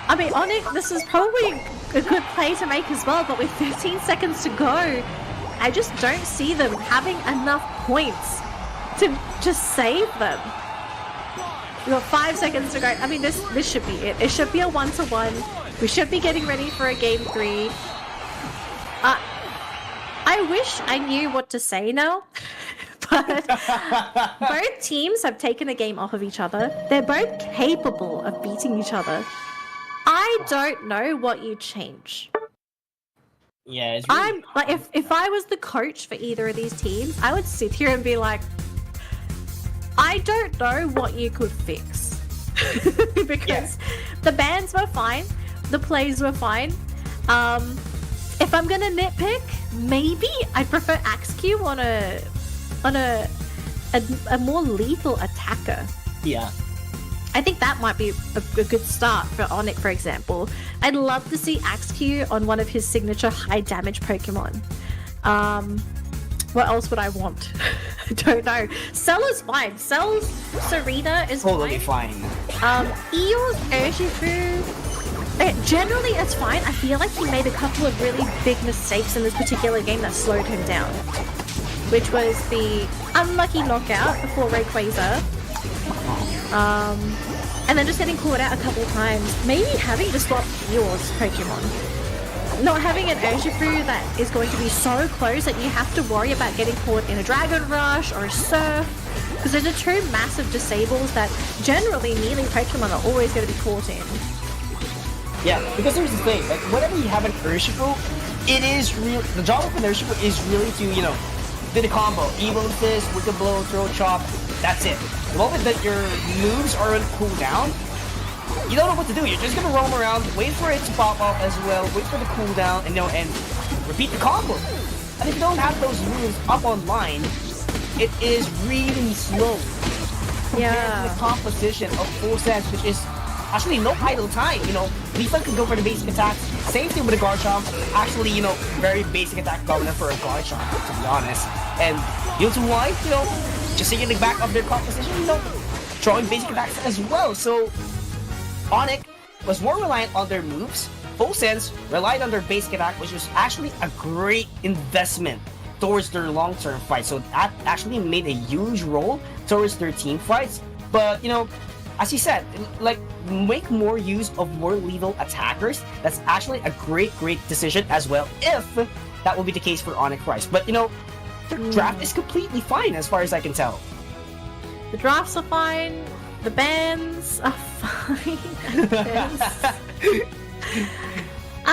Onic, this is probably a good play to make as well, but with 15 seconds to go, I just don't see them having enough points to just save them. We've got 5 seconds to go. I mean, this should be it. It should be a 1-to-1. We should be getting ready for a Game 3. I wish I knew what to say now, but both teams have taken a game off of each other. They're both capable of beating each other. I don't know what you change. Yeah, it's really I'm like, if I was the coach for either of these teams, I would sit here and be like, I don't know what you could fix. Because the bans were fine, the plays were fine. If I'm gonna nitpick, maybe I'd prefer XQ on a more lethal attacker. Yeah. I think that might be a good start for Onic, for example. I'd love to see XQ on one of his signature high damage Pokemon. What else would I want? I don't know. Cell is fine. Cell's Serena is Totally fine. fine. Eeyore's Urshifu, generally it's fine. I feel like he made a couple of really big mistakes in this particular game that slowed him down. Which was the unlucky knockout before Rayquaza. And then just getting caught out a couple times. Maybe having to swap Eeyore's Pokemon. Not having an Urshifu that is going to be so close that you have to worry about getting caught in a Dragon Rush or a Surf. Because those are two massive disables that generally melee Pokemon are always going to be caught in. Yeah, because here's the thing, like whenever you have an Urshifu, it is real. The job of an Urshifu is really to, you know, do the combo. Evo Fist, Wicked Blow, Throw Chop, that's it. The moment that your moves are on cooldown, you don't know what to do. You're just gonna roam around, wait for it to pop off as well, wait for the cooldown, and you know, and repeat the combo. And if you don't have those moves up online, it is really slow compared to the composition of Full Sense, which is actually no idle time. You know, Leafeon can go for the basic attacks. Same thing with a Garchomp. Actually, you know, very basic attack dominant for a Garchomp, to be honest. And Mewtwo, you know, just seeing the back of their composition, you know, throwing basic attacks as well. So Onic was more reliant on their moves. Full Sense relied on their basic attack, which was actually a great investment towards their long-term fight. So that actually made a huge role towards their team fights. But, you know, as you said, like, make more use of more lethal attackers. That's actually a great decision as well, if that will be the case for Onic Rise. But, you know, their draft is completely fine as far as I can tell. The drafts are fine. The bans are fine.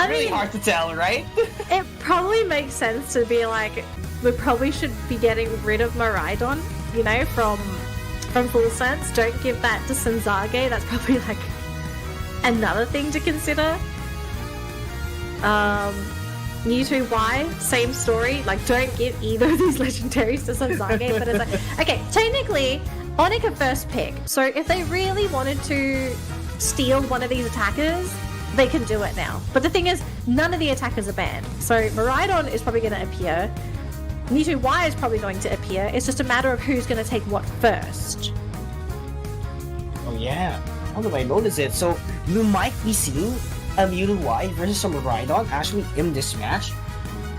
Really hard to tell, right? It probably makes sense to be like, we probably should be getting rid of Miraidon, you know, from Full Sense. Don't give that to Senzage. That's probably like another thing to consider. Mewtwo Y, same story. Like, don't give either of these legendaries to Senzage. But it's like, okay, technically, Onic at first pick. So if they really wanted to steal one of these attackers, they can do it now. But the thing is, none of the attackers are banned. So Miraidon is probably going to appear. Mewtwo Y is probably going to appear. It's just a matter of who's going to take what first. Oh yeah, how do I notice it? So you might be seeing a Mewtwo Y versus a Miraidon actually in this match.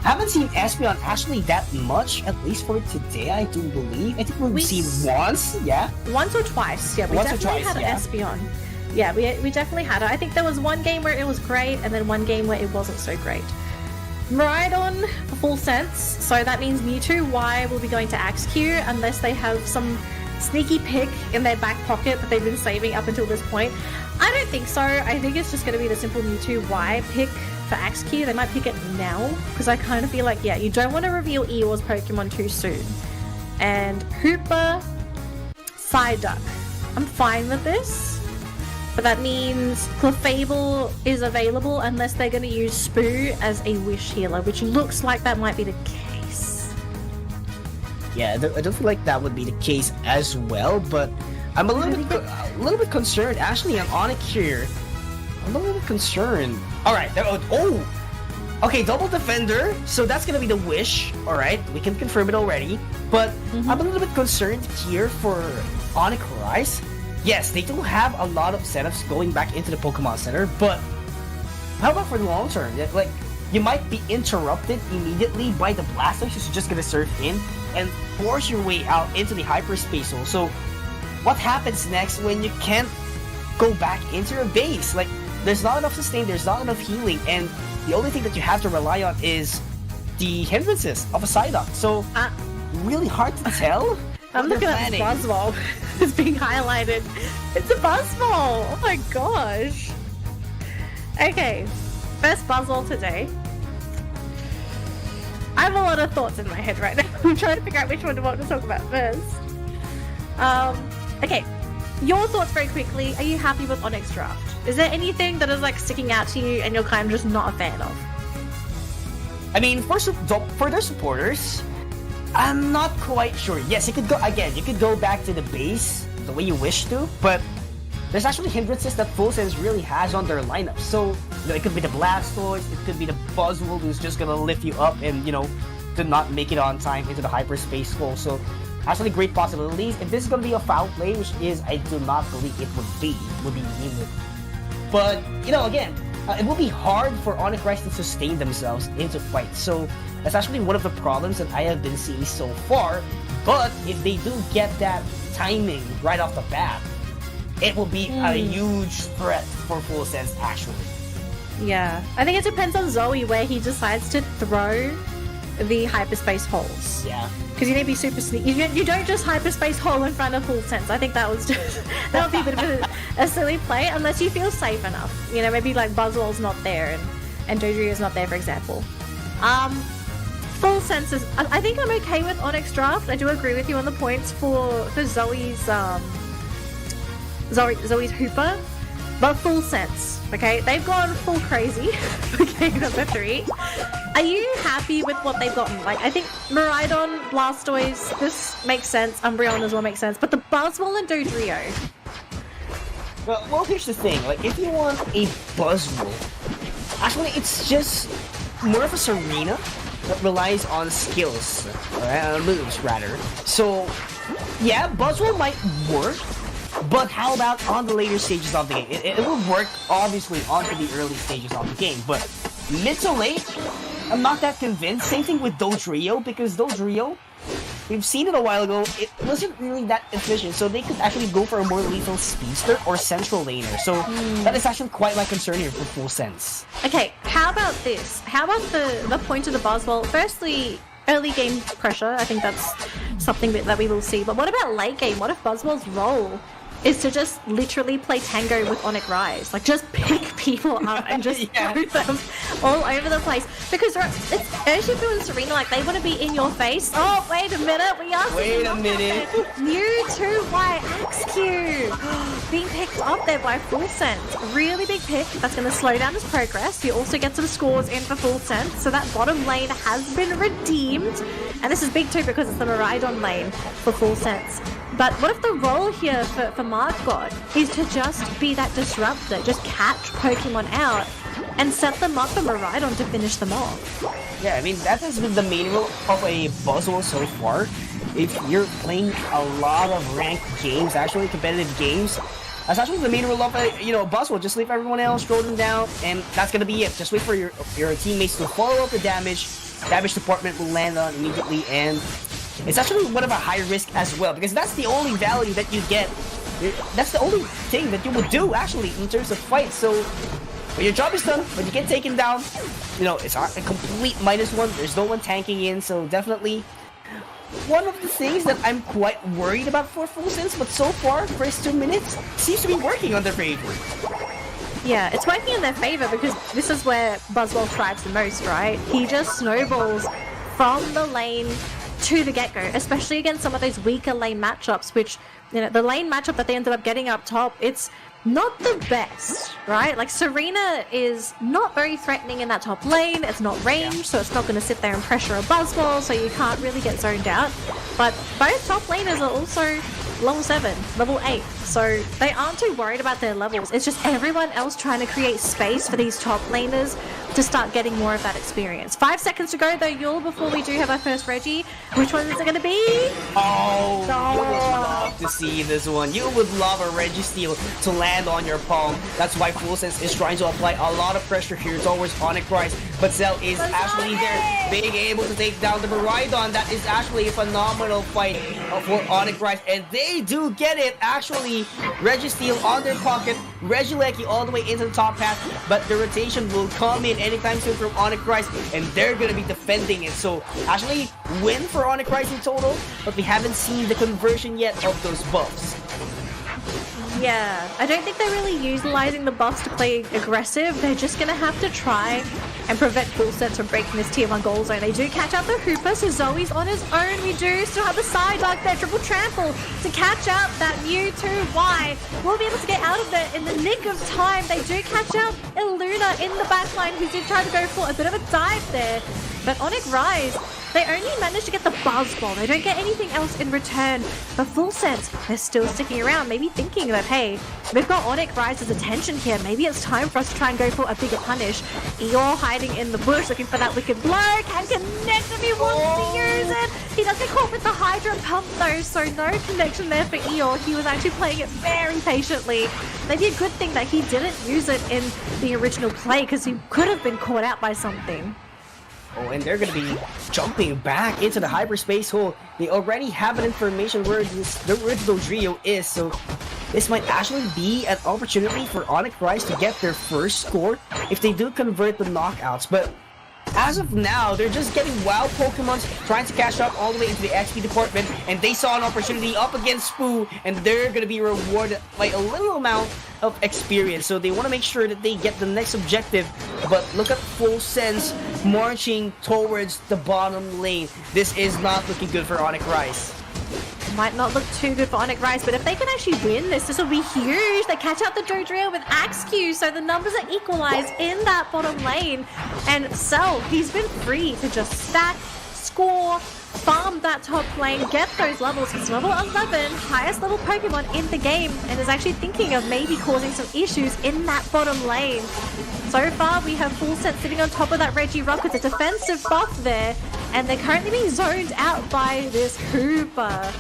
Haven't seen Espeon actually that much, at least for today, I do believe. I think we've seen once, yeah? Once or twice, yeah. We definitely had an Espeon. Yeah, we definitely had it. I think there was one game where it was great, and then one game where it wasn't so great. Miraidon, Full Sense, so that means Mewtwo Y will be going to Axe-Q unless they have some sneaky pick in their back pocket that they've been saving up until this point. I don't think so. I think it's just going to be the simple Mewtwo Y pick for Axe-Q. They might pick it now, because I kind of feel like, yeah, you don't want to reveal Eeyore's Pokemon too soon. And Hooper, Psyduck. I'm fine with this. But that means Clefable is available unless they're going to use Spoo as a Wish Healer, which looks like that might be the case. Yeah, I don't feel like that would be the case as well, but I'm a little bit concerned. Actually, I'm Onic here. I'm a little bit concerned. Alright, okay, double defender, so that's gonna be the Wish. Alright, we can confirm it already. But I'm a little bit concerned here for Onic Rise. Yes, they do have a lot of setups going back into the Pokemon Center, but how about for the long term? Like, you might be interrupted immediately by the Blastoise who's just gonna surf in and force your way out into the hyperspace hole. So, what happens next when you can't go back into your base? Like, there's not enough sustain, there's not enough healing, and the only thing that you have to rely on is the hindrances of a Psyduck. So, really hard to tell. I'm looking at this Buzzball. It's being highlighted. It's a Buzzball! Oh my gosh! Okay, first Buzzball today. I have a lot of thoughts in my head right now. I'm trying to figure out which one to want to talk about first. Okay, your thoughts very quickly. Are you happy with Onyx draft? Is there anything that is like sticking out to you and you're kind of just not a fan of? I mean, for their supporters, I'm not quite sure. Yes, you could go back to the base the way you wish to, but there's actually hindrances that Full Sense really has on their lineup. So, you know, it could be the Blastoise, it could be the Buzzwole who's just gonna lift you up and, you know, to not make it on time into the hyperspace hole. So, actually great possibilities. If this is gonna be a foul play, which is, I do not believe it would be needed. But, you know, again, it will be hard for Onyx Rise to sustain themselves into fights. So, that's actually one of the problems that I have been seeing so far. But if they do get that timing right off the bat, it will be a huge threat for Full Sense, actually. Yeah, I think it depends on Zoe where he decides to throw the hyperspace holes. Yeah. Because you need to be super sneaky. You don't just hyperspace hole in front of Full Sense. I think that would be a bit of a silly play unless you feel safe enough. You know, maybe like Buzzwole's not there and Dodrio's not there, for example. Full Sense is... I think I'm okay with Onyx draft. I do agree with you on the points for Zoe's Zoe's Hooper, but Full Sense, okay? They've gone full crazy for game number 3. Are you happy with what they've gotten? Like, I think Miraidon, Blastoise, this makes sense. Umbreon as well makes sense, but the Buzzwole and Dodrio. Well, here's the thing. Like, if you want a Buzzwole, actually, it's just more of a Serena that relies on skills, alright? Moves, rather. So, yeah, Buzzwole might work, but how about on the later stages of the game? It will work, obviously, onto the early stages of the game, but mid to late, I'm not that convinced. Same thing with Dodrio, because Dodrio, we've seen it a while ago, it wasn't really that efficient, so they could actually go for a more lethal speedster or central laner. So that is actually quite my concern here for Full Sense. Okay, how about this? How about the point of the Buzzwole? Firstly, early game pressure, I think that's something that we will see. But what about late game? What if Buzzwole's role is to just literally play tango with Onic Rise. Like, just pick people up and just throw them all over the place. Because it's Urshifu and Serena, like, they want to be in your face. Oh, wait a minute. We are Wait a minute. Mewtwo XQ being picked up there by Full Sense. Really big pick. That's going to slow down his progress. You also get some scores in for Full Sense. So that bottom lane has been redeemed. And this is big too because it's the Miraidon lane for Full Sense. But what if the role here for Mark God is to just be that disruptor, just catch Pokemon out and set them up for Miraidon to finish them off? Yeah, I mean, that has been the main role of a Buzzwole so far. If you're playing a lot of ranked games, actually competitive games, that's actually the main role of a, Buzzwole. Just leave everyone else, throw them down, and that's gonna be it. Just wait for your teammates to follow up the damage. Damage department will land on immediately, and it's actually one of a high risk as well, because that's the only value that you get. That's the only thing that you would do, actually, in terms of fight. So, when your job is done, when you get taken down, it's a complete -1. There's no one tanking in, so definitely one of the things that I'm quite worried about for Full Sense, but so far, first 2 minutes, seems to be working on their favor. Yeah, it's working in their favor because this is where Buzzwole thrives the most, right? He just snowballs from the lane to the get-go, especially against some of those weaker lane matchups, which, the lane matchup that they ended up getting up top, it's not the best, right? Like, Serena is not very threatening in that top lane. It's not ranged, so it's not going to sit there and pressure a Buzzwole, so you can't really get zoned out. But both top laners are also level 7, level 8, so they aren't too worried about their levels. It's just everyone else trying to create space for these top laners to start getting more of that experience. 5 seconds to go though, Yul, before we do have our first Reggie. Which one is it going to be? Oh, you would love to see this one. You would love a Reggie Steal to land on your palm. That's why Full Sense is trying to apply a lot of pressure here towards Onic Rise, but Cell is actually there, being able to take down the Miraidon. That is actually a phenomenal fight for Onic Rise, and they do get it. Actually, Reggie Steal on their pocket, Regieleki all the way into the top path, but the rotation will come in anytime soon from Onic Rise, and they're gonna be defending it. So actually, win for Onic Rise in total, but we haven't seen the conversion yet of those buffs. Yeah, I don't think they're really utilizing the buffs to play aggressive. They're just gonna have to try and prevent Full Sense from breaking this tier 1 goal zone. They do catch out the Hooper, so Zoe's on his own. We do still have the Psyduck there, triple trample to catch out that Mewtwo. Why? We'll be able to get out of there in the nick of time. They do catch out Illuna in the backline, who did try to go for a bit of a dive there. But Onic Rise, they only managed to get the Buzzball. They don't get anything else in return. But Full Sense, they're still sticking around, maybe thinking that, hey, we've got Onic Rise's attention here. Maybe it's time for us to try and go for a bigger punish. Eeyore hiding in the bush, looking for that wicked blow. Can connect if he wants to use it. He does get caught with the Hydra Pump though, so no connection there for Eeyore. He was actually playing it very patiently. Maybe a good thing that he didn't use it in the original play, because he could have been caught out by something. Oh, and they're going to be jumping back into the hyperspace hole. They already have an information where the Dodrio is, so this might actually be an opportunity for Onic Rise to get their first score if they do convert the knockouts. But as of now, they're just getting wild Pokemons, trying to catch up all the way into the XP department, and they saw an opportunity up against Spoo, and they're going to be rewarded by a little amount of experience. So they want to make sure that they get the next objective. But look at Full Sense marching towards the bottom lane. This is not looking good for Onic Rise. Might not look too good for Onic Rise, but if they can actually win this will be huge. They catch out the Dodrio with Axew, so the numbers are equalized in that bottom lane. And Cell, he's been free to just stack, score, farm that top lane, get those levels. He's level 11, highest level Pokemon in the game, and is actually thinking of maybe causing some issues in that bottom lane. So far, we have Full Sense sitting on top of that Regirock with a defensive buff there, and they're currently being zoned out by this Hooper.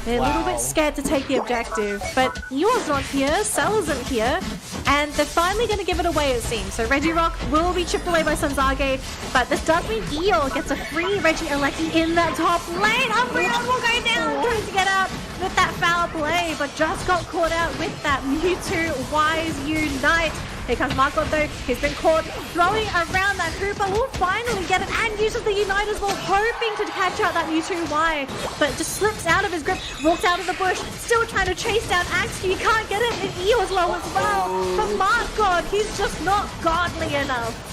They're a little bit scared to take the objective, but Eeyore's not here, Cell isn't here, and they're finally going to give it away, it seems. So Regirock will be chipped away by Sanzage, but this does mean Eeyore gets a free Regieleki in that top lane. Umbreon will go down, trying to get out. with that foul play, but just got caught out with that Mewtwo Wise Unite. Here comes Marco though, he's been caught throwing around that Hooper, will finally get it and uses the Unite as well, hoping to catch out that Mewtwo Y, but just slips out of his grip, walks out of the bush, still trying to chase down Axew, can't get it, and Eeyore's low as well, but Marco, he's just not godly enough.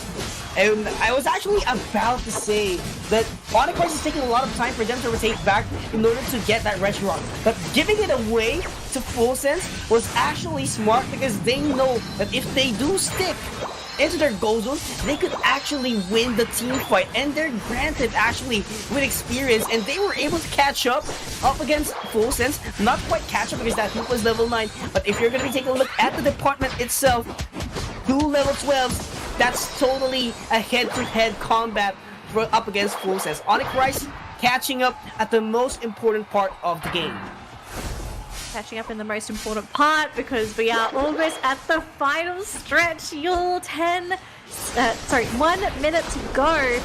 And I was actually about to say that Onic is taking a lot of time for them to rotate back in order to get that Reggie Rock. But giving it away to Full Sense was actually smart because they know that if they do stick into their goal zone, they could actually win the team fight. And they're granted actually with experience, and they were able to catch up against Full Sense. Not quite catch up because that hoop was level 9, but if you're going to be taking a look at the department itself, 2 level 12s, that's totally a head-to-head combat up against Full Sense. Onic Rice catching up at the most important part of the game. Catching up in the most important part because we are almost at the final stretch. You're 1 minute to go.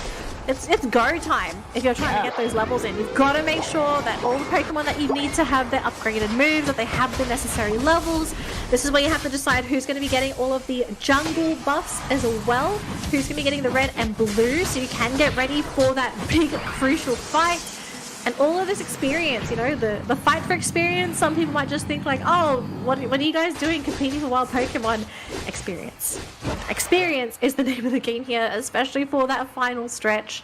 It's go time if you're trying to get those levels in. You've got to make sure that all the Pokemon that you need to have their upgraded moves, that they have the necessary levels. This is where you have to decide who's going to be getting all of the jungle buffs as well, who's going to be getting the red and blue, so you can get ready for that big crucial fight. And all of this experience, you know, the fight for experience, some people might just think like, oh, what are you guys doing competing for wild Pokemon? Experience. Experience is the name of the game here, especially for that final stretch.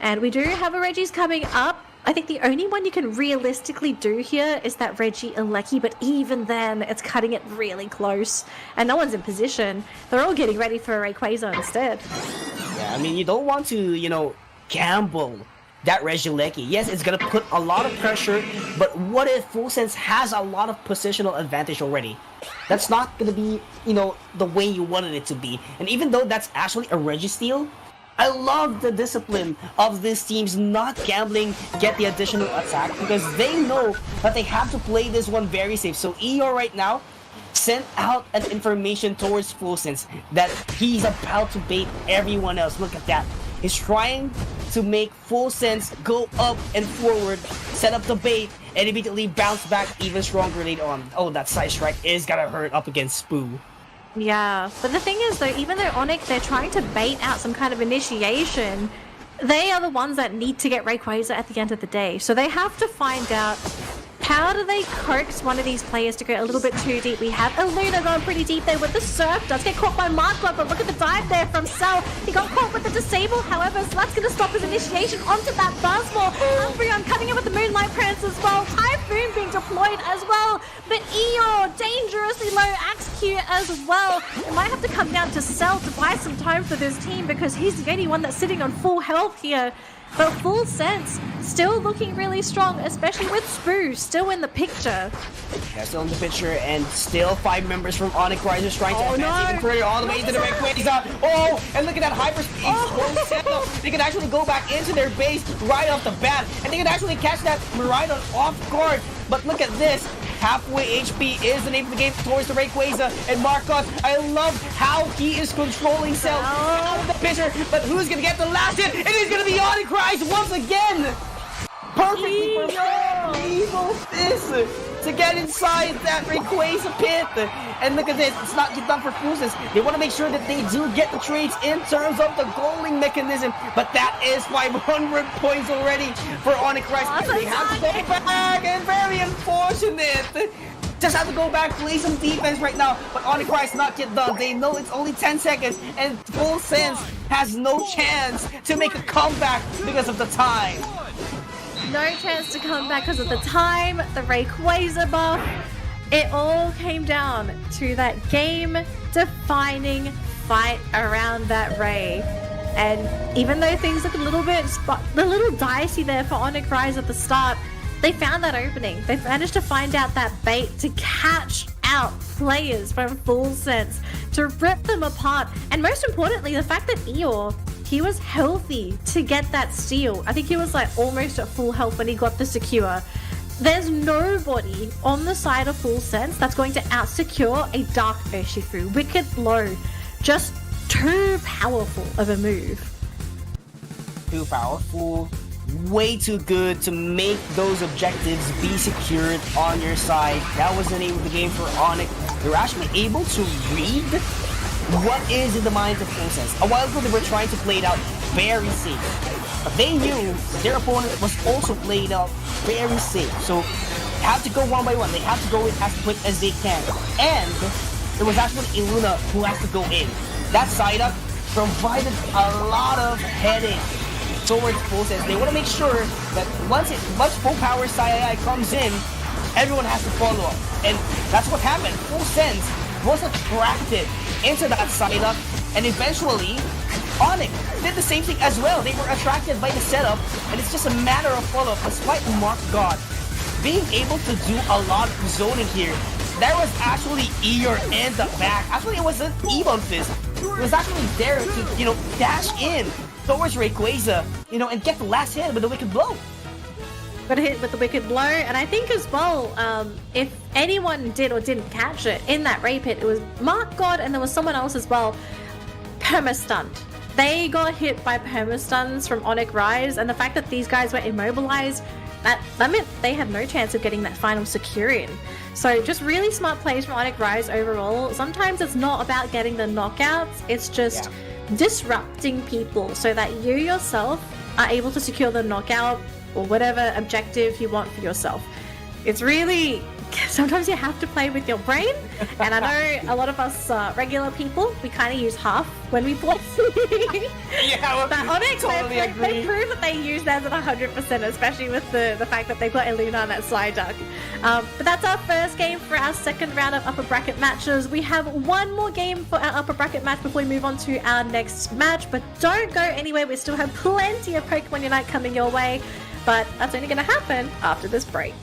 And we do have a Reggie's coming up. I think the only one you can realistically do here is that Reggie Alecki, but even then, it's cutting it really close. And no one's in position. They're all getting ready for a Rayquaza instead. Yeah, I mean, you don't want to, you know, gamble that Regieleki. Yes, it's gonna put a lot of pressure, but what if Full Sense has a lot of positional advantage already? That's not gonna be, you know, the way you wanted it to be. And even though that's actually a Registeel, I love the discipline of these teams not gambling, get the additional attack, because they know that they have to play this one very safe. So Eeyore right now sent out an information towards Full Sense that he's about to bait everyone else. Look at that. He's trying to make Full Sense go up and forward, set up the bait, and immediately bounce back even stronger later on. Oh, that side strike is gonna hurt up against Spoo. Yeah, but the thing is though, even though Onic, they're trying to bait out some kind of initiation, they are the ones that need to get Rayquaza at the end of the day. So they have to find out, how do they coax one of these players to go a little bit too deep? We have Illuna going pretty deep there with the Surf. Does get caught by Markblood, but look at the dive there from Cell. He got caught with the Disable, however, so that's going to stop his initiation onto that Buzzball. Umbreon coming in with the Moonlight Prance as well. Typhoon being deployed as well. But Eeyore, dangerously low Axew as well. It might have to come down to Cell to buy some time for this team because he's the only one that's sitting on full health here. But Full Sense still looking really strong, especially with Spoo still in the picture. Yeah, still in the picture, and still 5 members from Onic Risers trying to advance even further all the way to the Rayquaza. Oh, and look at that hyperspeed. Oh. They can actually go back into their base right off the bat, and they can actually catch that Miraidon off guard. But look at this. Halfway HP is the name of the game towards the Rayquaza and Marcos. I love how he is controlling Cell out of the picture, but who's gonna get the last hit? It is gonna be Onic Rise once again! Perfectly prepared Evil Fist to get inside that Rayquaza pit. And look at this, it's not just done for Fuses. They want to make sure that they do get the trades in terms of the goaling mechanism. But that is 500 points already for Onic Rise. They have to go back, and very unfortunate. Just have to go back, play some defense right now. But Onic Rise not yet done. They know it's only 10 seconds, and Full Sense has no chance to make a comeback because of the time. No chance to come back because of the time, the Rayquaza buff. It all came down to that game-defining fight around that Ray. And even though things look a little dicey there for Onic Rise at the start, they found that opening. They managed to find out that bait to catch out players from Full Sense, to rip them apart. And most importantly, the fact that Eeyore, he was healthy to get that steal. I think he was like almost at full health when he got the secure. There's nobody on the side of Full Sense that's going to out-secure a Dark Urshifu. Wicked Blow. Just too powerful of a move. Too powerful. way too good to make those objectives be secured on your side. That was the name of the game for Onic. They were actually able to read what is in the minds of Tencent. A while ago, they were trying to play it out very safe. But they knew their opponent was also played out very safe. So, they have to go one by one. They have to go in as quick as they can. And it was actually Iluna who has to go in. That side up provided a lot of headache towards Tencent. They want to make sure that once full power Sai comes in, everyone has to follow up. And that's what happened. Tencent was attracted into that side up, and eventually Onic did the same thing as well. They were attracted by the setup, and it's just a matter of follow-up. Despite Mark God being able to do a lot of zoning here, there was actually Eeyore in the back. Actually, it wasn't Evon Fist. It was actually there to, dash in towards Rayquaza, and get the last hit with the Wicked Blow. Got hit with the Wicked Blow, and I think as well, if anyone did or didn't catch it in that Ray Pit, it was Mark God, and there was someone else as well, perma-stunned. They got hit by perma-stuns from Onic Rise, and the fact that these guys were immobilized, that meant they had no chance of getting that final secure in. So just really smart plays from Onic Rise overall. Sometimes it's not about getting the knockouts, it's just disrupting people so that you yourself are able to secure the knockout or whatever objective you want for yourself. It's really, sometimes you have to play with your brain, and I know a lot of us regular people, we kind of use half when we play. Well, but Onyx, totally they prove that they use theirs at 100%, especially with the fact that they've got Iluna on that slide duck. But that's our first game for our second round of upper bracket matches. We have one more game for our upper bracket match before we move on to our next match, but don't go anywhere. We still have plenty of Pokemon Unite coming your way, but that's only going to happen after this break.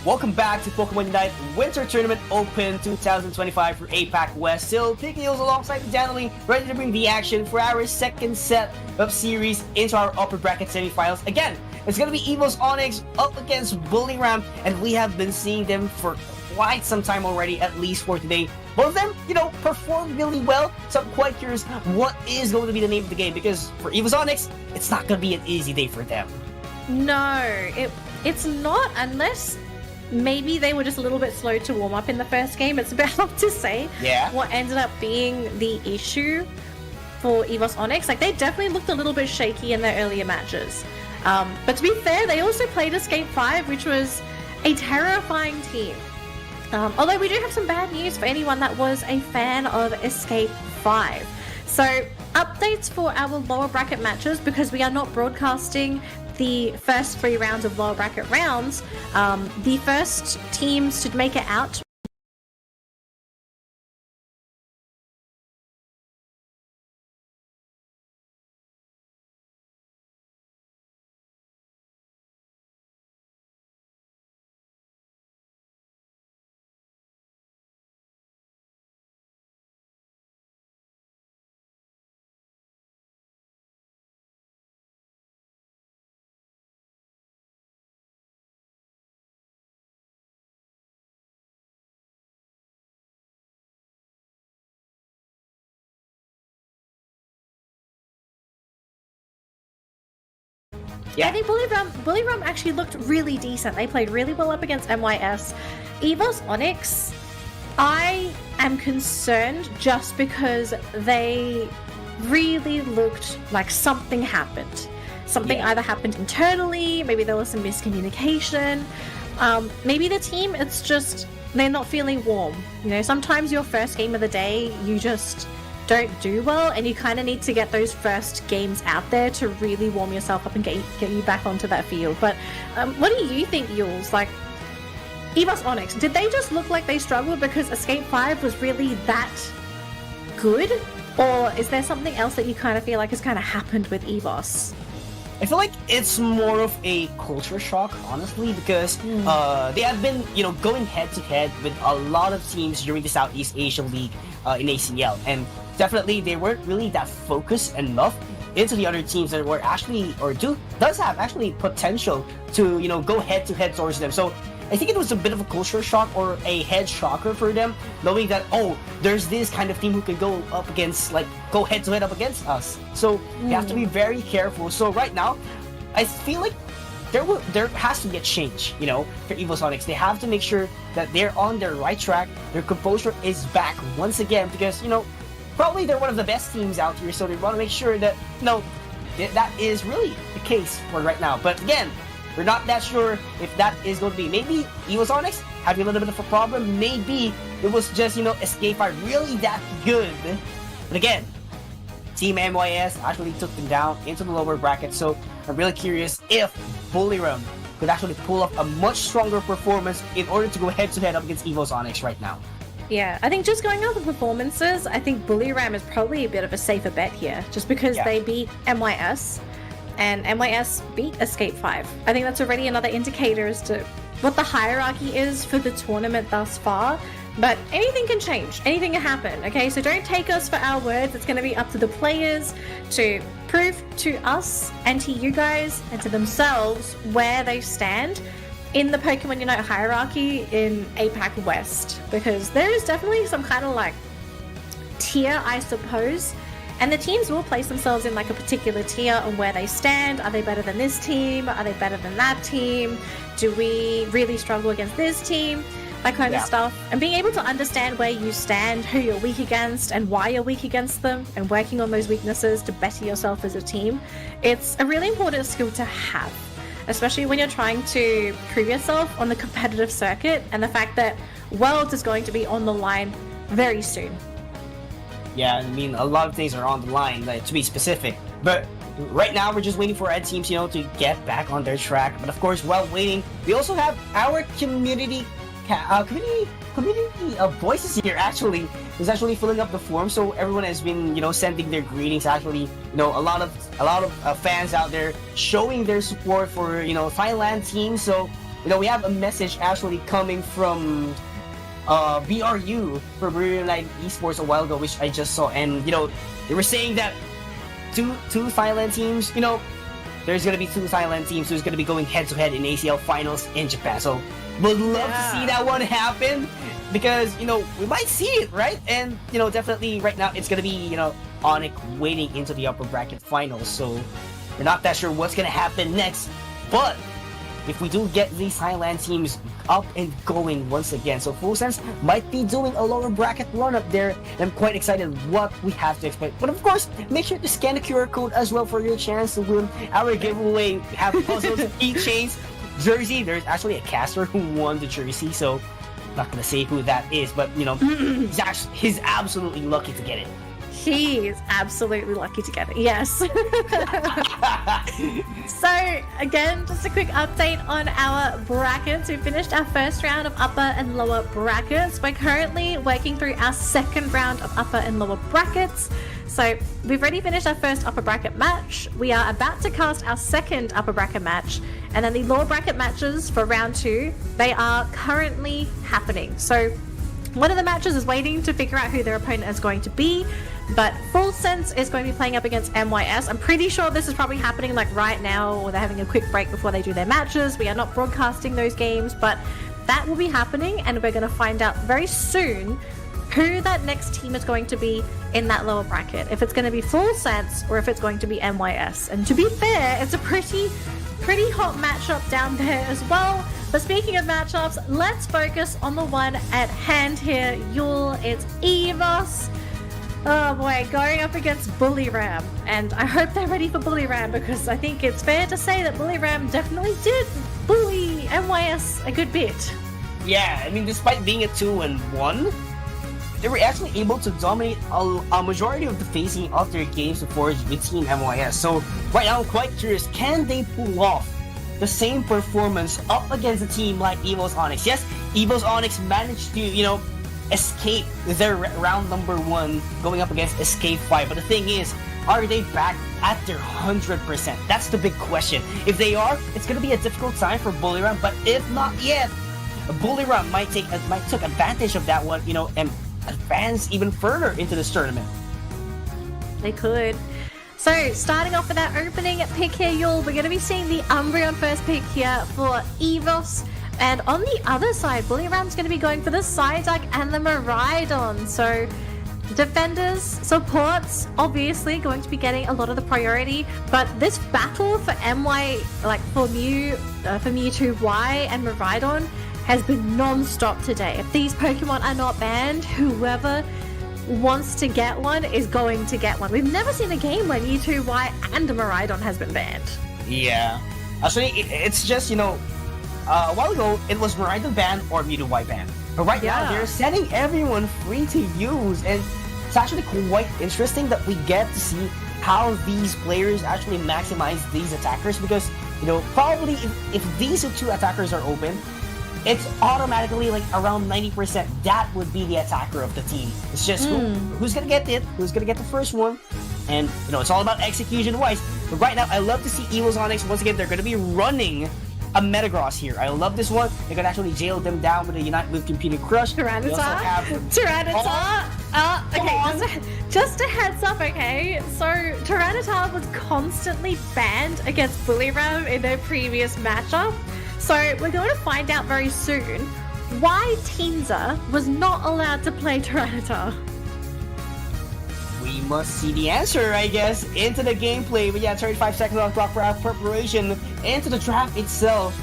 Welcome back to Pokemon Unite Winter Tournament Open 2025 for APAC West. Still picking heels alongside Danley, ready to bring the action for our second set of series into our upper bracket semifinals. Again, it's going to be Evos Onyx up against Bullyram, and we have been seeing them for quite some time already, at least for today. Both of them, performed really well, so I'm quite curious what is going to be the name of the game, because for Evos Onyx, it's not going to be an easy day for them. No, it's not, unless maybe they were just a little bit slow to warm up in the first game. It's a bit hard to say what ended up being the issue for Evos Onyx. Like, they definitely looked a little bit shaky in their earlier matches. But to be fair, they also played Escape 5, which was a terrifying team. Although we do have some bad news for anyone that was a fan of Escape 5. So, updates for our lower bracket matches, because we are not broadcasting the first 3 rounds of lower bracket rounds. The first teams to make it out I think Bullyram actually looked really decent. They played really well up against MYS. Evos Onyx, I am concerned just because they really looked like something happened. Something either happened internally, maybe there was some miscommunication. Maybe the team, it's just they're not feeling warm. Sometimes your first game of the day, you just don't do well, and you kind of need to get those first games out there to really warm yourself up and get you back onto that field. But what do you think, Yules? Like, Evos Onyx, did they just look like they struggled because Escape 5 was really that good? Or is there something else that you kind of feel like has kind of happened with Evos? I feel like it's more of a culture shock, honestly, because they have been, going head-to-head with a lot of teams during the Southeast Asia League in ACL, and definitely they weren't really that focused enough into the other teams that were actually, or does have actually potential to, go head-to-head towards them. So I think it was a bit of a culture shock or a head shocker for them, knowing that, there's this kind of team who can go up against, go head-to-head up against us. So you have to be very careful. So right now, I feel like there has to be a change, for Evos Onyx. They have to make sure that they're on their right track, their composure is back once again, because, probably they're one of the best teams out here, so they want to make sure that, that is really the case for right now. But again, we're not that sure if that is going to be. Maybe Evos Onyx having a little bit of a problem. Maybe it was just, Escape 5 really that good. But again, Team MYS actually took them down into the lower bracket, so I'm really curious if Bullyram could actually pull off a much stronger performance in order to go head-to-head up against Evos Onyx right now. Yeah, I think just going off the performances, I think Bullyram is probably a bit of a safer bet here, just because they beat MYS, and MYS beat Escape 5. I think that's already another indicator as to what the hierarchy is for the tournament thus far, but anything can change, anything can happen, okay? So don't take us for our words. It's going to be up to the players to prove to us and to you guys and to themselves where they stand in the Pokemon Unite hierarchy in APAC West, because there is definitely some kind of tier, I suppose, and the teams will place themselves in a particular tier on where they stand. Are they better than this team? Are they better than that team? Do we really struggle against this team? that kind of Yeah. stuff. And being able to understand where you stand, who you're weak against, and why you're weak against them, and working on those weaknesses to better yourself as a team, it's a really important skill to have, especially when you're trying to prove yourself on the competitive circuit, and the fact that Worlds is going to be on the line very soon. Yeah, I mean, a lot of things are on the line, like, to be specific. But right now, we're just waiting for Ed teams, to get back on their track. But of course, while waiting, we also have our community of voices here. Actually, is actually filling up the form. So everyone has been, sending their greetings. Actually, a lot of fans out there showing their support for Thailand team. So we have a message actually coming from BRU for Brilliant Light Esports a while ago, which I just saw, and they were saying that two Thailand teams, there's gonna be two Thailand teams who's gonna be going head to head in ACL finals in Japan. So would love to see that one happen, because we might see it, right? And definitely right now it's gonna be Onic waiting into the upper bracket finals. So we're not that sure what's gonna happen next, but if we do get these Thailand teams up and going once again, so Full Sense might be doing a lower bracket run up there, and I'm quite excited what we have to expect. But of course, make sure to scan the QR code as well for your chance to win our giveaway. We have puzzles, keychains, jersey. There's actually a caster who won the jersey, so I'm not gonna say who that is, but he's absolutely lucky to get it. He is absolutely lucky to get it, yes. So, again, just a quick update on our brackets. We finished our first round of upper and lower brackets. We're currently working through our second round of upper and lower brackets. So, we've already finished our first upper bracket match. We are about to cast our second upper bracket match. And then the lower bracket matches for round 2, they are currently happening. So, one of the matches is waiting to figure out who their opponent is going to be, but Full Sense is going to be playing up against MYS. I'm pretty sure this is probably happening like right now, or they're having a quick break before they do their matches. We are not broadcasting those games, but that will be happening, and we're going to find out very soon who that next team is going to be in that lower bracket. If it's going to be Full Sense or if it's going to be MYS. And to be fair, it's a pretty hot matchup down there as well. But speaking of matchups, let's focus on the one at hand here. It's Evos. Oh boy, going up against Bully Ram. And I hope they're ready for Bully Ram, because I think it's fair to say that Bully Ram definitely did bully MYS a good bit. Yeah, I mean, despite being a 2-1, they were actually able to dominate a majority of the facing of their games before with Team MYS. So right now, I'm quite curious, can they pull off the same performance up against a team like Evos Onyx? Yes, Evos Onyx managed to, escape their round number 1 going up against Escape 5. But the thing is, are they back at their 100%? That's the big question. If they are, it's going to be a difficult time for Bully Ram. But if not yet, Bully Ram might take advantage of that one, and advance even further into this tournament. They could. So, starting off with our opening pick here, y'all, we're going to be seeing the Umbreon first pick here for Evos. And on the other side, Bully Ram's going to be going for the Psyduck and the Miraidon. So, defenders, supports, obviously going to be getting a lot of the priority. But this battle for for Mewtwo Y and Miraidon has been non-stop today. If these Pokemon are not banned, whoever wants to get one is going to get one. We've never seen a game where Mewtwo Y and Miraidon has been banned. Yeah. Actually, it's just, a while ago, it was Miraidon ban or Mewtwo Y ban. But right now, they're setting everyone free to use, and it's actually quite interesting that we get to see how these players actually maximize these attackers, because, probably if these two attackers are open, it's automatically like around 90%. That would be the attacker of the team. It's just who's gonna get it, who's gonna get the first one, and it's all about execution wise. But right now, I love to see Evos Onyx once again. They're gonna be running a Metagross here. I love this one. They could actually jail them down with a Unite with Computing Crush. Tyranitar. Okay, just a heads up, okay? So, Tyranitar was constantly banned against Bully Ram in their previous matchup. So, we're going to find out very soon why Teenza was not allowed to play Tyranitar. We must see the answer, I guess, into the gameplay. But yeah, 35 seconds on clock for our preparation into the draft itself.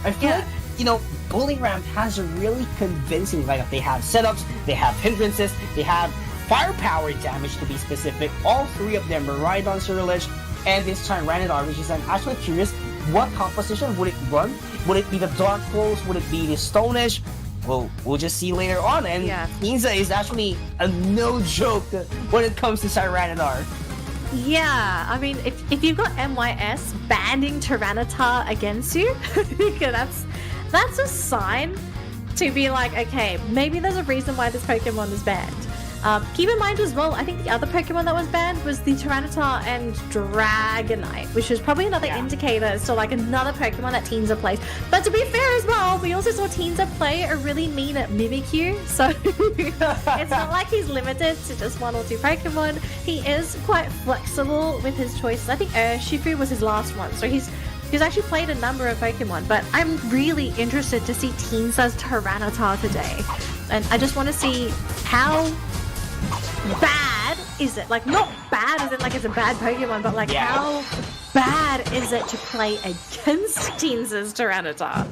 I feel like, Bullyram has a really convincing lineup. They have setups, they have hindrances, they have firepower damage to be specific. All three of them, Miraidon, Ceruledge, and this Tyranitar, which is I'm actually curious, what composition would it run? Would it be the Dark Pulse? Would it be the Stone Edge? Well, we'll just see later on. And Ninja is actually a no joke when it comes to Tyranitar. Yeah, I mean, if you've got MYS banning Tyranitar against you, that's a sign to be like, okay, maybe there's a reason why this Pokemon is banned. Keep in mind as well, I think the other Pokemon that was banned was the Tyranitar and Dragonite, which is probably another indicator as to like another Pokemon that Teensor plays. But to be fair as well, we also saw Teensor play a really mean at Mimikyu, so it's not like he's limited to just one or two Pokemon. He is quite flexible with his choices. I think Urshifu was his last one, so he's actually played a number of Pokemon, but I'm really interested to see Teensor's Tyranitar today. And I just want to see how bad is it? Like, not bad as in like it's a bad Pokemon, but like how bad is it to play against Teensor's Tyranitar?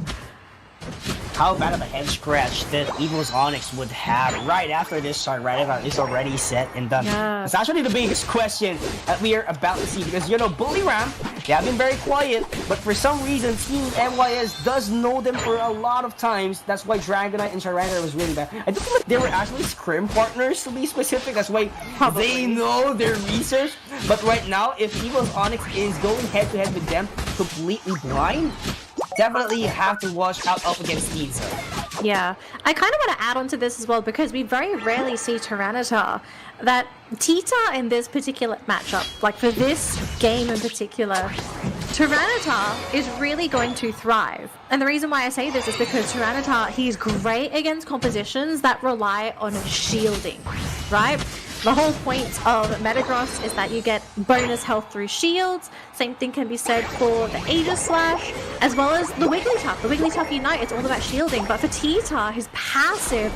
How bad of a head scratch that Evos Onyx would have right after this Tyranitar is already set and done? Yeah. It's actually the biggest question that we are about to see because, you know, Bullyram, they have been very quiet, but for some reason, Team NYS does know them for a lot of times. That's why Dragonite and Tyranitar was really bad. I think like they were actually scrim partners, to be specific. That's why they know their research. But right now, if Evos Onyx is going head-to-head with them completely blind, definitely have to watch out up against Teensor. Yeah, I kind of want to add on to this as well because we very rarely see Tyranitar. That Tita in this particular matchup, like for this game in particular, Tyranitar is really going to thrive. And the reason why I say this is because Tyranitar, he's great against compositions that rely on shielding, right? The whole point of Metagross is that you get bonus health through shields. Same thing can be said for the Aegis Slash, as well as the Wigglytuff. The Wigglytuff Unite, it's all about shielding. But for Tita, his passive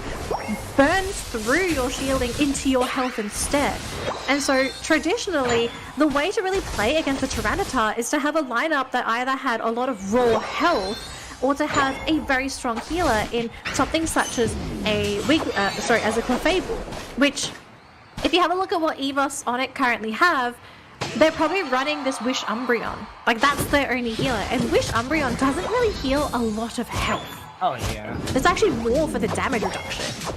burns through your shielding into your health instead. And so, traditionally, the way to really play against the Tyranitar is to have a lineup that either had a lot of raw health or to have a very strong healer in something such as a Clefable, which, if you have a look at what Evos Onyx currently have, they're probably running this Wish Umbreon. Like, that's their only healer. And Wish Umbreon doesn't really heal a lot of health. Oh, yeah. It's actually more for the damage reduction.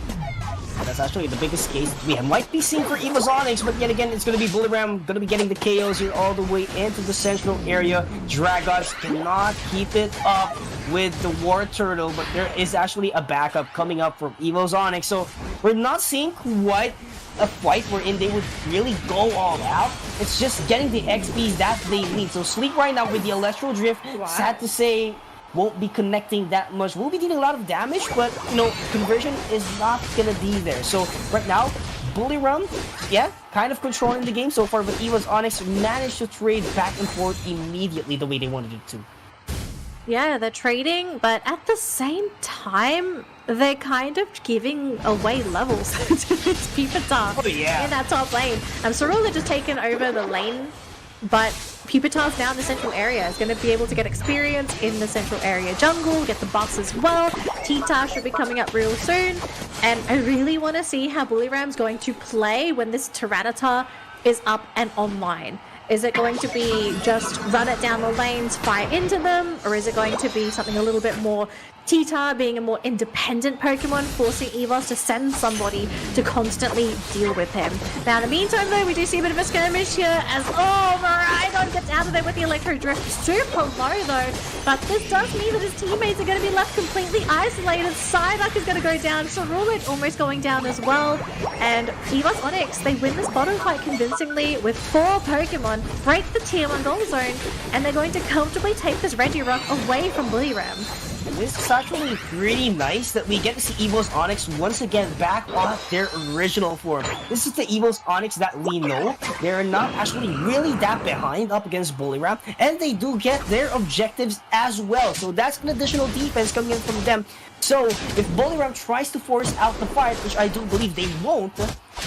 That's actually the biggest case we might be seeing for Evos Onyx, but yet again, it's going to be Bullyram, going to be getting the KOs here all the way into the central area. Dragons cannot keep it up with the War Turtle, but there is actually a backup coming up from Evos Onyx, so we're not seeing quite a fight wherein they would really go all out. It's just getting the XPs that they need. So Sleep right now with the Electro Drift, sad to say, won't be connecting that much. Will be dealing a lot of damage, but, you know, conversion is not gonna be there. So right now, Bullyram, kind of controlling the game so far, but Evos Onyx managed to trade back and forth immediately the way they wanted it to. Yeah, they're trading, but at the same time, they're kind of giving away levels to its Pupitar in that top lane. Ceruledge just taken over the lane, but Pupitar's now in the central area. Is going to be able to get experience in the central area jungle, get the buffs as well. Tita should be coming up real soon, and I really want to see how Bullyram's going to play when this Tyranitar is up and online. Is it going to be just run it down the lanes, fight into them, or is it going to be something a little bit more Tita being a more independent Pokemon, forcing Evos to send somebody to constantly deal with him? Now, in the meantime, though, we do see a bit of a skirmish here as, Miraidon gets out of there with the Electro Drift. Super low, though, but this does mean that his teammates are going to be left completely isolated. Psyduck is going to go down, Ceruledge almost going down as well, and Evos Onyx, they win this bottom quite convincingly with 4 Pokemon, break the Tier 1 goal zone, and they're going to comfortably take this Regirock away from Bullyram. And this is actually pretty nice that we get to see Evos Onyx once again back on their original form. This is the Evos Onyx that we know. They're not actually really that behind up against Bullyram, and they do get their objectives as well. So that's an additional defense coming in from them. So if Bullyram tries to force out the fight, which I do believe they won't,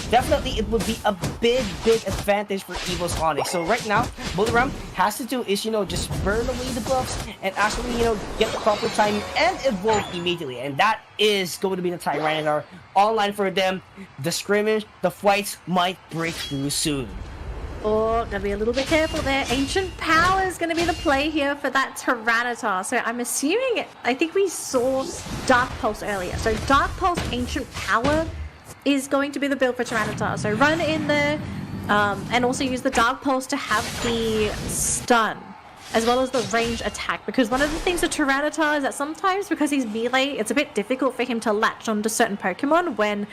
definitely it would be a big advantage for Evos Onyx. So right now, Buliram has to do is, just burn away the buffs and actually, get the proper timing and evolve immediately. And that is going to be the Tyranitar online for them. The scrimmage, the fights might break through soon. Oh, gotta be a little bit careful there. Ancient Power is gonna be the play here for that Tyranitar. So I'm assuming, I think we saw Dark Pulse earlier. So Dark Pulse, Ancient Power is going to be the build for Tyranitar. So run in there and also use the Dark Pulse to have the stun, as well as the range attack. Because one of the things with Tyranitar is that sometimes, because he's melee, it's a bit difficult for him to latch onto certain Pokemon when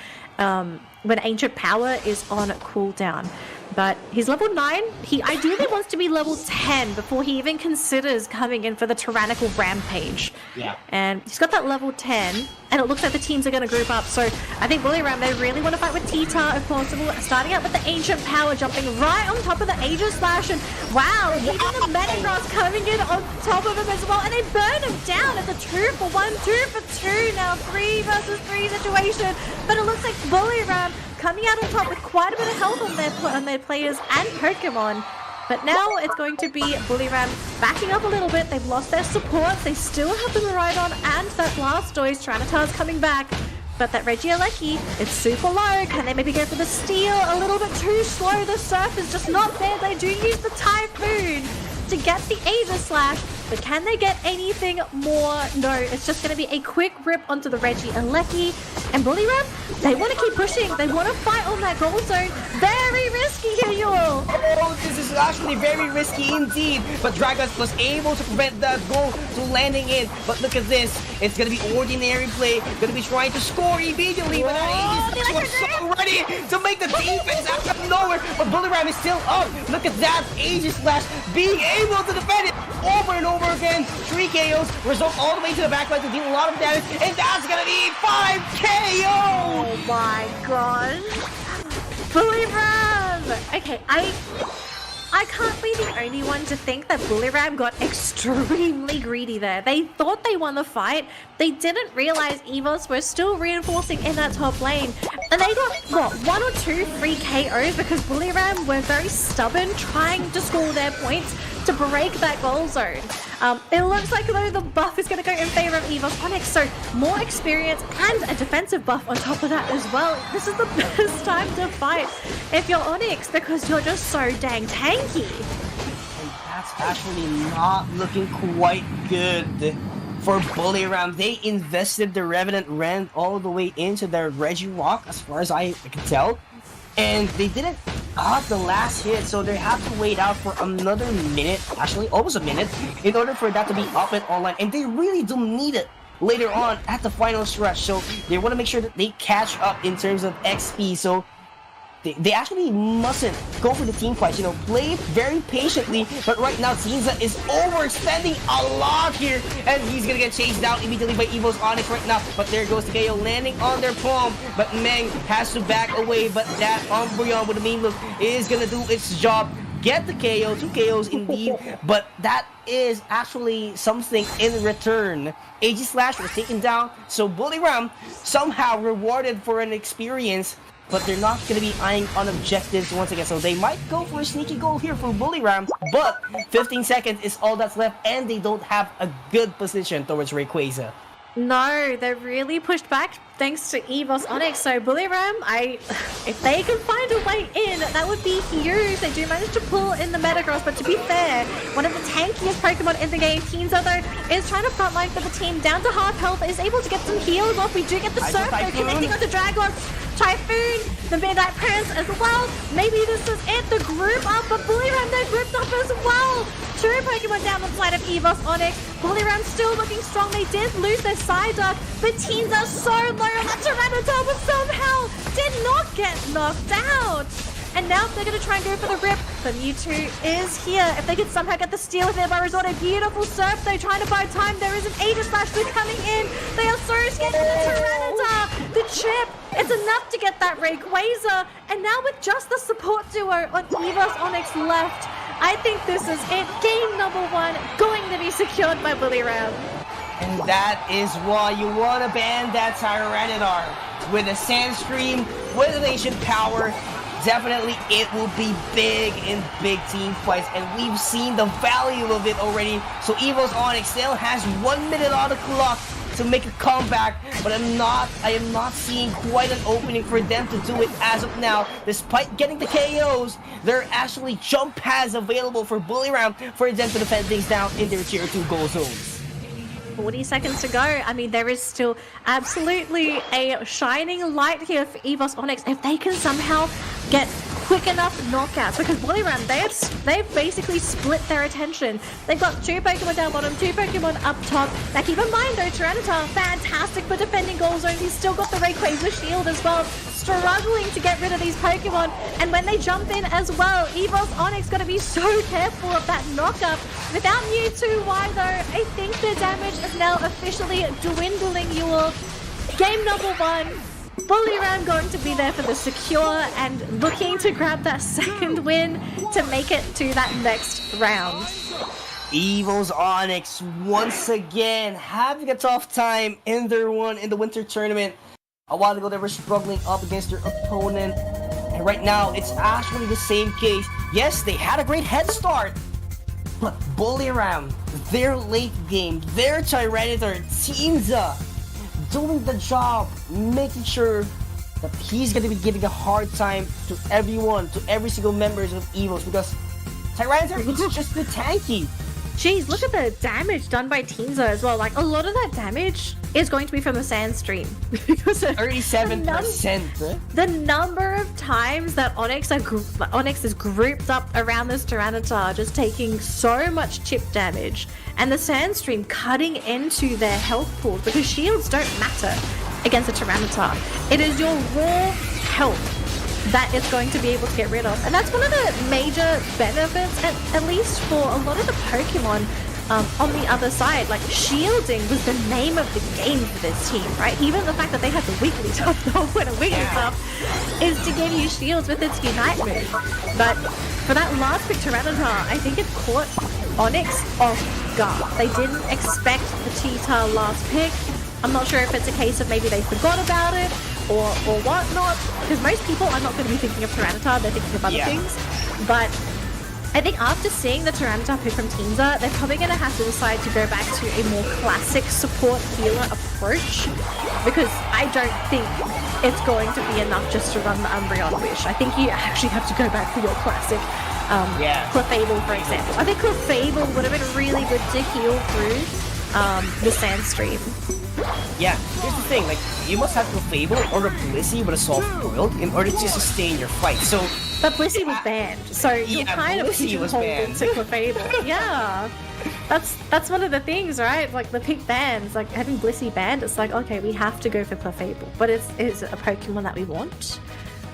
Ancient Power is on cooldown. But he's level 9. He ideally wants to be level 10 before he even considers coming in for the Tyrannical Rampage. Yeah. And he's got that level 10, and it looks like the teams are going to group up. So I think Buliram, they really want to fight with T-Tar if possible, starting out with the Ancient Power, jumping right on top of the Aegis Slash, and wow, even the Metagross coming in on top of him as well, and they burn him down. It's a 2 for 1, 2 for 2 now, 3 versus 3 situation. But it looks like Buliram coming out on top with quite a bit of health on their players and Pokemon. But now it's going to be Buliram backing up a little bit. They've lost their supports. They still have the Miraidon and that Blastoise. Tyranitar's coming back. But that Regieleki, it's super low. Can they maybe go for the Steel? A little bit too slow. The Surf is just not there. They do use the Typhoon to get the Aegis Slash. But can they get anything more? No, it's just going to be a quick rip onto the Regieleki. And Buliram, they want to keep pushing. They want to fight on that goal zone. Very risky here, y'all. Oh, this is actually very risky indeed. But Dragons was able to prevent that goal to landing in. But look at this. It's going to be ordinary play. Going to be trying to score immediately. But Aegis was so ready to make the defense out of nowhere. But Buliram is still up. Look at that Aegis Slash being able to defend it over and over again. 3 KOs result all the way to the backline to deal a lot of damage, and that's gonna be 5 KOs! Oh my god. Buliram! Okay, I can't be the only one to think that Buliram got extremely greedy there. They thought they won the fight. They didn't realize Evos were still reinforcing in that top lane. And they got, what, 1 or 2 free KOs because Buliram were very stubborn trying to score their points to break that goal zone. It looks like, though, the buff is going to go in favor of Evos Onyx, so more experience and a defensive buff on top of that as well. This is the best time to fight if you're Onyx, because you're just so dang tanky. And that's actually not looking quite good for Buliram. They invested the Revenant Rend all the way into their Regirock, as far as I can tell. And they didn't got the last hit, so they have to wait out for another minute, actually almost a minute, in order for that to be up and online. And they really do need it later on at the final stretch, so they want to make sure that they catch up in terms of XP. So they actually mustn't go for the team fight, play very patiently. But right now, Tencent is overextending a lot here, and he's gonna get chased down immediately by Evos Onyx right now. But there goes the KO landing on their palm, but Meng has to back away. But that Umbreon with the main look is gonna do its job, get the KO, 2 KOs indeed, but that is actually something in return. Aegis Slash was taken down, so Buliram somehow rewarded for an experience, but they're not going to be eyeing on objectives once again. So they might go for a sneaky goal here for Buliram, but 15 seconds is all that's left, and they don't have a good position towards Rayquaza. No, they're really pushed back thanks to Evos Onyx. So Buliram, if they can find a way in, that would be huge. They do manage to pull in the Metagross, but to be fair, one of the tankiest Pokemon in the game, Teensar though, is trying to frontline for the team down to half health, is able to get some heals off. We do get the Surf though, connecting onto Dragon, Typhoon, the Midnight Prince as well. Maybe this is it, the group up, but Buliram, they're grouped up as well. 2 Pokemon down the side of Evos Onyx. Buliram still looking strong. They did lose their Psyduck, but Teensar so low on that Tyranitar, but somehow did not get knocked out. And now they're going to try and go for the rip. The Mewtwo is here. If they could somehow get the steal with it by resort, a beautiful Surf. They're trying to buy time. There is an Aegis Slash coming in. They are so scared of the Tyranitar. The chip, it's enough to get that Rayquaza. And now with just the support duo on Evos Onyx left, I think this is it. Game number 1 going to be secured by Buliram. And that is why you want to ban that Tyranitar with a Sandstream coordination power, definitely it will be big in big team fights, and we've seen the value of it already. So Evos Onyx still has 1 minute on the clock to make a comeback, but I am not seeing quite an opening for them to do it as of now. Despite getting the KOs, there are actually jump pads available for Bully Round for them to defend things down in their tier 2 goal zones. 40 seconds to go. I mean, there is still absolutely a shining light here for Evos Onyx. If they can somehow get quick enough knockouts, because Bollyram, they've basically split their attention. They've got 2 Pokemon down bottom, 2 Pokemon up top. Now keep in mind though, Tyranitar, fantastic for defending goal zones. He's still got the Rayquaza shield as well, struggling to get rid of these Pokemon. And when they jump in as well, Evos Onyx got to be so careful of that knockup. Without Mewtwo, why though? I think the damage is now officially dwindling, you all. Game number 1. Bully Round going to be there for the secure and looking to grab that second win to make it to that next round. Evos Onyx once again having a tough time in their in the winter tournament. A while ago they were struggling up against their opponent, and right now it's actually the same case. Yes, they had a great head start, but Bully Round, their late game, their Tyranitar, Teamza, doing the job, making sure that he's going to be giving a hard time to everyone, to every single members of Evos, because Tyranitar is just the tanky. Jeez, look at the damage done by Teamza as well. Like, a lot of that damage is going to be from the Sand Stream. Because 37%. The number of times that Onyx is grouped up around this Tyranitar, just taking so much chip damage, and the Sand Stream cutting into their health pool, because shields don't matter against a Tyranitar. It is your raw health that it's going to be able to get rid of. And that's one of the major benefits, at least for a lot of the Pokemon on the other side. Like, shielding was the name of the game for this team, right? Even the fact that they had the Wigglytuff, the whole point of Wigglytuff is to give you shields with its Unite move. But for that last pick, Tyranitar, I think it caught Onyx off guard. They didn't expect the Cheetah last pick. I'm not sure if it's a case of maybe they forgot about it or whatnot, because most people are not going to be thinking of Tyranitar, they're thinking of other things. But I think after seeing the Tyranitar pick from Teamza, they're probably going to have to decide to go back to a more classic support healer approach, because I don't think it's going to be enough just to run the Umbreon Wish. I think you actually have to go back for your classic Clefable, for example. I think Clefable would have been really good to heal through the Sand Stream. Yeah, here's the thing, like, you must have Clefable or a Blissey with a soft boiled in order to sustain your fight. So, but Blissey was banned, so you're kind of pigeonholed into Clefable. Yeah, that's one of the things, right? Like, the pick bans, like having Blissey banned, it's like, okay, we have to go for Clefable, but it's a Pokemon that we want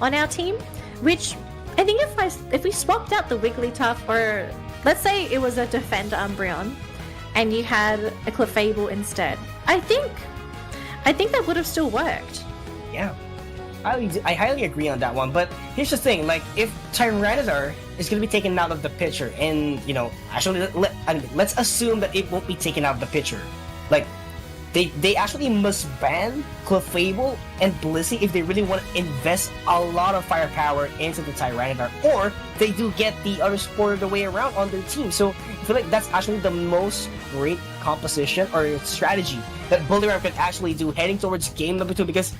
on our team. Which I think if we swapped out the Wigglytuff, or let's say it was a Defender Umbreon, and you had a Clefable instead, I think that would have still worked. Yeah, I highly agree on that one. But here's the thing, like, if Tyranitar is going to be taken out of the picture, and, you know, actually, let's assume that it won't be taken out of the picture. Like, they actually must ban Clefable and Blissey if they really want to invest a lot of firepower into the Tyranitar, or they do get the other sport the way around on their team. So I feel like that's actually the most great composition or strategy that Bully Round can actually do heading towards game number 2, because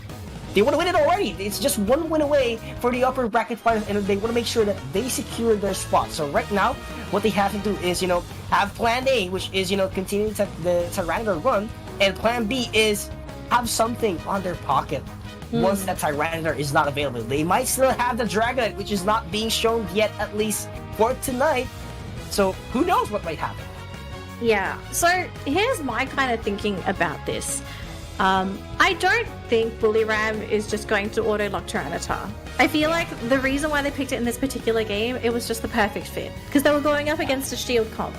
they want to win it already. It's just one win away for the upper bracket finals, and they want to make sure that they secure their spot. So right now, what they have to do is, you know, have plan A, which is, you know, continuing the Tyranitar run, and plan B is have something on their pocket once that Tyranitar is not available. They might still have the Dragonite, which is not being shown yet, at least for tonight. So who knows what might happen. Yeah, so here's my kind of thinking about this. I don't think Bully Ram is just going to auto-lock Tyranitar. I feel like the reason why they picked it in this particular game, it was just the perfect fit, because they were going up against a shield comp.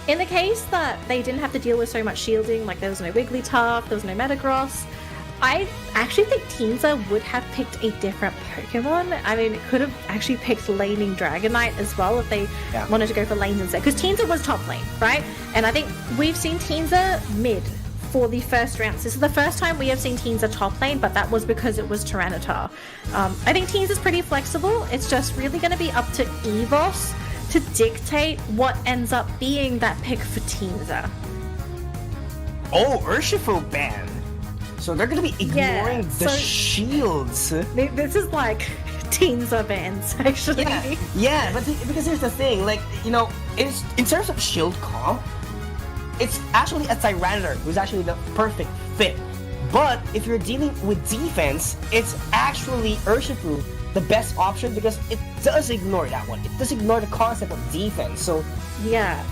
In the case that they didn't have to deal with so much shielding, like there was no Wigglytuff, there was no Metagross, I actually think Teamza would have picked a different Pokemon. I mean, it could have actually picked laning Dragonite as well if they wanted to go for lanes instead. Because Teamza was top lane, right? And I think we've seen Teamza mid for the first round. This is the first time we have seen Teens top lane, but that was because it was Tyranitar. I think Teens is pretty flexible. It's just really going to be up to Evos to dictate what ends up being that pick for Teensa. Oh, Urshifu ban. So they're going to be ignoring the so shields. This is like Teensa bans, actually. Yeah, but because here's the thing, like, you know, in terms of shield comp, it's actually a Tyranitar who's actually the perfect fit. But if you're dealing with defense, it's actually Urshifu the best option because it does ignore that one. It does ignore the concept of defense. So yeah,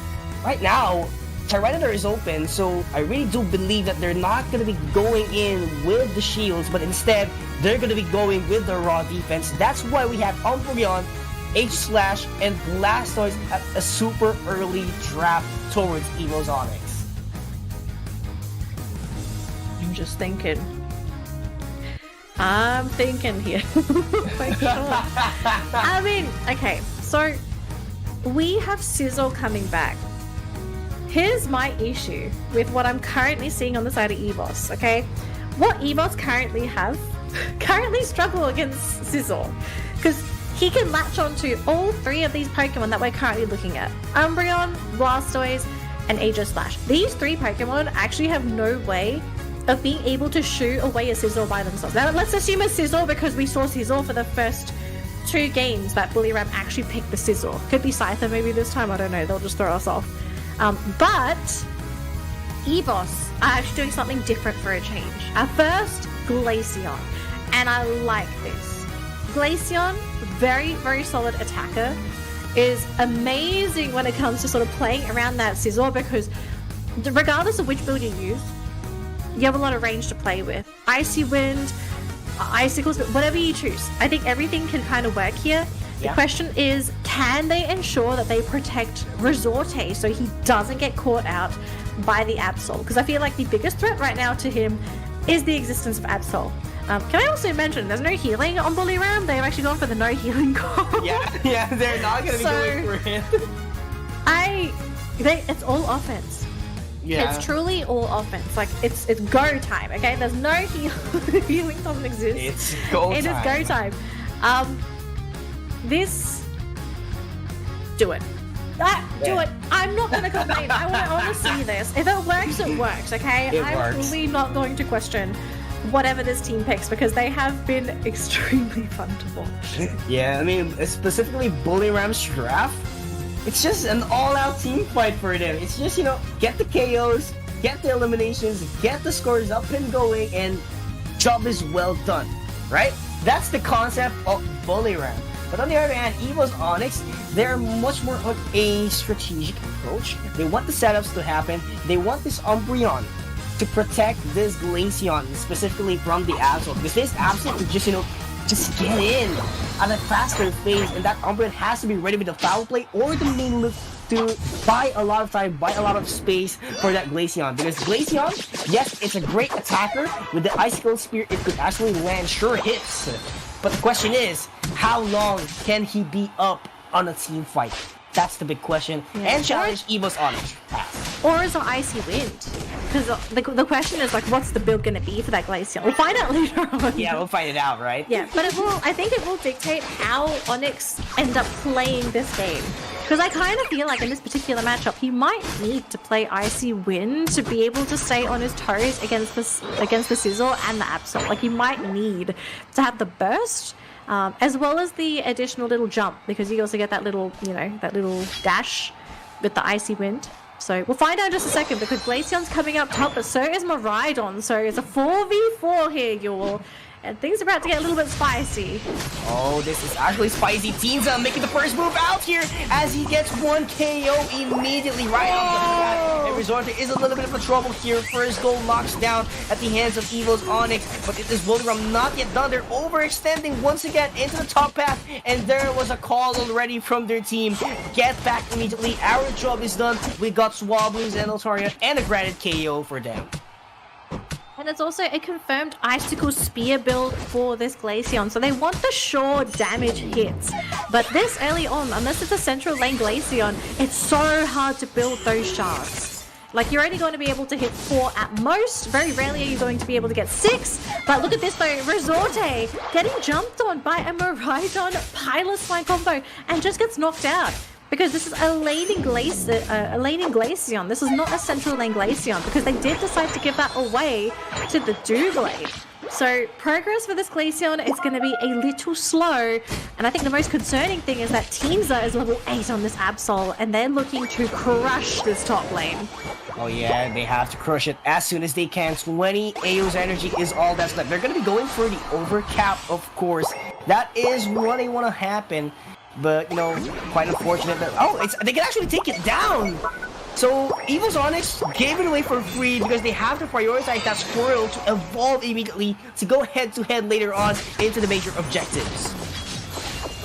right now, Tyranitar is open, so I really do believe that they're not going to be going in with the shields, but instead, they're going to be going with the raw defense. That's why we have Umbreon, H-Slash, and Blastoise at a super early draft towards Evos Onyx. I'm just thinking. I'm thinking here. For sure. I mean, okay, so we have Sizzle coming back. Here's my issue with what I'm currently seeing on the side of Evos, okay? What Evos currently struggle against Sizzle, because he can latch onto all three of these Pokemon that we're currently looking at. Umbreon, Blastoise, and Aegislash. These three Pokemon actually have no way of being able to shoo away a Sizzle by themselves. Now, let's assume a Sizzle because we saw Sizzle for the first 2 games that Bullyram actually picked the Sizzle. Could be Scyther maybe this time, I don't know, they'll just throw us off. But Evos are actually doing something different for a change. At first, Glaceon. And I like this. Glaceon, very, very solid attacker, is amazing when it comes to sort of playing around that Sizzle because regardless of which build you use, you have a lot of range to play with. Icy Wind, Icicles, whatever you choose. I think everything can kind of work here. The question is, can they ensure that they protect Resorte so he doesn't get caught out by the Absol? Because I feel like the biggest threat right now to him is the existence of Absol. Can I also mention, there's no healing on Bullyram? They've actually gone for the no healing call. Yeah, they're not going to be going for him. It's all offense. Yeah. It's truly all offense. Like, it's go time, okay? There's no healing doesn't exist. It's go time. It is go time. Do it. Do it. I'm not going to complain. I want to see this. If it works, it works, okay? I'm works. really not going to question whatever this team picks because they have been extremely fun to watch. Yeah, I mean, specifically Bullyram's draft, it's just an all-out team fight for them. It's just, you know, get the KOs, get the eliminations, get the scores up and going, and job is well done, right? That's the concept of Bullyram. But on the other hand, Evos Onyx, they're much more of a strategic approach. They want the setups to happen. They want this Umbreon to protect this Glaceon, specifically from the Absol. Because this Absol could just, you know, just get in at a faster phase, and that Umbreon has to be ready with the foul play or the main loop to buy a lot of time, buy a lot of space for that Glaceon. Because Glaceon, yes, it's a great attacker. With the Icicle Spear, it could actually land sure hits. But the question is, how long can he be up on a team fight? That's the big question. Yeah. And challenge Evos Onyx. Or is it Icy Wind? Because the question is, like, what's the build going to be for that Glaceon? We'll find out later on. Yeah, we'll find it out, right? Yeah, but I think it will dictate how Onyx end up playing this game. Because I kind of feel like in this particular matchup, he might need to play Icy Wind to be able to stay on his toes against the Sizzle and the Absol. Like, he might need to have the burst, as well as the additional little jump, because you also get that little, you know, that little dash with the Icy Wind. So we'll find out in just a second, because Glaceon's coming up top, but so is Miraidon. So it's a 4v4 here, y'all. And things are about to get a little bit spicy. Oh, this is actually spicy. Teensy making the first move out here as he gets one KO immediately right off the bat. And Resorte is a little bit of a trouble here. First goal locks down at the hands of Evos Onyx. But it is Bullyram not yet done. They're overextending once again into the top path. And there was a call already from their team. Get back immediately. Our job is done. We got Swablu's and Altaria and a granted KO for them. And it's also a confirmed Icicle Spear build for this Glaceon, so they want the sure damage hits. But this early on, unless it's a central lane Glaceon, it's so hard to build those shards. Like, you're only going to be able to hit 4 at most. Very rarely are you going to be able to get 6. But look at this though, Resorte getting jumped on by a Miraidon Piloswine combo and just gets knocked out. Because this is a laning Glaceon. This is not a central lane Glaceon because they did decide to give that away to the Doublade. So progress for this Glaceon is going to be a little slow. And I think the most concerning thing is that Teamza is level 8 on this Absol and they're looking to crush this top lane. Oh yeah, they have to crush it as soon as they can. 20 Eos energy is all that's left. They're going to be going for the overcap, of course. That is what they want to happen. But, you know, quite unfortunate that... Oh, they can actually take it down! So, Evos Onyx gave it away for free because they have to prioritize that Squirrel to evolve immediately to go head-to-head later on into the major objectives.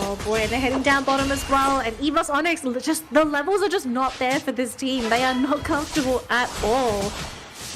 Oh boy, and they're heading down bottom as well. And Evos Onyx, just the levels are just not there for this team. They are not comfortable at all.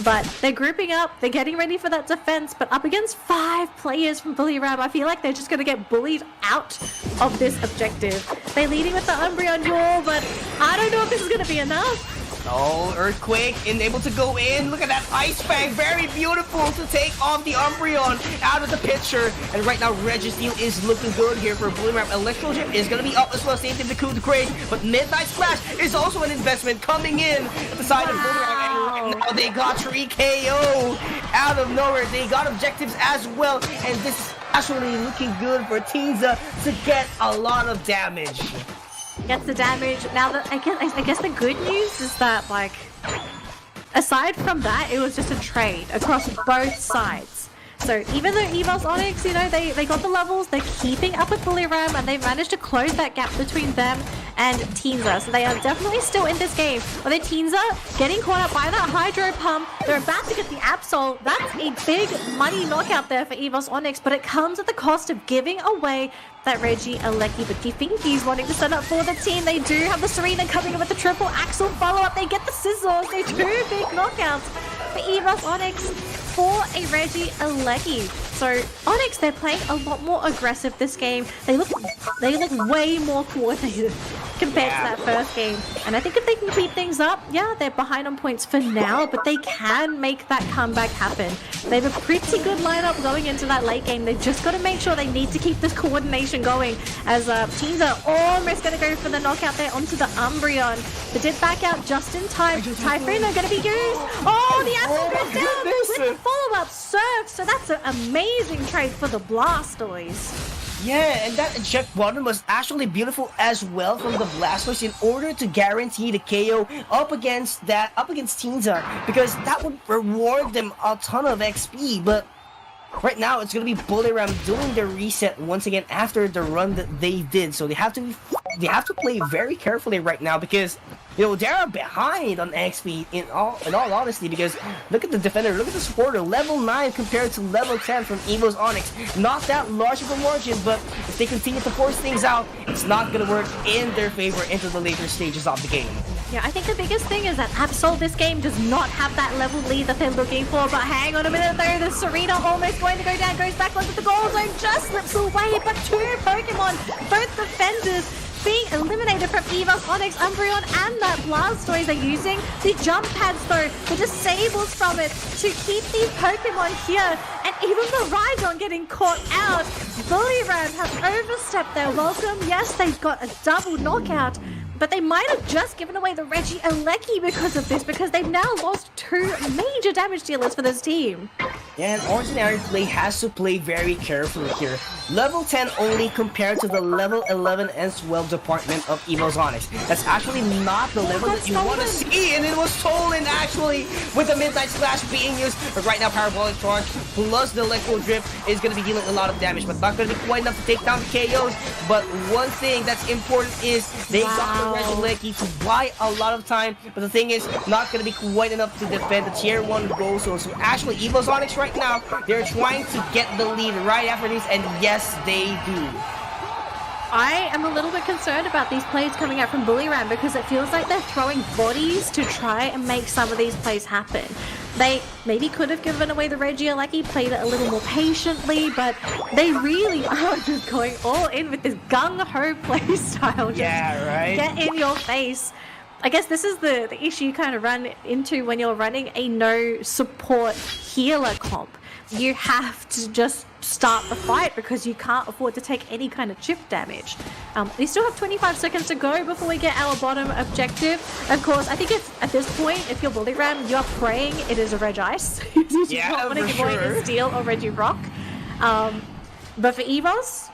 But they're grouping up, they're getting ready for that defense, but up against 5 players from Bully Ram, I feel like they're just going to get bullied out of this objective. They're leading with the Umbreon duel, but I don't know if this is going to be enough. Oh, Earthquake and able to go in. Look at that Ice Fang. Very beautiful to take off the Umbreon out of the picture. And right now, Registeel is looking good here for Bully Ram. Electro Chip is going to be up as well. Same thing to Coup de Grace. But Midnight Splash is also an investment coming in at the side of Bully Ram. And right now, they got 3 KO out of nowhere. They got objectives as well. And this is actually looking good for Teamza to get a lot of damage. Gets the damage. Now, I guess the good news is that, like, aside from that, it was just a trade across both sides. So even though Evos Onyx, you know, they got the levels, they're keeping up with Bully Ram, and they've managed to close that gap between them and Teamza. So they are definitely still in this game. But then Teamza getting caught up by that Hydro Pump. They're about to get the Absol. That's a big money knockout there for Evos Onyx, but it comes at the cost of giving away that Regieleki. But do you think he's wanting to set up for the team? They do have the Serena coming in with the triple Axel follow-up. They get the Scissors. They 2 big knockouts for Evos Onyx for a Regieleki. So Onyx, they're playing a lot more aggressive this game. They look way more coordinated compared to that first game. And I think if they can keep things up, yeah, they're behind on points for now, but they can make that comeback happen. They have a pretty good lineup going into that late game. They've just got to make sure they need to keep this coordination going as teams are almost going to go for the knockout there onto the Umbreon. They did back out just in time. Typhoon are going to be used. Oh, the Absol goes down with the follow-up Surf. So that's an amazing trade for the Blastoise. Yeah, and that eject button was actually beautiful as well from the Blastoise in order to guarantee the KO up against Teamza, because that would reward them a ton of XP. But right now it's gonna be Bully Ram doing the reset once again after the run that they did. So they have to play very carefully right now because, you know, they're behind on XP in all honesty, because look at the defender, look at the supporter, level 9 compared to level 10 from Evos Onyx. Not that large of a margin, but if they continue to force things out, it's not going to work in their favor into the later stages of the game. Yeah, I think the biggest thing is that Absol this game does not have that level lead that they're looking for. But hang on a minute though, the Serena almost going to go down, goes back onto the goal zone, just slips away, but 2 Pokemon, both defenders, being eliminated from Evos Onyx. Umbreon and that Blastoise are using the jump pads though, the disables from it to keep these Pokemon here, and even the Rhydon getting caught out. Bully Ram have overstepped their welcome. Yes, they've got a double knockout, but they might have just given away the Regieleki because of this, because they've now lost 2 major damage dealers for this team. Yeah, and Ordinary Play has to play very carefully here. Level 10 only compared to the level 11 and 12 department of Evos Onyx. That's actually not the level that you want to see, and it was stolen actually with the Midnight Splash being used. But right now, Parabolic Charge plus the Electro Drift is going to be dealing a lot of damage, but not going to be quite enough to take down the KOs. But one thing that's important is they got the Regieleki to buy a lot of time, but the thing is, not going to be quite enough to defend the tier 1 goal zone. So actually, Evos Onyx right now, they're trying to get the lead right after this, and yes, they do. I am a little bit concerned about these plays coming out from Bully Ram, because it feels like they're throwing bodies to try and make some of these plays happen. They maybe could have given away the Regieleki, played it a little more patiently, but they really are just going all in with this gung-ho play style. Just yeah, right? Get in your face. I guess this is the issue you kind of run into when you're running a no support healer comp. You have to just start the fight because you can't afford to take any kind of chip damage. We still have 25 seconds to go before we get our bottom objective. Of course, I think if at this point, if you're Bully Ram, you're praying it is a Reg Ice. You just don't want to give away a Steel or Reggie Rock. But for Evos,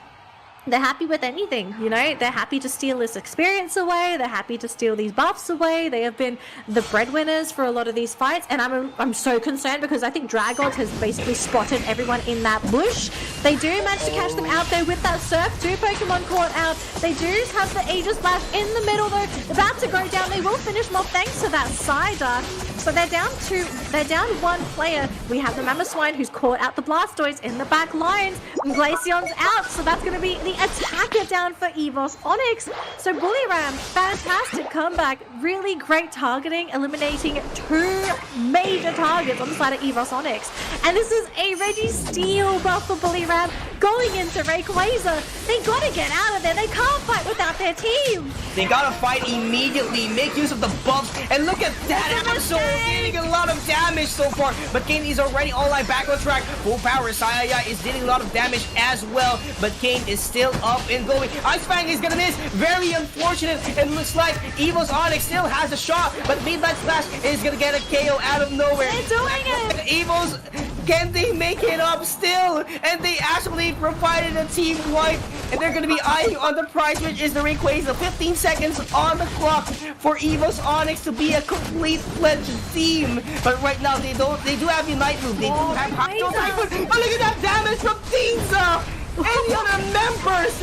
they're happy with anything, you know? They're happy to steal this experience away. They're happy to steal these buffs away. They have been the breadwinners for a lot of these fights, and I'm so concerned because I think Dragons has basically spotted everyone in that bush. They do manage to catch them out there with that Surf. 2 Pokemon caught out. They do have the Aegis Blast in the middle though, about to go down. They will finish them off thanks to that Cider. So they're down 1 player. We have the Mamoswine who's caught out the Blastoise in the back lines. Glaceon's out, so that's going to be the attacker down for Evos Onyx. So Bully Ram, fantastic comeback. Really great targeting, eliminating 2 major targets on the side of Evos Onyx. And this is a Reggie Steel buff for Bully Ram going into Rayquaza. They got to get out of there. They can't fight without their team. They got to fight immediately, make use of the buffs, and look at that Absol dealing a lot of damage so far. But Kane is already online back on track. Full power, Saya is dealing a lot of damage as well. But Kane is still up and going. Ice Fang is gonna miss. Very unfortunate. It looks like Evos Onyx still has a shot, but Midnight Slash is gonna get a KO out of nowhere. They're doing it! Evos, can they make it up still? And they actually provided a team wipe, and they're gonna be eyeing on the prize, which is the Rayquaza. 15 seconds on the clock for Evos Onyx to be a complete fledged team. But right now they do have Unite move. They do have Hot Dog. But look at that damage from Tinza! Any other members?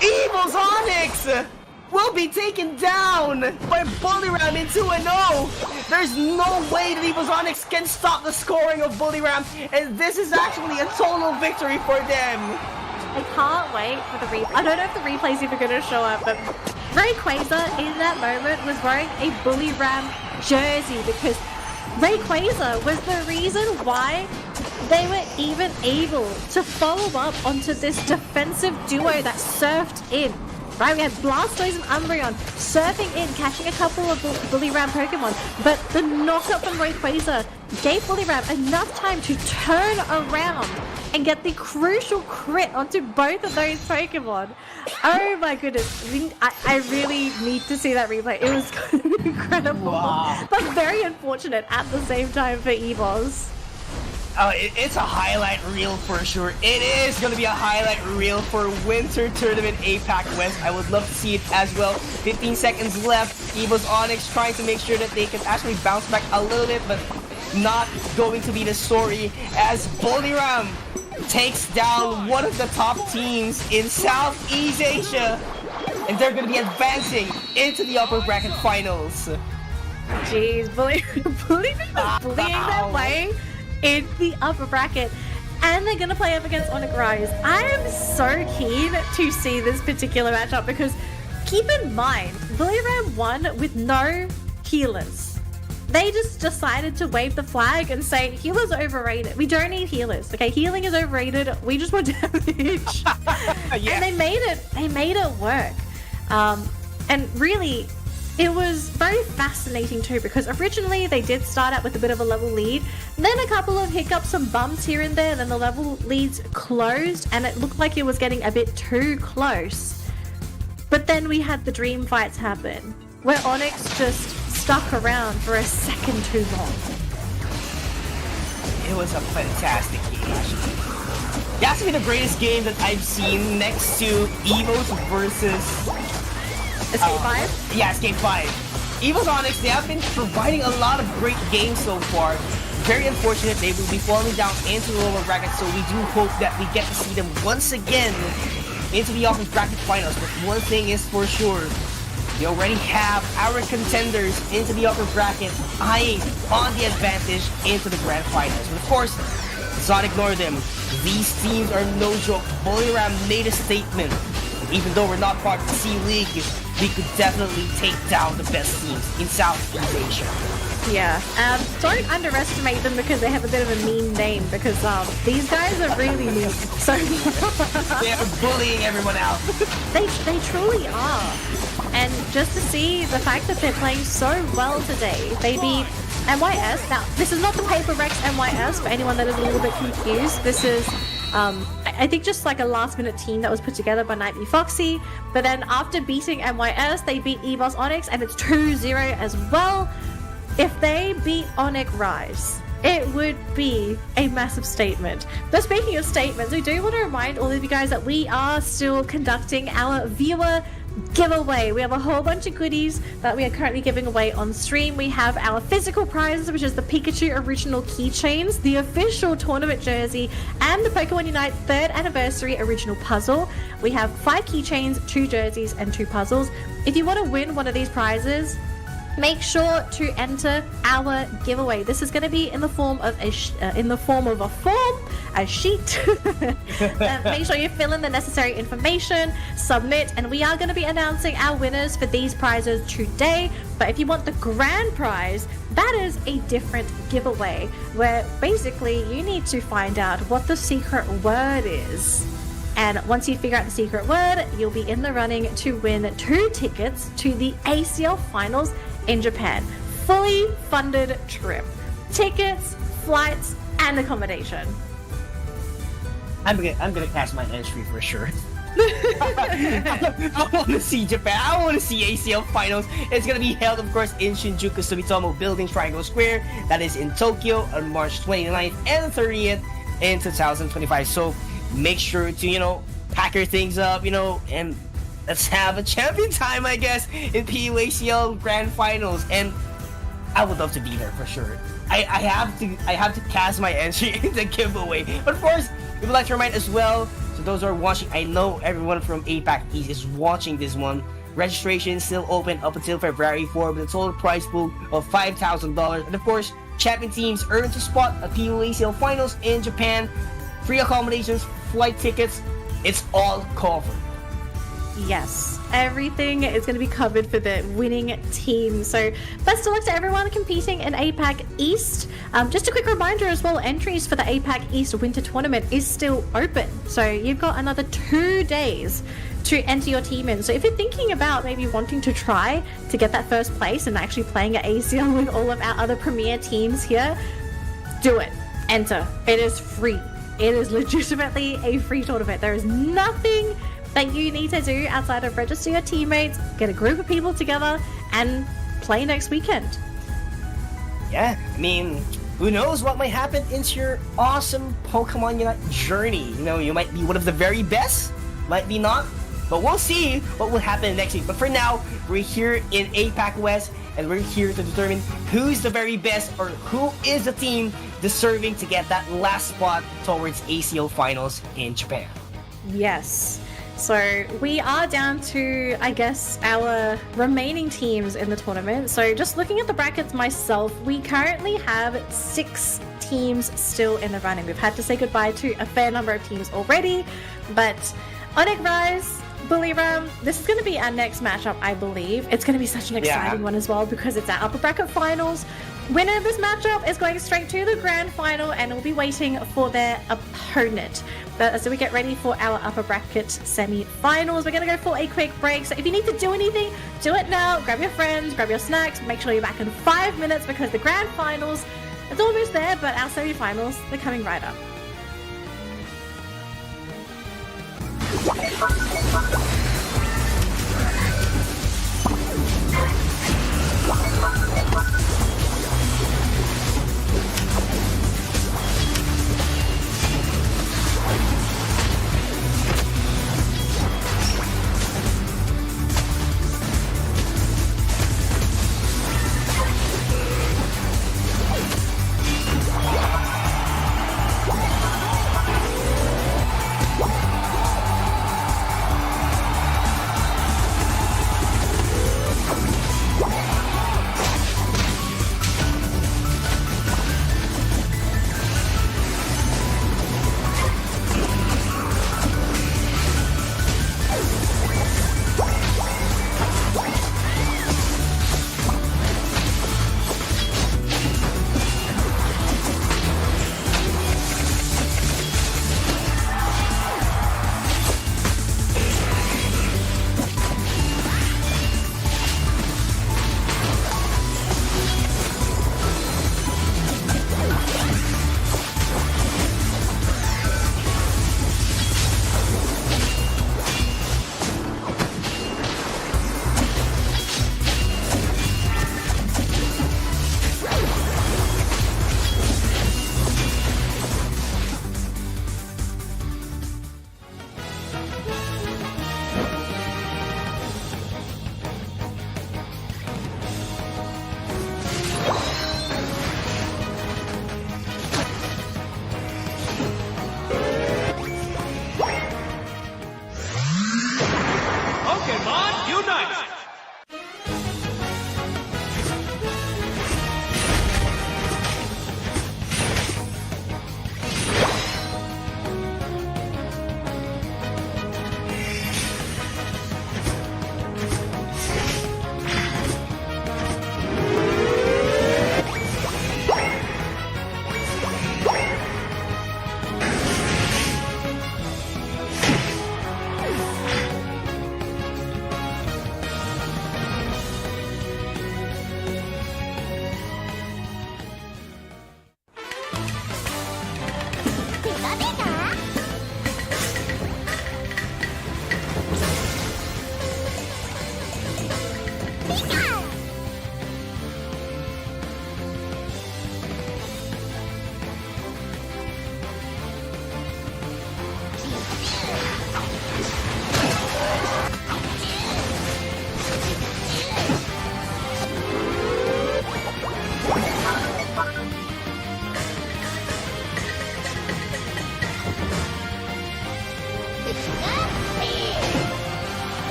Evos Onyx will be taken down by Bully Ram in 2-0. There's no way that Evos Onyx can stop the scoring of Bully Ram, and this is actually a total victory for them. I can't wait for the replay. I don't know if the replay's even going to show up, but Rayquaza in that moment was wearing a Bully Ram jersey because Rayquaza was the reason why they were even able to follow up onto this defensive duo that surfed in. Right, we had Blastoise and Umbreon surfing in, catching a couple of Bully Ram Pokemon, but the knockup from Rayquaza gave Bully Ram enough time to turn around and get the crucial crit onto both of those Pokemon. Oh my goodness, I really need to see that replay. It was incredible, but very unfortunate at the same time for Evos. It's a highlight reel for sure. It is going to be a highlight reel for Winter Tournament APAC West. I would love to see it as well. 15 seconds left. Evos Onyx trying to make sure that they can actually bounce back a little bit, but not going to be the story as Bully Ram takes down one of the top teams in Southeast Asia. And they're going to be advancing into the upper bracket finals. Jeez, Bully Ram is bullying their way in the upper bracket, and they're gonna play up against Onic Rise. I am so keen to see this particular matchup because keep in mind, Bully Ram won with no healers. They just decided to wave the flag and say healers are overrated. We don't need healers. Okay, healing is overrated. We just want damage. Yes. And they made it work. And really, it was very fascinating too because originally they did start out with a bit of a level lead, then a couple of hiccups and bumps here and there, then the level leads closed and it looked like it was getting a bit too close. But then we had the dream fights happen, where Onyx just stuck around for a second too long. It was a fantastic game actually. It has to be the greatest game that I've seen next to Evos versus Escape 5? Yeah, Escape 5. Evos Onyx, they have been providing a lot of great games so far. Very unfortunate they will be falling down into the lower bracket, so we do hope that we get to see them once again into the upper bracket finals. But one thing is for sure, we already have our contenders into the upper bracket eyeing on the advantage into the grand finals. But of course, let's not ignore them. These teams are no joke. Bully Ram made a statement. Even though we're not part of the C-League, we could definitely take down the best teams in Southeast Asia. Yeah, don't underestimate them because they have a bit of a mean name because these guys are really mean. So they're bullying everyone out. They truly are. And just to see the fact that they're playing so well today. They beat NYS. Now, this is not the Paper Rex NYS for anyone that is a little bit confused. This is, I think, just like a last-minute team that was put together by Nightly Foxy. But then after beating NYS, they beat Evos Onyx, and it's 2-0 as well. If they beat Onic Rise, it would be a massive statement. But speaking of statements, we do want to remind all of you guys that we are still conducting our viewer giveaway. We have a whole bunch of goodies that we are currently giving away on stream. We have our physical prizes, which is the Pikachu original keychains, the official tournament jersey, and the Pokemon Unite 3rd anniversary original puzzle. We have 5 keychains, 2 jerseys, and 2 puzzles. If you want to win one of these prizes, make sure to enter our giveaway. This is going to be in the form of a sheet. Make sure you fill in the necessary information, submit, and we are going to be announcing our winners for these prizes today. But if you want the grand prize, that is a different giveaway, where basically you need to find out what the secret word is. And once you figure out the secret word, you'll be in the running to win 2 tickets to the ACL Finals in Japan. Fully funded trip. Tickets, flights, and accommodation. I'm gonna cash my entry for sure. I want to see Japan. I want to see ACL Finals. It's gonna be held, of course, in Shinjuku Sumitomo Building, Triangle Square. That is in Tokyo on March 29th and 30th in 2025. So make sure to, pack your things up, and let's have a champion time, I guess, in PUACL Grand Finals. And I would love to be there for sure. I have to cast my entry in the giveaway. But of course, we would like to remind as well, so those who are watching, I know everyone from APAC East is watching this one. Registration is still open up until February 4 with a total prize pool of $5,000. And of course, champion teams earn to spot a PUACL Finals in Japan. Free accommodations, flight tickets, it's all covered. Yes, everything is going to be covered for the winning team. So best of luck to everyone competing in APAC East. Just a quick reminder as well, entries for the APAC East Winter Tournament is still open. So you've got another 2 days to enter your team in. So if you're thinking about maybe wanting to try to get that first place and actually playing at ACL with all of our other premier teams here, do it. Enter. It is free. It is legitimately a free tournament. There is nothing that you need to do outside of register your teammates, get a group of people together, and play next weekend. Yeah, I mean, who knows what might happen into your awesome Pokemon Unite journey. You might be one of the very best, might be not, but we'll see what will happen next week. But for now, we're here in APAC West, and we're here to determine who's the very best, or who is the team deserving to get that last spot towards ACL Finals in Japan. Yes. So we are down to, I guess, our remaining teams in the tournament. So just looking at the brackets myself, we currently have 6 teams still in the running. We've had to say goodbye to a fair number of teams already, but Onic Rise, Bullywram, this is going to be our next matchup, I believe. It's going to be such an exciting one as well because it's our upper bracket finals. Winner of this matchup is going straight to the grand final and will be waiting for their opponent. But as we get ready for our upper bracket semi-finals, we're going to go for a quick break. So if you need to do anything, do it now. Grab your friends, grab your snacks. Make sure you're back in 5 minutes because the grand finals, it's almost there, but our semi-finals, they're coming right up.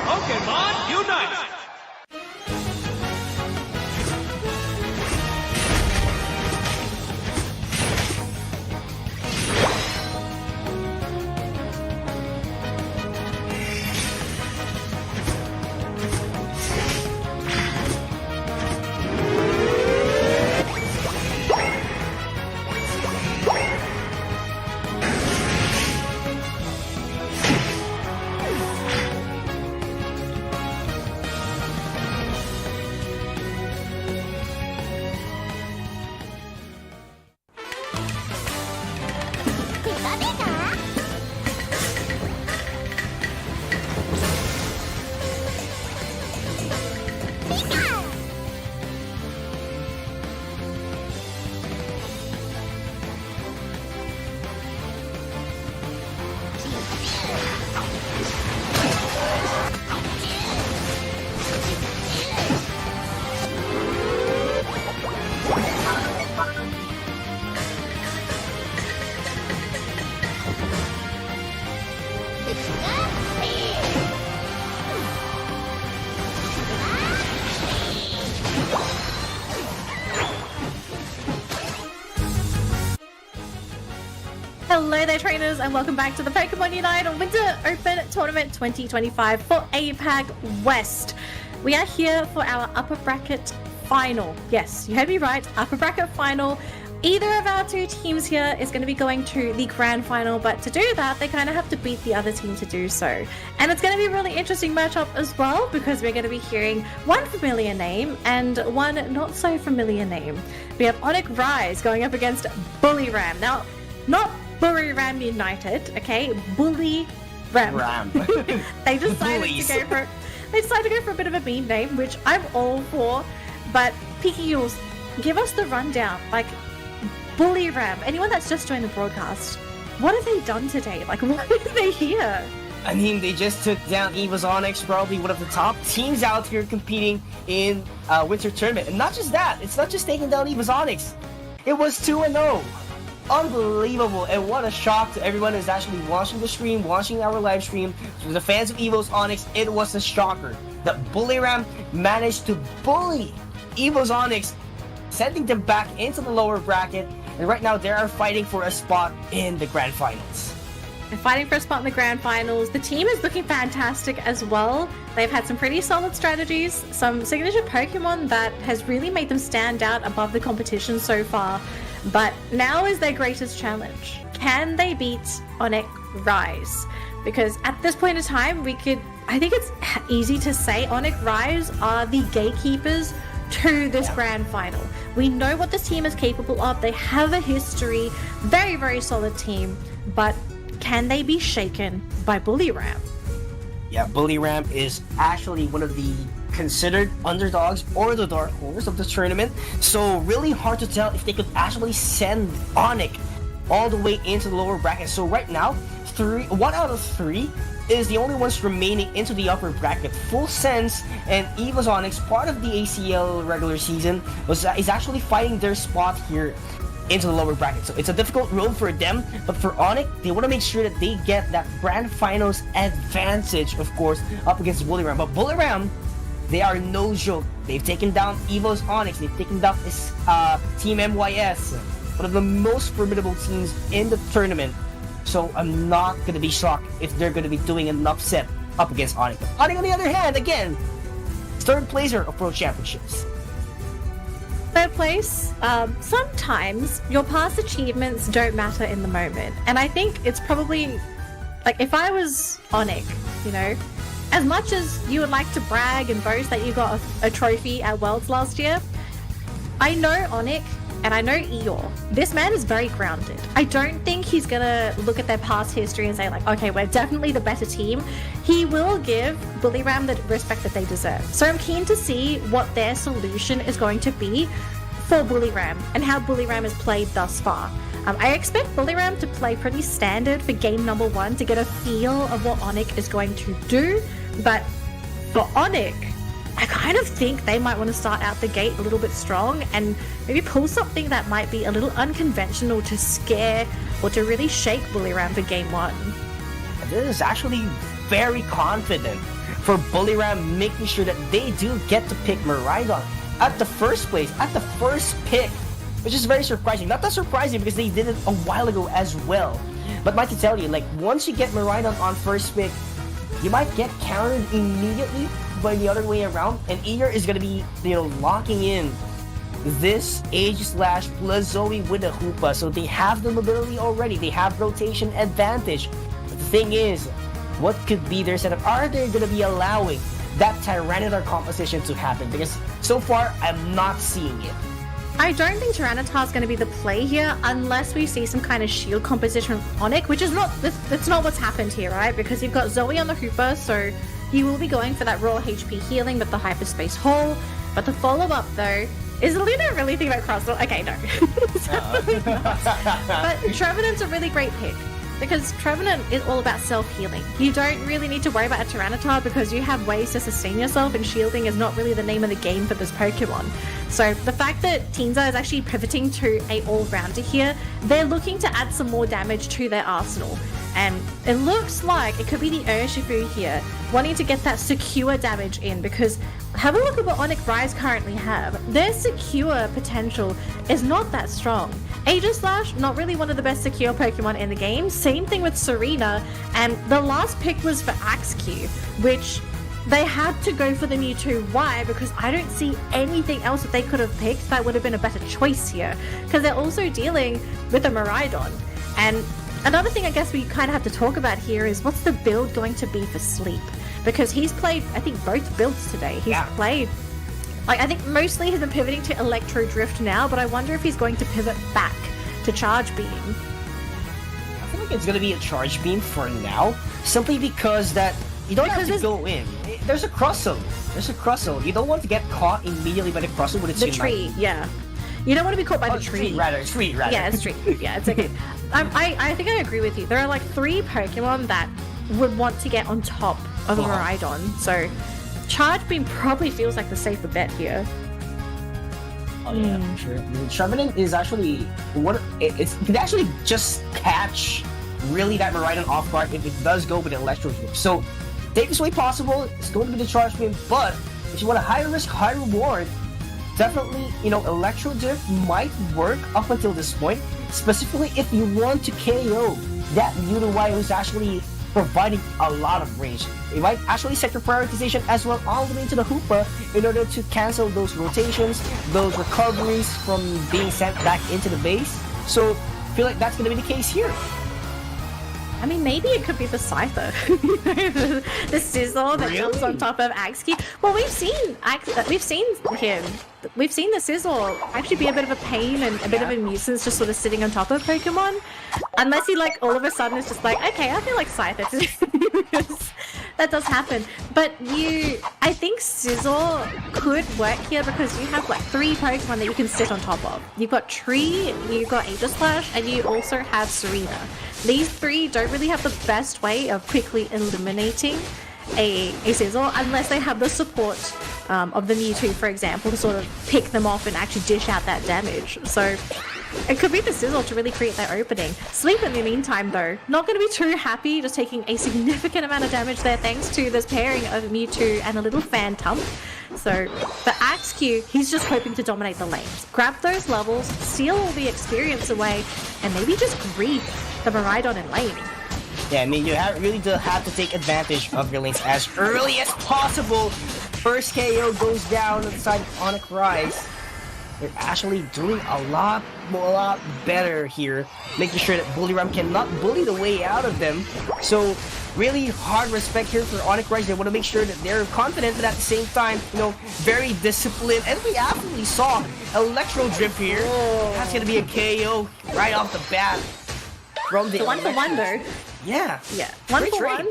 Pokémon Unite! Hello there trainers and welcome back to the Pokemon Unite Winter Open Tournament 2025 for APAC West. We are here for our upper bracket final. Yes, you heard me right, upper bracket final. Either of our two teams here is going to be going to the grand final, but to do that, they kind of have to beat the other team to do so. And it's going to be a really interesting matchup as well, because we're going to be hearing one familiar name and one not so familiar name. We have Onic Rise going up against Bully Ram. Now, not Bully Ram United, okay? Bully Ram. They decided to go for a bit of a meme name, which I'm all for. But Peaky Yules, give us the rundown. Like, Bully Ram, anyone that's just joined the broadcast, what have they done today? Like, why are they here? I mean, they just took down Evos Onyx, probably one of the top teams out here competing in Winter Tournament. And not just that, it's not just taking down Evos Onyx. It was 2-0. unbelievable, and what a shock to everyone who's actually watching the stream, watching our live stream. To the fans of Evos Onyx, it was a shocker that Bullyram managed to bully Evos Onyx, sending them back into the lower bracket, and right now they are fighting for a spot in the grand finals. They're fighting for a spot in the grand finals. The team is looking fantastic as well. They've had some pretty solid strategies, some signature Pokemon that has really made them stand out above the competition so far. But now is their greatest challenge. Can they beat Onic Rise? Because at this point in time, I think it's easy to say Onic Rise are the gatekeepers to this grand final. We know what this team is capable of. They have a history, very, very solid team, but can they be shaken by Bullyram? Yeah, Bullyram is actually one of the considered underdogs or the dark horse of the tournament, so really hard to tell if they could actually send Onic all the way into the lower bracket. So right now, 1 out of 3 is the only ones remaining into the upper bracket. Full Sense and Evos Onyx, part of the ACL regular season, is actually fighting their spot here into the lower bracket. So it's a difficult road for them, but for Onic, they want to make sure that they get that grand finals advantage, of course, up against Bullyram. But Bullyram, they are no joke. They've taken down Evos Onyx, they've taken down this Team MYS, one of the most formidable teams in the tournament. So I'm not going to be shocked if they're going to be doing an upset up against Onic. Onic, on the other hand, again, third placer of Pro Championships. Third place, sometimes your past achievements don't matter in the moment. And I think it's probably, like, if I was Onic, you know, as much as you would like to brag and boast that you got a trophy at Worlds last year, I know Onic and I know Eeyore. This man is very grounded. I don't think he's gonna look at their past history and say like, okay, we're definitely the better team. He will give Bullyram the respect that they deserve. So I'm keen to see what their solution is going to be for Bullyram and how Bullyram has played thus far. I expect Bullyram to play pretty standard for game number 1 to get a feel of what Onic is going to do. But for Onic, I kind of think they might want to start out the gate a little bit strong and maybe pull something that might be a little unconventional to scare or to really shake Bullyram for game 1. This is actually very confident for Bullyram, making sure that they do get to pick Miraidon at the first place, at the first pick, which is very surprising. Not that surprising because they did it a while ago as well. But might to tell you, like, once you get Miraidon on first pick, you might get countered immediately by the other way around, and Eeyore is gonna be, you know, locking in this Age/Blazoe with a Hoopa, so they have the mobility already, they have rotation advantage. But the thing is, what could be their setup? Are they gonna be allowing that Tyranitar composition to happen? Because so far, I'm not seeing it. I don't think Tyranitar is going to be the play here unless we see some kind of shield composition from Onic, which is that's not what's happened here, right? Because you've got Zoe on the Hooper, so you will be going for that raw HP healing with the Hyperspace Hole. But the follow-up, though, is Luna really think about Crossbow? Okay, no. Definitely not. But Trevenant's a really great pick, because Trevenant is all about self-healing. You don't really need to worry about a Tyranitar because you have ways to sustain yourself, and shielding is not really the name of the game for this Pokemon. So the fact that Teensai is actually pivoting to a all-rounder here, they're looking to add some more damage to their arsenal. And it looks like it could be the Urshifu here, wanting to get that secure damage in, because have a look at what Onic Rise currently have. Their secure potential is not that strong. Aegislash, not really one of the best secure Pokemon in the game. Same thing with Serena, and the last pick was for Axew, which they had to go for the Mewtwo. Why? Because I don't see anything else that they could have picked that would have been a better choice here, because they're also dealing with a Miraidon. And another thing I guess we kind of have to talk about here is what's the build going to be for Sleep? Because he's played, I think, both builds today. He's played, like, I think mostly he's been pivoting to Electro Drift now, but I wonder if he's going to pivot back to Charge Beam. I feel like it's going to be a Charge Beam for now, simply because that you don't have to go in. There's a cross zone. There's a cross zone. You don't want to get caught immediately by the cross zone with its tree. Yeah. You don't want to be caught by the tree. Tree rather. Yeah, it's tree. Yeah, it's okay. I think I agree with you. There are like 3 Pokemon that would want to get on top of a Miraidon. So Charge Beam probably feels like the safer bet here. Oh yeah, for sure. I mean, Trevenant is actually it can actually just catch really that Miraidon off guard if it does go with Electro Drift. So safest way possible is going to be the charge beam, but if you want a high risk, high reward, definitely, you know, Electro Drift might work up until this point, specifically if you want to KO that Mewtwo who's actually providing a lot of range. You might actually set your prioritization as well all the way to the Hoopa in order to cancel those rotations, those recoveries from being sent back into the base. So I feel like that's going to be the case here. I mean, maybe it could be the Scyther. the Sizzle that jumps on top of Axekew. Well, we've seen the Sizzle actually be a bit of a pain and a bit of a nuisance just sort of sitting on top of Pokemon. Unless he like all of a sudden is just like, okay, I feel like Scyther. That does happen. But I think Sizzle could work here because you have like 3 Pokemon that you can sit on top of. You've got Tree, you've got Aegislash, and you also have Serena. These 3 don't really have the best way of quickly eliminating a Sizzle unless they have the support of the Mewtwo, for example, to sort of pick them off and actually dish out that damage. So it could be the Sizzle to really create that opening. Sleep in the meantime though, not going to be too happy, just taking a significant amount of damage there thanks to this pairing of Mewtwo and a little Phantump. So for Axekew, he's just hoping to dominate the lanes. Grab those levels, steal all the experience away, and maybe just grief the Miraidon in lane. Yeah, I mean, you really do have to take advantage of your lanes as early as possible. First KO goes down on the side of Onic Rise. They're actually doing a lot better here, making sure that Bullyram cannot bully the way out of them. So really hard respect here for Onic Rise. They want to make sure that they're confident, but at the same time, you know, very disciplined. And we absolutely saw Electro Drip here. That's gonna be a KO right off the bat from the one for one though. Yeah. One for one.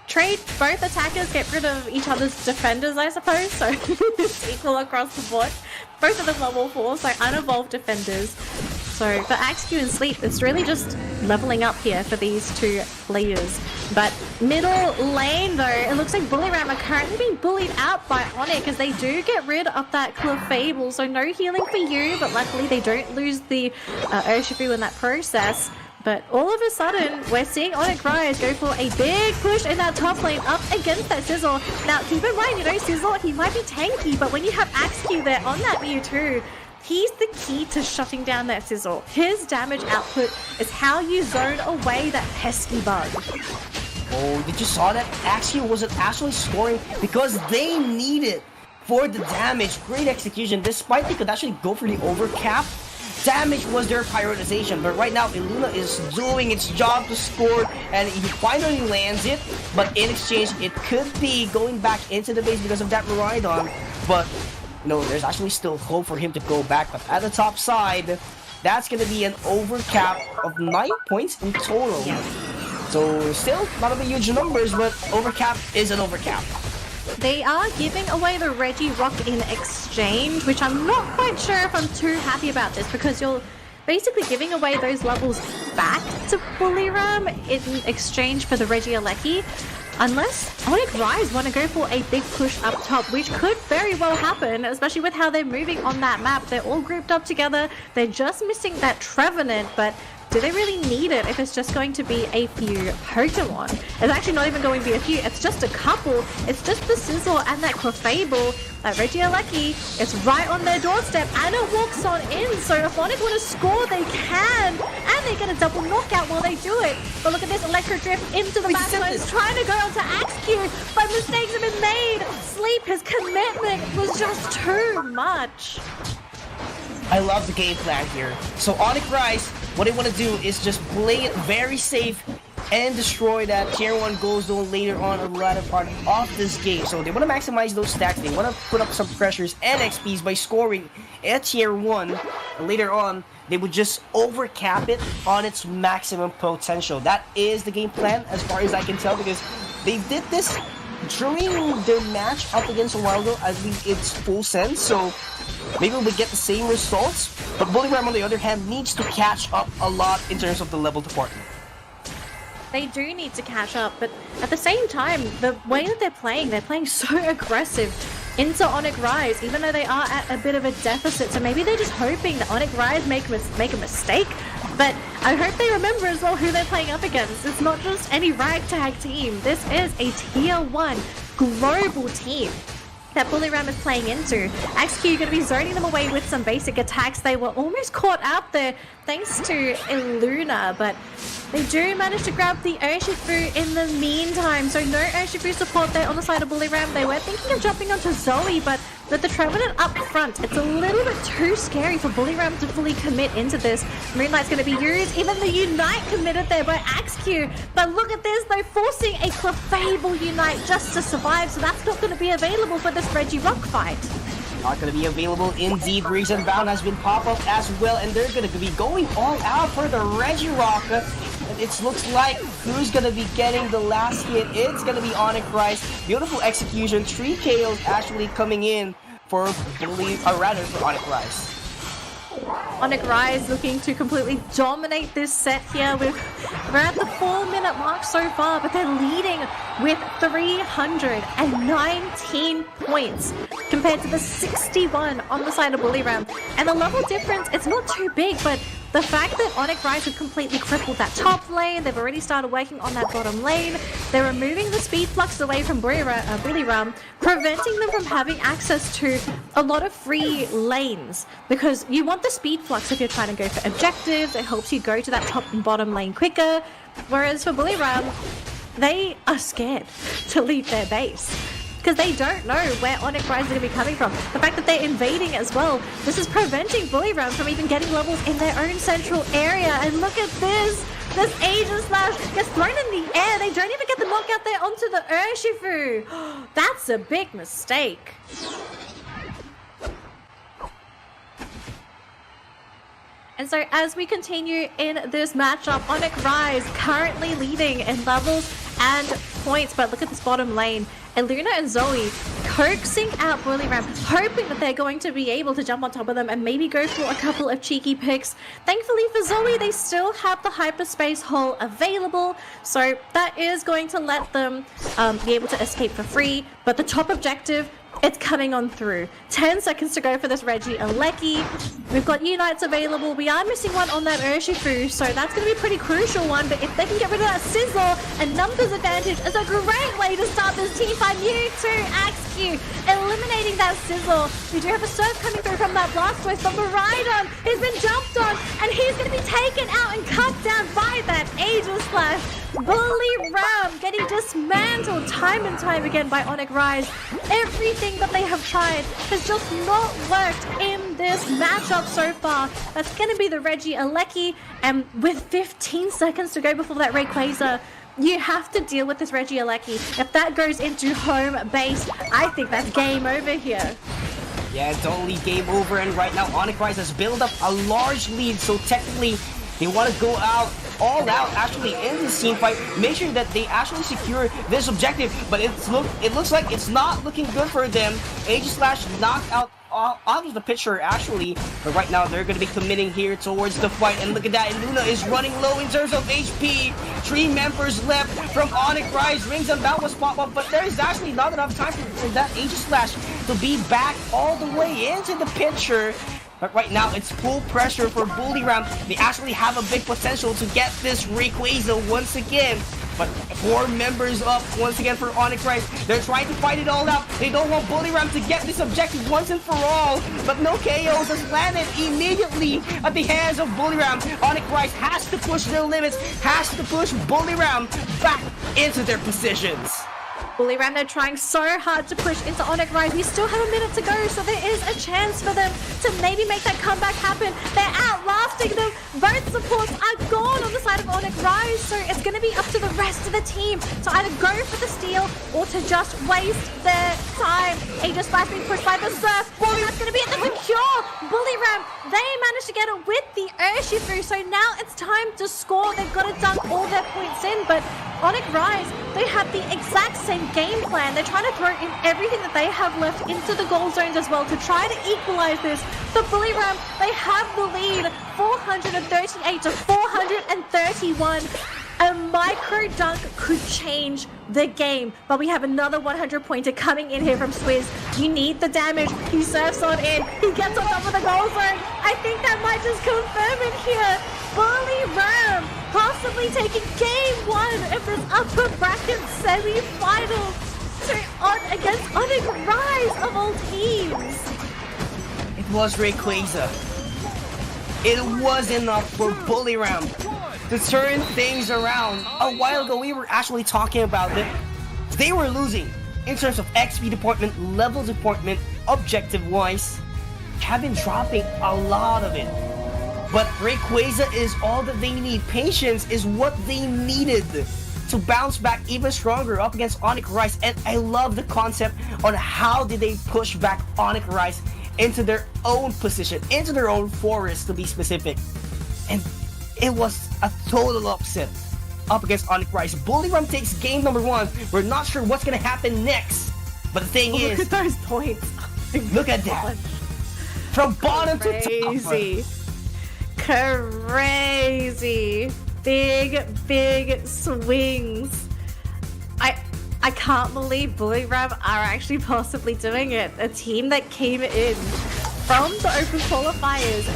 Trade both attackers, get rid of each other's defenders, I suppose. So it's equal across the board. Both of them level 4, so unevolved defenders. So for Axekew and Sleep, it's really just leveling up here for these 2 leaders. But middle lane though, it looks like Bullyram are currently being bullied out by Onic as they do get rid of that Clefable. So no healing for you, but luckily they don't lose the Urshifu in that process. But all of a sudden, we're seeing Onic Rise go for a big push in that top lane up against that Sizzle. Now, keep in mind, you know, Sizzle, he might be tanky, but when you have Axekew there on that Mewtwo, he's the key to shutting down that Sizzle. His damage output is how you zone away that pesky bug. Oh, did you saw that? Axekew wasn't actually scoring because they need it for the damage. Great execution, despite they could actually go for the overcap. Damage was their prioritization, but right now Illuna is doing its job to score, and he finally lands it, but in exchange it could be going back into the base because of that Miraidon, but you know, there's actually still hope for him to go back. But at the top side, that's going to be an overcap of 9 points in total. So still not of the huge numbers, but overcap is an overcap. They are giving away the Regirock in exchange, which I'm not quite sure if I'm too happy about this, because you're basically giving away those levels back to Bullyram in exchange for the Regieleki. Unless Onic Rise want to go for a big push up top, which could very well happen, especially with how they're moving on that map. They're all grouped up together. They're just missing that Trevenant, but do they really need it if it's just going to be a few Pokemon? It's actually not even going to be a few, it's just a couple. It's just the Sizzle and that Clefable. That Regieleki is right on their doorstep and it walks on in. So if Onic want to score, they can. And they get a double knockout while they do it. But look at this Electro Drift into the backline, trying to go onto Axekew, but mistakes have been made. Sleep, his commitment was just too much. I love the game plan here. So Onic Rise, what they want to do is just play it very safe and destroy that tier 1 gold zone later on in the latter part of this game. So they want to maximize those stacks. They want to put up some pressures and XPs by scoring at tier 1. And later on, they would just overcap it on its maximum potential. That is the game plan as far as I can tell, because they did this during their match up against a while ago, as its full sense. So maybe we'll get the same results, but Bullyram on the other hand needs to catch up a lot in terms of the level department. They do need to catch up, but at the same time, the way that they're playing so aggressive. into Onic Rise, even though they are at a bit of a deficit. So maybe they're just hoping that Onic Rise make a mistake. But I hope they remember as well who they're playing up against. It's not just any ragtag team. This is a tier 1 global team that Bully Ram is playing into. XQ going to be zoning them away with some basic attacks. They were almost caught out there thanks to Illuna, but they do manage to grab the Urshifu in the meantime. So no Urshifu support there on the side of Bully Ram. They were thinking of jumping onto Zoe, but with the Trevenant up front, it's a little bit too scary for Bully Ram to fully commit into this. Moonlight's going to be used. Even the Unite committed there by AXQ. But look at this, they're forcing a Clefable Unite just to survive, so that's not going to be available for this Regirock fight. Not going to be available indeed. Reason Bound has been pop up as well, and they're going to be going all out for the Regirock. And it looks like who's going to be getting the last hit. It's going to be Onic Rise. Beautiful execution. 3 KOs actually coming in for Onic Rise. Onic Rise looking to completely dominate this set here. We're at the 4-minute mark so far, but they're leading with 319 points compared to the 61 on the side of Bully Ram. And the level difference, it's not too big, but the fact that Onic Rise have completely crippled that top lane, they've already started working on that bottom lane, they're removing the speed flux away from Bully Ram, preventing them from having access to a lot of free lanes, because you want the speed flux if you're trying to go for objectives. It helps you go to that top and bottom lane quicker, whereas for Bully Ram, they are scared to leave their base, because they don't know where Onic Rise is going to be coming from. The fact that they're invading as well, this is preventing Bully Ram from even getting levels in their own central area. And look at this! This Aegis Slash gets thrown in the air. They don't even get the knockout there onto the Urshifu. That's a big mistake. And so as we continue in this matchup, Onic Rise currently leading in levels and points, but look at this bottom lane. Illuna and Zoe coaxing out Bully Ram, hoping that they're going to be able to jump on top of them and maybe go for a couple of cheeky picks. Thankfully for Zoe, they still have the hyperspace hole available, so that is going to let them be able to escape for free. But the top objective, it's coming on through. 10 seconds to go for this Regieleki. We've got Unites available. We are missing one on that Urshifu, so that's going to be a pretty crucial one. But if they can get rid of that Sizzle, and numbers advantage is a great way to start this team fight. Mewtwo, AXQ, eliminating that Sizzle. We do have a surf coming through from that Blastoise, but Miraidon has been jumped on, and he's going to be taken out and cut down by that Aegis Slash. Bully Ram getting dismantled time and time again by Onic Rise. Everything that they have tried has just not worked in this matchup so far. That's going to be the Regieleki, and with 15 seconds to go before that Rayquaza, you have to deal with this Regieleki. If that goes into home base, I think that's game over here. Yeah, it's only game over, and right now Onic Rise has built up a large lead, so technically they want to go all out actually in this team fight, make sure that they actually secure this objective, but it looks like it's not looking good for them. Aegis Slash knocked out of the picture actually, but right now they're going to be committing here towards the fight, and look at that, Luna is running low in terms of HP. 3 members left from Onic Rise. Rings and Bound was pop up, but there is actually not enough time for that Aegis Slash to be back all the way into the picture. But right now, it's full pressure for Bully Ram. They actually have a big potential to get this Rayquaza once again. But 4 members up once again for Onic Rise. They're trying to fight it all out. They don't want Bully Ram to get this objective once and for all. But no KOs has landed immediately at the hands of Bully Ram. Onic Rise has to push their limits, has to push Bully Ram back into their positions. Bully Ram, they're trying so hard to push into Onic Rise. We still have a minute to go, so there is a chance for them to maybe make that comeback happen. They're outlasting them. Both supports are gone on the side of Onic Rise, so it's going to be up to the rest of the team to either go for the steal or to just waste their time. Aegis Slash being pushed by the Surf. That's going to be at the secure. Bully Ram, they managed to get it with the Urshifu, so now it's time to score. They've got to dunk all their points in, but Onic Rise, they have the exact same game plan. They're trying to throw in everything that they have left into the goal zones as well to try to equalize this. But Bully Ram, they have the lead, 438 to 431. A micro dunk could change the game, but we have another 100-pointer coming in here from Swizz. You need the damage. He surfs on in. He gets on top of the goal zone. I think that might just confirm it here. Bully Ram possibly taking game 1 of this upper bracket semi-final against Onic Rise of all teams. It was Rayquaza. It was enough for Bully Ram to turn things around. A while ago, we were actually talking about it. They were losing in terms of XP department, level department, objective-wise. Have been dropping a lot of it. But Rayquaza is all that they need. Patience is what they needed to bounce back even stronger up against Onic Rise. And I love the concept on how did they push back Onic Rise into their own position, into their own forest to be specific. And it was a total upset up against Onic Rise. Bully Ram takes game number 1. We're not sure what's gonna happen next. But the thing is, look at those points. Look at that. From bottom to top. Crazy. Big swings. I can't believe Bully Ram are actually possibly doing it. A team that came in from the open qualifiers,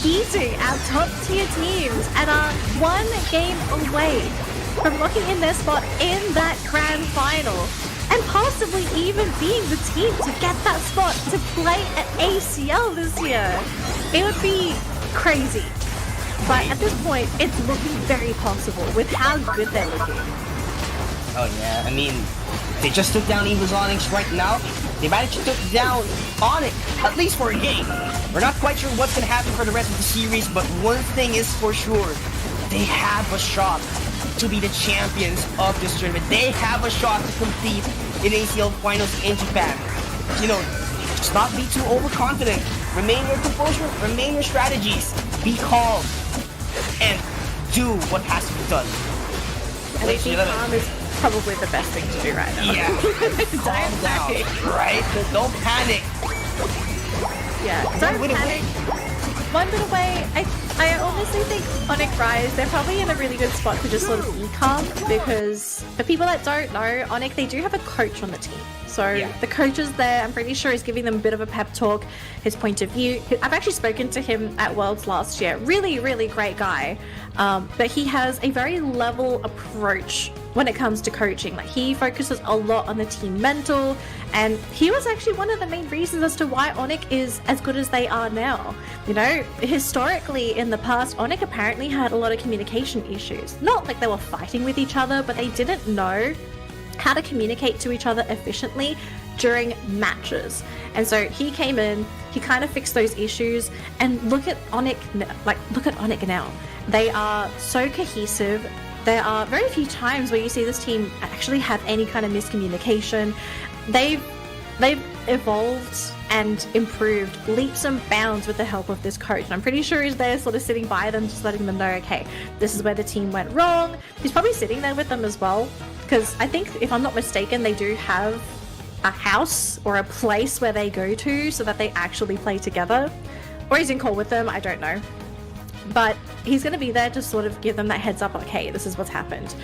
beating our top tier teams and are 1 game away from locking in their spot in that grand final and possibly even being the team to get that spot to play at ACL this year. It would be crazy. But at this point, it's looking very possible with how good they're looking. Oh yeah, I mean, they just took down Evos Onyx right now. They managed to take down Onic, at least for a game. We're not quite sure what's going to happen for the rest of the series, but one thing is for sure. They have a shot to be the champions of this tournament. They have a shot to compete in ACL finals in Japan. You know, just not be too overconfident. Remain your composure, remain your strategies. Be calm, and do what has to be done. And I think calm is probably the best thing to do right now. Yeah, calm down, right? Don't panic. Yeah, don't panic. 1 bit away. I honestly think Onic Rise, they're probably in a really good spot to just sort of be calm, because for people that don't know, Onic, they do have a coach on the team. So the coach is there. I'm pretty sure he's giving them a bit of a pep talk, his point of view. I've actually spoken to him at Worlds last year. Really, really great guy. But he has a very level approach when it comes to coaching. Like, he focuses a lot on the team mental, and he was actually one of the main reasons as to why Onic is as good as they are now. You know, historically in the past, Onic apparently had a lot of communication issues. Not like they were fighting with each other, but they didn't know how to communicate to each other efficiently during matches. And so he came in, he kind of fixed those issues, and look at Onic now. They are so cohesive. There are very few times where you see this team actually have any kind of miscommunication. They've evolved and improved leaps and bounds with the help of this coach. And I'm pretty sure he's there sort of sitting by them, just letting them know, okay, this is where the team went wrong. He's probably sitting there with them as well, because I think, if I'm not mistaken, they do have a house or a place where they go to so that they actually play together. Or he's in call with them, I don't know. But he's going to be there to sort of give them that heads up, okay, this is what's happened.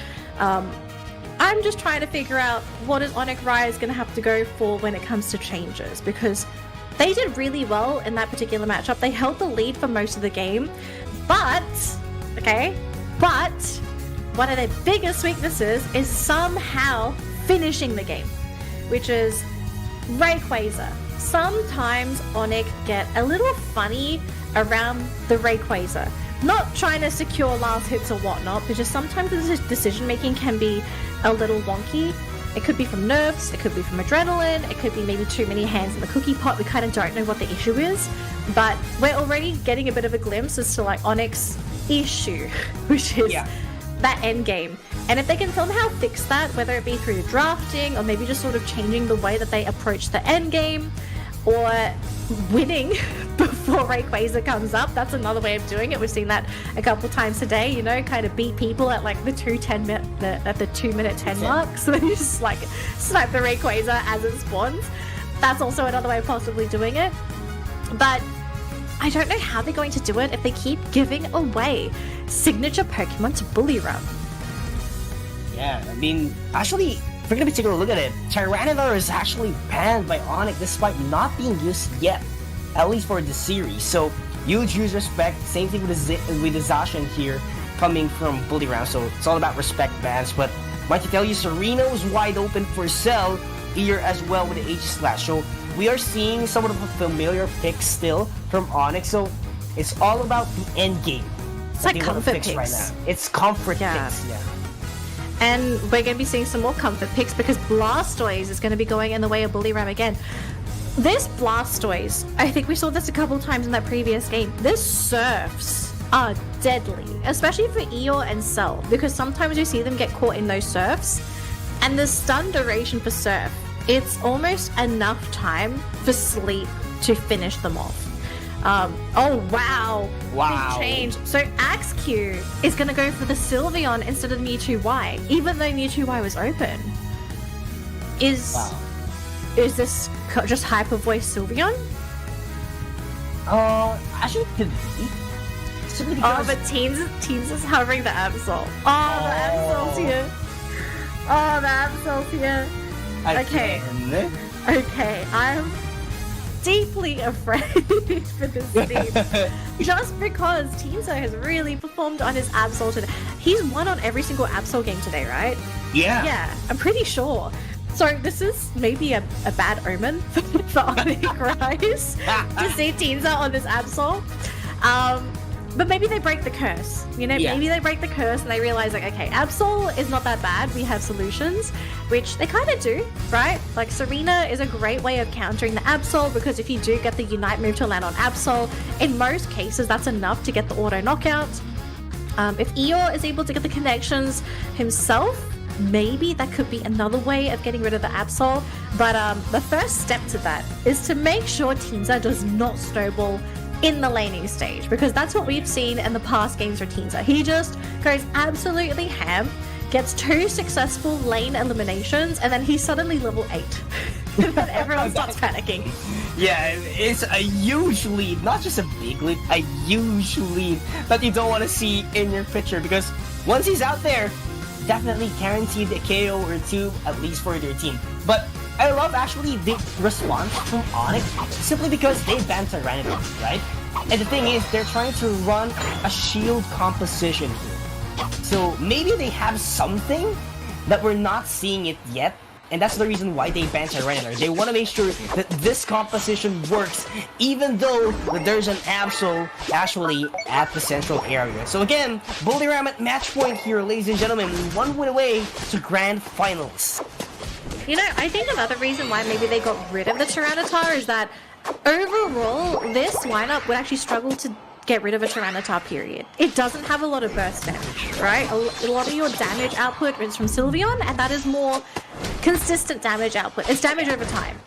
I'm just trying to figure out what is Onic Rise going to have to go for when it comes to changes, because they did really well in that particular matchup. They held the lead for most of the game, but one of their biggest weaknesses is somehow finishing the game, which is Rayquaza. Sometimes Onic get a little funny around the Rayquaza. Not trying to secure last hits or whatnot, but just sometimes the decision making can be a little wonky. It could be from nerves, it could be from adrenaline, it could be maybe too many hands in the cookie pot. We kind of don't know what the issue is, but we're already getting a bit of a glimpse as to like Onic's issue, which is that end game. And if they can somehow fix that, whether it be through drafting or maybe just sort of changing the way that they approach the end game, or winning before Rayquaza comes up, that's another way of doing it. We've seen that a couple times today, you know, kind of beat people at like the 2-minute 10 mark. So then you just like snipe the Rayquaza as it spawns. That's also another way of possibly doing it. But I don't know how they're going to do it if they keep giving away signature Pokemon to Bully Ram. Yeah, I mean, actually, if we're gonna be taking a look at it, Tyranitar is actually banned by Onic despite not being used yet, at least for the series. So, huge respect. Same thing with the Zacian here, coming from Bully Round. So, it's all about respect bans. But, might to tell you, Serena's wide open for Cell here as well with the H-Slash. So, we are seeing some of the familiar picks still from Onyx. So, it's all about the end game. It's like comfort picks. Right now. It's comfort Yeah. picks, yeah. And we're going to be seeing some more comfort picks because Blastoise is going to be going in the way of Bullyram again. This Blastoise, I think we saw this a couple times in that previous game. This Surfs are deadly, especially for Eeyore and Cell, because sometimes you see them get caught in those Surfs. And the stun duration for Surf, it's almost enough time for Sleep to finish them off. Oh wow! Wow. Big change. So Axeq is going to go for the Sylveon instead of Mewtwo Y, even though Mewtwo Y was open. Is this just Hyper Voice Sylveon? Actually, could be. Simply because... Oh, but Teens is hovering the Absol. Oh, the Absol's here. Oh, the Absol's here. Okay. Again. Okay, I'm deeply afraid for this team. Just because Teamso has really performed on his Absol today. He's won on every single Absol game today, right? Yeah. Yeah, I'm pretty sure. So this is maybe a bad omen for Onic Rise to see Teamso on this Absol. But maybe they break the curse, you know? Yeah. Maybe they break the curse and they realize, like, okay, Absol is not that bad. We have solutions, which they kind of do, right? Like, Serena is a great way of countering the Absol because if you do get the Unite move to land on Absol, in most cases, that's enough to get the auto knockout. If Eeyore is able to get the connections himself, maybe that could be another way of getting rid of the Absol. But the first step to that is to make sure Teamso does not snowball in the laning stage, because that's what we've seen in the past games for Teamso. He just goes absolutely ham, gets 2 successful lane eliminations, and then he's suddenly level 8. And then everyone starts panicking. Yeah, it's a huge lead, not just a big lead, a huge lead that you don't want to see in your picture, because once he's out there, definitely guaranteed a KO or 2, at least for their team. But I love actually the response from Onic, simply because they banned Tyranitar, right? And the thing is, they're trying to run a shield composition here. So maybe they have something that we're not seeing it yet, and that's the reason why they banned Tyranitar. They want to make sure that this composition works, even though there's an Absol actually at the central area. So again, Bullyram at match point here, ladies and gentlemen, 1 win away to Grand Finals. You know, I think another reason why maybe they got rid of the Tyranitar is that overall, this lineup would actually struggle to get rid of a Tyranitar, period. It doesn't have a lot of burst damage, right? A lot of your damage output is from Sylveon, and that is more consistent damage output. It's damage over time.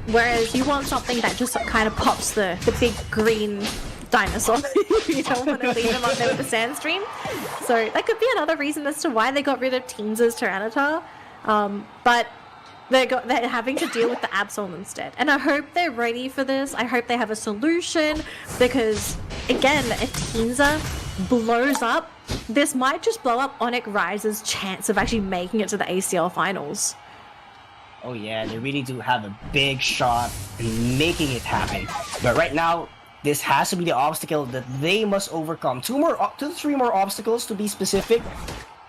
Whereas you want something that just kind of pops the big green dinosaur. You don't want to leave them up there with the sand stream. So that could be another reason as to why they got rid of Teens' Tyranitar. But they're having to deal with the Absol instead. And I hope they're ready for this. I hope they have a solution, because, again, if Teenza blows up, this might just blow up Onic Rise's chance of actually making it to the ACL finals. Oh yeah, they really do have a big shot in making it happen. But right now, this has to be the obstacle that they must overcome. 2 to 3 more obstacles to be specific.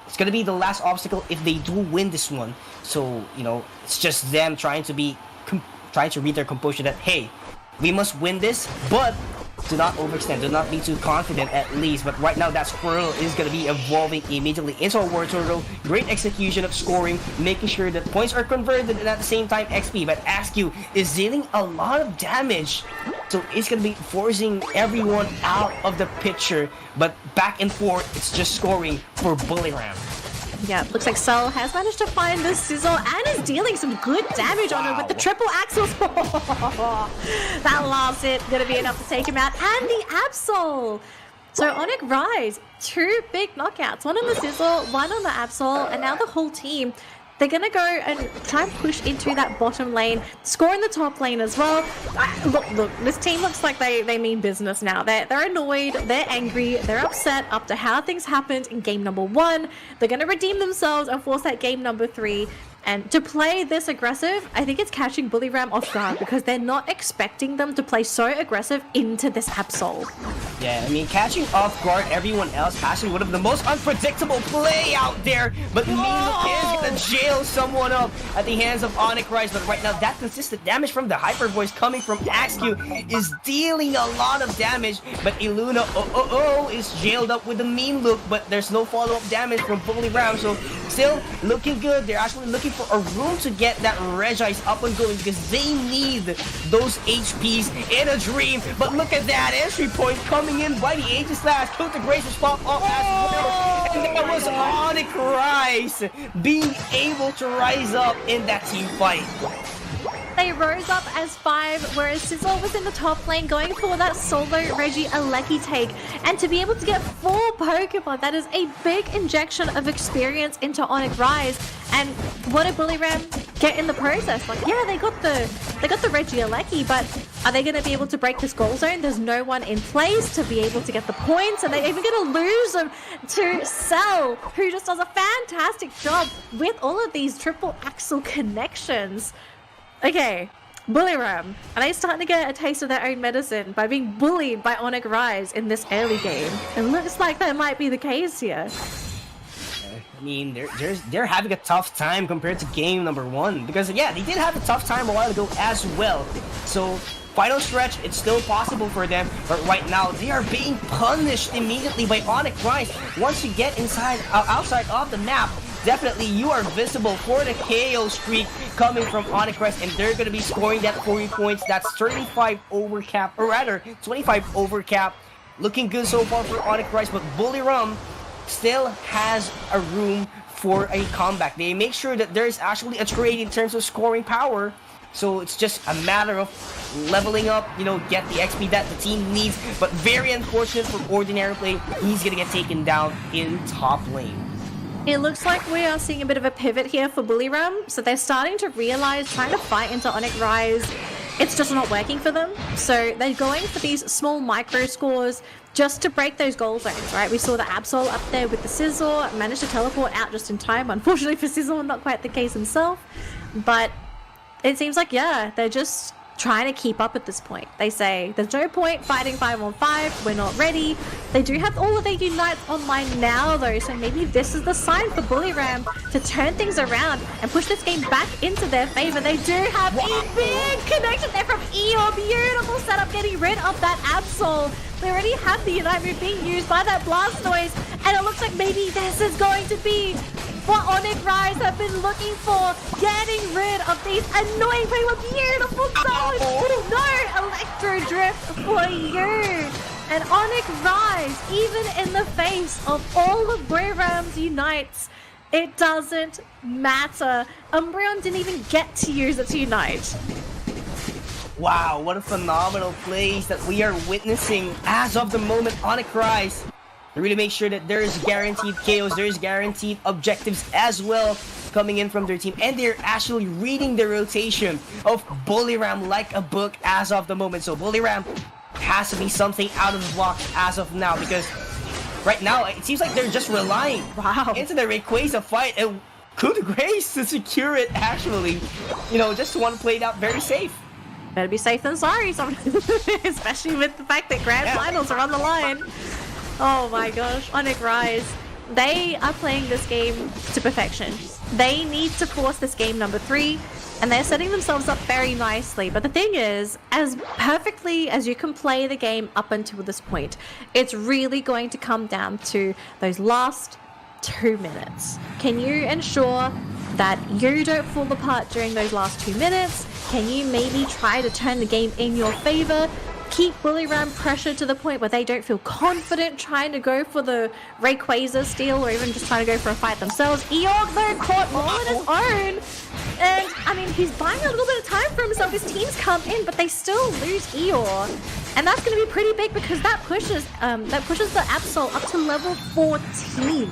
It's gonna be the last obstacle if they do win this one. So, you know, it's just them trying to read their composure that, hey, we must win this, but do not overextend, do not be too confident at least. But right now, that Squirrel is gonna be evolving immediately into a War Turtle. Great execution of scoring, making sure that points are converted and at the same time XP. But Axeq is dealing a lot of damage, so it's gonna be forcing everyone out of the picture. But back and forth, it's just scoring for Bullyram. Yeah, looks like Cell has managed to find the Sizzle and is dealing some good damage on him with the triple axles. That last hit gonna be enough to take him out, and the Absol. So Onic Rise, 2 big knockouts, 1 on the Sizzle, 1 on the Absol, and now the whole team They're gonna go and try and push into that bottom lane, score in the top lane as well. Look, this team looks like they mean business now. They're annoyed, they're angry, they're upset after how things happened in game number 1. They're gonna redeem themselves and force that game number 3. And to play this aggressive, I think it's catching Bullyram off guard because they're not expecting them to play so aggressive into this Absol. Yeah, I mean, catching off guard everyone else, passing one of the most unpredictable play out there, but Milo is gonna jail someone up at the hands of Onic Rise. But right now, that consistent damage from the Hyper Voice coming from AXQ is dealing a lot of damage, but Iluna, is jailed up with a mean look, but there's no follow-up damage from Bullyram, so still looking good. They're actually looking for a room to get that Regice up and going because they need those HPs in a dream. But look at that entry point coming in by the Aegislash. Coveted Grace was popped off as well. And that was Onic Rise being able to rise up in that team fight. They rose up as 5, whereas Sizzle was in the top lane going for that solo Reggie Alecki take. And to be able to get 4 Pokemon, that is a big injection of experience into Onic Rise. And what did Bullyram get in the process? Like, yeah, they got the Reggie Alecki, but are they going to be able to break this goal zone? There's no one in place to be able to get the points, and they're even going to lose them to Cell, who just does a fantastic job with all of these triple axle connections. Okay, Bullyram, are they starting to get a taste of their own medicine by being bullied by Onic Rise in this early game? It looks like that might be the case here. I mean, they're having a tough time compared to game number 1 because yeah, they did have a tough time a while ago as well. So final stretch, it's still possible for them, but right now they are being punished immediately by Onic Rise. Once you get outside of the map, definitely you are visible for the KO streak coming from Onic Rise, and they're going to be scoring that 40 points. That's 35 over cap, or rather 25 over cap. Looking good so far for Onic Rise, but Bullyram still has a room for a comeback. They make sure that there's actually a trade in terms of scoring power, so it's just a matter of leveling up, get the XP that the team needs. But very unfortunate for Ordinary Play, he's gonna get taken down in top lane. It looks like we are seeing a bit of a pivot here for Bullyram, so they're starting to realize trying to fight into Onic Rise, it's just not working for them. So they're going for these small micro scores just to break those goal zones, right? We saw the Absol up there with the Sizzle, managed to teleport out just in time. Unfortunately for Sizzle, not quite the case himself. But it seems like, yeah, they're just trying to keep up at this point. They say, there's no point fighting 5-on-5, we're not ready. They do have all of their Unites online now though, so maybe this is the sign for Bullyram to turn things around and push this game back into their favor. They do have a big connection there from Eeyore. Beautiful setup, getting rid of that Absol. They already have the Unite move being used by that Blast Noise, and it looks like maybe this is going to be what Onic Rise have been looking for, getting rid of these annoying Pokemon. Beautiful dodge! Oh no! Electro Drift for you! And Onic Rise, even in the face of all of Bullyram's Unites, it doesn't matter. Umbreon didn't even get to use its Unite. Wow, what a phenomenal plays that we are witnessing as of the moment. Onic Rise to really make sure that there is guaranteed KOs, there is guaranteed objectives as well coming in from their team, and they're actually reading the rotation of Bullyram like a book as of the moment. So Bullyram has to be something out of the box as of now, because right now it seems like they're just relying into the Rayquaza fight and Coveted Grace to secure it actually, just to want to play it out very safe. Better be safe than sorry, especially with the fact that Grand Finals are on the line. Oh my gosh, Onic Rise. They are playing this game to perfection. They need to force this game number 3, and they're setting themselves up very nicely. But the thing is, as perfectly as you can play the game up until this point, it's really going to come down to those last 2 minutes. Can you ensure that you don't fall apart during those last 2 minutes? Can you maybe try to turn the game in your favor? Keep Bullyram pressured to the point where they don't feel confident trying to go for the Rayquaza steal, or even just trying to go for a fight themselves. Eeyore, though, caught all on his own. And, I mean, he's buying a little bit of time for himself. His teams come in, but they still lose Eeyore. And that's going to be pretty big because that pushes the Absol up to level 14.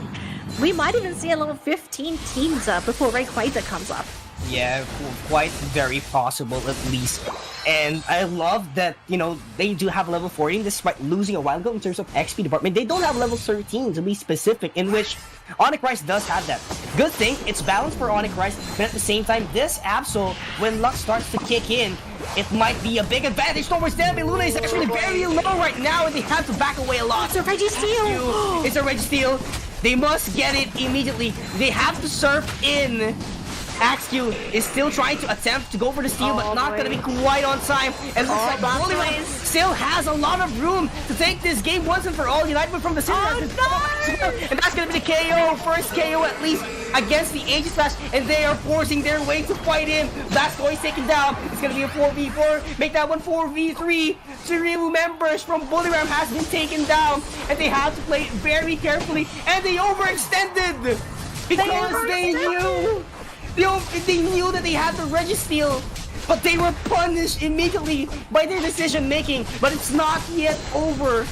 we might even see a level 15 teams up before Rayquaza comes up. Yeah, quite very possible at least. And I love that, you know, they do have level 14 despite losing a while ago in terms of XP department. They don't have level 13 to be specific, in which Onic Rice does have that. Good thing, it's balanced for Onic Rice, but at the same time, this Absol, when luck starts to kick in, it might be a big advantage towards them. And Luna is actually very low right now, and they have to back away a lot. It's a Registeel! It's a Registeel. They must get it immediately. They have to surf in. Axew is still trying to attempt to go for the steal, but not going to be quite on time. And looks like Bullyram still has a lot of room to take this game once and for all. United from the center. And that's going to be the KO. First KO at least against the Aegislash. And they are forcing their way to fight in. Blastoise taken down. It's going to be a 4v4. Make that one 4v3. 3 members from Bullyram has been taken down. And they have to play it very carefully. And they overextended. Because they knew. They knew that they had the Registeel, but they were punished immediately by their decision making. But it's not yet over.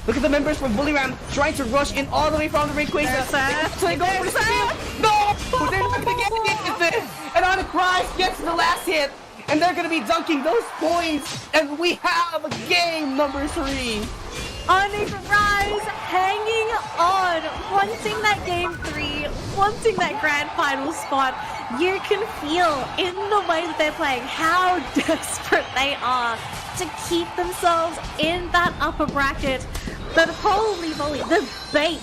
Look at the members from Bullyram trying to rush in all the way from the Rayquaza. So they go for the steal. No! They're not gonna get it. And Onic Rice gets the last hit. And they're gonna be dunking those points. And we have game number 3. Onic Rise hanging on, wanting that game 3, wanting that grand final spot. You can feel in the way that they're playing how desperate they are to keep themselves in that upper bracket. But holy moly, the bait,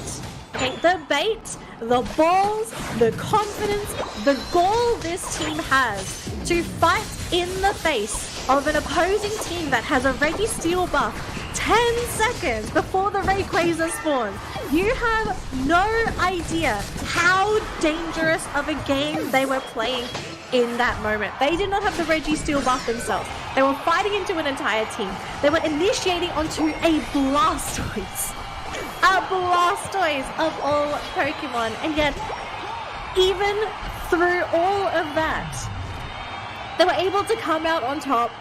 okay, the bait, the balls, the confidence, the gall this team has to fight in the face of an opposing team that has a Registeel buff 10 seconds before the Rayquaza spawns. You have no idea how dangerous of a game they were playing in that moment. They did not have the Registeel buff themselves. They were fighting into an entire team. They were initiating onto a Blastoise. A Blastoise of all Pokemon. And yet, even through all of that, they were able to come out on top,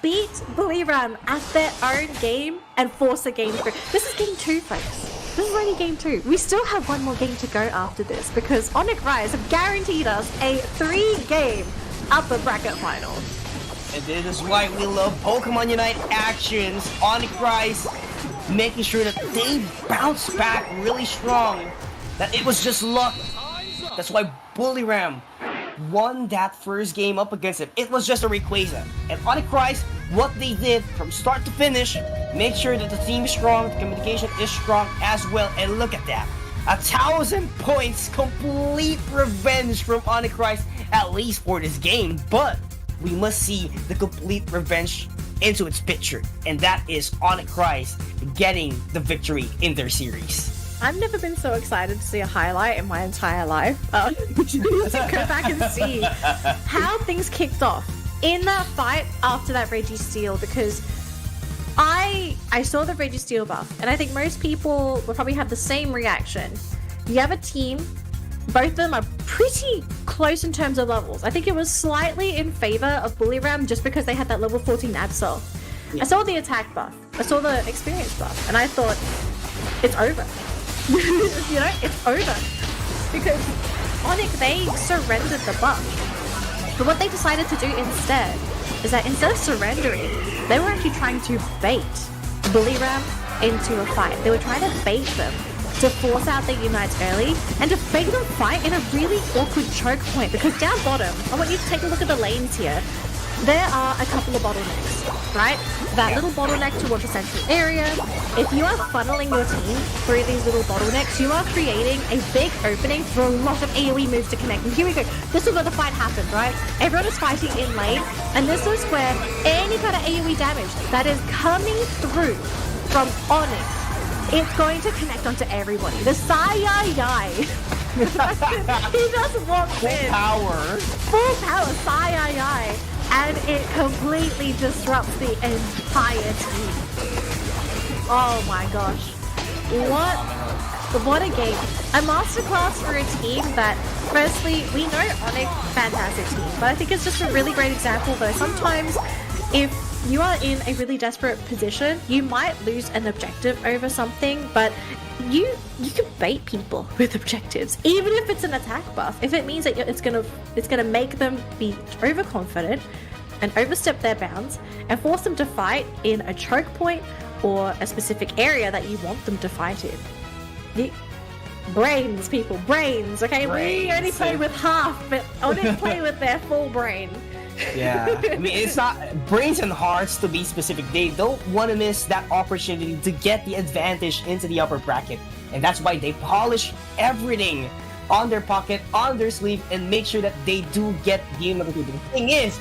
beat Bullyram at their own game, and force a game through. This is game 2, folks. This is only game 2. We still have one more game to go after this because Onic Rise have guaranteed us a 3-game upper bracket final. And this is why we love Pokemon Unite actions. Onic Rise making sure that they bounce back really strong. That it was just luck. That's why Bullyram won that first game up against him. It was just a Rayquaza. And Onic Rise, what they did from start to finish, make sure that the team is strong, the communication is strong as well. And look at that. 1,000 points, complete revenge from Onic Rise, at least for this game. But we must see the complete revenge into its picture. And that is Onic Rise getting the victory in their series. I've never been so excited to see a highlight in my entire life. To go back and see how things kicked off in that fight after that Registeel, because I saw the Registeel buff, and I think most people will probably have the same reaction. You have a team, both of them are pretty close in terms of levels. I think it was slightly in favor of Bullyram just because they had that level 14 Absol. I saw the attack buff, I saw the experience buff, and I thought, it's over. You know, it's over. Because Onic, they surrendered the buff. But what they decided to do instead is that instead of surrendering, they were actually trying to bait Bullyram into a fight. They were trying to bait them to force out their unites early and to make them fight in a really awkward choke point. Because down bottom, I want you to take a look at the lanes here. There are a couple of bottlenecks, right? That little bottleneck towards the central area. If you are funneling your team through these little bottlenecks, you are creating a big opening for a lot of AoE moves to connect. And here we go. This is where the fight happens, right? Everyone is fighting in lane, and this is where any kind of AoE damage that is coming through from Onyx, it's going to connect onto everybody. The Sai-Yi-Yi. He just walks in. Full power Sai-Yi-Yi. And it completely disrupts the entire team. Oh my gosh. What a game. A masterclass for a team that, firstly, we know Onic, fantastic team, but I think it's just a really great example though. Sometimes if you are in a really desperate position, you might lose an objective over something, but you can bait people with objectives, even if it's an attack buff. If it means that it's gonna make them be overconfident and overstep their bounds and force them to fight in a choke point or a specific area that you want them to fight in. Brains, people, brains. Okay, Brains. We only play with half, but Onic play with their full brain. Yeah, I mean, it's not brains and hearts to be specific. They don't want to miss that opportunity to get the advantage into the upper bracket, and that's why they polish everything on their pocket, on their sleeve, and make sure that they do get game number 2. The thing is,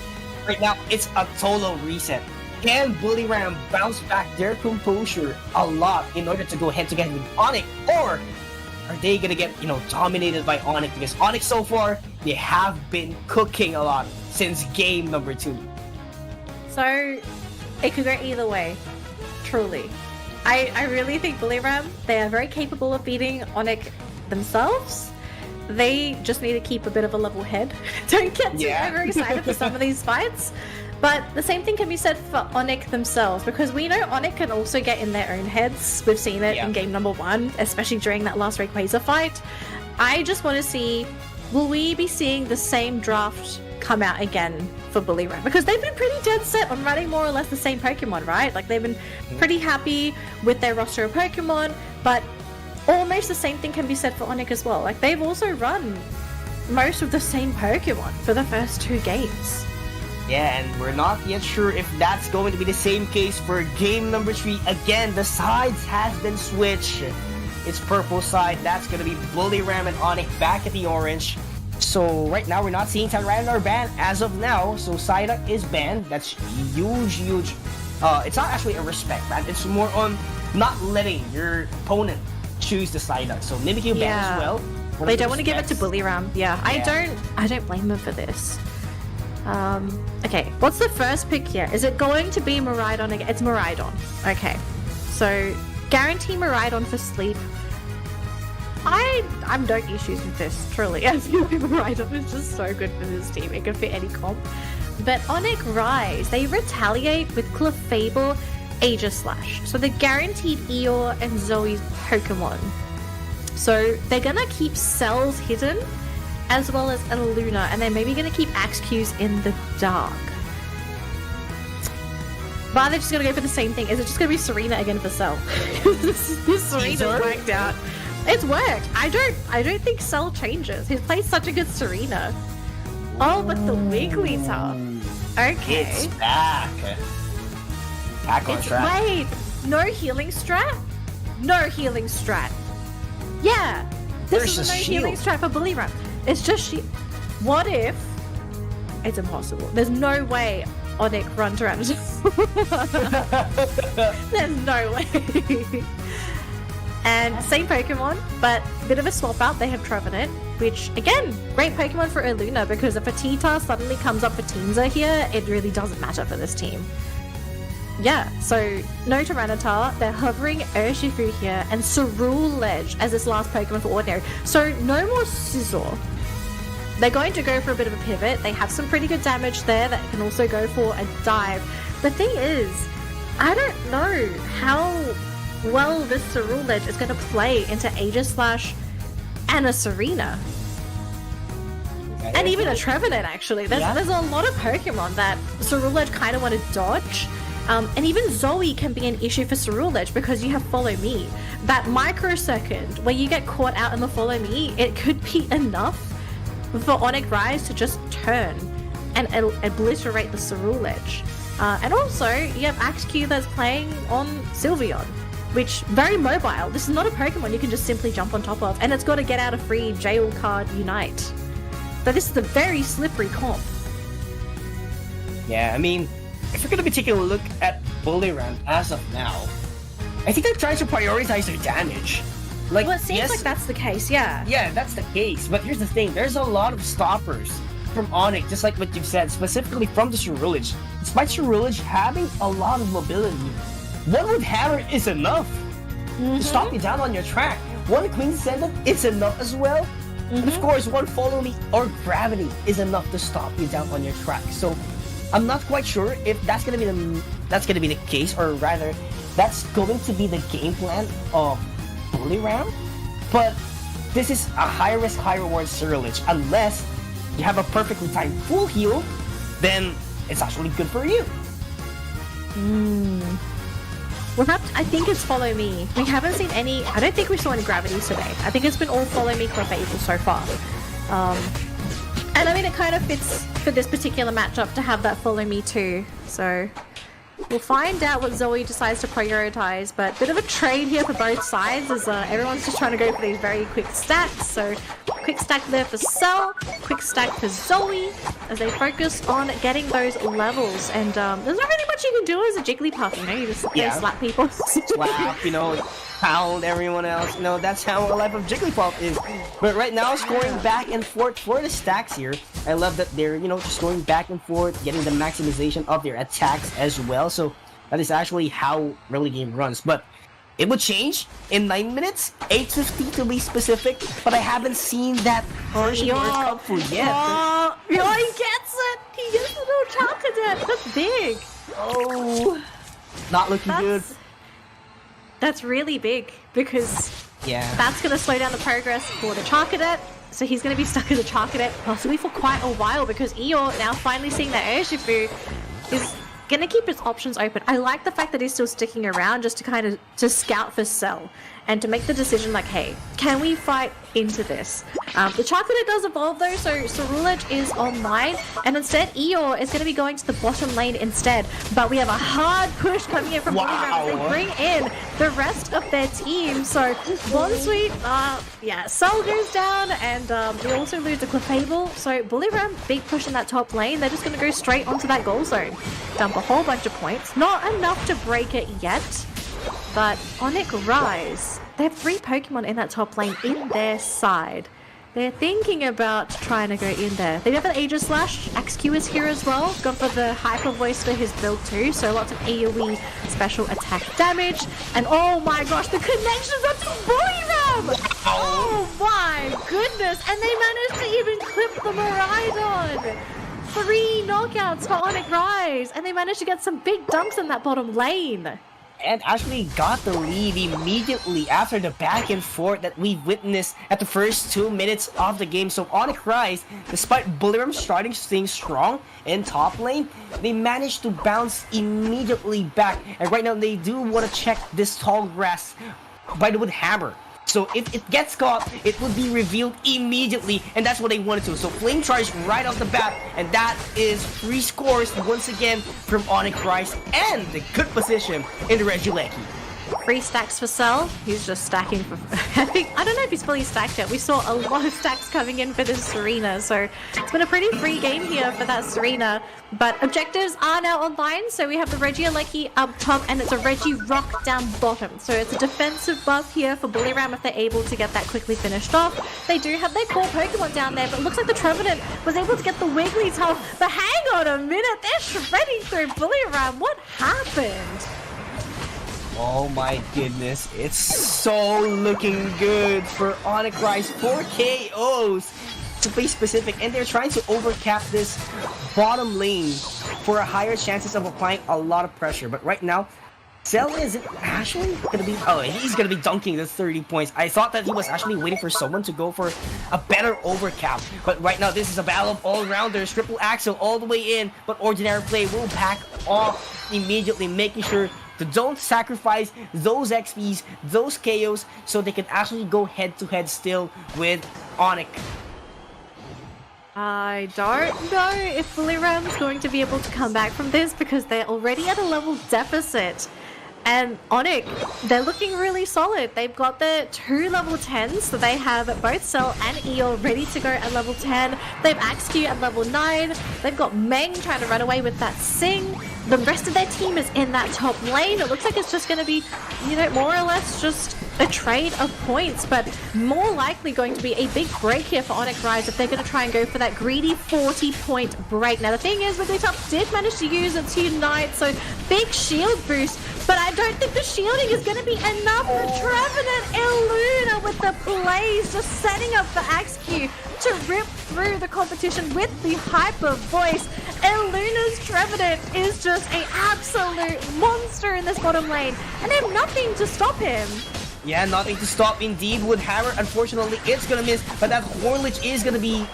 right now it's a solo reset. Can Bully Ram bounce back their composure a lot in order to go head-to-head with Onic, or are they gonna get, dominated by Onic? Because Onic so far, they have been cooking a lot since game number 2. So, it could go either way, truly. I really think Bully Ram, they are very capable of beating Onic themselves. They just need to keep a bit of a level head. Don't get too overexcited for some of these fights. But the same thing can be said for Onic themselves, because we know Onic can also get in their own heads. We've seen it in game number 1, especially during that last Rayquaza fight. I just want to see, will we be seeing the same draft come out again for Bully Ram? Because they've been pretty dead set on running more or less the same Pokemon, right? Like, they've been pretty happy with their roster of Pokemon, but almost the same thing can be said for Onic as well. Like, they've also run most of the same Pokemon for the first 2 games. Yeah, and we're not yet sure if that's going to be the same case for game number 3. Again, the sides has been switched. It's purple side. That's going to be Bully Ram and Onic back at the orange. So right now, we're not seeing Tyranitar banned as of now. So Psyduck is banned. That's huge. It's not actually a respect ban. It's more on not letting your opponent choose the Psyduck. So Mimikyu banned as well. They don't want to give it to Bully Ram. Yeah. I don't blame them for this. Okay, what's the first pick here? Is it going to be Miraidon again? It's Miraidon. Okay, so guarantee Miraidon for sleep. I'm no issues with this, truly. I feel like Miraidon is just so good for this team. It can fit any comp. But Onic Rise, they retaliate with Clefable, Aegislash. So they're guaranteed Eeyore and Zoe's Pokemon. So they're gonna keep Cells hidden, as well as a Luna, and they're maybe going to keep Axews in the dark. But they're just going to go for the same thing. Is it just going to be Serena again for Cell? this Serena's worked out. It's worked. I don't think Cell changes. He's played such a good Serena. Oh, but the Wigglytuff. Okay. It's back. Back on track. Wait, no healing strat? No healing strat. Yeah. This is a no healing strat for Bully Ram. It's just what if it's impossible? There's no way Onic runs around. There's no way. And same Pokemon, but a bit of a swap out. They have Trevenant, which again, great Pokemon for Iluna, because if a Tita suddenly comes up for Teenza here, it really doesn't matter for this team. Yeah, so no Tyranitar, they're hovering Urshifu here, and Ceruledge as this last Pokemon for Ordinary. So no more Scizor. They're going to go for a bit of a pivot. They have some pretty good damage there that can also go for a dive. The thing is, I don't know how well this Ceruledge is going to play into Aegislash and a Serena. And even a Trevenant, actually. There's a lot of Pokemon that Ceruledge kind of want to dodge. And even Zoe can be an issue for Ceruledge because you have Follow Me. That microsecond where you get caught out in the Follow Me, it could be enough for Onic Rise to just turn and obliterate the Ceruledge. And also, you have Axew that's playing on Sylveon, which very mobile. This is not a Pokemon you can just simply jump on top of, and it's got to get out of free jail card Unite. So this is a very slippery comp. Yeah, I mean, if we're going to be taking a look at Bully Ram as of now, I think they're trying to prioritize their damage. Like, well, it seems like that's the case, yeah. Yeah, that's the case. But here's the thing. There's a lot of stoppers from Onic, just like what you've said, specifically from the Ceruledge. Despite Ceruledge having a lot of mobility, one with Hammer is enough to stop you down on your track. One Queen Ascendant is enough as well. And of course, one Follow Me or Gravity is enough to stop you down on your track. So I'm not quite sure if that's gonna be the case, or rather, that's going to be the game plan of Bully Ram. But this is a high risk, high reward Surge. Unless you have a perfectly timed full heal, then it's actually good for you. I think it's follow me. We haven't seen any. I don't think we saw any gravities today. I think it's been all follow me coveted so far. And I mean, it kind of fits for this particular matchup to have that follow me too. So we'll find out what Zoe decides to prioritize, but bit of a trade here for both sides as everyone's just trying to go for these very quick stacks. So quick stack there for Cell, quick stack for Zoe as they focus on getting those levels. And there's not really much you can do as a Jigglypuff, you know, you just slap people. Slap, you know, pound everyone else, you know, that's how a life of Jigglypuff is. But right now, scoring back and forth for the stacks here. I love that they're, you know, just going back and forth, getting the maximization of their attacks as well. So that is actually how early game runs. But it would change in 9 minutes, 8:50 to be specific. But I haven't seen that version come for yet. He gets it! He gets the little chocolate. That's big. Oh, not looking good. That's really big because that's going to slow down the progress for the Charcadet. So he's going to be stuck as a Charcadet possibly for quite a while because Eeyore, now finally seeing that Urshifu, is going to keep his options open. I like the fact that he's still sticking around just to kind of scout for Cell and to make the decision like, hey, can we fight into this? The Charcadet does evolve though, so Cerulege is online, and instead Eeyore is going to be going to the bottom lane instead. But we have a hard push coming in from Bully Ram as they bring in the rest of their team. So Bonsweet, Cell goes down, and we also lose the Clefable. So Bully Ram, big push in that top lane. They're just going to go straight onto that goal zone. Dump a whole bunch of points. Not enough to break it yet. But Onic Rise, they have 3 Pokemon in that top lane in their side. They're thinking about trying to go in there. They have an Aegislash. XQ is here as well. Gone for the Hyper Voice for his build too. So lots of AoE special attack damage. And oh my gosh, the connections up to Bully Ram! Oh my goodness! And they managed to even clip the Miraidon! 3 knockouts for Onic Rise! And they managed to get some big dunks in that bottom lane. And actually got the lead immediately after the back and forth that we witnessed at the first 2 minutes of the game. So Onic Rise, despite Bully Ram starting staying strong in top lane, they managed to bounce immediately back. And right now they do want to check this tall grass by the wood hammer. So if it gets caught, it would be revealed immediately, and that's what they wanted to. So Flame Charge right off the bat, and that is 3 scores once again from Onic Rise, and the good position in the Regieleki. 3 stacks for Cell. He's just stacking for... I don't know if he's fully stacked yet. We saw a lot of stacks coming in for this Serena, so it's been a pretty free game here for that Serena. But objectives are now online, so we have the Regieleki up top, and it's a Regirock down bottom. So it's a defensive buff here for Bully Ram if they're able to get that quickly finished off. They do have their core Pokemon down there, but it looks like the Trevenant was able to get the Wigglytuff. But hang on a minute, they're shredding through Bully Ram. What happened? Oh my goodness, it's so looking good for Onic Rise. 4 KOs to be specific, and they're trying to overcap this bottom lane for a higher chances of applying a lot of pressure. But right now, Cell isn't actually gonna be... Oh, he's gonna be dunking the 30 points. I thought that he was actually waiting for someone to go for a better overcap. But right now, this is a battle of all-rounders. Triple Axel all the way in, but Ordinary Play will back off immediately, making sure to don't sacrifice those XPs, those KOs, so they can actually go head-to-head still with Onic. I don't know if Bully Ram is going to be able to come back from this because they're already at a level deficit. And Onic, they're looking really solid. They've got the 2 level 10s, so they have both Cell and Eeyore ready to go at level 10. They have Axew at level 9. They've got Meng trying to run away with that Sing. The rest of their team is in that top lane. It looks like it's just going to be, you know, more or less just a trade of points, but more likely going to be a big break here for Onic Rise if they're going to try and go for that greedy 40-point break. Now, the thing is, Wigglytuff did manage to use its Unite, so big shield boost, but I don't think the shielding is going to be enough for Trevenant. Illuna with the plays, just setting up for Axew to rip through the competition with the Hyper Voice. And Luna's Trevenant is just an absolute monster in this bottom lane, and they have nothing to stop him. Yeah, nothing to stop indeed with Hammer. Unfortunately, it's gonna miss, but that Hornlich is gonna be,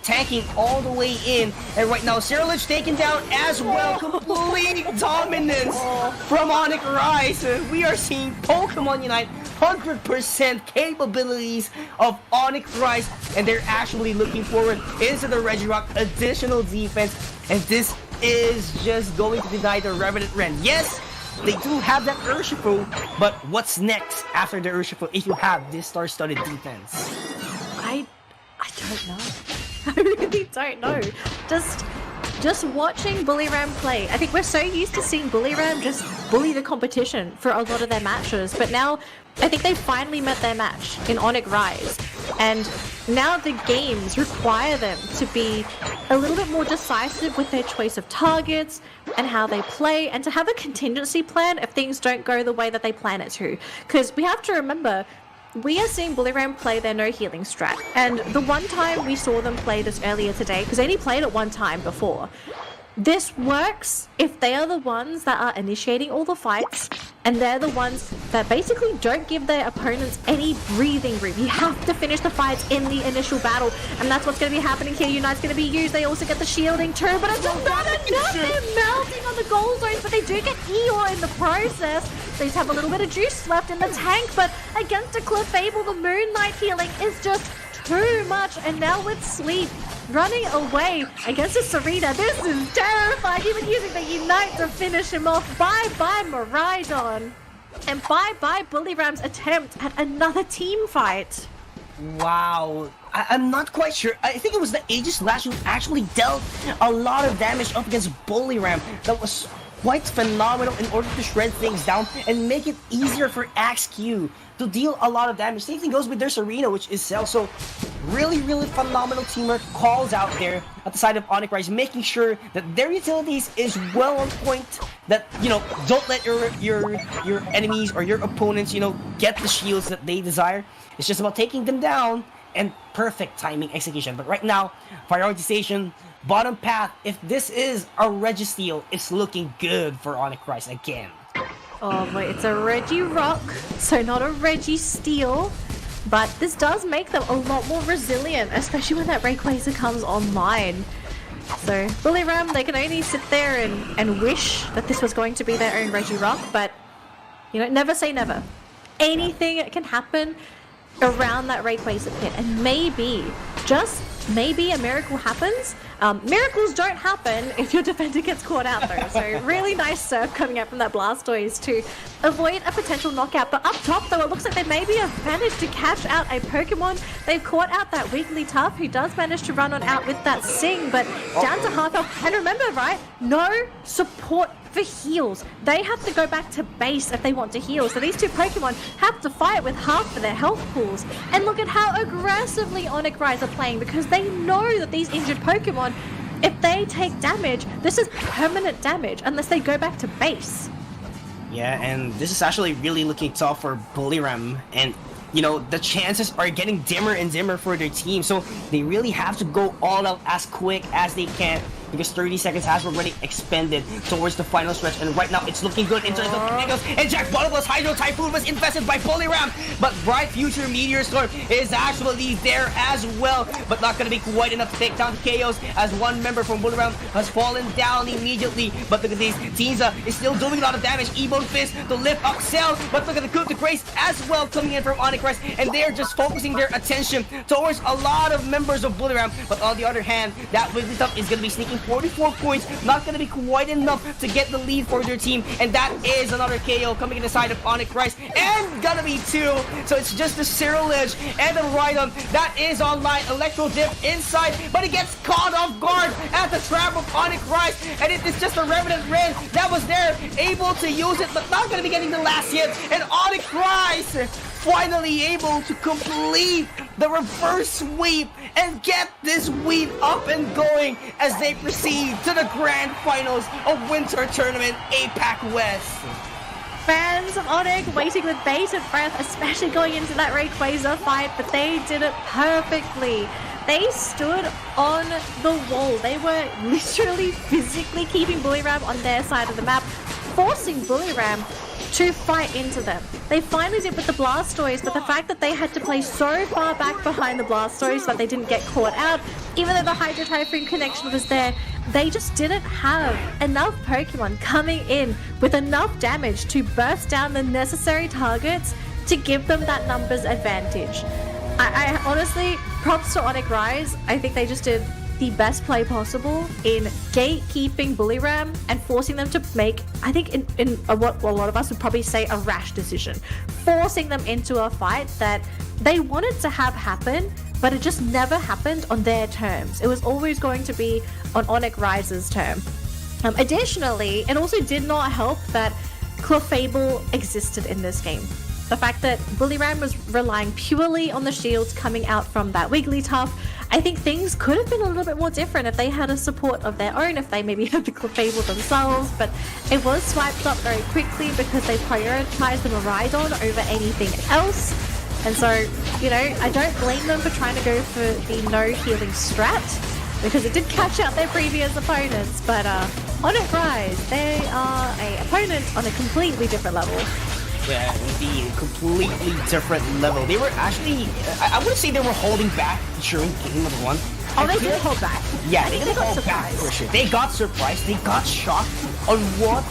tanking all the way in. And right now, Cyrillich taken down as well. Complete dominance from Onic Rise. We are seeing Pokemon Unite 100% capabilities of Onic Rise, and they're actually looking forward into the Regirock additional defense, and this is just going to deny the Revenant Ren. Yes, they do have that Urshifu, but what's next after the Urshifu if you have this star-studded defense? I don't know. I really don't know. Just watching Bullyram play. I think we're so used to seeing Bullyram just bully the competition for a lot of their matches, but now I think they finally met their match in Onic Rise, and now the games require them to be a little bit more decisive with their choice of targets and how they play, and to have a contingency plan if things don't go the way that they plan it to. Because we have to remember, we are seeing Bullyram play their no healing strat, and the one time we saw them play this earlier today, because they only played it one time before, this works if they are the ones that are initiating all the fights, and they're the ones that basically don't give their opponents any breathing room. You have to finish the fights in the initial battle, and that's what's going to be happening here. Unite's going to be used. They also get the shielding too, but it's not enough. They're melting on the goal zones, but they do get Eeyore in the process. They just have a little bit of juice left in the tank, but against a Clefable, the Moonlight healing is just too much, and now with Sleep running away against a Serena, this is terrifying. Even using the Unite to finish him off. Bye-bye Miraidon. And bye-bye Bullyram's attempt at another team fight. Wow. I'm not quite sure. I think it was the Aegis Lash who actually dealt a lot of damage up against Bullyram. That was quite phenomenal in order to shred things down and make it easier for Axe-Q to deal a lot of damage. Same thing goes with their Serena, which is Cell. So really, really phenomenal teamwork calls out there at the side of Onic Rise, making sure that their utilities is well on point, that, don't let your enemies or your opponents, get the shields that they desire. It's just about taking them down and perfect timing execution. But right now, prioritization, bottom path, if this is a Registeel, it's looking good for Onic Rise again. Oh wait, it's a Regirock, so not a Registeel. But this does make them a lot more resilient, especially when that Rayquaza comes online. So Bullyram, they can only sit there and wish that this was going to be their own Regirock, but never say never. Anything can happen around that Rayquaza pit, and maybe, just maybe, a miracle happens. Miracles don't happen if your defender gets caught out though, so really nice serve coming out from that Blastoise to avoid a potential knockout. But up top though, it looks like they maybe have managed to catch out a Pokemon. They've caught out that Wigglytuff, who does manage to run on out with that Sing, but down to half health. And remember, right, no support for heals. They have to go back to base if they want to heal. So these two Pokemon have to fight with half of their health pools. And look at how aggressively Onic Rise are playing, because they know that these injured Pokemon, if they take damage, this is permanent damage unless they go back to base. Yeah, and this is actually really looking tough for Bullyram, and the chances are getting dimmer and dimmer for their team, so they really have to go all out as quick as they can, because 30 seconds has already expended towards the final stretch, and right now it's looking good in terms of tornadoes, and Jack Bottomless Hydro Typhoon was infested by Bullyram, but Bright Future Meteor Storm is actually there as well, but not going to be quite enough to take down the KOs, as one member from Bullyram has fallen down immediately. But look at this, Tinza is still doing a lot of damage. Ebon Fist to lift up Cell, but look at the coup de grace as well coming in from Onic Rise, and they are just focusing their attention towards a lot of members of Bullyram. But on the other hand, that Wigglytuff is going to be sneaking 44 points, not going to be quite enough to get the lead for their team, and that is another KO coming in the side of Onic Rise, and gonna be two. So it's just the Cyrillich and the Rhydon that is online. Electro Dip inside, but he gets caught off guard at the trap of Onic Rise, and it is just a Revenant Ren that was there, able to use it, but not gonna be getting the last hit, and Onic Rise finally able to complete the reverse sweep and get this week up and going as they proceed to the grand finals of Winter Tournament APAC West. Fans of Onic waiting with bated breath, especially going into that Rayquaza fight, but they did it perfectly. They stood on the wall. They were literally physically keeping Bullyram on their side of the map, forcing Bullyram to fight into them. They finally did with the Blastoise, but the fact that they had to play so far back behind the Blastoise that they didn't get caught out, even though the Hydro Typhoon connection was there, they just didn't have enough Pokemon coming in with enough damage to burst down the necessary targets to give them that numbers advantage. I honestly, props to Onic Rise. I think they just did the best play possible in gatekeeping Bullyram and forcing them to make, I think in what a lot of us would probably say, a rash decision. Forcing them into a fight that they wanted to have happen, but it just never happened on their terms. It was always going to be on Onic Rise's term. Additionally, it also did not help that Clefable existed in this game. The fact that Bullyram was relying purely on the shields coming out from that Wigglytuff, I think things could have been a little bit more different if they had a support of their own, if they maybe had the Clefable themselves, but it was swiped up very quickly because they prioritized the Miraidon over anything else. And so, you know, I don't blame them for trying to go for the no healing strat, because it did catch out their previous opponents, but Onic Rise, they are an opponent on a completely different level. Yeah, the completely different level. They were actually, I wouldn't say they were holding back during game number 1. Oh, they did hold back. Yeah, they did got hold back surprised. for sure. They got surprised. They got shocked on what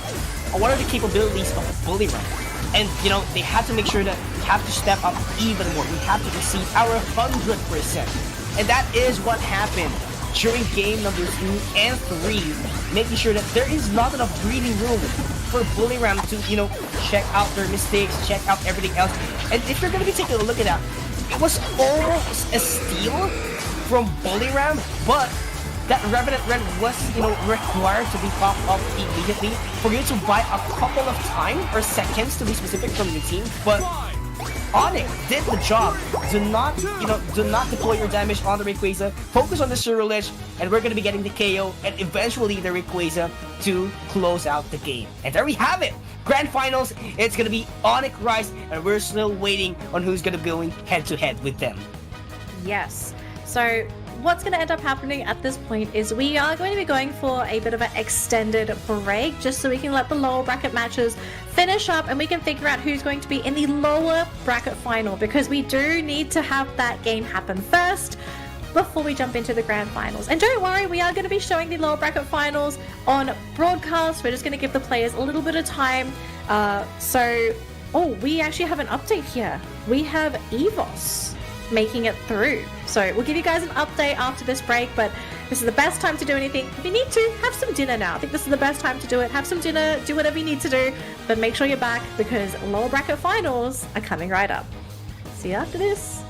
are the capabilities of Bullyram. And, you know, they had to make sure that we have to step up even more. We have to receive our 100%. And that is what happened during game number 2 and 3, making sure that there is not enough breathing room for Bullyram to, you know, check out their mistakes, check out everything else. And if you're going to be taking a look at that, it was almost a steal from Bullyram, but that Revenant Red was, you know, required to be popped up immediately for you to buy a couple of time, or seconds to be specific, from the team. But Onic did the job. Do not deploy your damage on the Rayquaza. Focus on the Surulege, and we're gonna be getting the KO and eventually the Rayquaza to close out the game. And there we have it. Grand Finals. It's gonna be Onic Rise, and we're still waiting on who's gonna be going head to head with them. Yes. So what's going to end up happening at this point is we are going to be going for a bit of an extended break, just so we can let the lower bracket matches finish up and we can figure out who's going to be in the lower bracket final, because we do need to have that game happen first before we jump into the grand finals. And don't worry, we are going to be showing the lower bracket finals on broadcast. We're just going to give the players a little bit of time. We actually have an update here. We have Evos making it through. So we'll give you guys an update after this break, but this is the best time to do anything. If you need to, have some dinner now. I think this is the best time to do it. Have some dinner, do whatever you need to do, but make sure you're back, because lower bracket finals are coming right up. See you after this.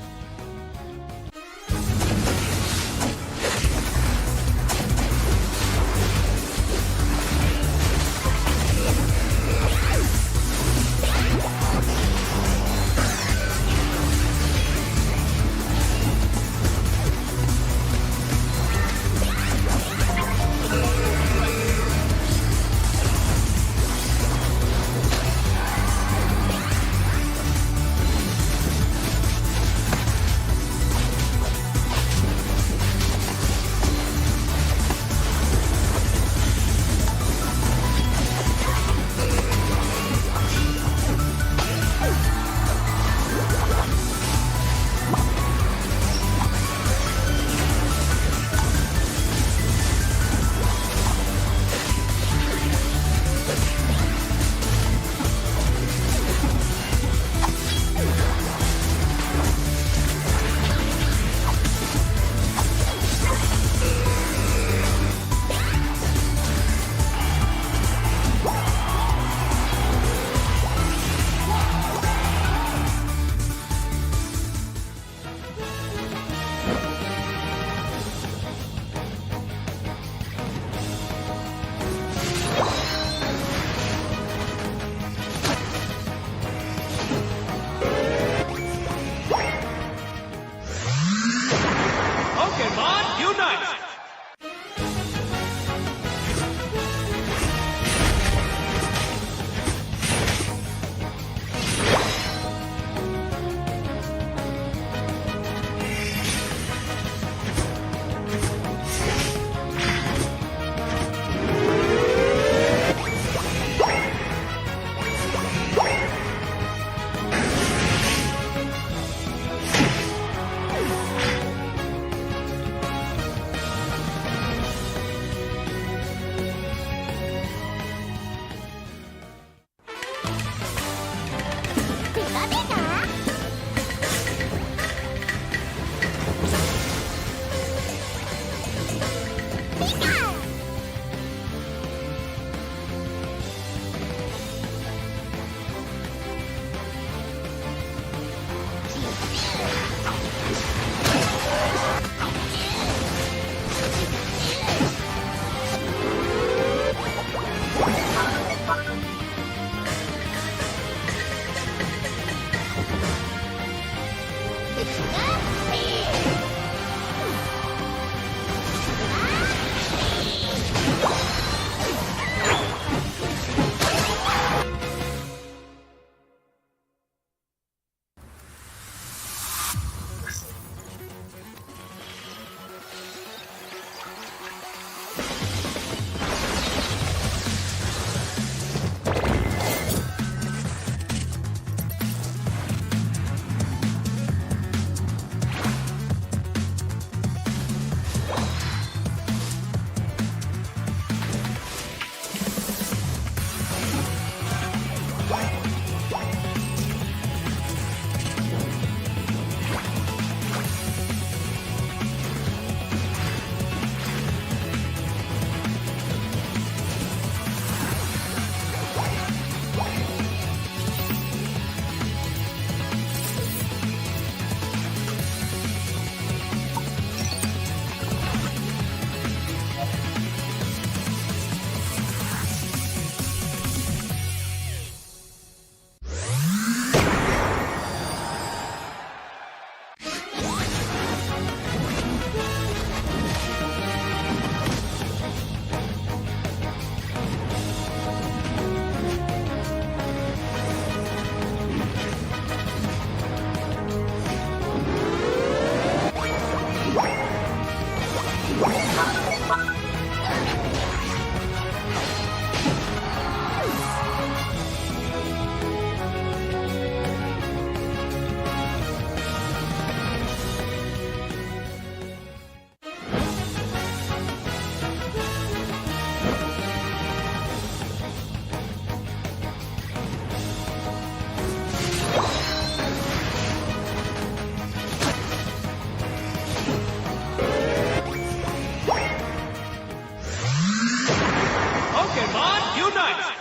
Pokemon Unite!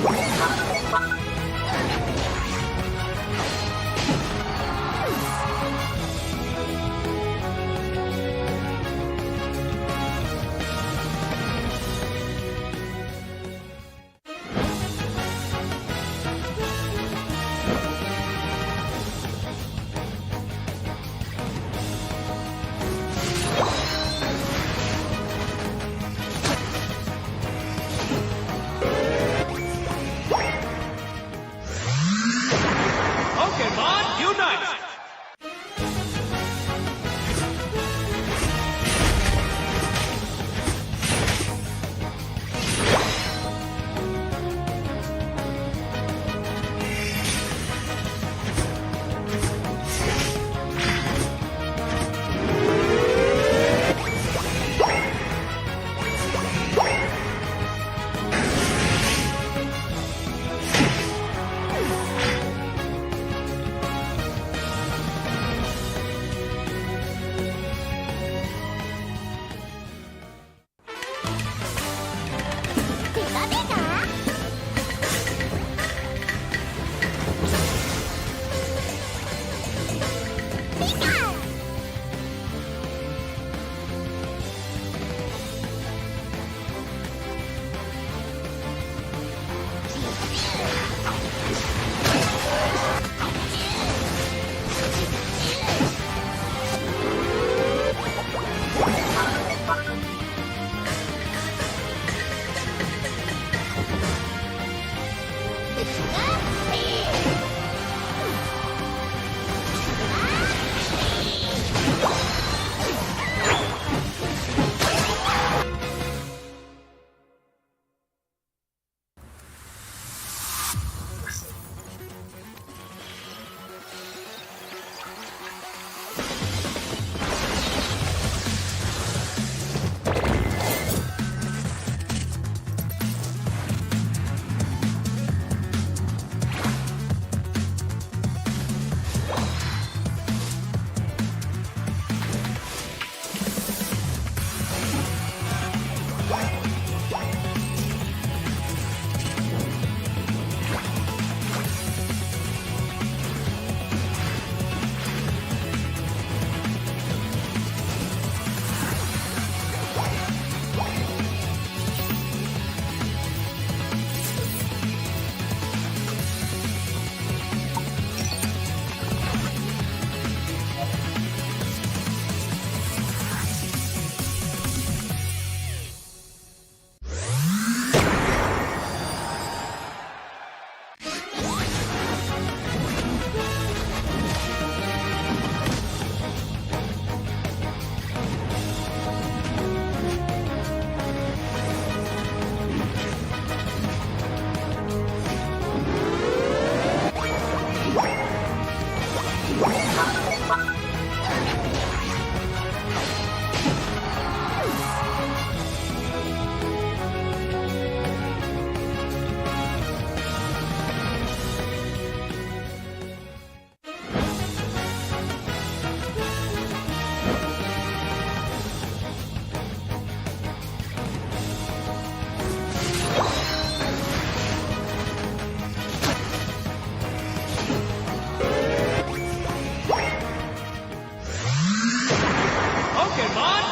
Pokémon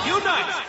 Unite!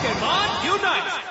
Pokemon Unite!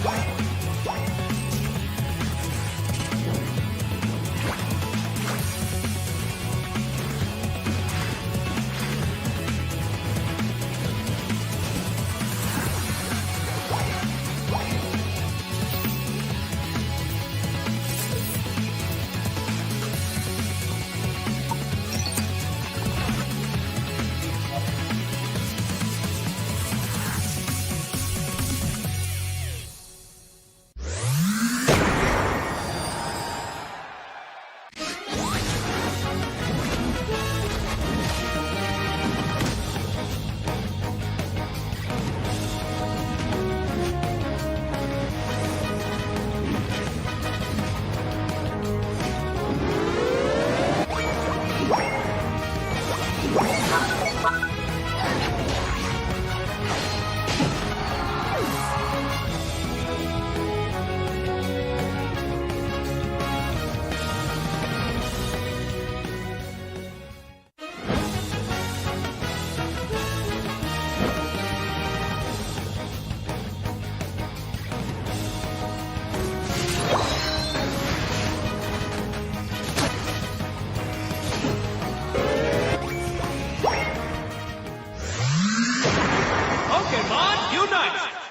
Pokémon Unite!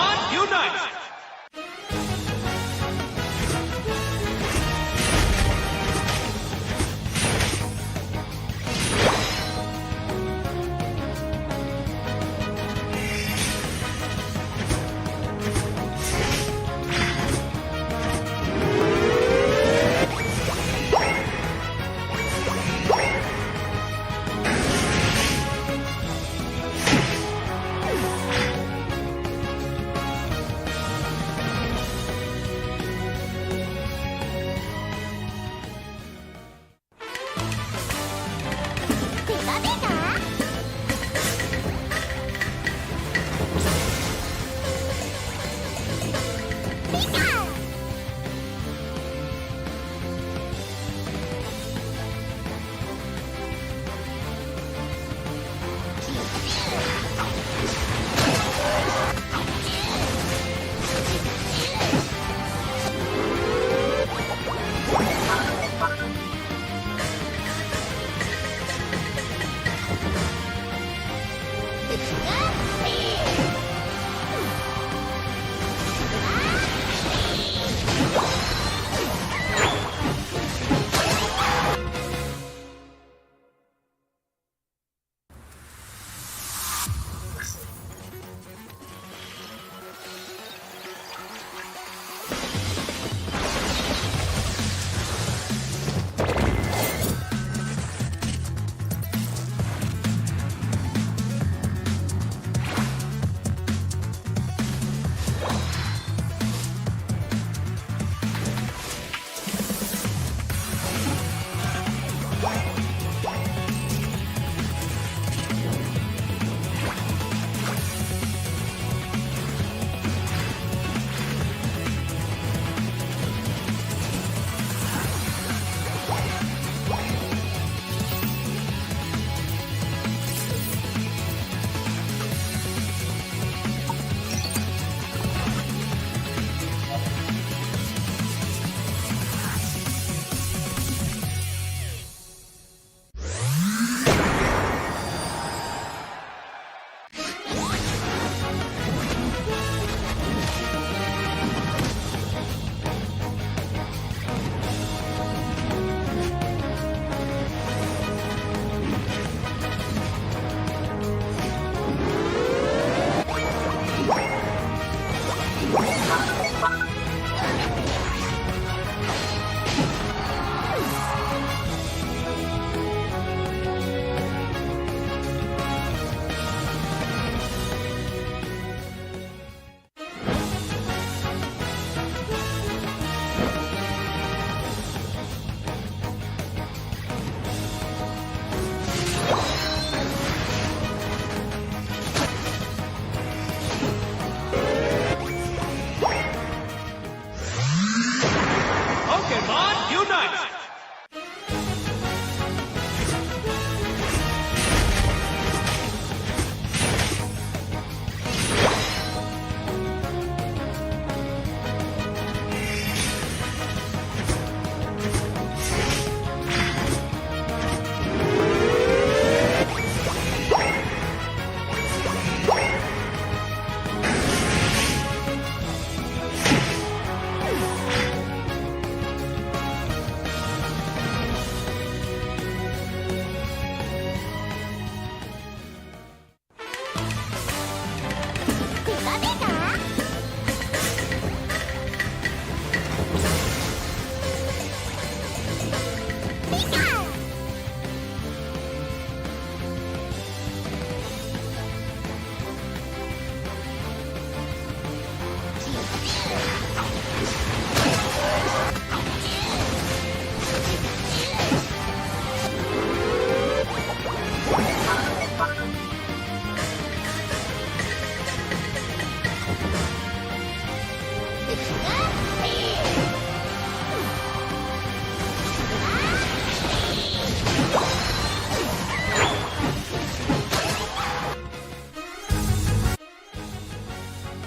Pokemon unite! Pokemon unite!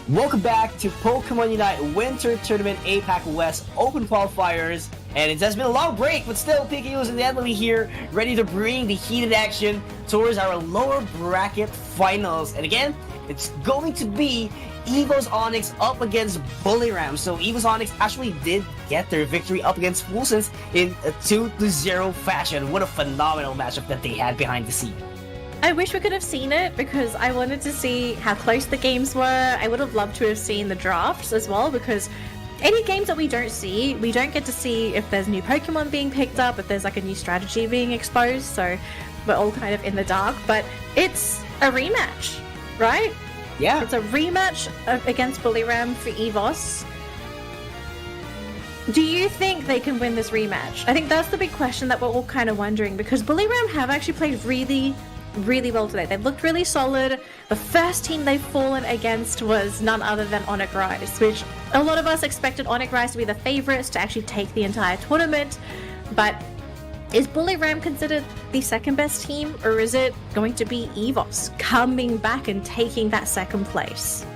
Welcome back to Pokemon Unite Winter Tournament APAC West Open Qualifiers. And it has been a long break, but still PKU is inevitably here, ready to bring the heated action towards our lower bracket finals. And again, it's going to be Evos Onyx up against Bullyram. So Evos Onyx actually did get their victory up against Fulsense in a 2-0 fashion. What a phenomenal matchup that they had behind the scene. I wish we could have seen it because I wanted to see how close the games were. I would have loved to have seen the drafts as well, because any games that we don't see, we don't get to see if there's new Pokemon being picked up, if there's like a new strategy being exposed, so we're all kind of in the dark. But it's a rematch, right? Yeah. It's a rematch against Bullyram for Evos. Do you think they can win this rematch? I think that's the big question that we're all kind of wondering, because Bullyram have actually played really well today. They've looked really solid. The first team they've fallen against was none other than Onic Rise, which a lot of us expected Onic Rise to be the favorites to actually take the entire tournament. But is Bullyram considered the second best team, or is it going to be Evos coming back and taking that second place?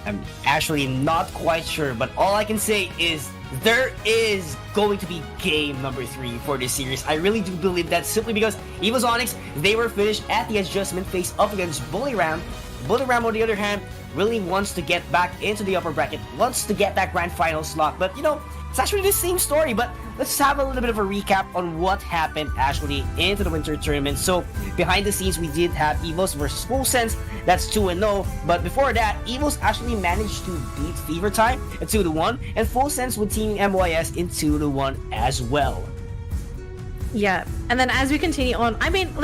I'm actually not quite sure, but all I can say is there is going to be game number 3 for this series. I really do believe that, simply because Evos Onyx, they were finished at the adjustment phase up against Bullyram. Bullyram, on the other hand, really wants to get back into the upper bracket, wants to get that grand final slot. But, you know, it's actually the same story. But let's have a little bit of a recap on what happened actually into the winter tournament. So, behind the scenes, we did have Evos versus Fulsense. That's 2-0. But before that, Evos actually managed to beat Fever Time at 2-1, and Fulsense with Team MYS in 2-1 as well. Yeah, and then as we continue on, I mean,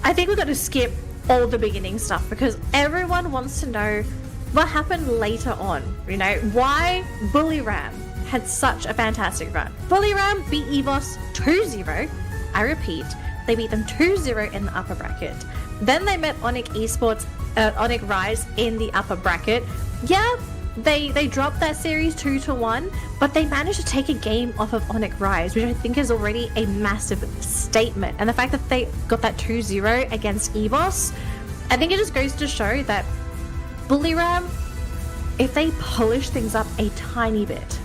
I think we've got to skip all the beginning stuff, because everyone wants to know what happened later on. You know, why Bullyram had such a fantastic run. Bullyram beat Evos 2-0. I repeat, they beat them 2-0 in the upper bracket. Then they met Onic Esports, Onic Rise in the upper bracket. Yeah, they dropped that series 2-1, but they managed to take a game off of Onic Rise, which I think is already a massive statement. And the fact that they got that 2-0 against Evos, I think it just goes to show that Bullyram, if they polish things up a tiny bit,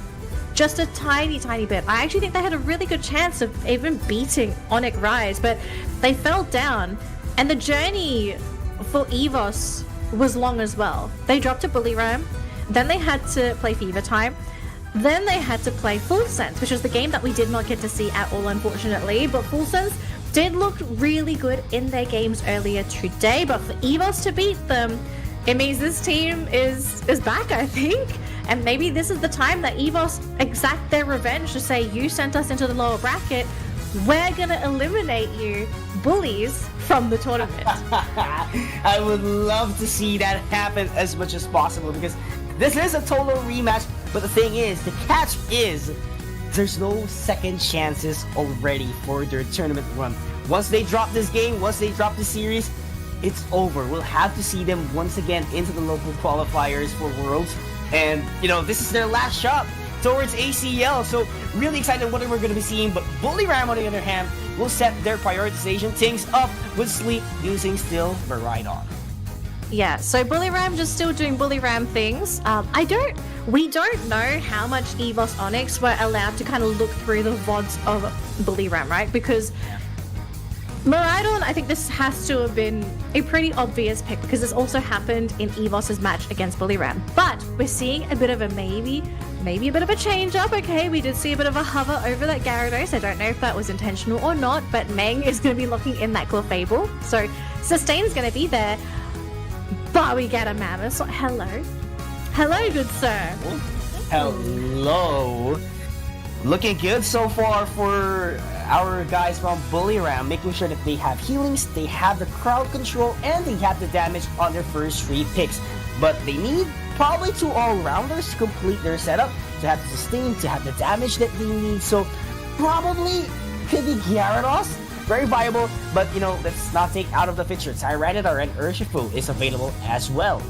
just a tiny bit, I actually think they had a really good chance of even beating Onic Rise, but they fell down, and the journey for Evos was long as well. They dropped to Bullyram, then they had to play Fever Time, then they had to play Fulsense, which was the game that we did not get to see at all, unfortunately. But Fulsense did look really good in their games earlier today, but for Evos to beat them, it means this team is back, I think. And maybe this is the time that Evos exact their revenge to say, you sent us into the lower bracket, we're gonna eliminate you, bullies, from the tournament. I would love to see that happen as much as possible, because this is a total rematch. But the thing is, the catch is, there's no second chances already for their tournament run. Once they drop this game, once they drop the series, it's over. We'll have to see them once again into the local qualifiers for Worlds. And, you know, this is their last shot towards ACL. So, really excited what we're going to be seeing. But Bullyram, on the other hand, will set their prioritization things up with Sleep using still the right on. Yeah, so Bullyram just still doing Bullyram things. We don't know how much Evos Onyx were allowed to kind of look through the VODs of Bullyram, right? Because Miraidon, I think this has to have been a pretty obvious pick, because this also happened in Evos' match against Bullyram. But we're seeing a bit of a maybe a bit of a change up, okay? We did see a bit of a hover over that Gyarados. I don't know if that was intentional or not, but Meng is going to be looking in that Clefable. So Sustain's going to be there. But we get a Mammoth. Hello. Hello, good sir. Hello. Looking good so far for our guys from Bullyram, making sure that they have healings, they have the crowd control, and they have the damage on their first 3 picks. But they need probably 2 all-rounders to complete their setup, to have the sustain, to have the damage that they need. So probably could be Gyarados. Very viable, but you know, let's not take out of the picture. Tyranitar and Urshifu is available as well.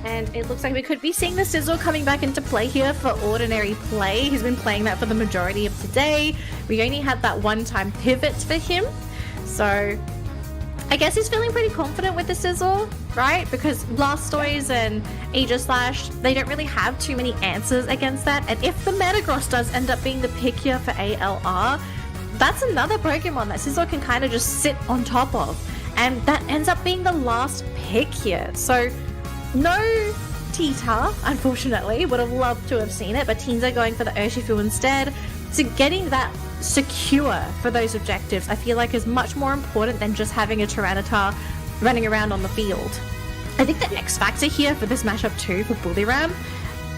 And it looks like we could be seeing the Sizzle coming back into play here for ordinary play. He's been playing that for the majority of today. We only had that one-time pivot for him. So I guess he's feeling pretty confident with the Sizzle, right? Because Blastoise and Aegislash, they don't really have too many answers against that. And if the Metagross does end up being the pick here for ALR, that's another Pokemon that Sizzle can kind of just sit on top of. And that ends up being the last pick here. So no Tita, unfortunately. Would have loved to have seen it, but teams are going for the Urshifu instead. So getting that secure for those objectives, I feel like is much more important than just having a Tyranitar running around on the field. I think the X factor here for this matchup too, for Buliram,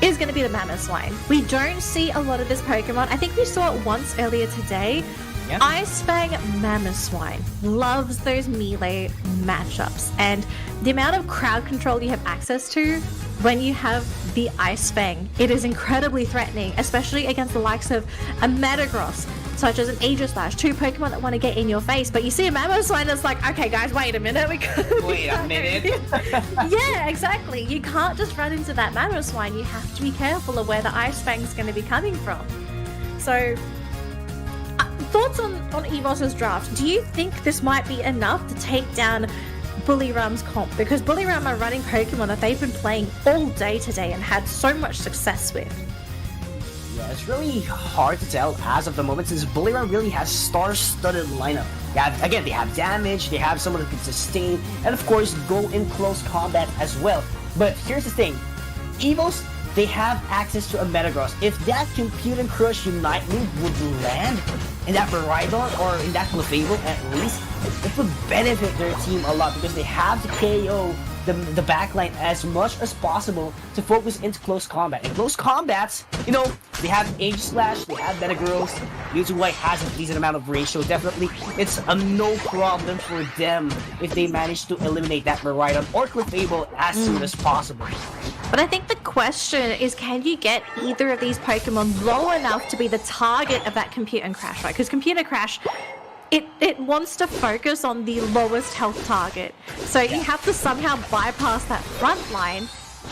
is going to be the Mamoswine. We don't see a lot of this Pokemon. I think we saw it once earlier today. Yep. Ice Fang Mamoswine loves those melee matchups, and the amount of crowd control you have access to when you have the Ice Fang, it is incredibly threatening, especially against the likes of a Metagross, such as an Aegislash, two Pokemon that want to get in your face, but you see a Mamoswine that's like, okay guys, wait a minute, wait a minute. Yeah, exactly. You can't just run into that Mamoswine. You have to be careful of where the Ice Fang's going to be coming from. So, thoughts on Evos' draft? Do you think this might be enough to take down Buliram's comp? Because Buliram are running Pokemon that they've been playing all day today and had so much success with. Yeah, it's really hard to tell as of the moment, since Buliram really has star-studded lineup. Again, they have damage, they have someone who can sustain, and of course go in close combat as well. But here's the thing, Evos, they have access to a Metagross. If that Compute and Crush Unite move would land in that Miraidon or in that Clefable at least, it would benefit their team a lot because they have to KO the backline as much as possible to focus into close combat. In close combats, you know, they have Aegislash, they have Metagross, Mewtwo White has a decent amount of ratio. Definitely, it's a no problem for them if they manage to eliminate that Miraidon or Clefable as soon as possible. But I think the question is, can you get either of these Pokemon low enough to be the target of that Compute and Crash, right? Because Compute and Crash, it wants to focus on the lowest health target. So you have to somehow bypass that front line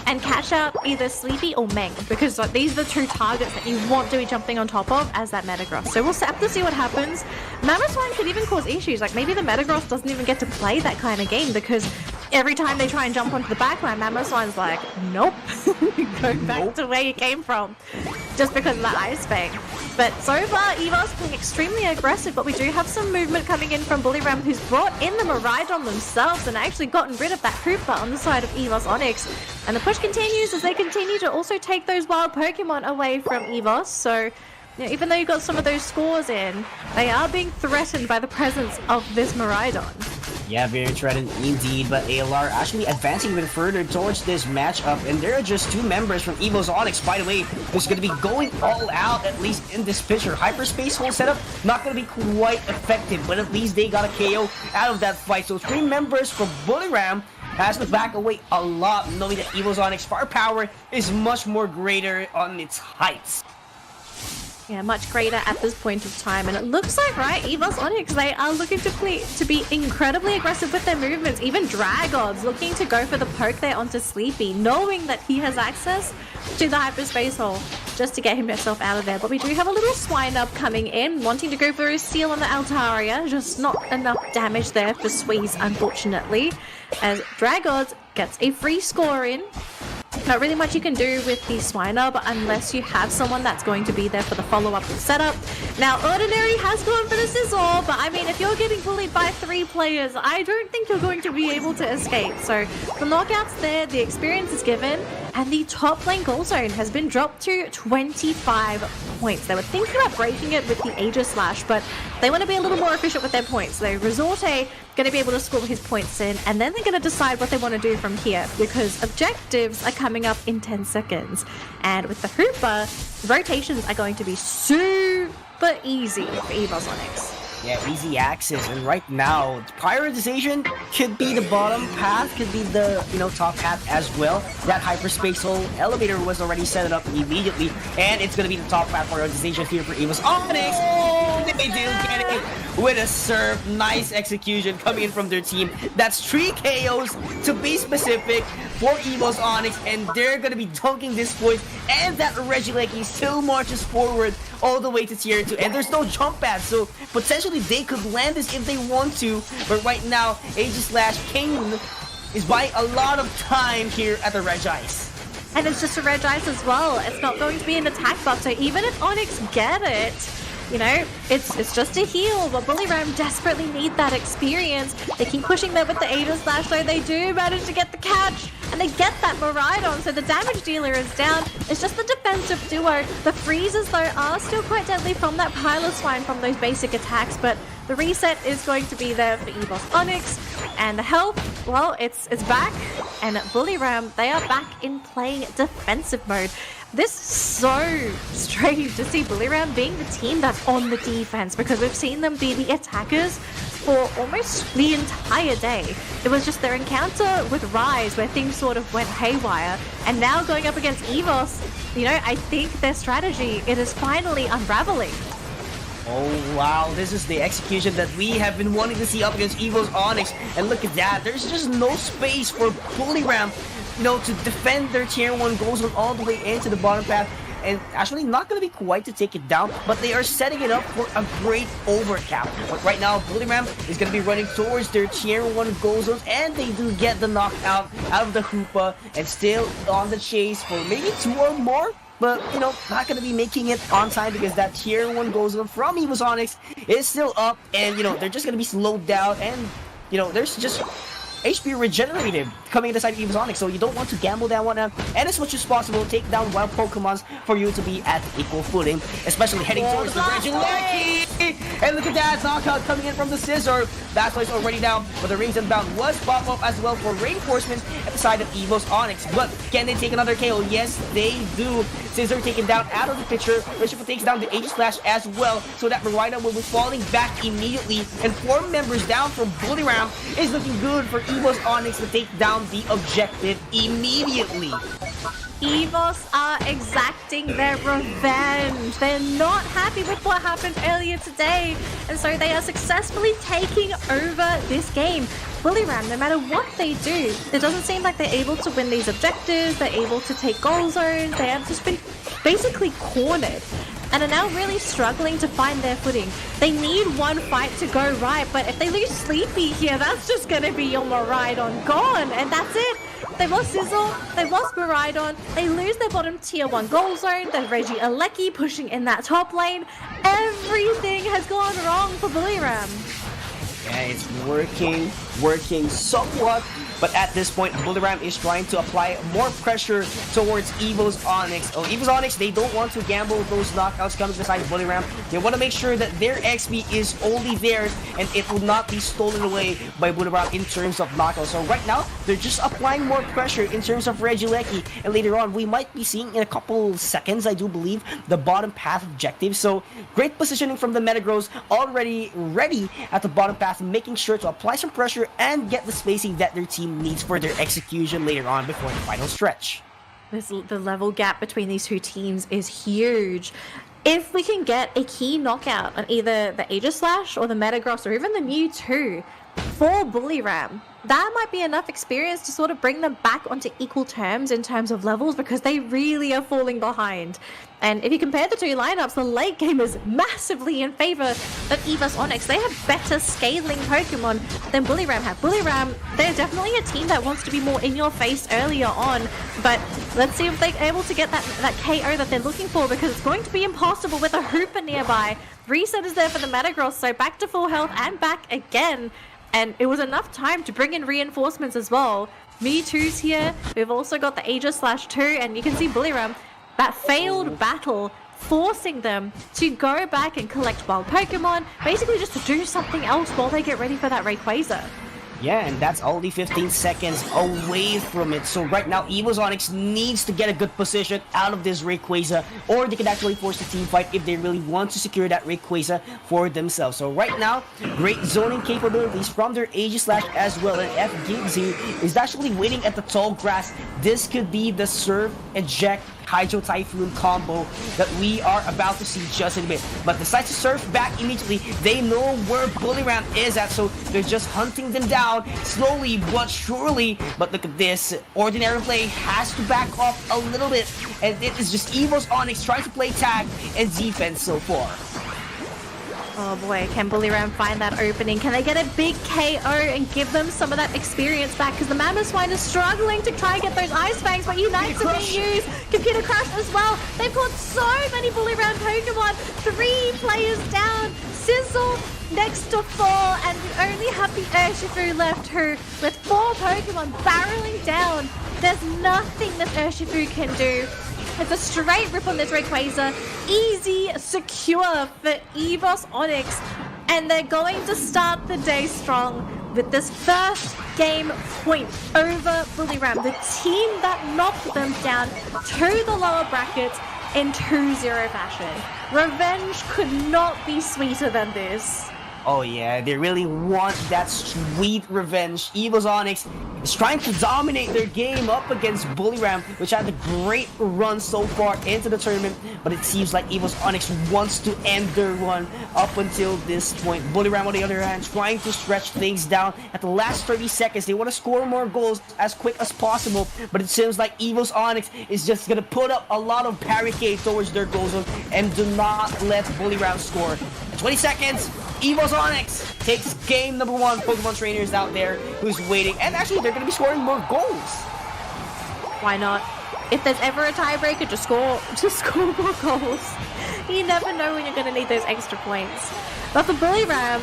and catch out either Sleepy or Meng, because like, these are the two targets that you want to be jumping on top of as that Metagross. So we'll have to see what happens. Mamoswine could even cause issues, like maybe the Metagross doesn't even get to play that kind of game because every time they try and jump onto the backline, Mamoswine's like, nope, go back to where you came from, just because of that Ice Fang. But so far, Evos being extremely aggressive, but we do have some movement coming in from Buliram, who's brought in the Miraidon themselves and actually gotten rid of that Hoopa on the side of Evos Onyx. And the push continues as they continue to also take those wild Pokemon away from Evos. So, you know, even though you've got some of those scores in, they are being threatened by the presence of this Miraidon. Yeah, very threatened indeed, but ALR actually advancing even further towards this matchup, and there are just two members from Evos Onyx, by the way, who's going to be going all out, at least in this picture. Hyperspace Hole setup, not going to be quite effective, but at least they got a KO out of that fight. So three members from Buliram has to back away a lot, knowing that Evos Onyx firepower is much more greater on its heights. Yeah, much greater at this point of time. And it looks like, right, Evos Onyx, they are looking to be incredibly aggressive with their movements. Even Dragon's looking to go for the poke there onto Sleepy, knowing that he has access to the Hyperspace Hole just to get himself out of there. But we do have a little Swinub coming in, wanting to go for a Seal on the Altaria. Just not enough damage there for Squeeze, unfortunately, as Dragon's gets a free score in. Not really much you can do with the Swinub unless you have someone that's going to be there for the follow-up setup. Now, Ordinary has gone for the Scizor, but I mean, if you're getting bullied by 3 players, I don't think you're going to be able to escape. So, the knockouts there, the experience is given, and the top lane goal zone has been dropped to 25 points. They were thinking about breaking it with the Aegislash, but they want to be a little more efficient with their points. So, Resorte going to be able to score his points in, and then they're going to decide what they want to do from here, because objectives are coming up in 10 seconds. And with the Hoopa, rotations are going to be super easy for Evos Onyx. Yeah, easy access, and right now, prioritization could be the bottom path, could be the, top path as well. That Hyperspace Hole elevator was already set up immediately, and it's gonna be the top path prioritization here for Evos Onyx. They do get it with a serve. Nice execution coming in from their team. That's 3 KOs to be specific for Evos Onyx, and they're gonna be dunking this point, and that Regieleki still marches forward all the way to tier 2, and there's no jump pad, so potentially they could land this if they want to, but right now Aegislash King is buying a lot of time here at the Regice. And it's just a Regice as well. It's not going to be an attack buff, so even if Onyx get it, You know, it's just a heal, but Bully Ram desperately need that experience. They keep pushing there with the Aegis Slash, though they do manage to get the catch, and they get that Miraidon, so the damage dealer is down. It's just the defensive duo. The freezes, though, are still quite deadly from that Pile of Swine from those basic attacks, but the reset is going to be there for Evos Onyx, and the health, well, it's back, and Bully Ram, they are back in playing defensive mode. This is so strange to see Bully Ram being the team that's on the defense, because we've seen them be the attackers for almost the entire day. It was just their encounter with Rise where things sort of went haywire, and now going up against Evos, you know, I think their strategy, it is finally unraveling. Oh wow, this is the execution that we have been wanting to see up against Evos Onyx, and look at that, there's just no space for Bully Ram, you know, to defend their tier 1 goals on all the way into the bottom path, and actually not going to be quite to take it down, but they are setting it up for a great overcap. But right now, Bully Ram is going to be running towards their tier 1 goal zones, and they do get the knockout out of the Hoopa, and still on the chase for maybe 2 or more. But, you know, not going to be making it on time because that tier 1 goal zone from Evos Onyx is still up, and, you know, they're just going to be slowed down, and, you know, there's just HP regenerated coming inside Evos Onyx, so you don't want to gamble that one out, and as much as possible take down wild Pokemons for you to be at equal footing, especially heading towards the Regieleki. And look at that knockout coming in from the Scissor. That's why it's already down, but the Rings Unbound was pop up as well for reinforcements at the side of Evos Onyx. But can they take another KO? Yes, they do. Scissor taken down out of the picture. Rishifa takes down the Aegis Slash as well, so that Miraidon will be falling back immediately, and 4 members down from Bully Ram is looking good for Evos Onyx to take down the objective immediately. Evos are exacting their revenge. They're not happy with what happened earlier today, and so they are successfully taking over this game. Bully Ram, no matter what they do, it doesn't seem like they're able to win these objectives, they're able to take goal zones, they have just been basically cornered, and are now really struggling to find their footing. They need one fight to go right, but if they lose Sleepy here, that's just going to be your Miraidon gone, and that's it. They've lost Sizzle, they've lost Miraidon, they lose their bottom tier 1 goal zone, there's Regieleki pushing in that top lane. Everything has gone wrong for Bully Ram. Yeah, it's working somewhat, but at this point, Bully Ram is trying to apply more pressure towards Evos Onyx. Oh, Evos Onyx, they don't want to gamble those knockouts coming beside Bully Ram. They want to make sure that their XP is only theirs, and it will not be stolen away by Bully Ram in terms of knockouts. So right now, they're just applying more pressure in terms of Regieleki, and later on, we might be seeing in a couple seconds, I do believe, the bottom path objective. So great positioning from the Metagross, already ready at the bottom path, making sure to apply some pressure and get the spacing that their team needs for their execution later on before the final stretch. The level gap between these two teams is huge. If we can get a key knockout on either the Aegis Slash or the Metagross or even the Mewtwo for Bully Ram, that might be enough experience to sort of bring them back onto equal terms in terms of levels, because they really are falling behind. And if you compare the two lineups, the late game is massively in favor of Evos Onyx. They have better scaling Pokemon than Bully Ram have. Bully Ram, they're definitely a team that wants to be more in your face earlier on, but let's see if they're able to get that KO that they're looking for, because it's going to be impossible with a Hoopa nearby. Reset is there for the Metagross, so back to full health and back again. And it was enough time to bring in reinforcements as well. Mewtwo's here. We've also got the Aegis Slash 2, and you can see Bully Ram, that failed battle, forcing them to go back and collect wild Pokemon, basically just to do something else while they get ready for that Rayquaza. Yeah, and that's only 15 seconds away from it. So right now, Evos Onyx needs to get a good position out of this Rayquaza, or they can actually force the team fight if they really want to secure that Rayquaza for themselves. So right now, great zoning capabilities from their Aegis Slash as well, and F Giggsy is actually waiting at the tall grass. This could be the Surf, Eject, Hydro Typhoon combo that we are about to see just in a bit. But decides to surf back immediately. They know where Bully Ram is at, so they're just hunting them down slowly but surely. But look at this. Ordinary Play has to back off a little bit, and it is just Evos Onyx trying to play tag and defense so far. Oh boy, can Bullyram find that opening? Can they get a big KO and give them some of that experience back? Because the Mammothswine is struggling to try and get those Ice Fangs, but Unites are being used. Computer Crush as well. They've caught so many Bullyram Pokemon. 3 players down. Sizzle next to 4, and we only have the Urshifu left, who, with 4 Pokemon barreling down, there's nothing that Urshifu can do. It's a straight rip on this Rayquaza. Easy, secure for Evos Onyx. And they're going to start the day strong with this first game point over Bullyram, the team that knocked them down to the lower brackets in 2-0 fashion. Revenge could not be sweeter than this. Oh yeah, they really want that sweet revenge. Evos Onyx is trying to dominate their game up against Bullyram, which had a great run so far into the tournament, but it seems like Evos Onyx wants to end their run up until this point. Bullyram, on the other hand, trying to stretch things down at the last 30 seconds. They want to score more goals as quick as possible, but it seems like Evos Onyx is just going to put up a lot of barricade towards their goal zone and do not let Bullyram score. 20 seconds. Evos Onyx takes game number 1. Pokemon trainers out there who's waiting, and actually they're going to be scoring more goals. Why not? If there's ever a tiebreaker, just score more goals. You never know when you're going to need those extra points. But for Bullyram,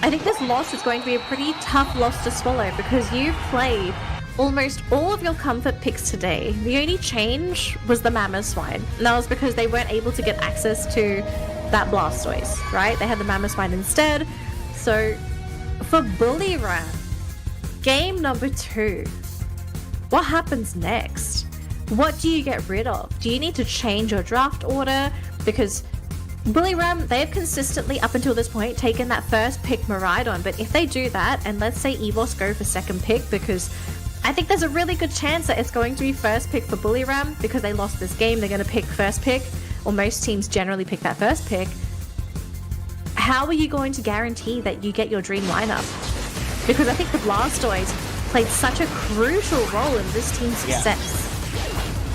I think this loss is going to be a pretty tough loss to swallow, because you've played almost all of your comfort picks today. The only change was the Mammothswine, and that was because they weren't able to get access to that Blastoise, right? They had the Mammothswine instead. So for Bullyram, game number 2, what happens next? What do you get rid of? Do you need to change your draft order? Because Bullyram, they've consistently, up until this point, taken that first pick Miraidon, but if they do that, and let's say Evos go for second pick, because I think there's a really good chance that it's going to be first pick for Bullyram, because they lost this game, they're going to pick first pick, or most teams generally pick that first pick. How are you going to guarantee that you get your dream lineup? Because I think the Blastoise played such a crucial role in this team's success.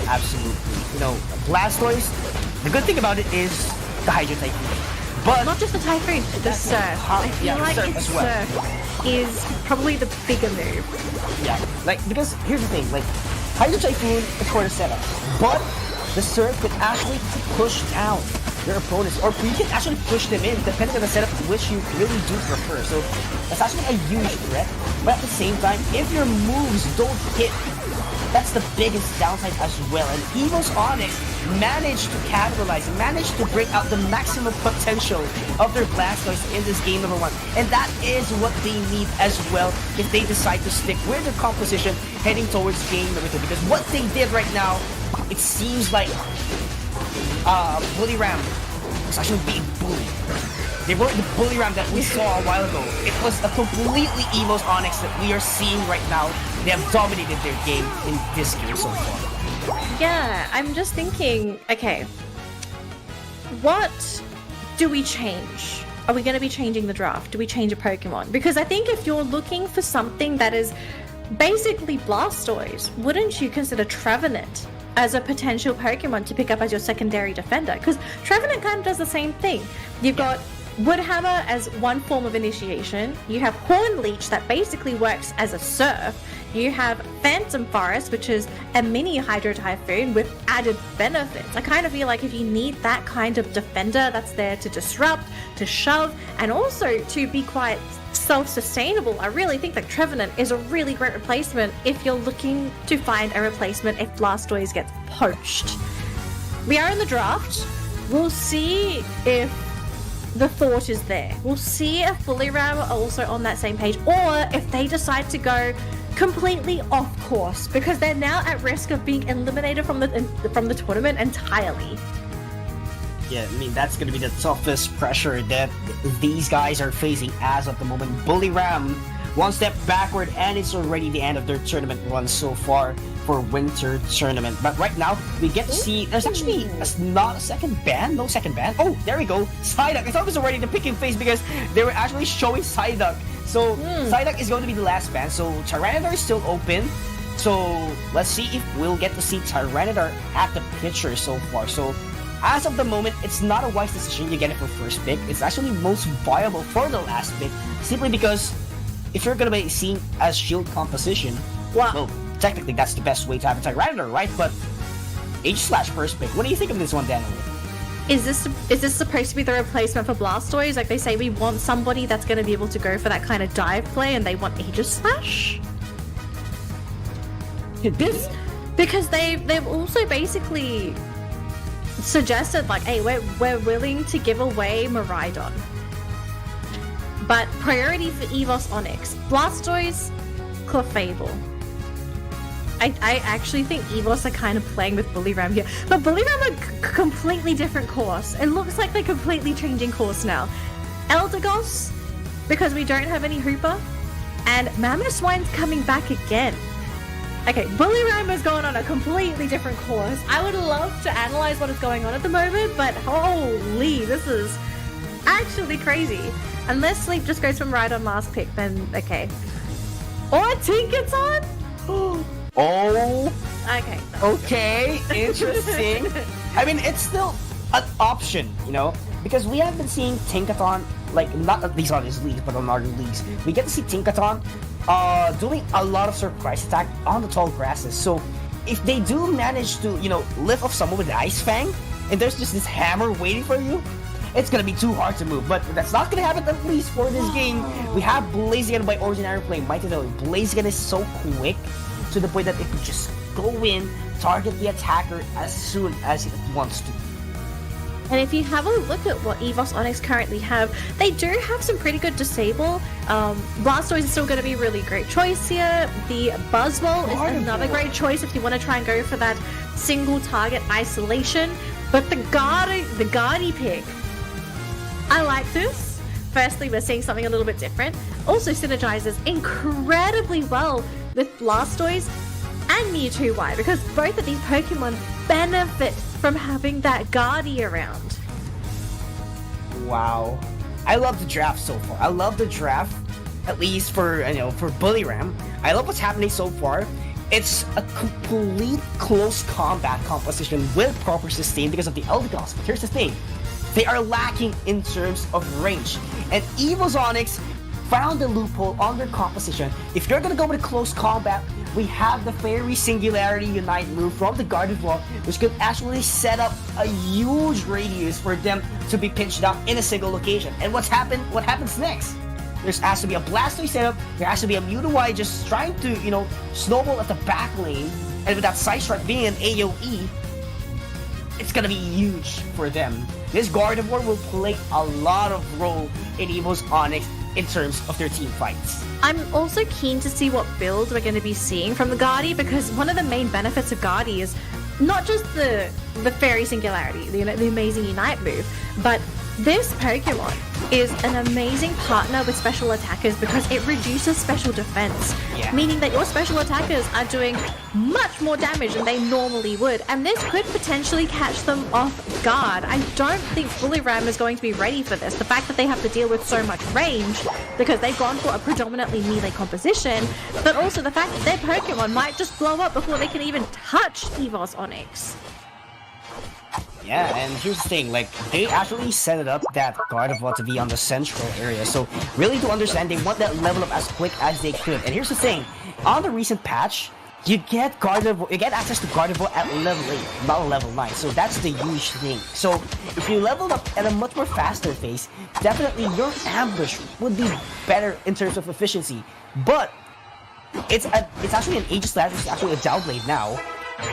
Yeah, absolutely. You know, Blastoise, the good thing about it is the Hydro Typhoon. But not just the Typhoon, the Surf. I feel like its Surf is probably the bigger move. Yeah, like, because here's the thing, like, Hydro Typhoon is for the setup, but the Surf could actually push down your opponents, or you can actually push them in, depending on the setup which you really do prefer. So that's actually a huge threat, but at the same time, if your moves don't hit, that's the biggest downside as well. And Evos Onyx managed to capitalize, managed to bring out the maximum potential of their Blastoise in this game number 1. And that is what they need as well if they decide to stick with their composition heading towards game number 2. Because what they did right now, it seems like Bullyram was actually being bullied. They weren't the Bullyram that we saw a while ago. It was a completely Evos Onyx that we are seeing right now. They have dominated their game in this game so far. Yeah, I'm just thinking, okay, what do we change? Are we going to be changing the draft? Do we change a Pokemon? Because I think if you're looking for something that is basically Blastoise, wouldn't you consider Trevenant as a potential Pokemon to pick up as your secondary defender? Because Trevenant kind of does the same thing. You've got Woodhammer as one form of initiation. You have Horn Leech that basically works as a Surf. You have Phantom Forest, which is a mini Hydro Typhoon with added benefits. I kind of feel like if you need that kind of defender that's there to disrupt, to shove, and also to be quite self-sustainable, I really think that Trevenant is a really great replacement if you're looking to find a replacement if Blastoise gets poached. We are in the draft. We'll see if the thought is there. We'll see if Bullyram are also on that same page, or if they decide to go completely off course, because they're now at risk of being eliminated from the tournament entirely. Yeah, I mean, that's going to be the toughest pressure that these guys are facing as of the moment. Bullyram, one step backward, and it's already the end of their tournament run so far for Winter Tournament. But right now, we get to see, there's actually not a second ban? No second ban? Oh, there we go. Psyduck. I thought it was already the picking phase because they were actually showing Psyduck. So, Psyduck is going to be the last ban. So, Tyranitar is still open. So, let's see if we'll get to see Tyranitar at the picture so far. So, as of the moment, it's not a wise decision to get it for first pick. It's actually most viable for the last pick, simply because if you're gonna be seen as shield composition, well, technically that's the best way to have a Tyranitar, right? But H/first pick. What do you think of this one, Daniel? Is this supposed to be the replacement for Blastoise? Like they say, we want somebody that's going to be able to go for that kind of dive play, and they want Aegislash? This Because they've also basically suggested like, hey, we're willing to give away Miraidon, but priority for Evos Onyx, Blastoise, Clefable. I actually think Evos are kind of playing with Bullyram here, but Bullyram are completely different course. It looks like they're completely changing course now. Eldegoss, because we don't have any Hooper, and Mamoswine's coming back again. Okay, Bullyram is going on a completely different course. I would love to analyze what is going on at the moment, but holy, this is actually crazy. Unless Sleep just goes from right on last pick, then okay. Or Tinkaton? Oh. Okay. Okay, interesting. I mean, it's still an option, you know, because we have been seeing Tinkaton, like, not at least on his leagues, but on other leagues. We get to see Tinkaton doing a lot of surprise attack on the tall grasses. So if they do manage to, you know, lift off someone with the Ice Fang, and there's just this hammer waiting for you, it's gonna be too hard to move. But that's not gonna happen, at least for this game. We have Blaziken by Ordinary playing Mighty Though. Blaziken is so quick to the point that it could just go in, target the attacker as soon as it wants to. And if you have a look at what Evos Onyx currently have, they do have some pretty good disable. Blastoise is still going to be a really great choice here. The Buzzwole is another great choice if you want to try and go for that single target isolation. But the Guardy pick, I like this. Firstly, we're seeing something a little bit different. Also synergizes incredibly well with Blastoise and Mewtwo. Why? Because both of these Pokemon benefit from having that Guardy around. Wow. I love the draft so far. I love the draft, at least for, you know, for Bullyram. I love what's happening so far. It's a complete close combat composition with proper sustain because of the Eldegoss. But here's the thing. They are lacking in terms of range. And Evos Onyx found a loophole on their composition. If you're gonna go with a close combat, we have the Fairy Singularity Unite move from the Gardevoir, which could actually set up a huge radius for them to be pinched down in a single location. And what happens next? There has to be a Blastoise setup, there has to be a Mewtwo just trying to, you know, snowball at the back lane, and with that Side Strike being an AoE, it's gonna be huge for them. This Gardevoir will play a lot of role in Evos Onyx in terms of their team fights. I'm also keen to see what build we're going to be seeing from the Guardy, because one of the main benefits of Guardy is not just the Fairy Singularity, the amazing Unite move, but this Pokemon is an amazing partner with special attackers because it reduces special defense, meaning that your special attackers are doing much more damage than they normally would, and this could potentially catch them off guard. I don't think Bullyram is going to be ready for this. The fact that they have to deal with so much range because they've gone for a predominantly melee composition, but also the fact that their Pokemon might just blow up before they can even touch Evos Onyx. Yeah, and here's the thing, like, they actually set it up that Gardevoir to be on the central area, so really to understand, they want that level up as quick as they could. And here's the thing, on the recent patch, you get access to Gardevoir at level 8, not level 9, so that's the huge thing. So, if you leveled up at a much more faster pace, definitely your ambush would be better in terms of efficiency. But, it's actually an Aegislash, which is actually a Dowblade now,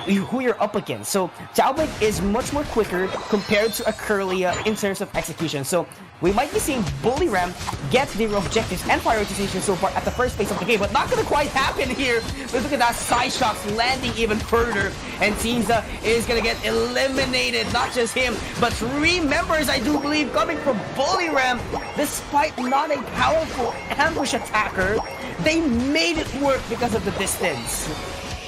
who you're up against. So Dowblade is much more quicker compared to a Kirlia in terms of execution. So we might be seeing Bullyram get their objectives and prioritization so far at the first phase of the game, but not gonna quite happen here. But look at that side shots landing even further, and Tinza is gonna get eliminated. Not just him, but 3 members, I do believe, coming from Bullyram. Despite not a powerful ambush attacker, they made it work because of the distance.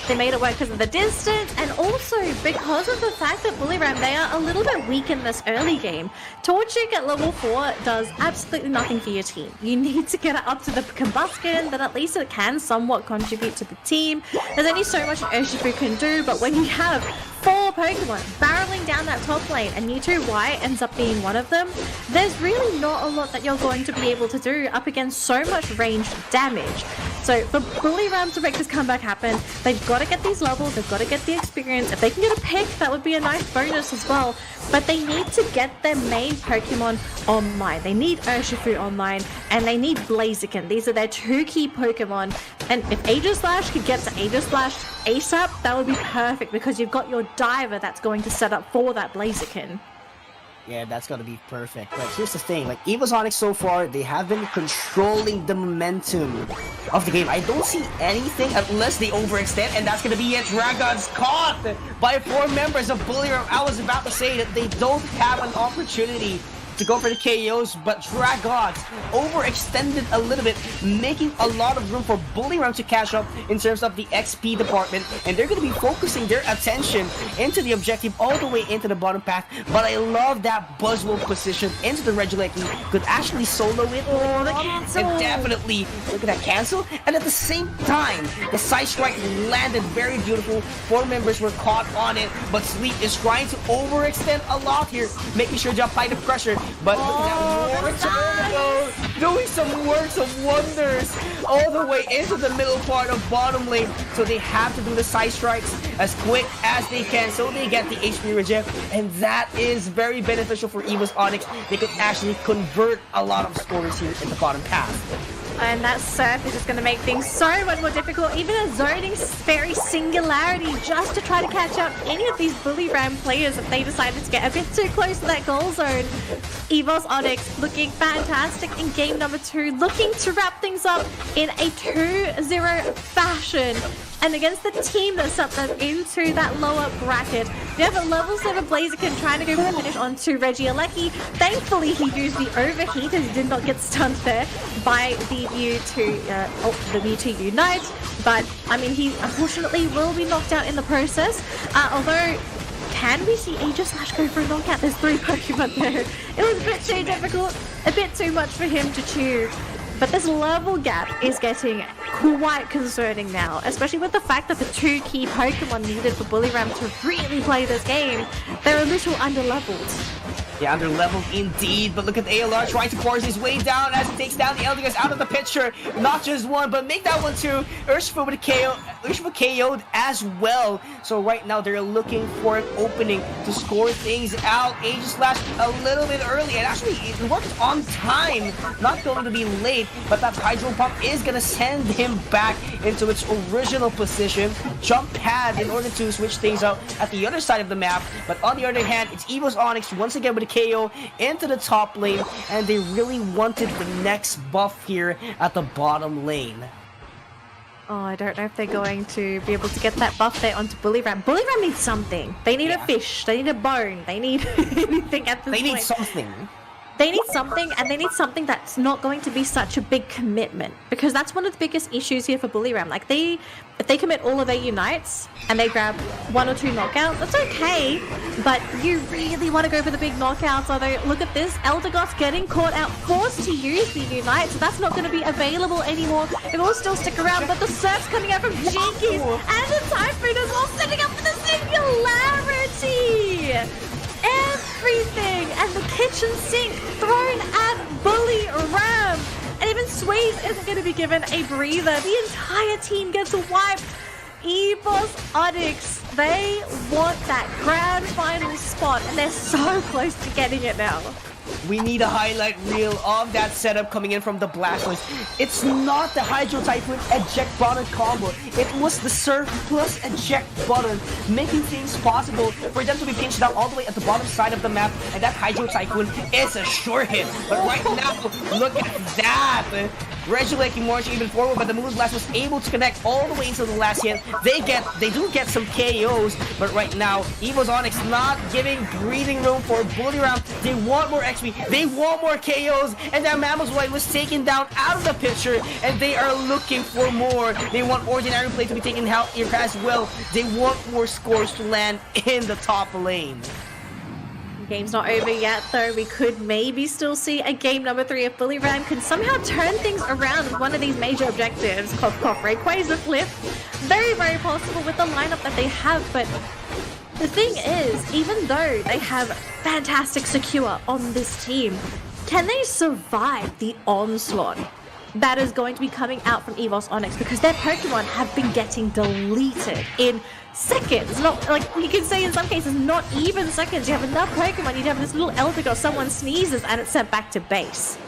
They made it work because of the distance, and also, because of the fact that Bullyram, they are a little bit weak in this early game, torching at level 4 does absolutely nothing for your team. You need to get it up to the combustion, then at least it can somewhat contribute to the team. There's only so much Urshifu can do, but when you have 4 Pokemon barreling down that top lane and Mewtwo Y ends up being one of them, there's really not a lot that you're going to be able to do up against so much ranged damage. So for Bullyram to make this comeback happen, they've got to get these levels, they've got to get the experience. If they can get a pick, that would be a nice bonus as well. But they need to get their main Pokemon online. They need Urshifu online, and they need Blaziken. These are their 2 key Pokemon. And if Aegislash could get to Aegislash ASAP, that would be perfect because you've got your Diver that's going to set up for that Blaziken. Yeah, that's gonna be perfect. But here's the thing, like Evos Onyx so far, they have been controlling the momentum of the game. I don't see anything unless they overextend, and that's gonna be it. Dragon's caught by 4 members of Bullyram. I was about to say that they don't have an opportunity to go for the KOs, but Dragons overextended a little bit, making a lot of room for Bullyram to catch up in terms of the XP department, and they're going to be focusing their attention into the objective all the way into the bottom path. But I love that Buzzwole position into the Regieleki, could actually solo it. Oh, the cancel! And definitely, look at that cancel, and at the same time, the side strike landed very beautiful. 4 members were caught on it, but Sleep is trying to overextend a lot here, making sure to apply the pressure. But look at that Tornado doing some works of wonders all the way into the middle part of bottom lane. So they have to do the side strikes as quick as they can so they get the HP reject. And that is very beneficial for Evos Onyx. They could actually convert a lot of scores here in the bottom path. And that surf is just going to make things so much more difficult. Even a zoning very singularity just to try to catch out any of these Bullyram players if they decided to get a bit too close to that goal zone. Evos Onyx looking fantastic in game number 2, looking to wrap things up in a 2-0 fashion. And against the team that set them into that lower bracket, we have a level 7 Blaziken trying to go for the finish onto Regieleki. Thankfully, he used the overheat and did not get stunned there by the Mewtwo Unite. But, I mean, he unfortunately will be knocked out in the process. Although, can we see Aegislash go for a knockout? There's 3 Pokemon there. It was a bit too difficult, a bit too much for him to chew. But this level gap is getting quite concerning now, especially with the fact that the 2 key Pokemon needed for Bullyram to really play this game, they're a little under-leveled. Yeah, under-leveled indeed, but look at ALR trying to force his way down as he takes down the Eldegoss out of the picture. Not just one, but make that one too. Urshifu with a KO. Urshifu KO'd as well. So right now they're looking for an opening to score things out. Aegislash a little bit early, and actually it worked on time. Not going to be late, but that Hydro Pump is going to send him back into its original position. Jump pad in order to switch things out at the other side of the map. But on the other hand, it's Evos Onyx once again with a KO into the top lane, and they really wanted the next buff here at the bottom lane. Oh, I don't know if they're going to be able to get that buff there onto Bullyram. Bullyram needs something. They need a fish. They need a bone. They need anything at this point. They need something. They need something, and they need something that's not going to be such a big commitment, because that's one of the biggest issues here for Bullyram. Like, if they commit all of their unites and they grab 1 or 2 knockouts, that's okay, but you really want to go for the big knockouts. Although, look at this, Eldegoss getting caught out, forced to use the unite, so that's not going to be available anymore. It will still stick around, but the surf's coming out from Jinkies and the Typhoon as well, setting up for the singularity! Everything and the kitchen sink thrown at Bullyram, and even Sweet isn't going to be given a breather. The entire team gets wiped. Evos Onyx, they want that grand final spot, and they're so close to getting it now. We need a highlight reel of that setup coming in from the Blastoise. It's not the Hydro Typhoon eject button combo. It was the Surf plus eject button, making things possible for them to be pinched down all the way at the bottom side of the map, and that Hydro Typhoon is a sure hit. But right now, look at that! Regieleki marching even forward, but the Moon's Blast was able to connect all the way into the last hit. They do get some KOs, but right now, Evos Onyx not giving breathing room for Bully Ram. They want more XP, they want more KOs, and that Mammoth's was taken down out of the picture, and they are looking for more. They want Ordinary Play to be taken out here as well. They want more scores to land in the top lane. Game's not over yet, though. We could maybe still see a game number 3 if Bully Ram can somehow turn things around with one of these major objectives. Cough, cough, Rayquaza flip. Very, very possible with the lineup that they have, but the thing is, even though they have fantastic secure on this team, can they survive the onslaught that is going to be coming out from Evos Onyx? Because their Pokemon have been getting deleted in seconds. Not like you can say in some cases, not even seconds. You have enough Pokemon, you'd have this little Eldegoss, someone sneezes and it's sent back to base.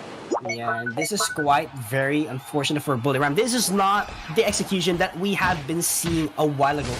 Yeah, and this is quite very unfortunate for Bully Ram. This is not the execution that we have been seeing a while ago.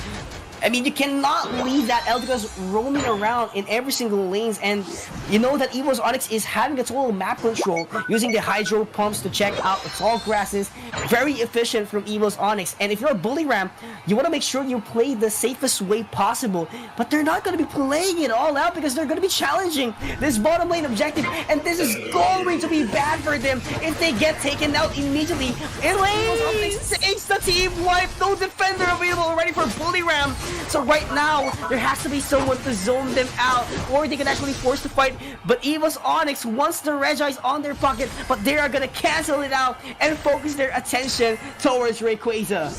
I mean, you cannot leave that Eldegoss roaming around in every single lanes, and you know that Evos Onyx is having a total map control, using the hydro pumps to check out the tall grasses. Very efficient from Evos Onyx, and if you're a Bully Ram, you want to make sure you play the safest way possible, but they're not going to be playing it all out because they're going to be challenging this bottom lane objective, and this is going to be bad for them if they get taken out immediately. Evos Onyx takes the team wipe, no defender available already for Bully Ram. So right now, there has to be someone to zone them out, or they can actually force the fight. But Evos Onyx wants the Regice on their pocket, but they are gonna cancel it out and focus their attention towards Rayquaza.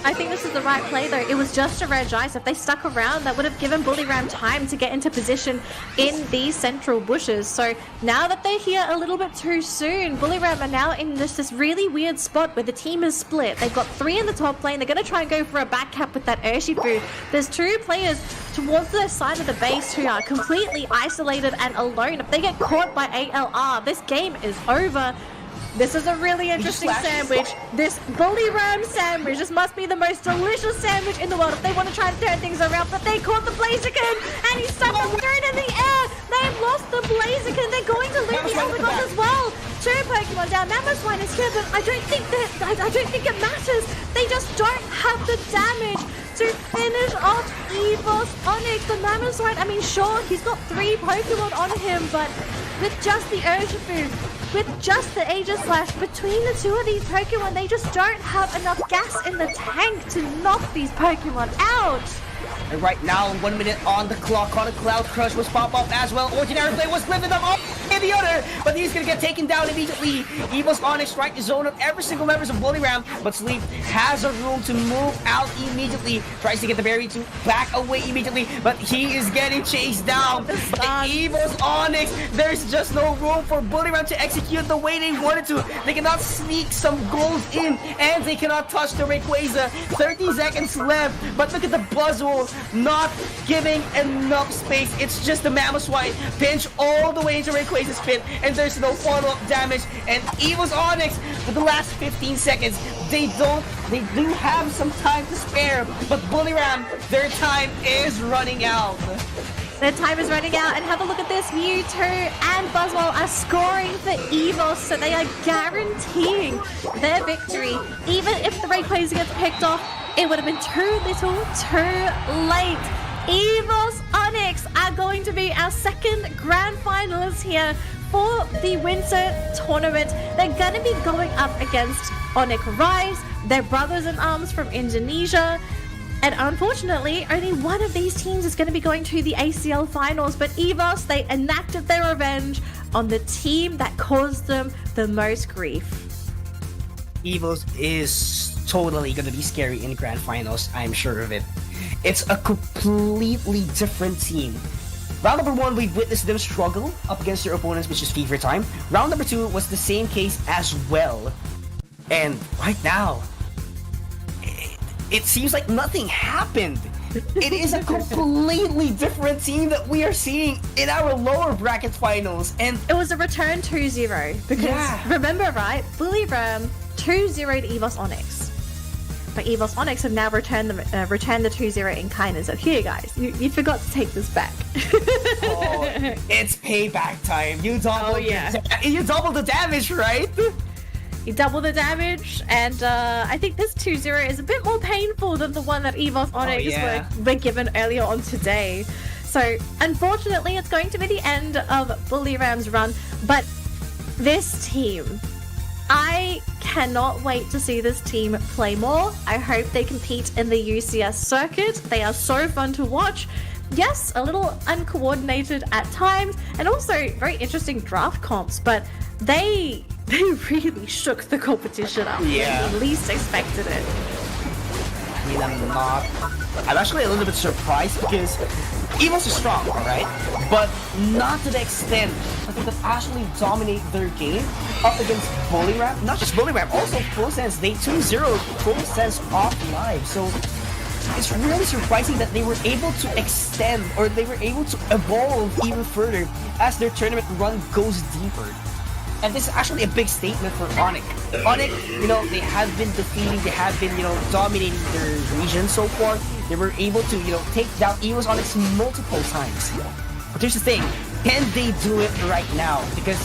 I think this is the right play, though. It was just a Regice. If they stuck around, that would have given Bully Ram time to get into position in these central bushes. So now that they're here a little bit too soon, Bully Ram are now in this really weird spot where the team is split. They've got 3 in the top lane. They're going to try and go for a back cap with that Urshifu. There's 2 players towards the side of the base who are completely isolated and alone. If they get caught by ALR, this game is over. This is a really interesting sandwich. This Bully Ram sandwich. This must be the most delicious sandwich in the world if they want to try to turn things around. But they caught the Blaziken and he's stuck and thrown in the air. They've lost the Blaziken. They're going to lose the Eldegoss as well. 2 Pokemon down. Mamoswine is here, but I don't think it matters. They just don't have the damage to finish off Evos Onyx. The Mamoswine, I mean, sure, he's got 3 Pokemon on him, but with just the Urshifu, with just the Aegislash, between the 2 of these Pokemon, they just don't have enough gas in the tank to knock these Pokemon out. And right now, 1 minute on the clock, on a Cloud Crush was pop up as well. Ordinary Play was lifting them up in the other, but he's gonna get taken down immediately. Evos Onyx trying to zone up every single members of Bully Ram, but Sleep has a room to move out immediately. Tries to get the berry to back away immediately, but he is getting chased down by Evos Onyx. There's just no room for Bully Ram to execute the way they wanted to. They cannot sneak some goals in, and they cannot touch the Rayquaza. 30 seconds left, but look at the Buzzwole not giving enough space. It's just the Mamoswine pinch all the way into Rayquaza's pit, and there's no follow-up damage. And Evos Onyx, for the last 15 seconds, they do have some time to spare, but Bully Ram, their time is running out. Their time is running out, and have a look at this. Mewtwo and Buzzwole are scoring for Evos, so they are guaranteeing their victory. Even if the Rayquaza gets picked off, it would have been too little, too late. Evos Onyx are going to be our second grand finalists here for the winter tournament. They're going to be going up against Onic Rise, their brothers in arms from Indonesia. And unfortunately, only one of these teams is going to be going to the ACL finals. But Evos, they enacted their revenge on the team that caused them the most grief. Evos is totally going to be scary in grand finals, I'm sure of it. It's a completely different team. Round number 1, we've witnessed them struggle up against their opponents, which is fever time. Round number 2 was the same case as well. And right now, it seems like nothing happened. It is a completely different team that we are seeing in our lower bracket finals. And it was a return 2-0. Because remember, right? Bully Ram 2-0 to Evos Onyx. But Evos Onyx have now returned the 2-0 in kindness. So here, guys, you forgot to take this back. Oh, it's payback time. You doubled the damage, right? You double the damage, and I think this 2-0 is a bit more painful than the one that Evos Onyx were given earlier on today. So, unfortunately, it's going to be the end of Bully Ram's run, but this team, I cannot wait to see this team play more. I hope they compete in the UCS circuit. They are so fun to watch. Yes, a little uncoordinated at times, and also very interesting draft comps, but they really shook the competition up when we least expected it. I mean, I'm actually a little bit surprised because Evos is strong, alright? But not to the extent that they could actually dominate their game up against Bully Ram. Not just Bully Ram, also Full Sense. They 2-0 Full Sense off live. So it's really surprising that they were able to extend, or they were able to evolve even further as their tournament run goes deeper. And this is actually a big statement for Onic. Onic, they have been defeating, they have been, dominating their region so far. They were able to, take down Evos Onyx multiple times. But here's the thing, can they do it right now? Because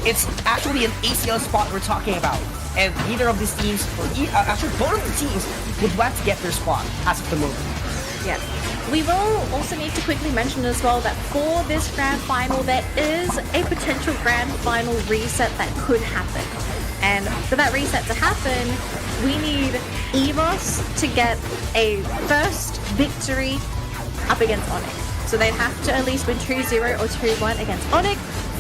it's actually an ACL spot we're talking about. And neither of these teams, or actually both of the teams, would want to get their spot as of the moment. Yeah. We will also need to quickly mention as well that for this grand final, there is a potential grand final reset that could happen. And for that reset to happen, we need Evos to get a first victory up against Onic. So they'd have to at least win 2-0 or 2-1 against Onic,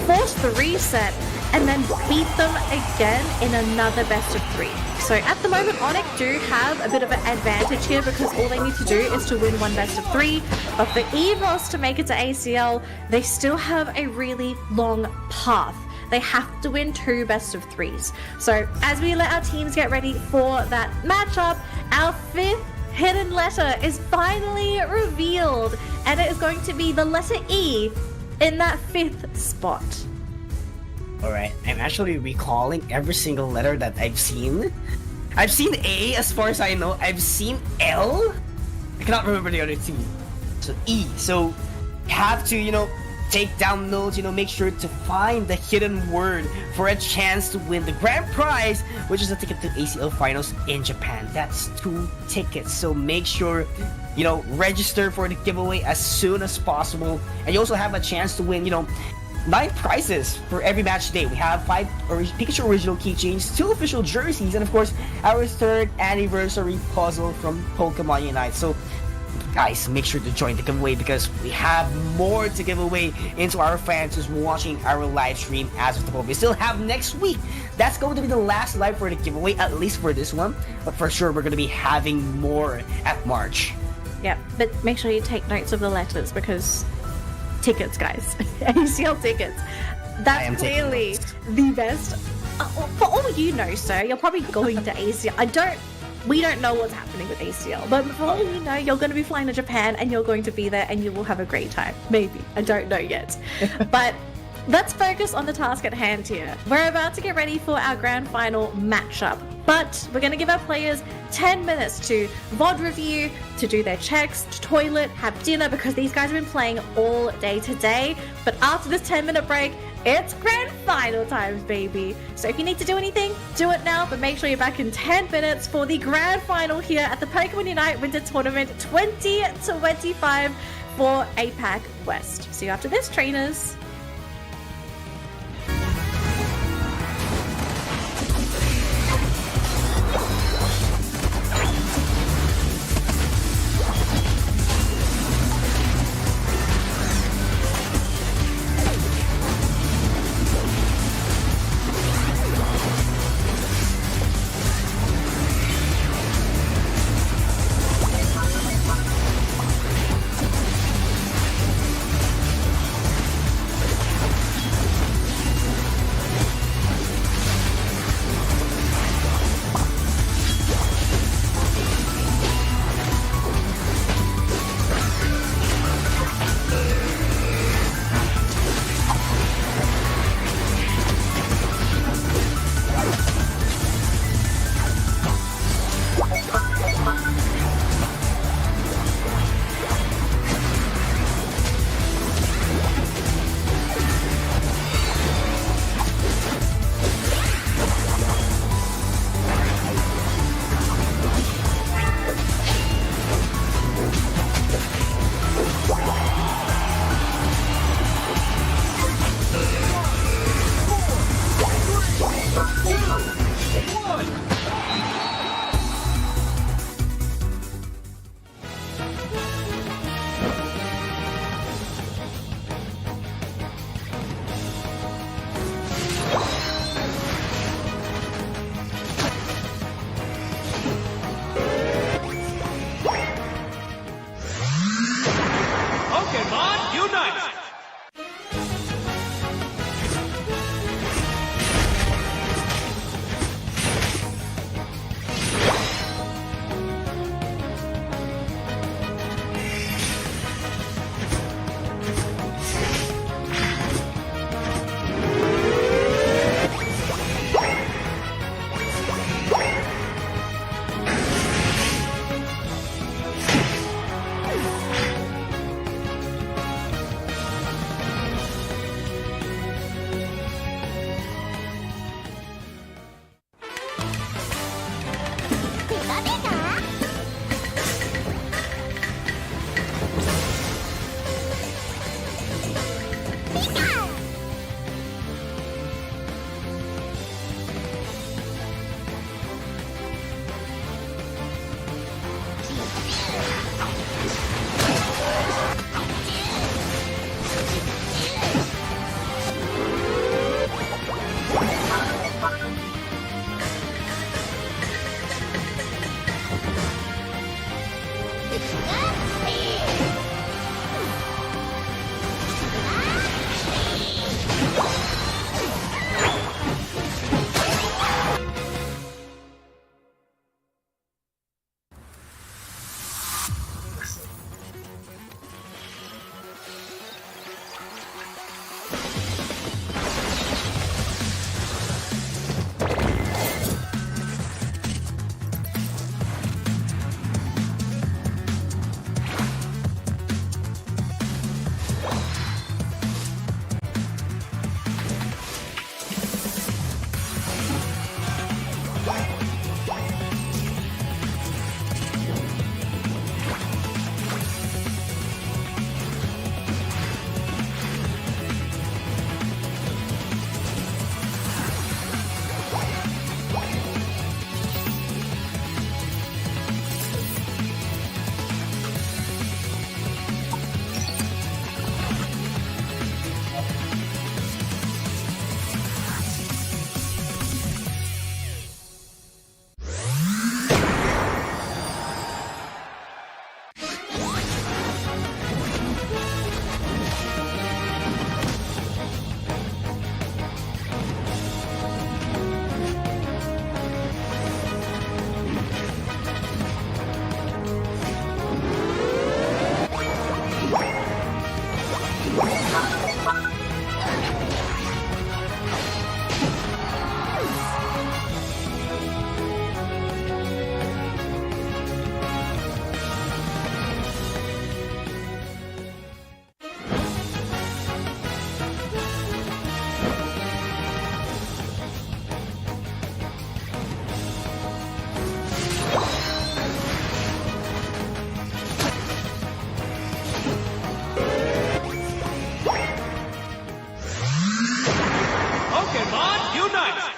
force the reset, and then beat them again in another best of 3. So at the moment, Onic do have a bit of an advantage here because all they need to do is to win one best of 3. But for Evos to make it to ACL, they still have a really long path. They have to win 2 best of 3s. So as we let our teams get ready for that matchup, our 5th hidden letter is finally revealed. And it is going to be the letter E in that 5th spot. Alright, I'm actually recalling every single letter that I've seen. I've seen A as far as I know. I've seen L. I cannot remember the other two. So E. So have to, take down notes, make sure to find the hidden word for a chance to win the grand prize, which is a ticket to ACL finals in Japan. That's 2 tickets. So make sure, register for the giveaway as soon as possible. And you also have a chance to win, 9 prizes for every match day. We have 5 Pikachu original keychains, 2 official jerseys, and of course, our 3rd anniversary puzzle from Pokémon Unite. So, guys, make sure to join the giveaway because we have more to give away into our fans who's watching our live stream as of the moment. We still have next week. That's going to be the last live for the giveaway, at least for this one. But for sure, we're going to be having more at March. Yeah, but make sure you take notes of the letters because tickets, guys. ACL tickets. That's clearly the best. For all you know, sir, you're probably going to ACL. We don't know what's happening with ACL, but for all you know, you're going to be flying to Japan and you're going to be there and you will have a great time. Maybe. I don't know yet. But let's focus on the task at hand here. We're about to get ready for our grand final matchup, but we're going to give our players 10 minutes to VOD review, to do their checks, to toilet, have dinner, because these guys have been playing all day today. But after this 10-minute break, it's grand final times, baby. So if you need to do anything, do it now, but make sure you're back in 10 minutes for the grand final here at the Pokémon Unite Winter Tournament 2025 for APAC West. See you after this, trainers. Pokémon Unite! Pokémon Unite!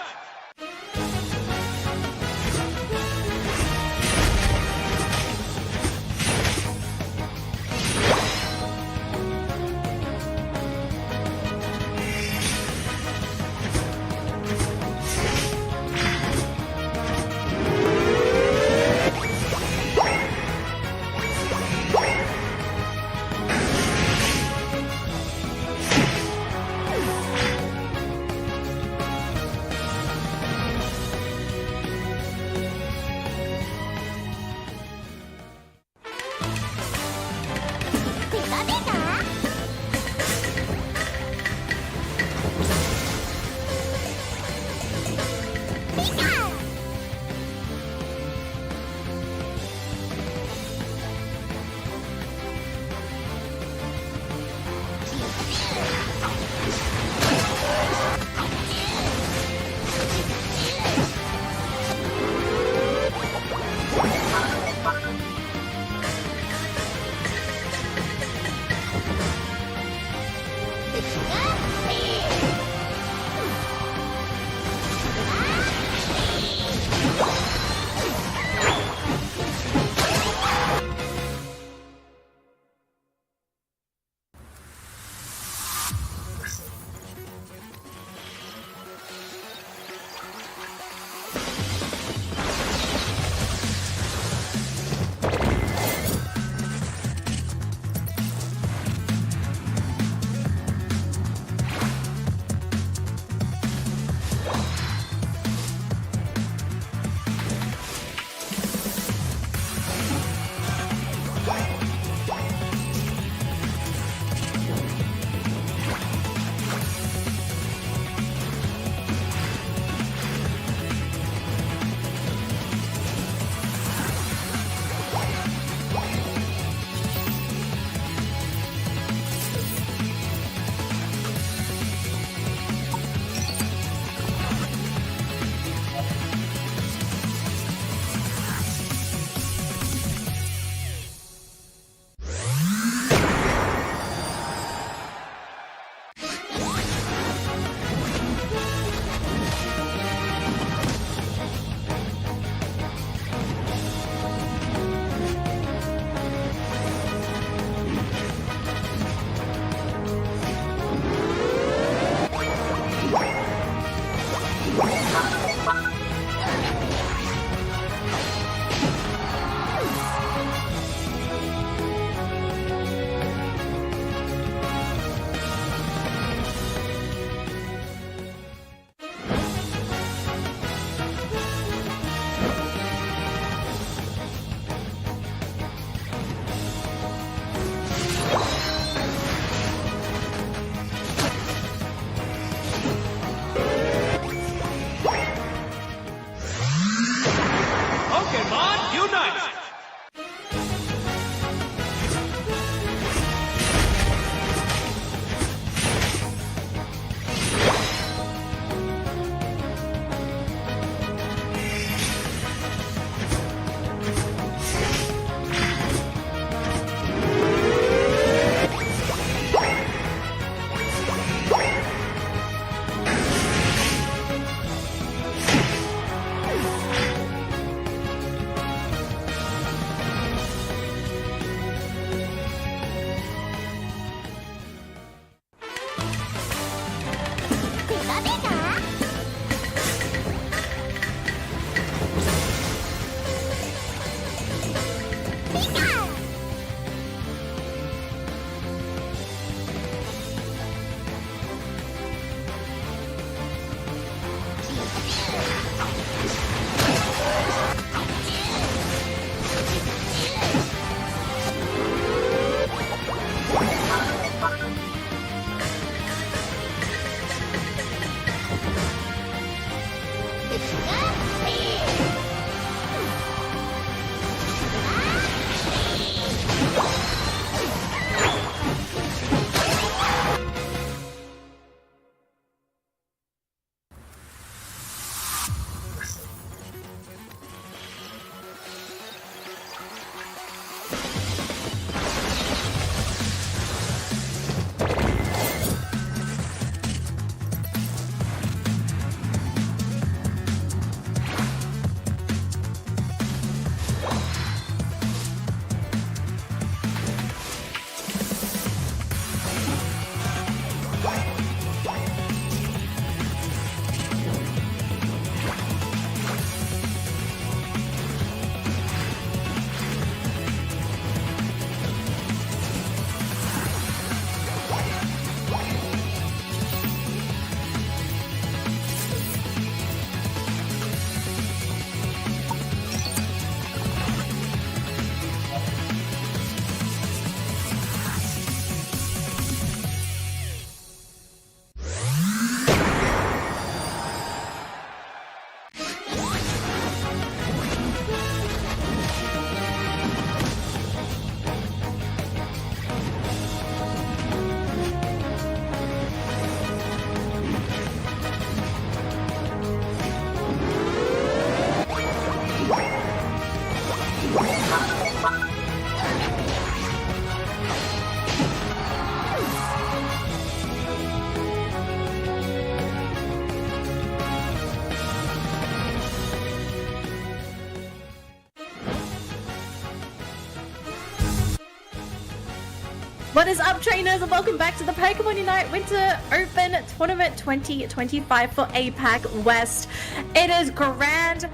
What is up, trainers, and welcome back to the Pokemon Unite Winter Open Tournament 2025 for APAC West. It is grand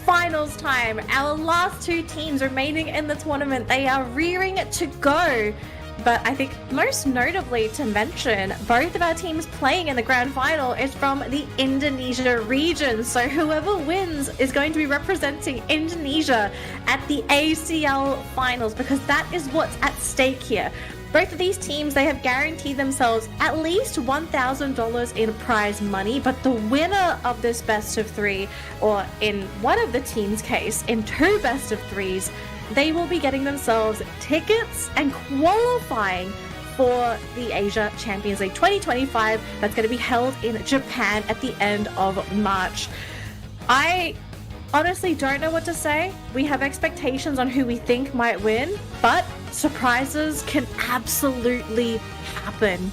finals time. Our last two teams remaining in the tournament, they are rearing to go. But I think most notably to mention, both of our teams playing in the grand final is from the Indonesia region. So whoever wins is going to be representing Indonesia at the ACL finals, because that is what's at stake here. Both of these teams, they have guaranteed themselves at least $1,000 in prize money, but the winner of this best of three, or in one of the teams' case, in two best of threes, they will be getting themselves tickets and qualifying for the Asia Champions League 2025 that's going to be held in Japan at the end of March. I honestly don't know what to say. We have expectations on who we think might win, but surprises can absolutely happen.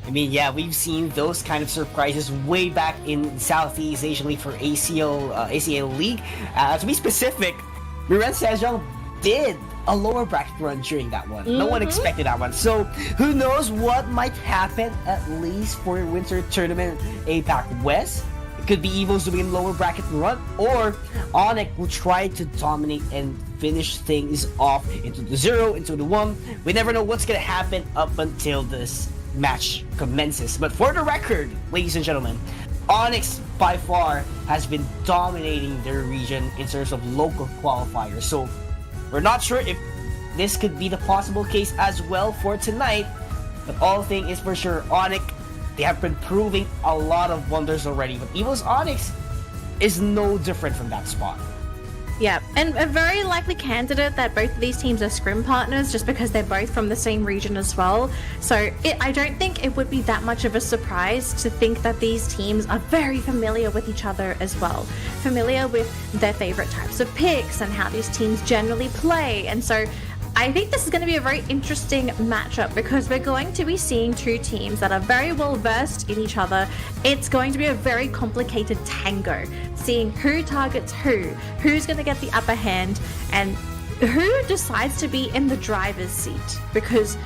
I mean, yeah, we've seen those kind of surprises way back in Southeast Asia League for ACL League. To be specific, Miran Sejong did a lower bracket run during that one. No one expected that one. So who knows what might happen, at least for Winter Tournament APAC West. It could be Evos doing a lower bracket run, or Onic will try to dominate and finish things off into the 0, into the 1. We never know what's going to happen up until this match commences. But for the record, ladies and gentlemen, Onyx by far has been dominating their region in terms of local qualifiers. So we're not sure if this could be the possible case as well for tonight. But all thing is for sure, Onyx, they have been proving a lot of wonders already. But Evos Onyx is no different from that spot. Yeah, and a very likely candidate that both of these teams are scrim partners, just because they're both from the same region as well. So I don't think it would be that much of a surprise to think that these teams are very familiar with each other as well. Familiar with their favorite types of picks and how these teams generally play. And so I think this is going to be a very interesting matchup, because we're going to be seeing two teams that are very well versed in each other. It's going to be a very complicated tango, seeing who targets who's going to get the upper hand, and who decides to be in the driver's seat. Because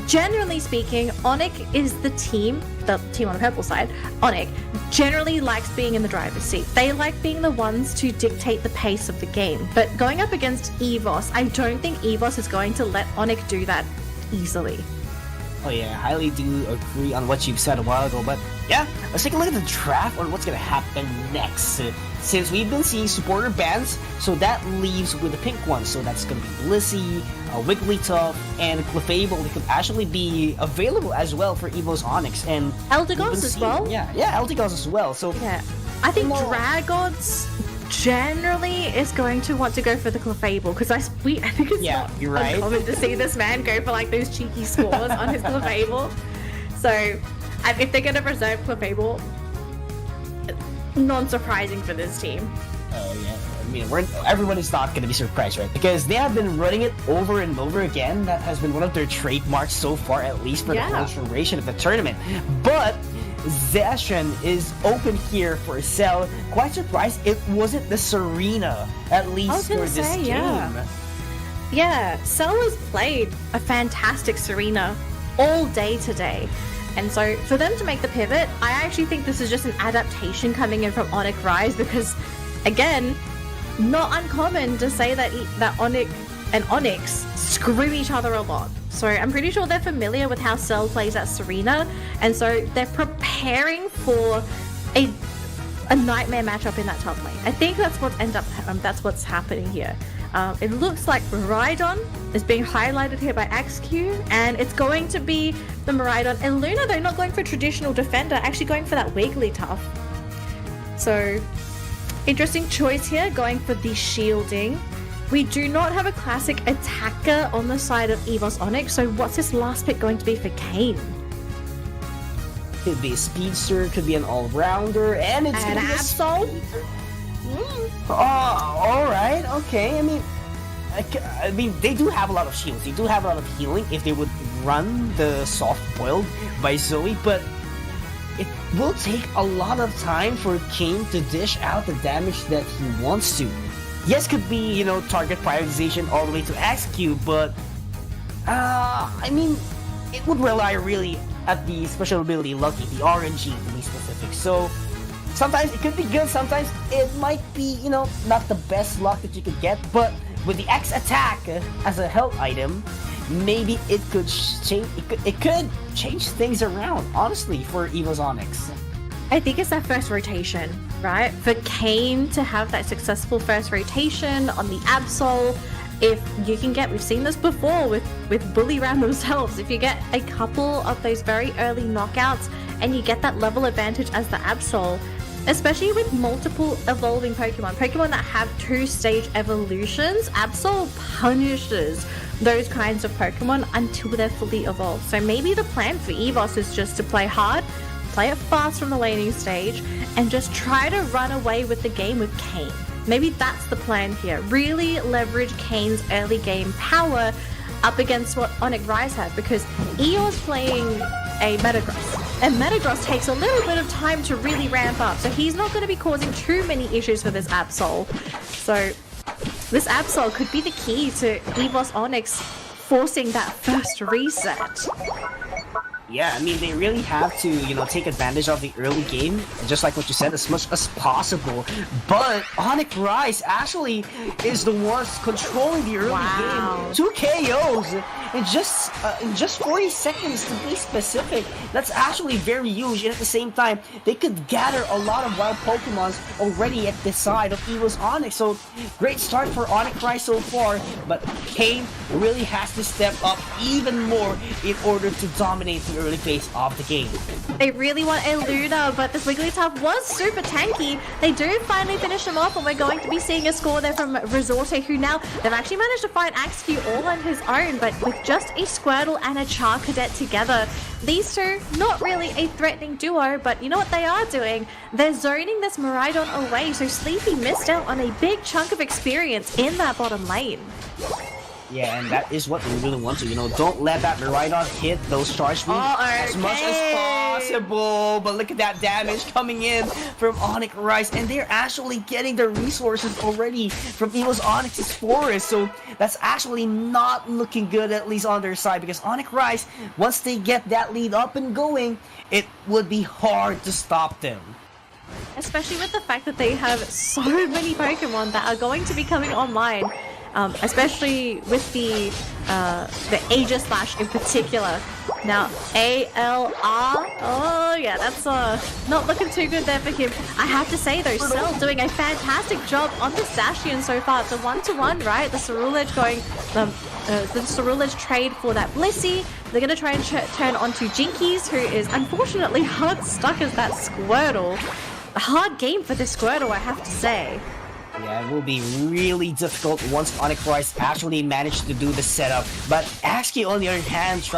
generally speaking, Onic is the team on the purple side, Onic generally likes being in the driver's seat. They like being the ones to dictate the pace of the game. But going up against Evos, I don't think Evos is going to let Onic do that easily. Oh yeah, I highly do agree on what you've said a while ago, but yeah, let's take a look at the draft on what's gonna happen next. Since we've been seeing supporter bands, so that leaves with the pink one, so that's gonna be Blissey, Wigglytuff, and Clefable. They could actually be available as well for Evos Onyx, and Eldegoss as well? Yeah, Eldegoss as well, so... Yeah, I think Dragons generally is going to want to go for the Clefable, because I think it's not uncommon to see this man go for like those cheeky scores on his Clefable. So if they're going to preserve Clefable, non-surprising for this team. Oh yeah, I mean, everyone is not going to be surprised, right? Because they have been running it over and over again. That has been one of their trademarks so far, at least for the whole duration of the tournament. But Zashen is open here for Cell. Quite surprised it wasn't the Serena, at least for this game. Yeah, Cell has played a fantastic Serena all day today. And so for them to make the pivot, I actually think this is just an adaptation coming in from Onic Rise, because, again, not uncommon to say that Onic and Onyx screw each other a lot. So I'm pretty sure they're familiar with how Cell plays at Serena, and so they're preparing for a nightmare matchup in that top lane. I think that's that's what's happening here. It looks like Miraidon is being highlighted here by XQ, and it's going to be the Miraidon. And Luna, they're not going for traditional defender, actually going for that Wigglytuff. So, interesting choice here, going for the shielding. We do not have a classic attacker on the side of Evos Onyx, so what's this last pick going to be for Kane? Could be a speedster, could be an all-rounder, and it's an Absol. Oh, alright, okay. I mean, they do have a lot of shields. They do have a lot of healing if they would run the soft boiled by Zoe, but it will take a lot of time for Kane to dish out the damage that he wants to. Yes, could be, target prioritization all the way to XQ, but I mean, it would rely really at the special ability Lucky, the RNG to be specific. So sometimes it could be good, sometimes it might be, you know, not the best luck that you could get, but with the X attack as a health item, maybe it could change. It could change things around, honestly, for Evos Onyx. I think it's that first rotation, right? For Kane to have that successful first rotation on the Absol, if you can get, we've seen this before with Bully Ram themselves, if you get a couple of those very early knockouts and you get that level advantage as the Absol, especially with multiple evolving Pokemon that have 2-stage evolutions, Absol punishes those kinds of Pokemon until they're fully evolved. So maybe the plan for Evos is just to play hard, play it fast from the laning stage, and just try to run away with the game with Kane. Maybe that's the plan here. Really leverage Kane's early game power up against what Onic Rise had, because Eeyore's playing a Metagross, and Metagross takes a little bit of time to really ramp up, so he's not going to be causing too many issues for this Absol. So this Absol could be the key to Evos Onyx forcing that first reset. Yeah, I mean, they really have to, you know, take advantage of the early game, just like what you said, as much as possible. But Onic Rise actually is the ones controlling the early game. 2 KOs in just 40 seconds to be specific. That's actually very huge. And at the same time, they could gather a lot of wild Pokemons already at the side of Evos Onyx. So great start for Onic Rise so far. But Kane really has to step up even more in order to dominate the early phase of the game. They really want a Luna, but this Wigglytuff was super tanky. They do finally finish him off, and we're going to be seeing a score there from Resorte, who now, they've actually managed to find Axew all on his own, but with just a Squirtle and a Charcadet together. These two, not really a threatening duo, but you know what they are doing? They're zoning this Miraidon away, so Sleepy missed out on a big chunk of experience in that bottom lane. Yeah, and that is what we really want to, you know, don't let that Miraidon hit those charge moves as much as possible. But look at that damage coming in from Onic Rise, and they're actually getting their resources already from Evos Onyx's forest, so that's actually not looking good, at least on their side, because Onic Rise, once they get that lead up and going, it would be hard to stop them. Especially with the fact that they have so many Pokemon that are going to be coming online. Especially with the Aegis Slash in particular. Now, ALR, oh yeah, that's not looking too good there for him. I have to say though, Cell doing a fantastic job on the Zacian so far. It's a 1-to-1, right? The Cerulege going, the Cerulege trade for that Blissey. They're going to try and turn onto Jinkies, who is unfortunately hard stuck as that Squirtle. A hard game for this Squirtle, I have to say. Yeah, it will be really difficult once Onic Rise actually managed to do the setup. But Axew, on the other hand,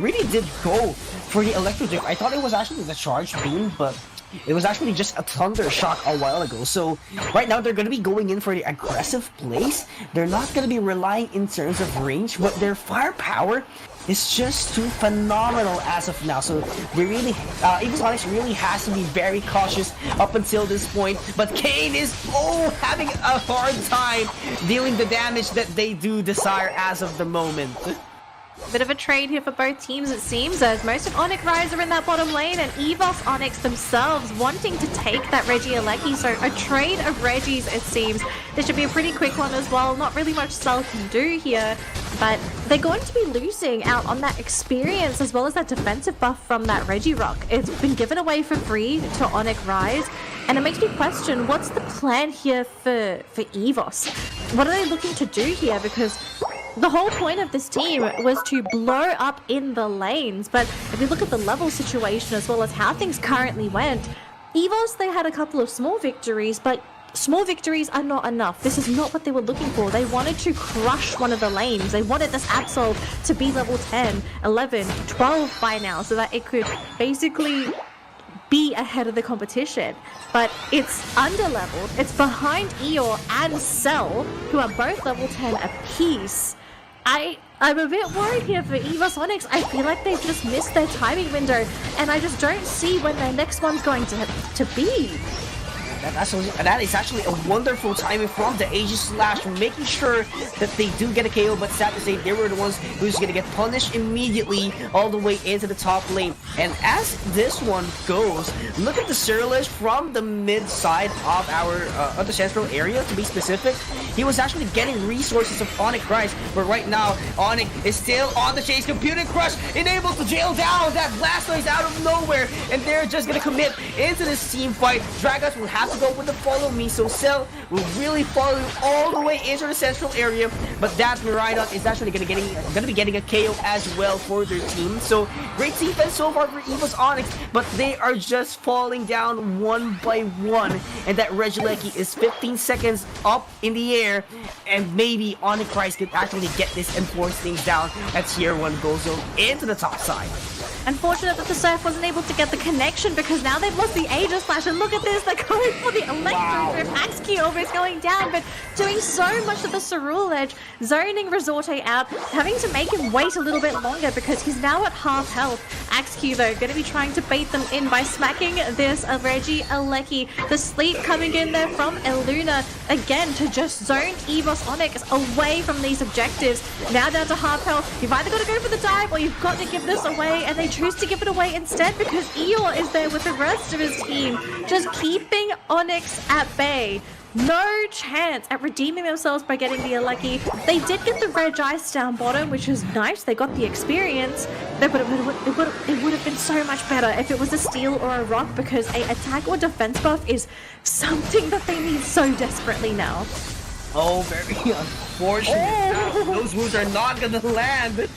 really did go for the Electro Drift. I thought it was actually the Charge Beam, but it was actually just a Thunder Shock a while ago. So right now they're going to be going in for the aggressive plays. They're not going to be relying in terms of range, but their firepower is just too phenomenal as of now. So they really, Evos Onyx really has to be very cautious up until this point. But Kane is having a hard time dealing the damage that they do desire as of the moment. Bit of a trade here for both teams, it seems, as most of Onic Rise are in that bottom lane, and Evos Onyx themselves wanting to take that Regieleki. So a trade of Regis, it seems. This should be a pretty quick one as well. Not really much Cell can do here, but they're going to be losing out on that experience as well as that defensive buff from that Regirock. It's been given away for free to Onic Rise, and it makes me question, what's the plan here for Evos? What are they looking to do here? Because the whole point of this team was to blow up in the lanes, but if you look at the level situation as well as how things currently went, Evos, they had a couple of small victories, but small victories are not enough. This is not what they were looking for. They wanted to crush one of the lanes. They wanted this Absol to be level 10, 11, 12 by now, so that it could basically be ahead of the competition. But it's under-leveled. It's behind Eeyore and Cell, who are both level 10 apiece. I'm a bit worried here for Evos Onyx. I feel like they've just missed their timing window, and I just don't see when their next one's going to be. That is actually a wonderful timing from the Aegis Slash, making sure that they do get a KO, but sad to say they were the ones who's gonna get punished immediately all the way into the top lane. And as this one goes, look at the Surlish from the mid side of the central area, to be specific. He was actually getting resources of Onic Rise, but right now Onic is still on the chase. Computing Crush enabled to jail down that Blastoise out of nowhere, and they're just gonna commit into this team fight. Dragons will have to go with the follow me, so Cell will really follow you all the way into the central area, but that Miraidon is actually gonna be getting a KO as well for their team. So great defense so far for Evos Onyx, but they are just falling down one by one, and that Regieleki is 15 seconds up in the air, and maybe Onic Rise could actually get this and force things down as Tier 1 goes into the top side. Unfortunate that the Surf wasn't able to get the connection, because now they've lost the Aegis Slash, and look at this, they're going for the Electro Grip. Axeq almost going down, but doing so much of the Ceruledge, zoning Resorte out, having to make him wait a little bit longer because he's now at half health. Axeq though, going to be trying to bait them in by smacking this Regieleki. The sleep coming in there from Eluna, again to just zone Evos Onyx away from these objectives. Now down to half health, you've either got to go for the dive or you've got to give this away, and they choose to give it away instead because Eeyore is there with the rest of his team, just keeping Onyx at bay. No chance at redeeming themselves by getting the Aleki. They did get the Regice down bottom, which is nice. They got the experience. It would have been so much better if it was a steal or a rock, because a attack or defense buff is something that they need so desperately now. Oh, very unfortunate. Those moves are not gonna land.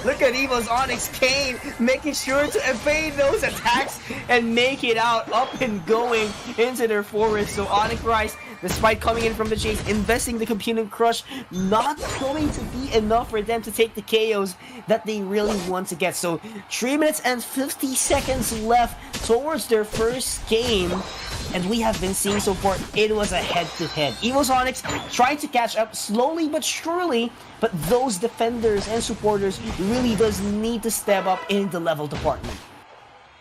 Look at Evos Onyx Kane making sure to evade those attacks and make it out up and going into their forest. So Onic Rise, despite coming in from the chase, investing the Computing Crush, not going to be enough for them to take the KOs that they really want to get. So 3 minutes and 50 seconds left towards their first game. And we have been seeing so far, it was a head-to-head. Evos Onyx trying to catch up slowly but surely, but those defenders and supporters really does need to step up in the level department.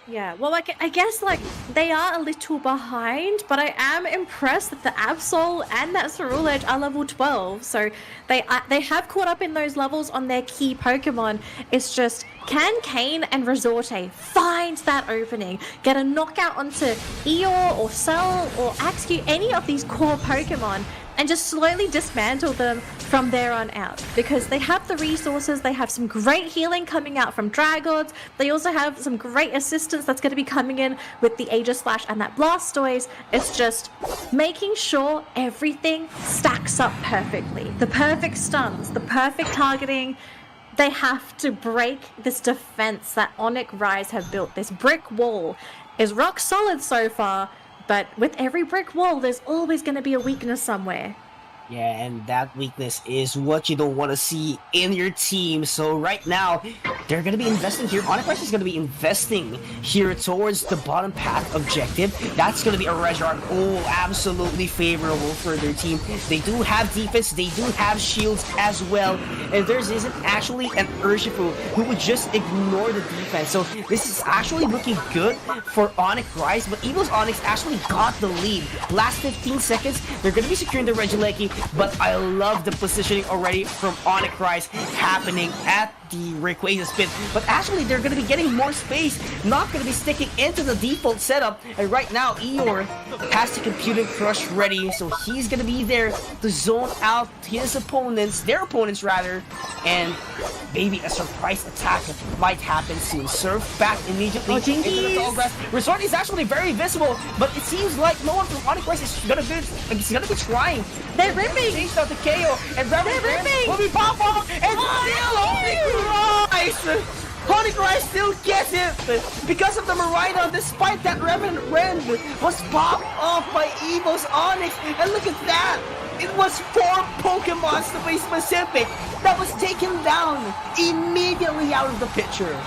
Yeah, well, like, I guess, like, they are a little behind, but I am impressed that the Absol and that Ceruledge are level 12, so they have caught up in those levels on their key Pokemon. It's just, can Kane and Resorte find that opening, get a knockout onto Eeyore or Cell or Axeq, any of these core Pokemon, and just slowly dismantle them from there on out, because they have the resources. They have some great healing coming out from Dragons. They also have some great assistance that's going to be coming in with the Aegis Slash and that Blastoise. It's just making sure everything stacks up perfectly. The perfect stuns, the perfect targeting. They have to break this defense that Onic Rise have built. This brick wall is rock solid so far, but with every brick wall, there's always going to be a weakness somewhere. Yeah, and that weakness is what you don't want to see in your team. So right now, they're going to be investing here. Onic Rise is going to be investing here towards the bottom path objective. That's going to be a Regirock. Oh, absolutely favorable for their team. They do have defense. They do have shields as well. And there isn't actually an Urshifu who would just ignore the defense. So this is actually looking good for Onic Rise. But Evos Onyx actually got the lead. Last 15 seconds, they're going to be securing the Regieleki. But I love the positioning already from Onic Rise happening at the Rayquaza spin. But actually, they're going to be getting more space, not going to be sticking into the default setup. And right now, Eeyore has the Computing Crush ready, so he's going to be there to zone out his opponents, their opponents rather, and maybe a surprise attack might happen soon. Surf back immediately into the tall grass. Resort is actually very visible, but it seems like no one from Onic Rise is going to be trying. They're ripping! Changed out the KO, and they're ripping! Will be pop off, and Onic Rise still gets it because of the Miraidon, despite that Revenant Rend was popped off by Evos Onyx. And look at that! It was 4 Pokemons to be specific that was taken down immediately out of the picture.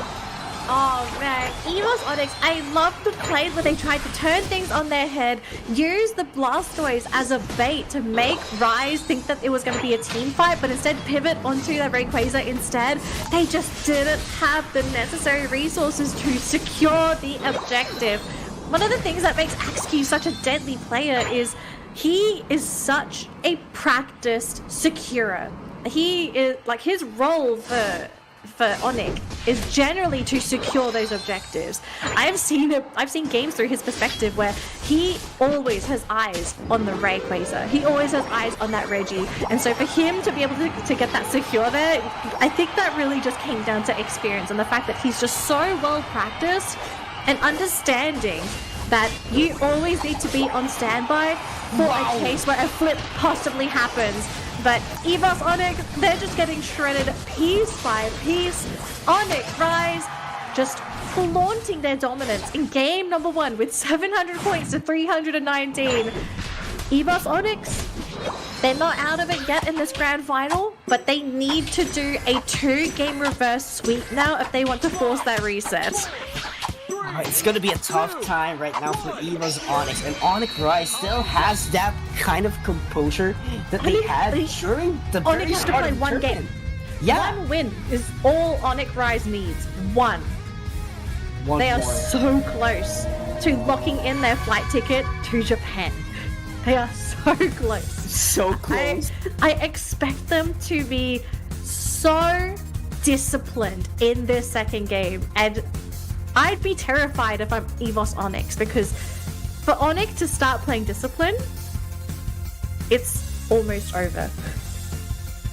Oh man, Evos Onyx, I love the play where they tried to turn things on their head, use the Blastoise as a bait to make Rise think that it was going to be a team fight, but instead pivot onto the Rayquaza instead. They just didn't have the necessary resources to secure the objective. one of the things that makes Axeq such a deadly player is he is such a practiced securer. He is like his role for Onic is generally to secure those objectives. I've seen games through his perspective where he always has eyes on the Rayquaza. He always has eyes on that Reggie. And so for him to be able to get that secure there, I think that really just came down to experience and the fact that he's just so well practiced and understanding that you always need to be on standby for a case where a flip possibly happens. But Evos Onyx, they're just getting shredded piece by piece. Onyx Rise just flaunting their dominance in game number 1 with 700 points to 319. Evos Onyx, they're not out of it yet in this grand final, but they need to do a 2-game reverse sweep now if they want to force that reset. It's going to be a tough time right now for Evos Onyx, and Onyx Rise still has that kind of composure that they had during the very Onyx has to start play of the one tournament. game. Yeah. One win is all Onyx Rise needs. One. They are so close to locking in their flight ticket to Japan. They are so close. So close. I expect them to be so disciplined in this second game, and I'd be terrified if I'm Evos Onyx, because for Onyx to start playing discipline, it's almost over.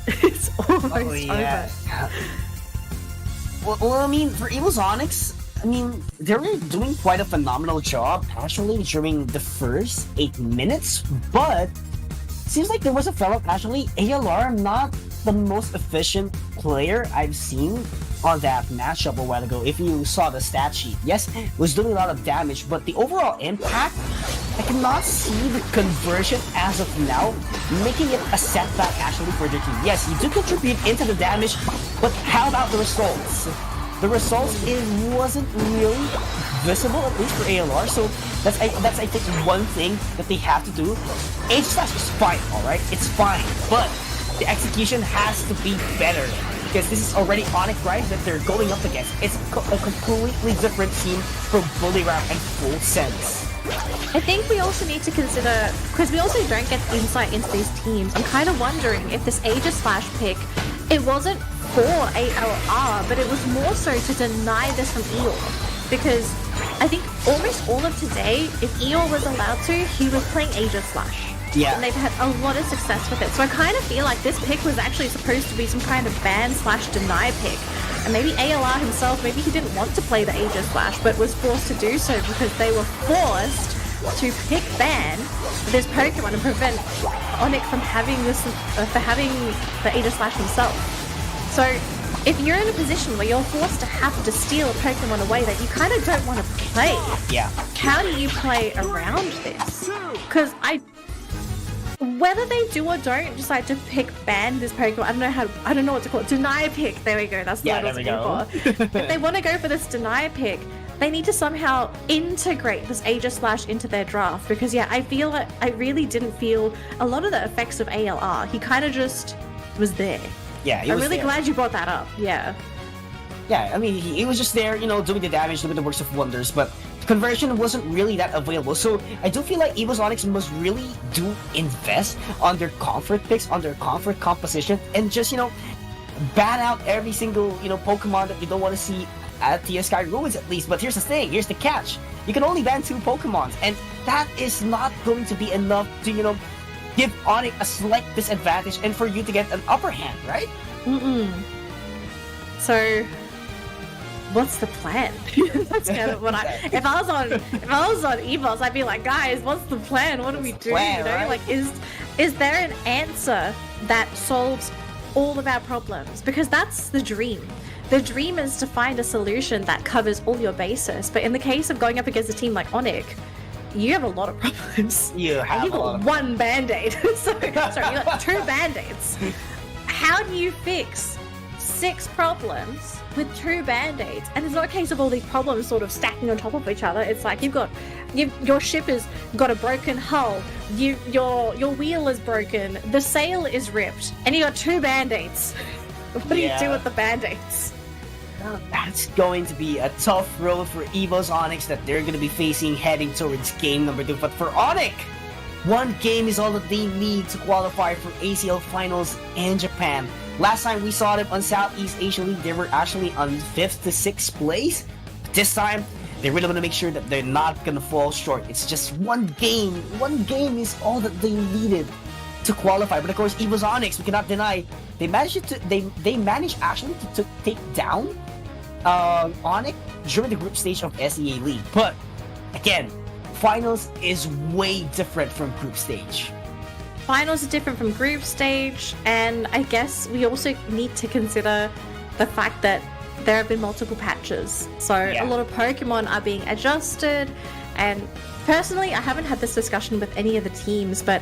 It's almost over. Well, I mean, for Evos Onyx, I mean, they were doing quite a phenomenal job, actually, during the first 8 minutes, but seems like there was a fellow, actually, ALR, not the most efficient player I've seen on that matchup a while ago. If you saw the stat sheet, yes, was doing a lot of damage, but the overall impact, I cannot see the conversion as of now, making it a setback actually for their team. Yes, you do contribute into the damage, but how about the results? The results wasn't really visible, at least for ALR, so that's I think one thing that they have to do. H-Slash is fine, alright? It's fine, but the execution has to be better, because this is already Onyx Rise that they're going up against. It's a completely different team from Bullywrap and Full Sense. I think we also need to consider, because we also don't get insight into these teams, I'm kind of wondering if this Aegis Slash pick, it wasn't for ALR, but it was more so to deny this from Eeyore. Because I think almost all of today, if Eeyore was allowed to, he was playing Aegis Slash. Yeah. And they've had a lot of success with it. So I kind of feel like this pick was actually supposed to be some kind of ban/deny pick. And maybe ALR himself, maybe he didn't want to play the Aegis Slash, but was forced to do so because they were forced to pick ban this Pokemon and prevent Onyx from having this, for having the Aegis Slash himself. So if you're in a position where you're forced to have to steal a Pokemon away that you kind of don't want to play, how do you play around this? Because whether they do or don't decide to pick ban this Pokemon, I don't know what to call it. Deny pick. There we go. That's the word I was looking for. If they want to go for this deny pick, they need to somehow integrate this Aegis Slash into their draft. Because I feel like I really didn't feel a lot of the effects of ALR. He kind of just was there. Yeah, I'm really glad you brought that up. Yeah. Yeah, I mean, he was just there, doing the damage, doing the works of wonders, but conversion wasn't really that available. So I do feel like Evos Onyx must really do invest on their comfort picks, on their comfort composition, and just, ban out every single, Pokemon that you don't want to see at the Sky Ruins at least. But here's the thing, here's the catch. You can only ban 2 Pokemons, and that is not going to be enough to, give Onyx a slight disadvantage and for you to get an upper hand, right? So what's the plan? That's kind of what if I was on Evos, I'd be like, guys, what's the plan? What do we do? Right? Like, is there an answer that solves all of our problems? Because that's the dream. The dream is to find a solution that covers all your bases. But in the case of going up against a team like Onic, you have a lot of problems. You got one band-aid. Sorry, you got 2 band-aids. How do you fix 6 problems with 2 band-aids? And it's not a case of all these problems sort of stacking on top of each other. It's like your ship has got a broken hull, your wheel is broken, the sail is ripped, and you got 2 band-aids. What do you do with the band-aids? That's going to be a tough road for Evos Onyx that they're going to be facing heading towards game number 2. But for Onic, one game is all that they need to qualify for ACL Finals in Japan. Last time we saw them on Southeast Asia League, they were actually on 5th to 6th place. But this time, they really want to make sure that they're not going to fall short. It's just one game. One game is all that they needed to qualify. But of course, Evos Onyx, we cannot deny, they managed actually to take down Onic during the group stage of SEA League. But again, finals is way different from group stage. Finals are different from group stage, and I guess we also need to consider the fact that there have been multiple patches. So a lot of Pokemon are being adjusted, and personally, I haven't had this discussion with any of the teams, but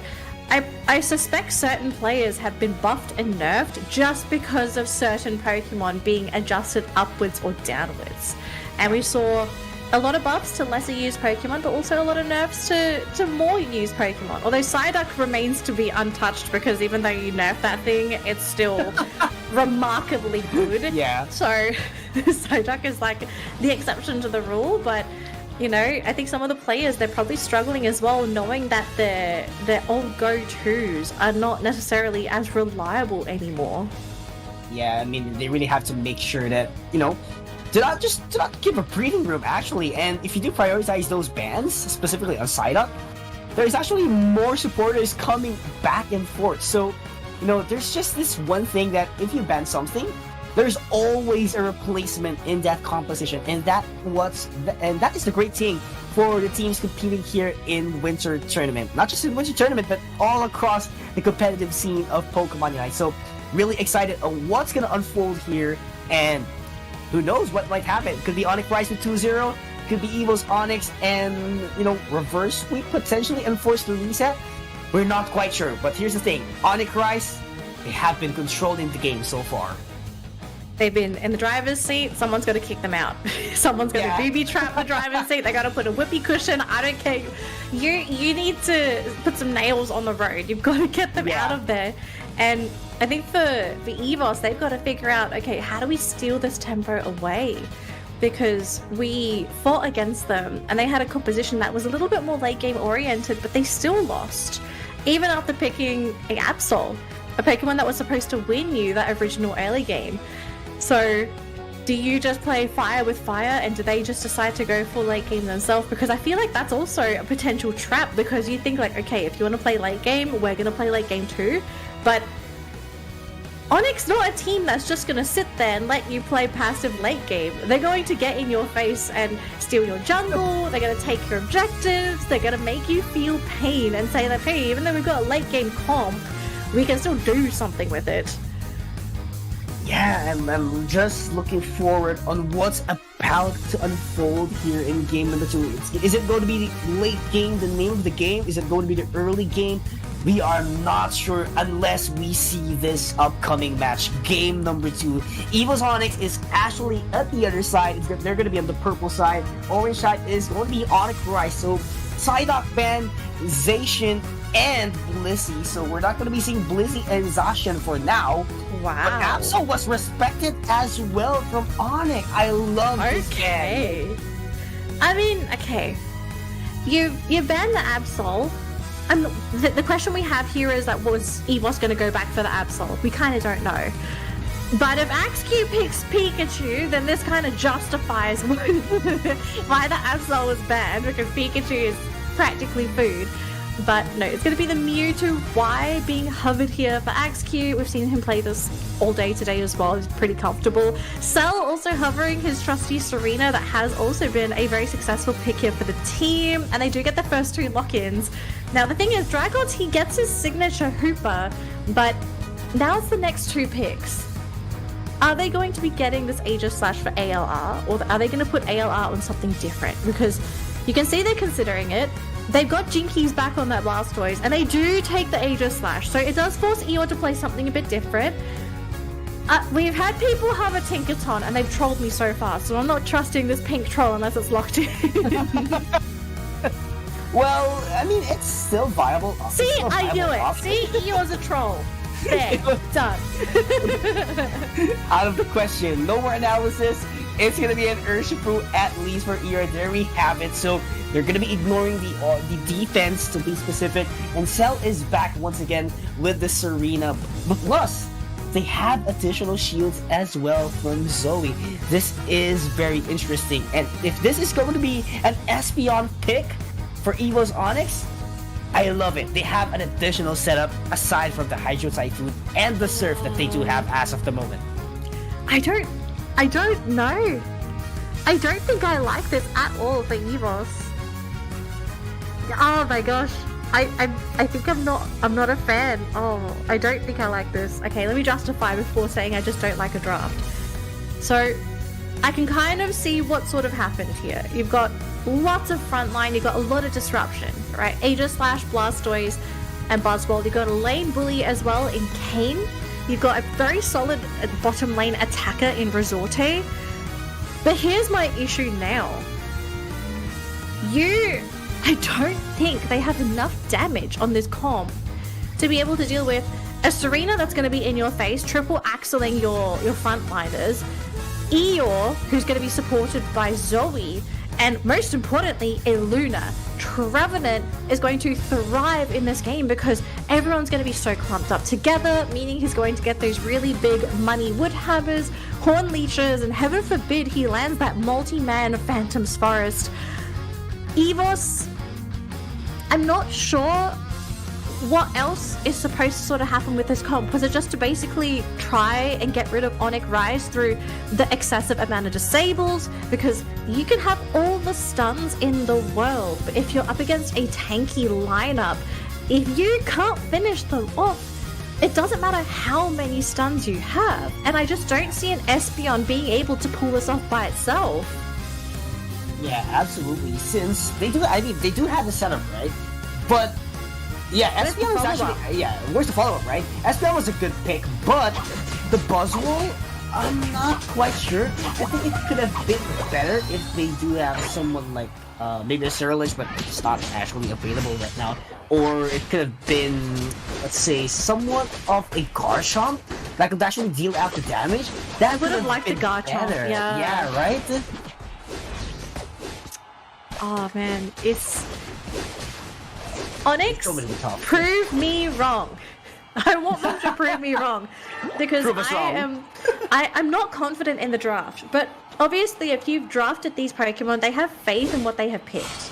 I suspect certain players have been buffed and nerfed just because of certain Pokemon being adjusted upwards or downwards. And we saw a lot of buffs to lesser used Pokemon, but also a lot of nerfs to more used Pokemon. Although Psyduck remains to be untouched because even though you nerf that thing, it's still remarkably good. Yeah. So Psyduck is like the exception to the rule, but you know, I think some of the players, they're probably struggling as well, knowing that their old go-tos are not necessarily as reliable anymore. Yeah, I mean, they really have to make sure that, you know, do not give a breathing room, actually. And if you do prioritize those bans, specifically on Psyduck, there's actually more supporters coming back and forth. So, you know, there's just this one thing that if you ban something, there's always a replacement in that composition, and that is the great thing for the teams competing here in Winter Tournament. Not just in Winter Tournament, but all across the competitive scene of Pokemon Unite. So, really excited on what's gonna unfold here, and who knows what might happen. Could be Onic Rise with 2-0, could be Evos Onyx, and you know, reverse sweep potentially and force the reset. We're not quite sure, but here's the thing: Onic Rise, they have been controlling the game so far. They've been in the driver's seat, someone's got to kick them out. Someone's got to booby trap the driver's seat, they got to put a whoopee cushion, I don't care. You need to put some nails on the road, you've got to get them out of there. And I think for Evos, they've got to figure out, okay, how do we steal this tempo away? Because we fought against them and they had a composition that was a little bit more late game oriented, but they still lost. Even after picking an Absol, a Pokemon that was supposed to win you that original early game. So, do you just play fire with fire, and do they just decide to go for late game themselves? Because I feel like that's also a potential trap, because you think like, okay, if you want to play late game, we're going to play late game too. But Onyx not a team that's just going to sit there and let you play passive late game. They're going to get in your face and steal your jungle, they're going to take your objectives, they're going to make you feel pain and say that, hey, even though we've got a late game comp, we can still do something with it. Yeah, and I'm just looking forward on what's about to unfold here in game number 2. Is it going to be the late game, the name of the game? Is it going to be the early game? We are not sure unless we see this upcoming match, game number 2. Evos Onyx is actually at the other side. They're going to be on the purple side. Orange side is going to be Onic Rise. So, Psyduck ban, Zacian, and Blissey. So we're not going to be seeing Blissey and Zacian for now. Wow. But Absol was respected as well from Onic. I love this game. I mean, okay. You banned the Absol. And the question we have here is that, was Evos going to go back for the Absol? We kind of don't know. But if Axew picks Pikachu, then this kind of justifies why the Absol was banned, because Pikachu is practically food. But no, it's going to be the Mewtwo Y being hovered here for Axew. We've seen him play this all day today as well. He's pretty comfortable. Cell also hovering his trusty Serena, that has also been a very successful pick here for the team. And they do get the first 2 lock-ins. Now the thing is, Dragons, he gets his signature Hooper, but now it's the next 2 picks. Are they going to be getting this Aegis Slash for ALR, or are they going to put ALR on something different? Because you can see they're considering it. They've got Jinkies back on their Blastoise, and they do take the Aegis Slash, so it does force Eeyore to play something a bit different. We've had people have a Tinkaton, and they've trolled me so far, so I'm not trusting this pink troll unless it's locked in. Well, I mean, it's still viable. See, I knew it. See, Eeyore's a troll. There, done. Out of the question. No more analysis. It's gonna be an Urshifu at least for Era. There we have it. So they're gonna be ignoring the defense to be specific, and Cell is back once again with the Serena. But plus, they have additional shields as well from Zoe. This is very interesting, and if this is going to be an Espeon pick for Evos Onyx, I love it. They have an additional setup aside from the Hydro Typhoon and the Surf that they do have as of the moment. I don't know. I don't think I like this at all for Evos. Oh my gosh. I think I'm not a fan. Oh, I don't think I like this. Okay, let me justify before saying I just don't like a draft. So, I can kind of see what sort of happened here. You've got lots of frontline, you've got a lot of disruption, right? Aegis Slash, Blastoise, and Buzzwole. You've got a lane bully as well in Kane. You've got a very solid bottom lane attacker in Resorte. But here's my issue now. I don't think they have enough damage on this comp to be able to deal with a Serena that's going to be in your face, triple axling your frontliners, Eeyore, who's going to be supported by Zoe, and most importantly, a Luna. Trevenant is going to thrive in this game because everyone's going to be so clumped up together, meaning he's going to get those really big money wood hammers, horn leeches, and heaven forbid he lands that multi-man Phantom's Forest. Evos, I'm not sure what else is supposed to sort of happen with this comp. Was it just to basically try and get rid of Onic Rise through the excessive amount of disables? Because you can have all the stuns in the world, but if you're up against a tanky lineup, if you can't finish them off, it doesn't matter how many stuns you have. And I just don't see an Espeon being able to pull this off by itself. Yeah, absolutely. Since they do have the setup, right? But yeah, Espeon was actually where's the follow-up, right? Espeon was a good pick, but the Buzzwole, I'm not quite sure. I think it could have been better if they do have someone like maybe a Cyrilage, but it's not actually available right now. Or it could have been, let's say, somewhat of a Garchomp that could actually deal out the damage. That would have liked the Garchomp. Yeah, right. Oh man, it's Onyx, prove me wrong. I want them to prove me wrong because I'm not confident in the draft. But obviously, if you've drafted these Pokemon, they have faith in what they have picked.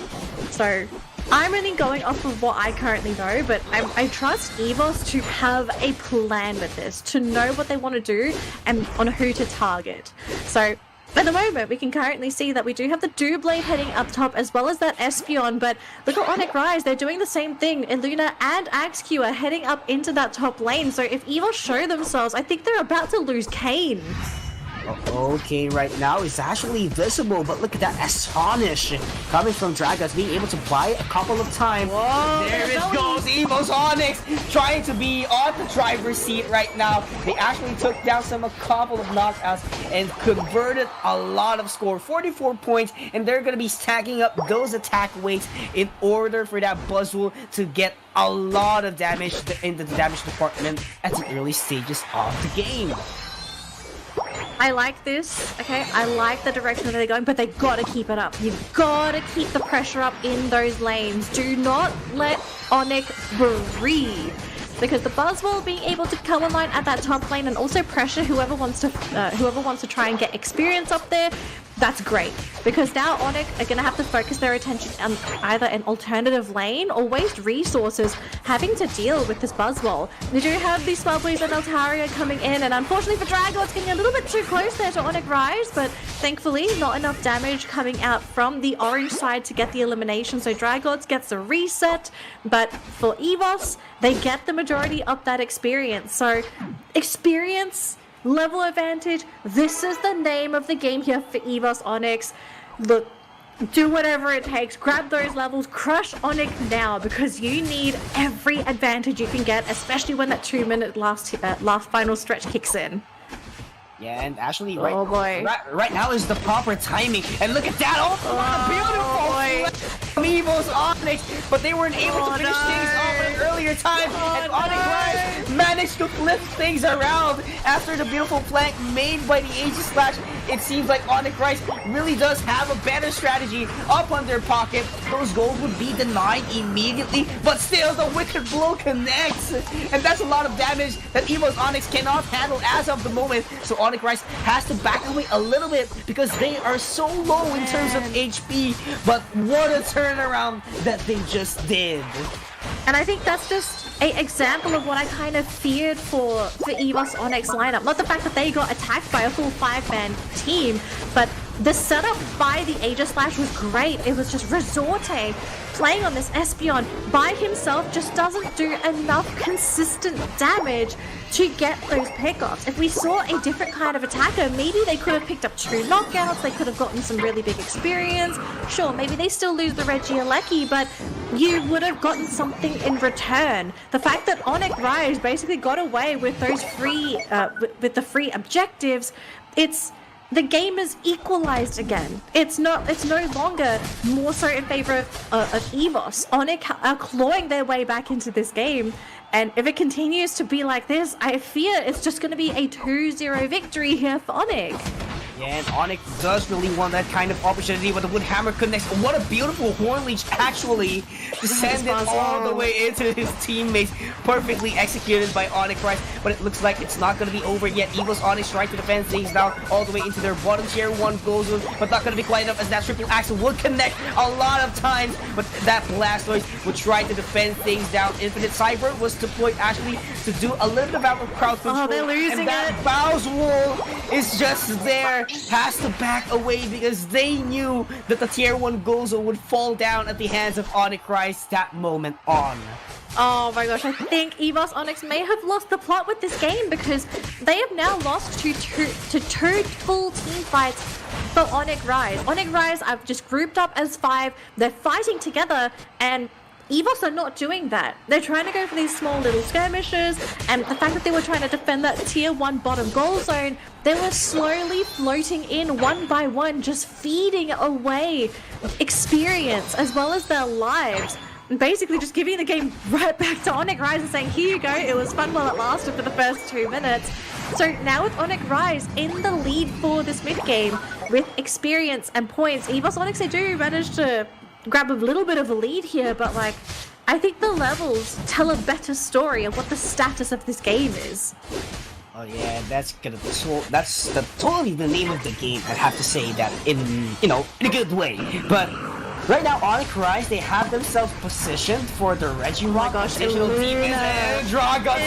So I'm only going off of what I currently know, but I trust Evos to have a plan with this, to know what they want to do and on who to target. So at the moment, we can currently see that we do have the Doublade heading up top as well as that Espeon, but look at Onic Rise, they're doing the same thing. Illuna and Axew are heading up into that top lane, so if Evos show themselves, I think they're about to lose Kane. Okay, right now it's actually visible, but look at that Astonish coming from Dragons, being able to buy a couple of times. Whoa, there it goes, Evos Onyx trying to be on the driver's seat right now. They actually took down a couple of knockouts and converted a lot of score, 44 points, and they're going to be stacking up those attack weights in order for that Buzzwole to get a lot of damage in the damage department at the early stages of the game. I like this, okay? I like the direction that they're going, but they gotta keep it up. You've gotta keep the pressure up in those lanes. Do not let Onic breathe. Because the Buzzwole being able to come online at that top lane and also pressure whoever wants to try and get experience up there, that's great. Because now Onic are going to have to focus their attention on either an alternative lane or waste resources having to deal with this Buzzwole. They do have these Swableys and Altaria coming in, and unfortunately for Drago, it's getting a little bit too close there to Onic Rise, but thankfully not enough damage coming out from the orange side to get the elimination, so Dragods gets a reset, but for Evos, they get the majority of that experience. So, experience, level advantage, this is the name of the game here for Evos Onyx. Look, do whatever it takes, grab those levels, crush Onyx now, because you need every advantage you can get, especially when that 2-minute last final stretch kicks in. Yeah, and actually, right now is the proper timing. And look at that! Oh, what a beautiful play from Evos Onyx, but they weren't able to finish things off at an earlier time, and Onic Rise managed to flip things around after the beautiful flank made by the Aegis Slash. It seems like Onic Rise really does have a better strategy up on their pocket. Those goals would be denied immediately, but still the Wicked Blow connects, and that's a lot of damage that Evos Onyx cannot handle as of the moment. So Onic Rise has to back away a little bit because they are so low in terms of HP, but what a turnaround that they just did. And I think that's just an example of what I kind of feared for the Evos Onyx lineup. Not the fact that they got attacked by a full 5-man team, but the setup by the Aegis Slash was great. It was just Resorte playing on this Espeon by himself just doesn't do enough consistent damage to get those pickoffs. If we saw a different kind of attacker, maybe they could have picked up 2 knockouts, they could have gotten some really big experience. Sure, maybe they still lose the Regieleki, but you would have gotten something in return. The fact that Onic Rise basically got away with those free, with the free objectives, the game is equalized again. It's no longer more so in favor of Evos. Onic are clawing their way back into this game, and if it continues to be like this, I fear it's just going to be a 2-0 victory here for Onic. Yeah, and Onic does really want that kind of opportunity, but the Wood Hammer connects. What a beautiful Horn Leech, actually. Descended all the way into his teammates. Perfectly executed by Onic Rise, but it looks like it's not going to be over yet. Evos Onyx trying to defend things down all the way into their bottom tier 1 goal zone, but not going to be quite enough as that triple axle would connect a lot of times, but that Blastoise would try to defend things down. Infinite Cyber was deployed actually to do a little bit of crowd control. Oh, they're losing and that Bow's Wall is just there. Has to back away because they knew that the tier 1 Gozo would fall down at the hands of Onic Rise that moment on. Oh my gosh, I think Evos Onyx may have lost the plot with this game because they have now lost to two full team fights for Onic Rise. Onic Rise I've just grouped up as 5, they're fighting together, and Evos are not doing that. They're trying to go for these small little skirmishes, and the fact that they were trying to defend that tier 1 bottom goal zone, they were slowly floating in one by one, just feeding away experience as well as their lives. And basically just giving the game right back to Onic Rise and saying, here you go, it was fun while it lasted for the first 2 minutes. So now with Onic Rise in the lead for this mid-game, with experience and points, Evos Onyx, they do manage to grab a little bit of a lead here, but like, I think the levels tell a better story of what the status of this game is. Oh yeah, that's totally the name of the game. I'd have to say that in a good way. But right now, Onic Rise, they have themselves positioned for the Regirock positional defense, and Dragon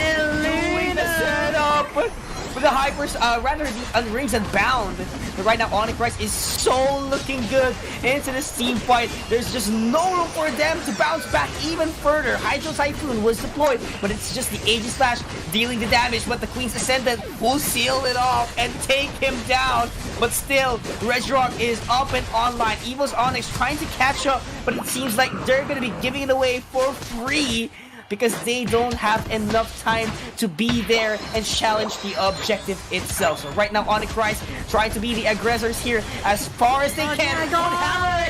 doing the setup with the hypers, rather the Rings and Bound. But right now, Onic Rise is so looking good into this team fight. There's just no room for them to bounce back even further. Hydro Typhoon was deployed, but it's just the Aegis Slash dealing the damage. But the Queen's Ascendant will seal it off and take him down. But still, Regirock is up and online. Evos Onyx trying to catch up, but it seems like they're going to be giving it away for free, because they don't have enough time to be there and challenge the objective itself. So right now, Onic Rise trying to be the aggressors here as far as they can.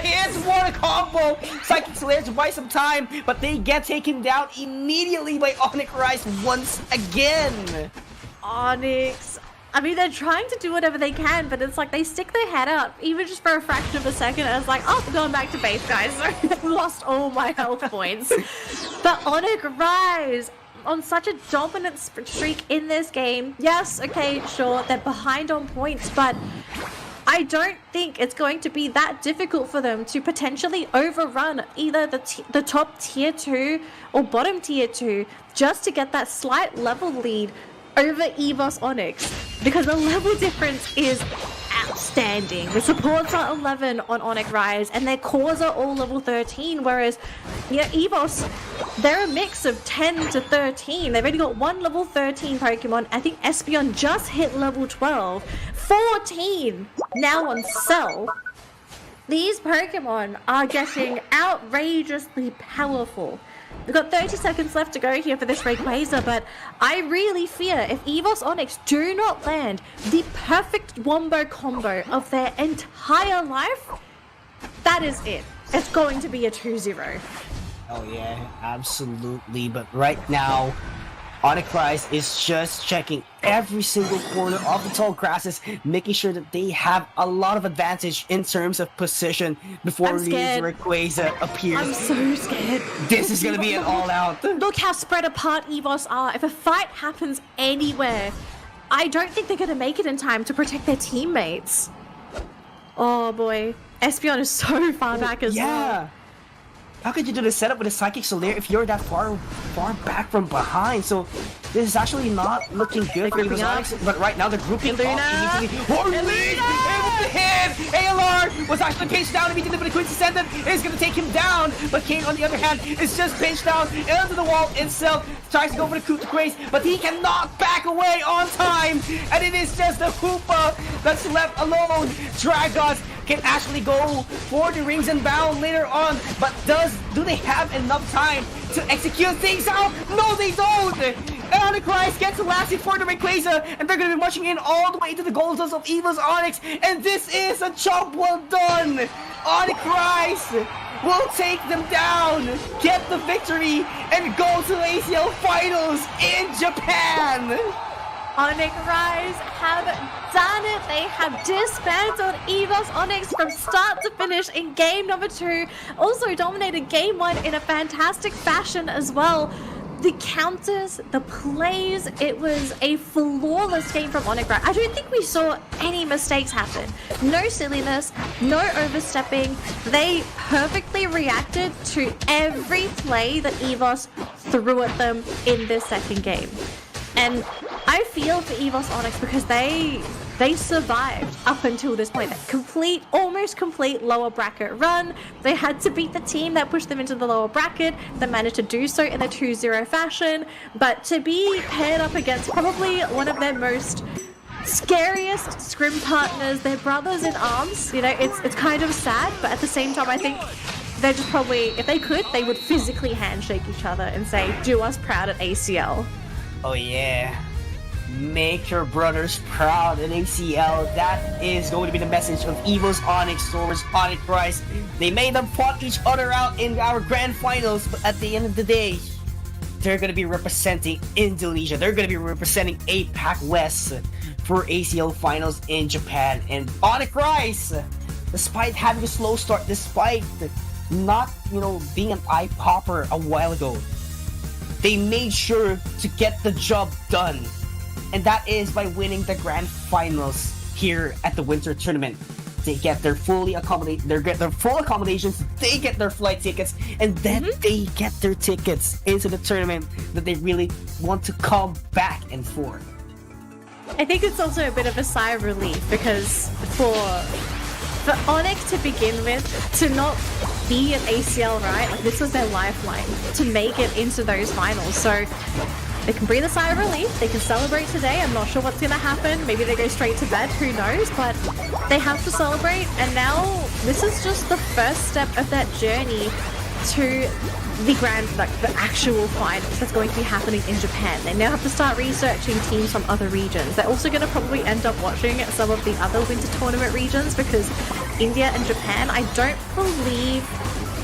Hits what a combo! Psychic Slayer to buy some time, but they get taken down immediately by Onic Rise once again. Onyx, I mean, they're trying to do whatever they can, but it's like they stick their head out, even just for a fraction of a second, and it's like, oh, I'm going back to base, guys. Sorry, I've lost all my health points. But Onic Rise, on such a dominant streak in this game, yes, okay, sure, they're behind on points, but I don't think it's going to be that difficult for them to potentially overrun either the top tier 2 or bottom tier 2 just to get that slight level lead over Evos Onyx, because the level difference is outstanding. The supports are 11 on Onic Rise, and their cores are all level 13, whereas, Evos, they're a mix of 10 to 13. They've only got 1 level 13 Pokemon. I think Espeon just hit level 12. 14 now on Cell. These Pokemon are getting outrageously powerful. We've got 30 seconds left to go here for this Rayquaza, but I really fear if Evos Onyx do not land the perfect Wombo combo of their entire life, that is it. It's going to be a 2-0. Oh yeah, absolutely. But right now, Onyx is just checking every single corner of the tall grasses, making sure that they have a lot of advantage in terms of position before Rayquaza appears. I'm so scared. This is gonna be an all-out. Look how spread apart Evos are. If a fight happens anywhere, I don't think they're gonna make it in time to protect their teammates. Oh boy, Espeon is so far back as well. How could you do the setup with a Psychic Solaire if you're that far back from behind? So this is actually not looking good for Evos Onyx, but right now they're grouping up immediately. Able to hit! ALR was actually paged down immediately, but the Quincy Ascendant is going to take him down. But King, on the other hand, is just paged down into the wall itself. Tries to go for the coup de grace, but he cannot back away on time. And it is just the Hoopa that's left alone. Dragons can actually go for the rings and bound later on, but do they have enough time to execute things out? No, they don't! Antichrist gets the last hit for the Rayquaza, and they're gonna be marching in all the way to the gold dust of Evos Onyx, and this is a job well done! Antichrist will take them down, get the victory, and go to the ACL Finals in Japan! Onic Rise have done it. They have dismantled Evos Onyx from start to finish in game number 2. Also dominated game 1 in a fantastic fashion as well. The counters, the plays, it was a flawless game from Onic Rise. I don't think we saw any mistakes happen. No silliness, no overstepping. They perfectly reacted to every play that Evos threw at them in this second game. And I feel for Evos Onyx because they survived up until this point. That almost complete lower bracket run. They had to beat the team that pushed them into the lower bracket. They managed to do so in a 2-0 fashion. But to be paired up against probably one of their most scariest scrim partners, their brothers in arms, you know, it's kind of sad, but at the same time I think they're just probably, if they could, they would physically handshake each other and say, do us proud at ACL. Oh yeah, make your brothers proud at ACL. That is going to be the message of Evos Onyx towards Onic Rise. They made them fought each other out in our grand finals, but at the end of the day, they're going to be representing Indonesia. They're going to be representing APAC West for ACL finals in Japan. And Onic Rise, despite having a slow start, despite not, being an eye popper a while ago, they made sure to get the job done, and that is by winning the grand finals here at the winter tournament. They get their full accommodations, they get their flight tickets, and then they get their tickets into the tournament that they really want to come back and forth. I think it's also a bit of a sigh of relief because for Onyx to begin with, to not be an ACL, right? Like, this was their lifeline to make it into those finals. So they can breathe a sigh of relief. They can celebrate today. I'm not sure what's going to happen. Maybe they go straight to bed. Who knows? But they have to celebrate. And now this is just the first step of that journey to the actual finals that's going to be happening in Japan. They now have to start researching teams from other regions. They're also going to probably end up watching some of the other winter tournament regions because India and Japan, I don't believe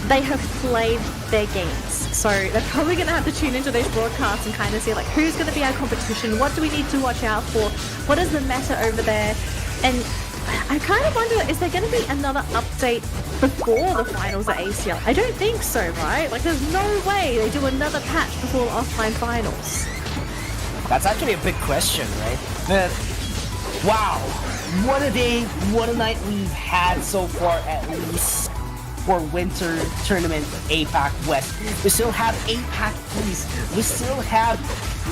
they have played their games. So they're probably going to have to tune into those broadcasts and kind of see who's going to be our competition, what do we need to watch out for, what is the meta over there, and I kind of wonder, is there going to be another update before the finals at ACL? I don't think so, right? There's no way they do another patch before the offline finals. That's actually a big question, right? But, wow, what a day, what a night we've had so far, at least for winter tournament APAC West. We still have APAC East. We still have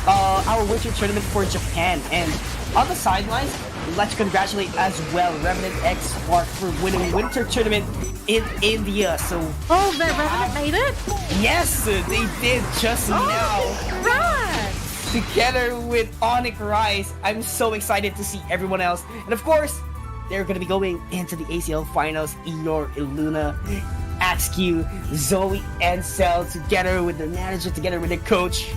our winter tournament for Japan. And on the sidelines, let's congratulate as well Revenant X Spark for winning winter tournament in India. So Revenant made it? Yes, they did just now. Right. Together with Onic Rise. I'm so excited to see everyone else. And of course, they're going to be going into the ACL finals. Eeyore, Illuna, Axq, Zoe, and Cell, together with the manager, together with the coach.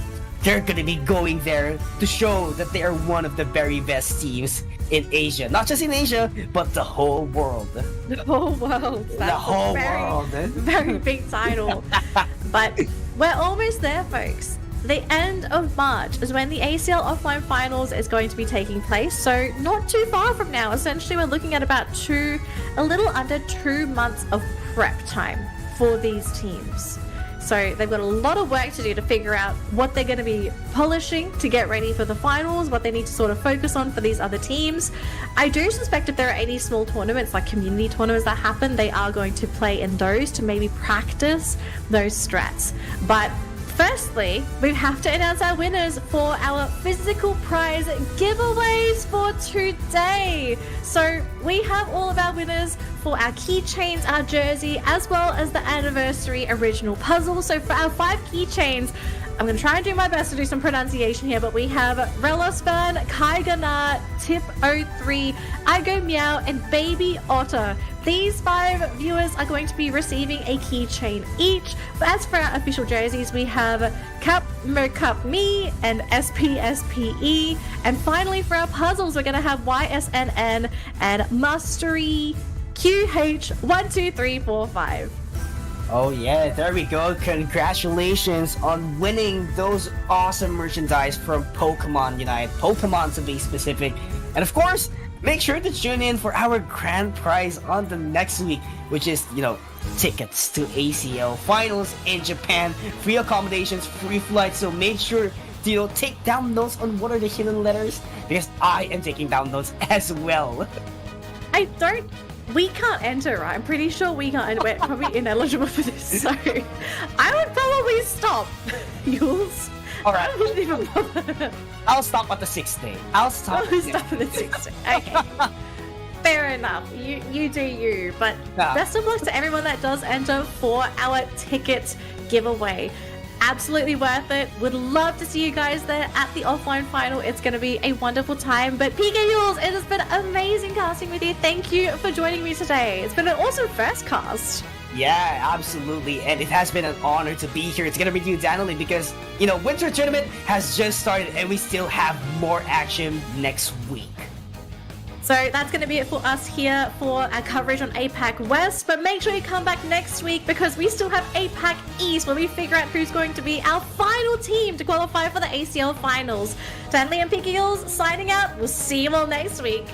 they're gonna be going there to show that they are one of the very best teams in Asia. Not just in Asia, but the whole world. The whole world. That's The whole world. Very big title. But we're almost there, folks. The end of March is when the ACL offline finals is going to be taking place. So not too far from now. Essentially, we're looking at about a little under 2 months of prep time for these teams. So they've got a lot of work to do to figure out what they're going to be polishing to get ready for the finals, what they need to sort of focus on for these other teams. I do suspect if there are any small tournaments, like community tournaments that happen, they are going to play in those to maybe practice those strats. But firstly, we have to announce our winners for our physical prize giveaways for today. So we have all of our winners for our keychains, our jersey, as well as the anniversary original puzzle. So for our 5 keychains, I'm going to try and do my best to do some pronunciation here, but we have Relospan, Kaigana, Tip03, Igo Meow, and Baby Otter. These 5 viewers are going to be receiving a keychain each. But as for our official jerseys, we have Cup Mercup Me and SPSPE. And finally, for our puzzles, we're going to have YSNN and Mustery QH12345. Oh yeah, there we go. Congratulations on winning those awesome merchandise from Pokemon Unite. Pokemon to be specific. And of course, make sure to tune in for our grand prize on the next week, which is, tickets to ACL finals in Japan, free accommodations, free flights. So make sure to, take down notes on what are the hidden letters, because I am taking down notes as well. We can't enter, right? I'm pretty sure we can't enter. We're probably ineligible for this, so I would probably stop. Yules. Alright. I wouldn't even bother. I'll stop at the 6th day. I'll stop. Stop at the 6th day. Okay. Fair enough. You do you. But best of luck to everyone that does enter for our ticket giveaway. Absolutely worth it. Would love to see you guys there at the offline final. It's going to be a wonderful time. But PK Yules, it has been amazing casting with you. Thank you for joining me today. It's been an awesome first cast. Yeah, absolutely. And it has been an honor to be here. It's going to be you, Daniel, because, Winter Tournament has just started and we still have more action next week. So that's going to be it for us here for our coverage on APAC West. But make sure you come back next week because we still have APAC East where we figure out who's going to be our final team to qualify for the ACL finals. Stanley and PK Yules signing out. We'll see you all next week.